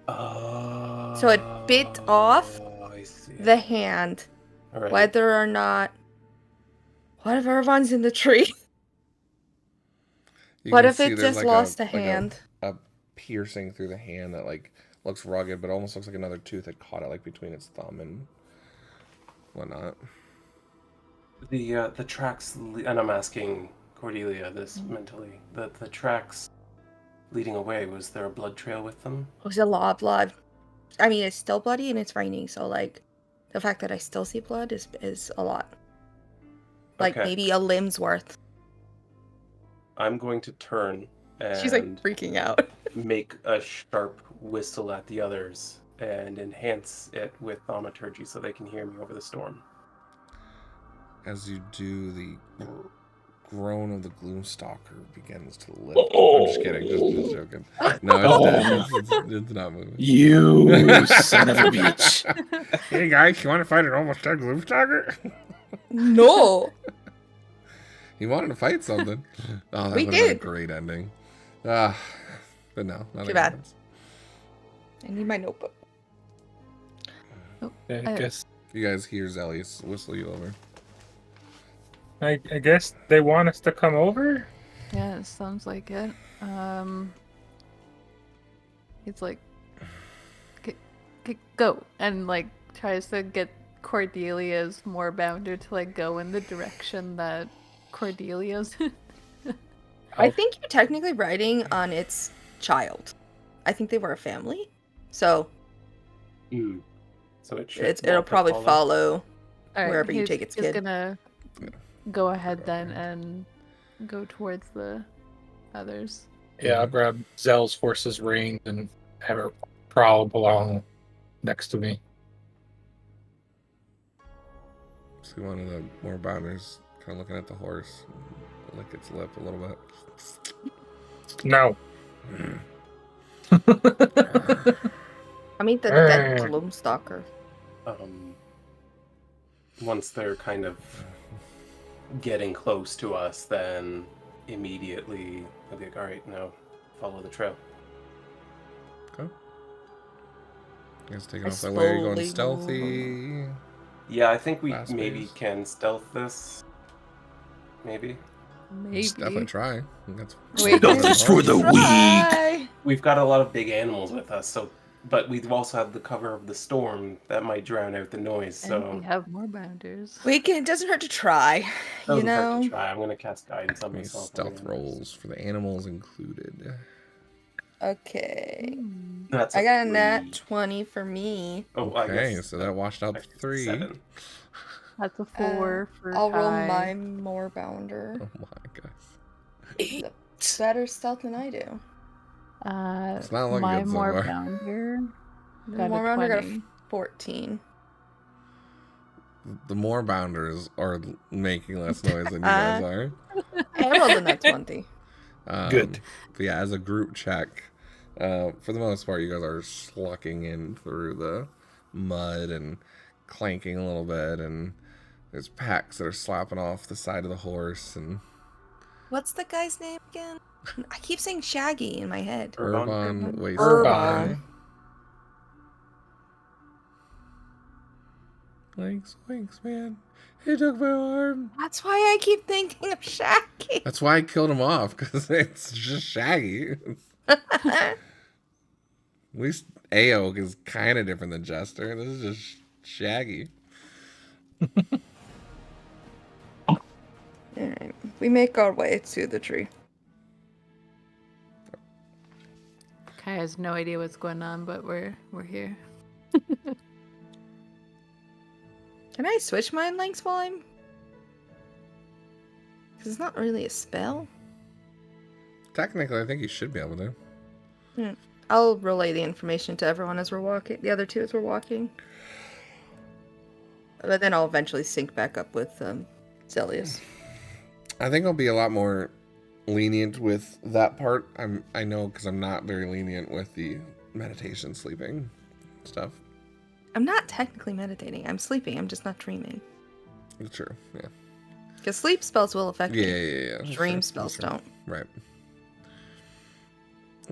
Speaker 8: Oh.
Speaker 2: So it bit off
Speaker 8: I see.
Speaker 2: the hand.
Speaker 8: All right.
Speaker 2: Whether or not... What if Irvine's in the tree?
Speaker 1: You
Speaker 2: What
Speaker 1: can
Speaker 2: if
Speaker 1: see
Speaker 2: it
Speaker 1: there's
Speaker 2: just
Speaker 1: like
Speaker 2: lost a
Speaker 1: like
Speaker 2: hand?
Speaker 1: A piercing through the hand that like looks rugged, but almost looks like another tooth that caught it like between its thumb and whatnot.
Speaker 8: The tracks, and I'm asking Cordelia this mentally. The tracks leading away, was there a blood trail with them?
Speaker 2: It was a lot of blood. I mean, it's still bloody and it's raining, so, like, the fact that I still see blood is a lot. Like,
Speaker 8: Okay.
Speaker 2: maybe a limb's worth.
Speaker 8: I'm going to turn and
Speaker 2: She's, like, freaking out.
Speaker 8: make a sharp whistle at the others and enhance it with thaumaturgy so they can hear me over the storm.
Speaker 1: As you do, the groan of the Gloomstalker begins to lift. I'm just kidding, just joking. No, it's dead. It's not moving.
Speaker 7: You son of a bitch.
Speaker 1: Hey guys, you want to fight an almost dead Gloomstalker?
Speaker 2: No!
Speaker 1: He wanted to fight something. Oh, that
Speaker 2: We
Speaker 1: would have been a
Speaker 2: did.
Speaker 1: great ending. But no, nothing
Speaker 2: Too bad.
Speaker 1: happens.
Speaker 2: I need my notebook.
Speaker 7: I guess
Speaker 1: You guys hear Zellius whistle you over.
Speaker 5: I guess they want us to come over.
Speaker 4: Yeah, it sounds like it. He's like, go, and like tries to get Cordelia's moorbounder to like go in the direction that Cordelia's.
Speaker 2: I think you're technically riding on its child. I think they were a family. So,
Speaker 8: So it should
Speaker 2: it'll
Speaker 8: want to
Speaker 2: probably follow
Speaker 4: Alright,
Speaker 2: wherever you
Speaker 4: he's-
Speaker 2: take its
Speaker 4: he's
Speaker 2: kid.
Speaker 4: gonna go ahead then and go towards the others.
Speaker 7: Yeah, I'll grab Zell's horse's reins and have her prowl along next to me.
Speaker 1: See one of the more bounders kind of looking at the horse, lick its lip a little bit.
Speaker 5: No.
Speaker 2: I mean, the dead Gloomstalker.
Speaker 8: Once they're kind of getting close to us, then immediately I'll be like, all right, now follow the trail.
Speaker 1: Okay. You guys taking off that way? Are you going stealthy?
Speaker 8: Yeah, I think we
Speaker 1: Fast
Speaker 8: maybe
Speaker 1: pace.
Speaker 8: can stealth this. Maybe.
Speaker 4: Maybe.
Speaker 1: Just definitely try. That's
Speaker 7: Stealth is for the weak.
Speaker 8: We've got a lot of big animals with us, so but we also have the cover of the storm that might drown out the noise.
Speaker 4: And
Speaker 8: So
Speaker 4: we have more bounders.
Speaker 2: It doesn't hurt to try,
Speaker 8: doesn't hurt to try. I'm gonna cast guidance on
Speaker 1: Any
Speaker 8: myself.
Speaker 1: stealth rolls for the animals included.
Speaker 2: Okay.
Speaker 8: That's
Speaker 2: I got a
Speaker 8: 3.
Speaker 2: nat 20 for me.
Speaker 8: Oh, I
Speaker 1: Okay,
Speaker 8: guess
Speaker 1: so that washed out 3.
Speaker 8: 7.
Speaker 4: That's a 4 for
Speaker 2: I'll roll
Speaker 4: Kai.
Speaker 2: my Moorbounder.
Speaker 1: Oh my gosh.
Speaker 2: Better stealth than I do.
Speaker 1: It's not looking
Speaker 4: my
Speaker 1: good so
Speaker 4: more
Speaker 1: far.
Speaker 4: bounder
Speaker 2: The
Speaker 4: got a
Speaker 2: Moorbounder got
Speaker 4: 20.
Speaker 2: a 14.
Speaker 1: The more bounders are making less noise than you guys are.
Speaker 2: I rolled a nat 20.
Speaker 7: Good.
Speaker 1: But yeah, as a group check, for the most part, you guys are slucking in through the mud and clanking a little bit, and there's packs that are slapping off the side of the horse. And
Speaker 2: What's the guy's name again? I keep saying Shaggy in my head.
Speaker 1: Urban Wasteland.
Speaker 2: Urban.
Speaker 1: Winks, man. He took my arm.
Speaker 2: That's why I keep thinking of Shaggy.
Speaker 1: That's why I killed him off, because it's just Shaggy. At least Aok is kind of different than Jester. This is just Shaggy.
Speaker 2: Alright. We make our way to the tree.
Speaker 4: Kai has no idea what's going on, but we're here.
Speaker 2: Can I switch mind lengths while I'm... Because it's not really a spell.
Speaker 1: Technically, I think you should be able to.
Speaker 2: I'll relay the information to everyone as we're walking. The other two as we're walking. But then I'll eventually sync back up with Zelius.
Speaker 1: I think I'll be a lot more lenient with that part. I know because I'm not very lenient with the meditation, sleeping stuff.
Speaker 2: I'm not technically meditating. I'm sleeping. I'm just not dreaming.
Speaker 1: True, yeah.
Speaker 2: Because sleep spells will affect me.
Speaker 1: Yeah.
Speaker 2: Dream spells don't.
Speaker 1: Right.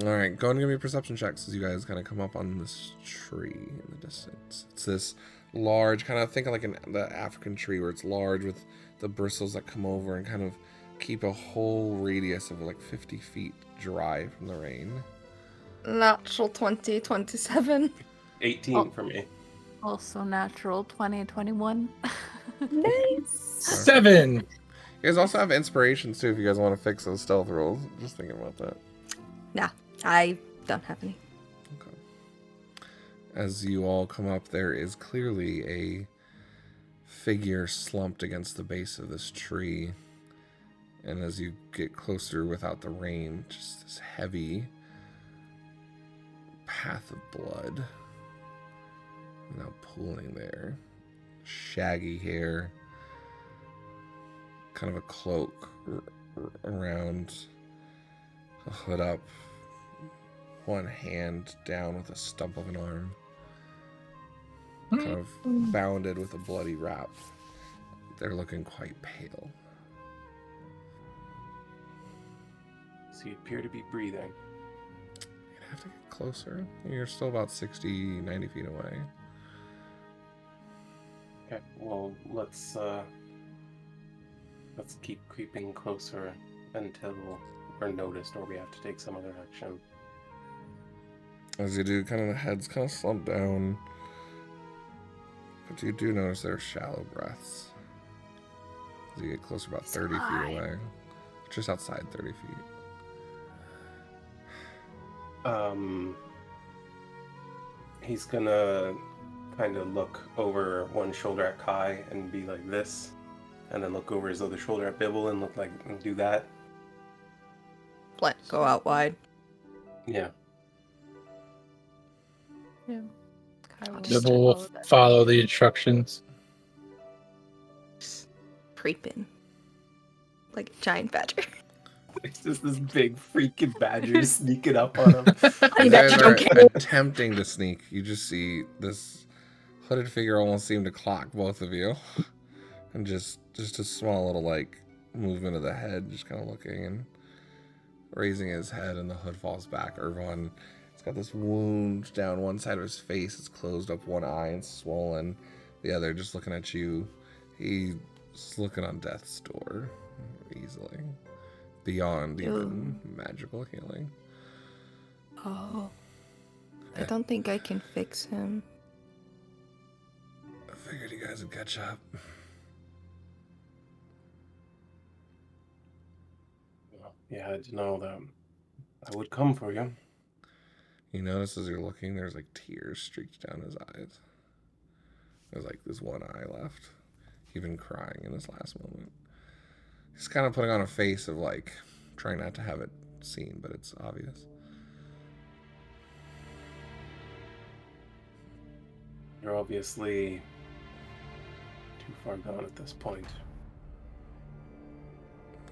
Speaker 1: All right, go and give me perception checks as you guys kind of come up on this tree in the distance. It's this large, kind of think of like the African tree where it's large with the bristles that come over and kind of keep a whole radius of like 50 feet dry from the rain.
Speaker 2: Natural 20, 27.
Speaker 8: 18 for me.
Speaker 4: Also natural 20, 21.
Speaker 2: Nice.
Speaker 7: 7.
Speaker 1: You guys also have inspirations too if you guys want to fix those stealth rolls. Just thinking about that.
Speaker 2: Nah, I don't have any.
Speaker 1: Okay. As you all come up, there is clearly a figure slumped against the base of this tree. And as you get closer without the rain, just this heavy path of blood now pooling there. Shaggy hair, kind of a cloak around, a hood up, one hand down with a stump of an arm, kind of bounded with a bloody wrap. They're looking quite pale.
Speaker 8: So you appear to be breathing.
Speaker 1: You'd have to get closer. You're still about 60, 90 feet away.
Speaker 8: Okay, well, let's keep creeping closer until we're noticed or we have to take some other action.
Speaker 1: As you do, kind of the head's kind of slumped down. But you do notice there are shallow breaths. As you get closer, about 30 feet away. Just outside 30 feet.
Speaker 8: He's gonna kind of look over one shoulder at Kai and be like this, and then look over his other shoulder at Bibble and do that.
Speaker 2: Go out wide.
Speaker 8: Yeah.
Speaker 4: Yeah.
Speaker 7: Bibble will follow the instructions.
Speaker 2: Creeping. Like a giant badger.
Speaker 8: It's just this big freaking badger sneaking up on him.
Speaker 1: You guys are attempting to sneak. You just see this hooded figure almost seem to clock both of you. And just a small little, like, movement of the head, just kind of looking and raising his head, and the hood falls back. Irvon, he's got this wound down one side of his face. It's closed up one eye and swollen. The other just looking at you. He's looking on death's door easily. Beyond even magical healing.
Speaker 2: Oh. I don't think I can fix him.
Speaker 1: I figured you guys would catch up.
Speaker 8: Yeah, I didn't know that I would come for you.
Speaker 1: You notice as you're looking, there's like tears streaked down his eyes. There's like this one eye left. Even crying in his last moment. He's kind of putting on a face of like trying not to have it seen, but it's obvious.
Speaker 8: You're obviously too far gone at this point.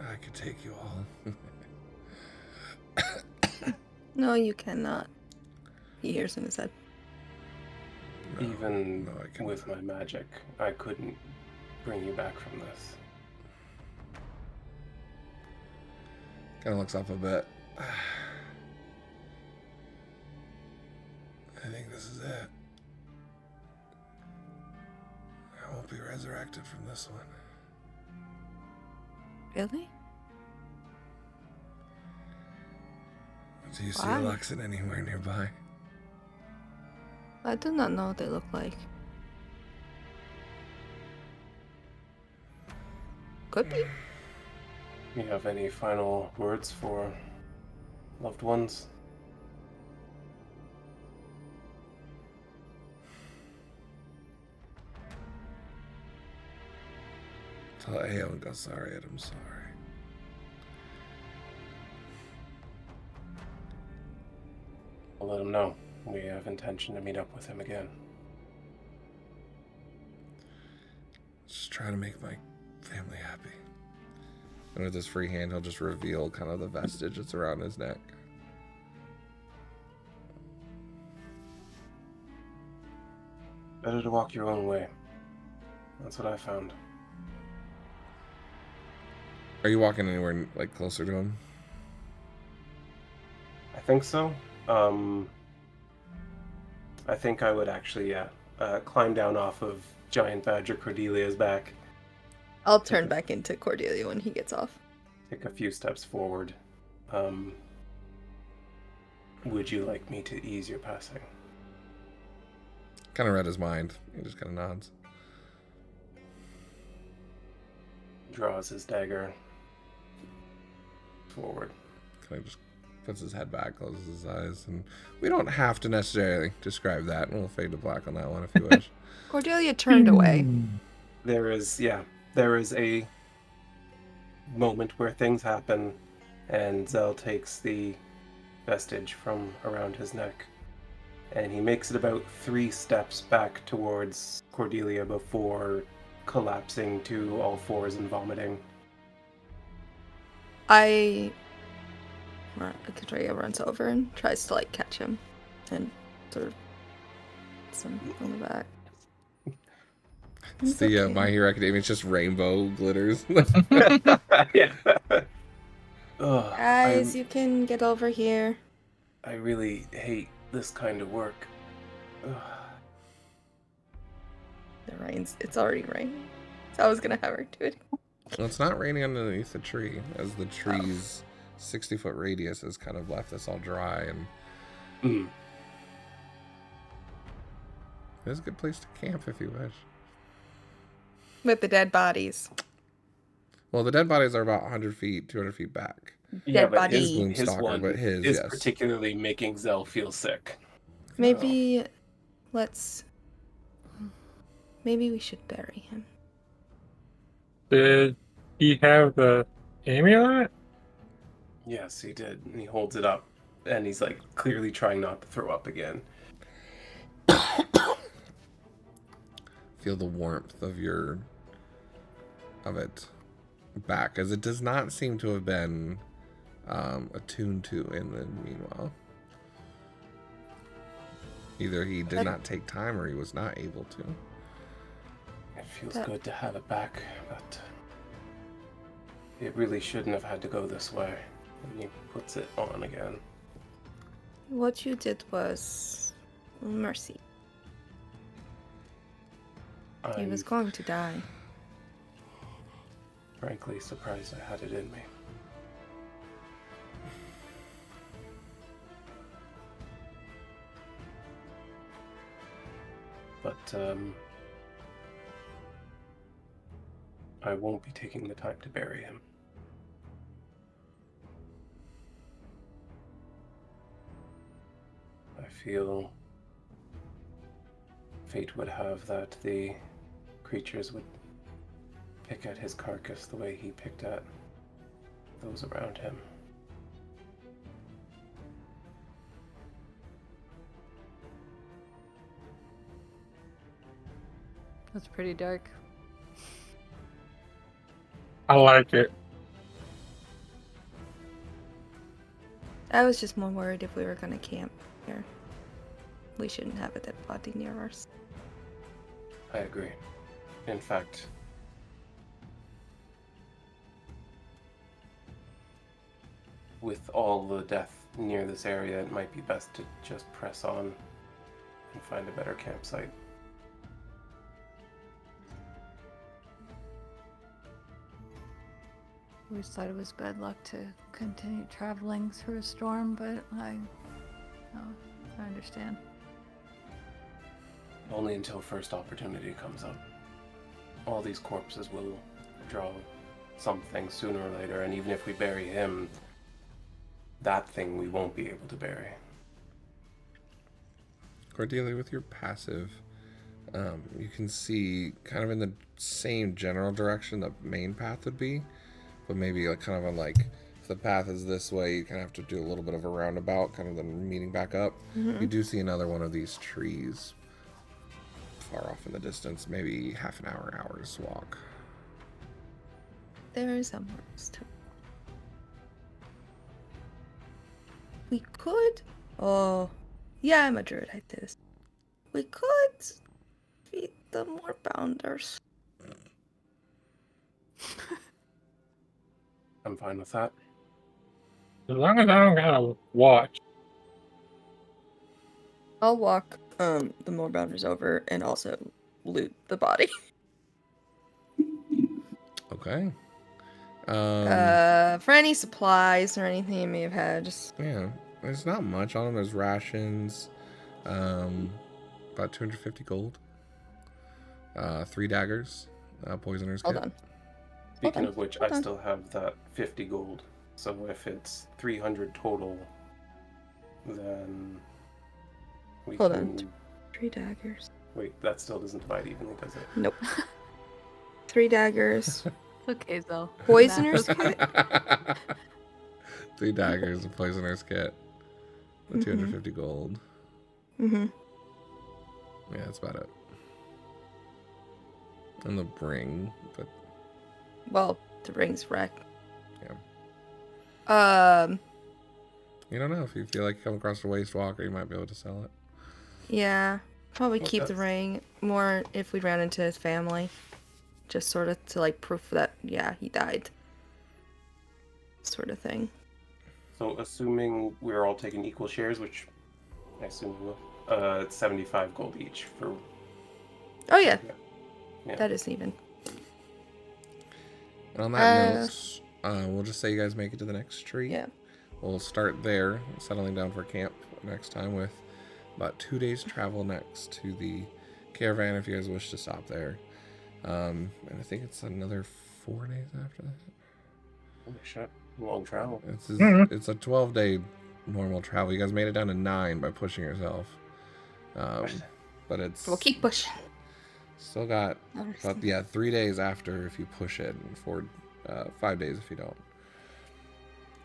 Speaker 1: I could take you all.
Speaker 2: No, you cannot. He hears in his head.
Speaker 8: No, even with my magic, I couldn't bring you back from this.
Speaker 1: Kind of looks up a bit. I think this is it. I won't be resurrected from this one.
Speaker 2: Really?
Speaker 1: Do you see a Luxon anywhere nearby?
Speaker 2: I do not know what they look like. Could be.
Speaker 8: You have any final words for loved ones?
Speaker 1: Tell Ao and Gosariat I'm sorry.
Speaker 8: I'll let him know. We have intention to meet up with him again.
Speaker 1: Just trying to make my family happy. And with his free hand, he'll just reveal kind of the vestige that's around his neck.
Speaker 8: Better to walk your own way. That's what I found.
Speaker 1: Are you walking anywhere like closer to him?
Speaker 8: I think so. I think I would actually, climb down off of Giant Badger Cordelia's back.
Speaker 2: I'll turn back into Cordelia when he gets off.
Speaker 8: Take a few steps forward. Would you like me to ease your passing?
Speaker 1: Kind of read his mind. He just kind of nods.
Speaker 8: Draws his dagger forward.
Speaker 1: Kind of just puts his head back, closes his eyes, and we don't have to necessarily describe that. We'll fade to black on that one if you wish.
Speaker 2: Cordelia turned away.
Speaker 8: There is a moment where things happen, and Zell takes the vestige from around his neck, and he makes it about 3 steps back towards Cordelia before collapsing to all fours and vomiting.
Speaker 2: Cordelia runs over and tries to catch him and sort of some on the back.
Speaker 1: It's the My Hero Academia. It's just rainbow glitters.
Speaker 8: Yeah.
Speaker 2: Guys, you can get over here.
Speaker 8: I really hate this kind of work.
Speaker 2: The rain's. It's already raining. So I was gonna have her do it.
Speaker 1: Well, it's not raining underneath the tree, as the tree's 60-foot radius has kind of left us all dry, and it's a good place to camp if you wish.
Speaker 2: With the dead bodies.
Speaker 1: Well, the dead bodies are about 100 feet, 200 feet back.
Speaker 8: Yeah, but
Speaker 2: body.
Speaker 8: his one
Speaker 1: but his
Speaker 8: is
Speaker 1: yes.
Speaker 8: particularly making Zell feel sick.
Speaker 2: Maybe maybe we should bury him.
Speaker 5: Did he have the amulet?
Speaker 3: Yes, he did. And he holds it up, and he's like clearly trying not to throw up again.
Speaker 1: Feel the warmth of it back, as it does not seem to have been attuned to in the meanwhile. Either he did not take time or he was not able to.
Speaker 3: It feels good to have it back, but it really shouldn't have had to go this way. And he puts it on again.
Speaker 6: What you did was mercy. He was going to die.
Speaker 3: Frankly, surprised I had it in me. But, I won't be taking the time to bury him. I feel fate would have that the creatures would pick at his carcass the way he picked at those around him.
Speaker 4: That's pretty dark.
Speaker 5: I like it.
Speaker 6: I was just more worried if we were gonna camp here. We shouldn't have a dead body near us.
Speaker 3: I agree. In fact, with all the death near this area, it might be best to just press on and find a better campsite.
Speaker 4: We always thought it was bad luck to continue traveling through a storm, but I understand.
Speaker 3: Only until first opportunity comes up. All these corpses will draw something sooner or later, and even if we bury him, that thing we won't be able to bury.
Speaker 1: Cordelia, with your passive, you can see kind of in the same general direction the main path would be, but maybe like kind of on like, if the path is this way, you kind of have to do a little bit of a roundabout, kind of then meeting back up.
Speaker 6: Mm-hmm.
Speaker 1: You do see another one of these trees far off in the distance, maybe half an hour's walk.
Speaker 6: There is somewhere else too. We could. Oh, yeah, I'm a druid. I did this. We could feed the more bounders.
Speaker 3: I'm fine with that.
Speaker 5: As long as I don't gotta watch.
Speaker 6: I'll walk the moorbounders over and also loot the body.
Speaker 1: Okay.
Speaker 6: For any supplies or anything you may have had, just
Speaker 1: Yeah, there's not much on them. There's rations, about 250 gold, 3 daggers, poisoner's
Speaker 6: hold
Speaker 1: kit.
Speaker 6: on.
Speaker 3: Speaking of which, I still have that 50 gold. So if it's 300 total, then we
Speaker 6: Hold
Speaker 3: can...
Speaker 6: on. 3 daggers.
Speaker 3: Wait, that still doesn't divide evenly, does it?
Speaker 6: Nope. 3 daggers.
Speaker 4: Okay, Zell.
Speaker 6: Poisoner's kit.
Speaker 1: 3 daggers, a poisoner's kit, the 250 gold.
Speaker 6: Mm-hmm.
Speaker 1: Yeah, that's about it. And the ring, but
Speaker 6: Well, the ring's wrecked.
Speaker 1: yeah. You don't know if you feel like you come across a waste walker, you might be able to sell it.
Speaker 6: Yeah. Probably
Speaker 3: Well,
Speaker 6: keep the ring more if we ran into his family. Just sort of to like proof that, yeah, he died. Sort of thing.
Speaker 3: So assuming we're all taking equal shares, which I assume we will, it's 75 gold each for...
Speaker 6: Oh, yeah.
Speaker 3: Yeah.
Speaker 6: That isn't even.
Speaker 1: And on that note, we'll just say you guys make it to the next tree.
Speaker 6: Yeah.
Speaker 1: We'll start there, settling down for camp next time with about 2 days travel next to the caravan if you guys wish to stop there. And I think it's another 4 days after that.
Speaker 3: Holy shit. Long travel.
Speaker 1: It's a 12-day normal travel. You guys made it down to 9 by pushing yourself. But it's...
Speaker 6: We'll keep pushing.
Speaker 1: Still got about 3 days after if you push it, and 5 days if you don't.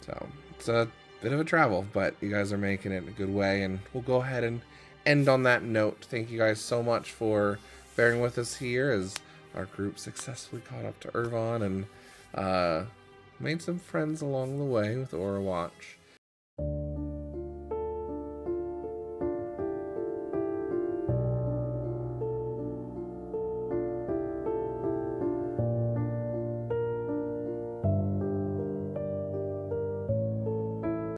Speaker 1: So it's a bit of a travel, but you guys are making it in a good way, and we'll go ahead and end on that note. Thank you guys so much for bearing with us here as our group successfully caught up to Irvine and made some friends along the way with Aura Watch.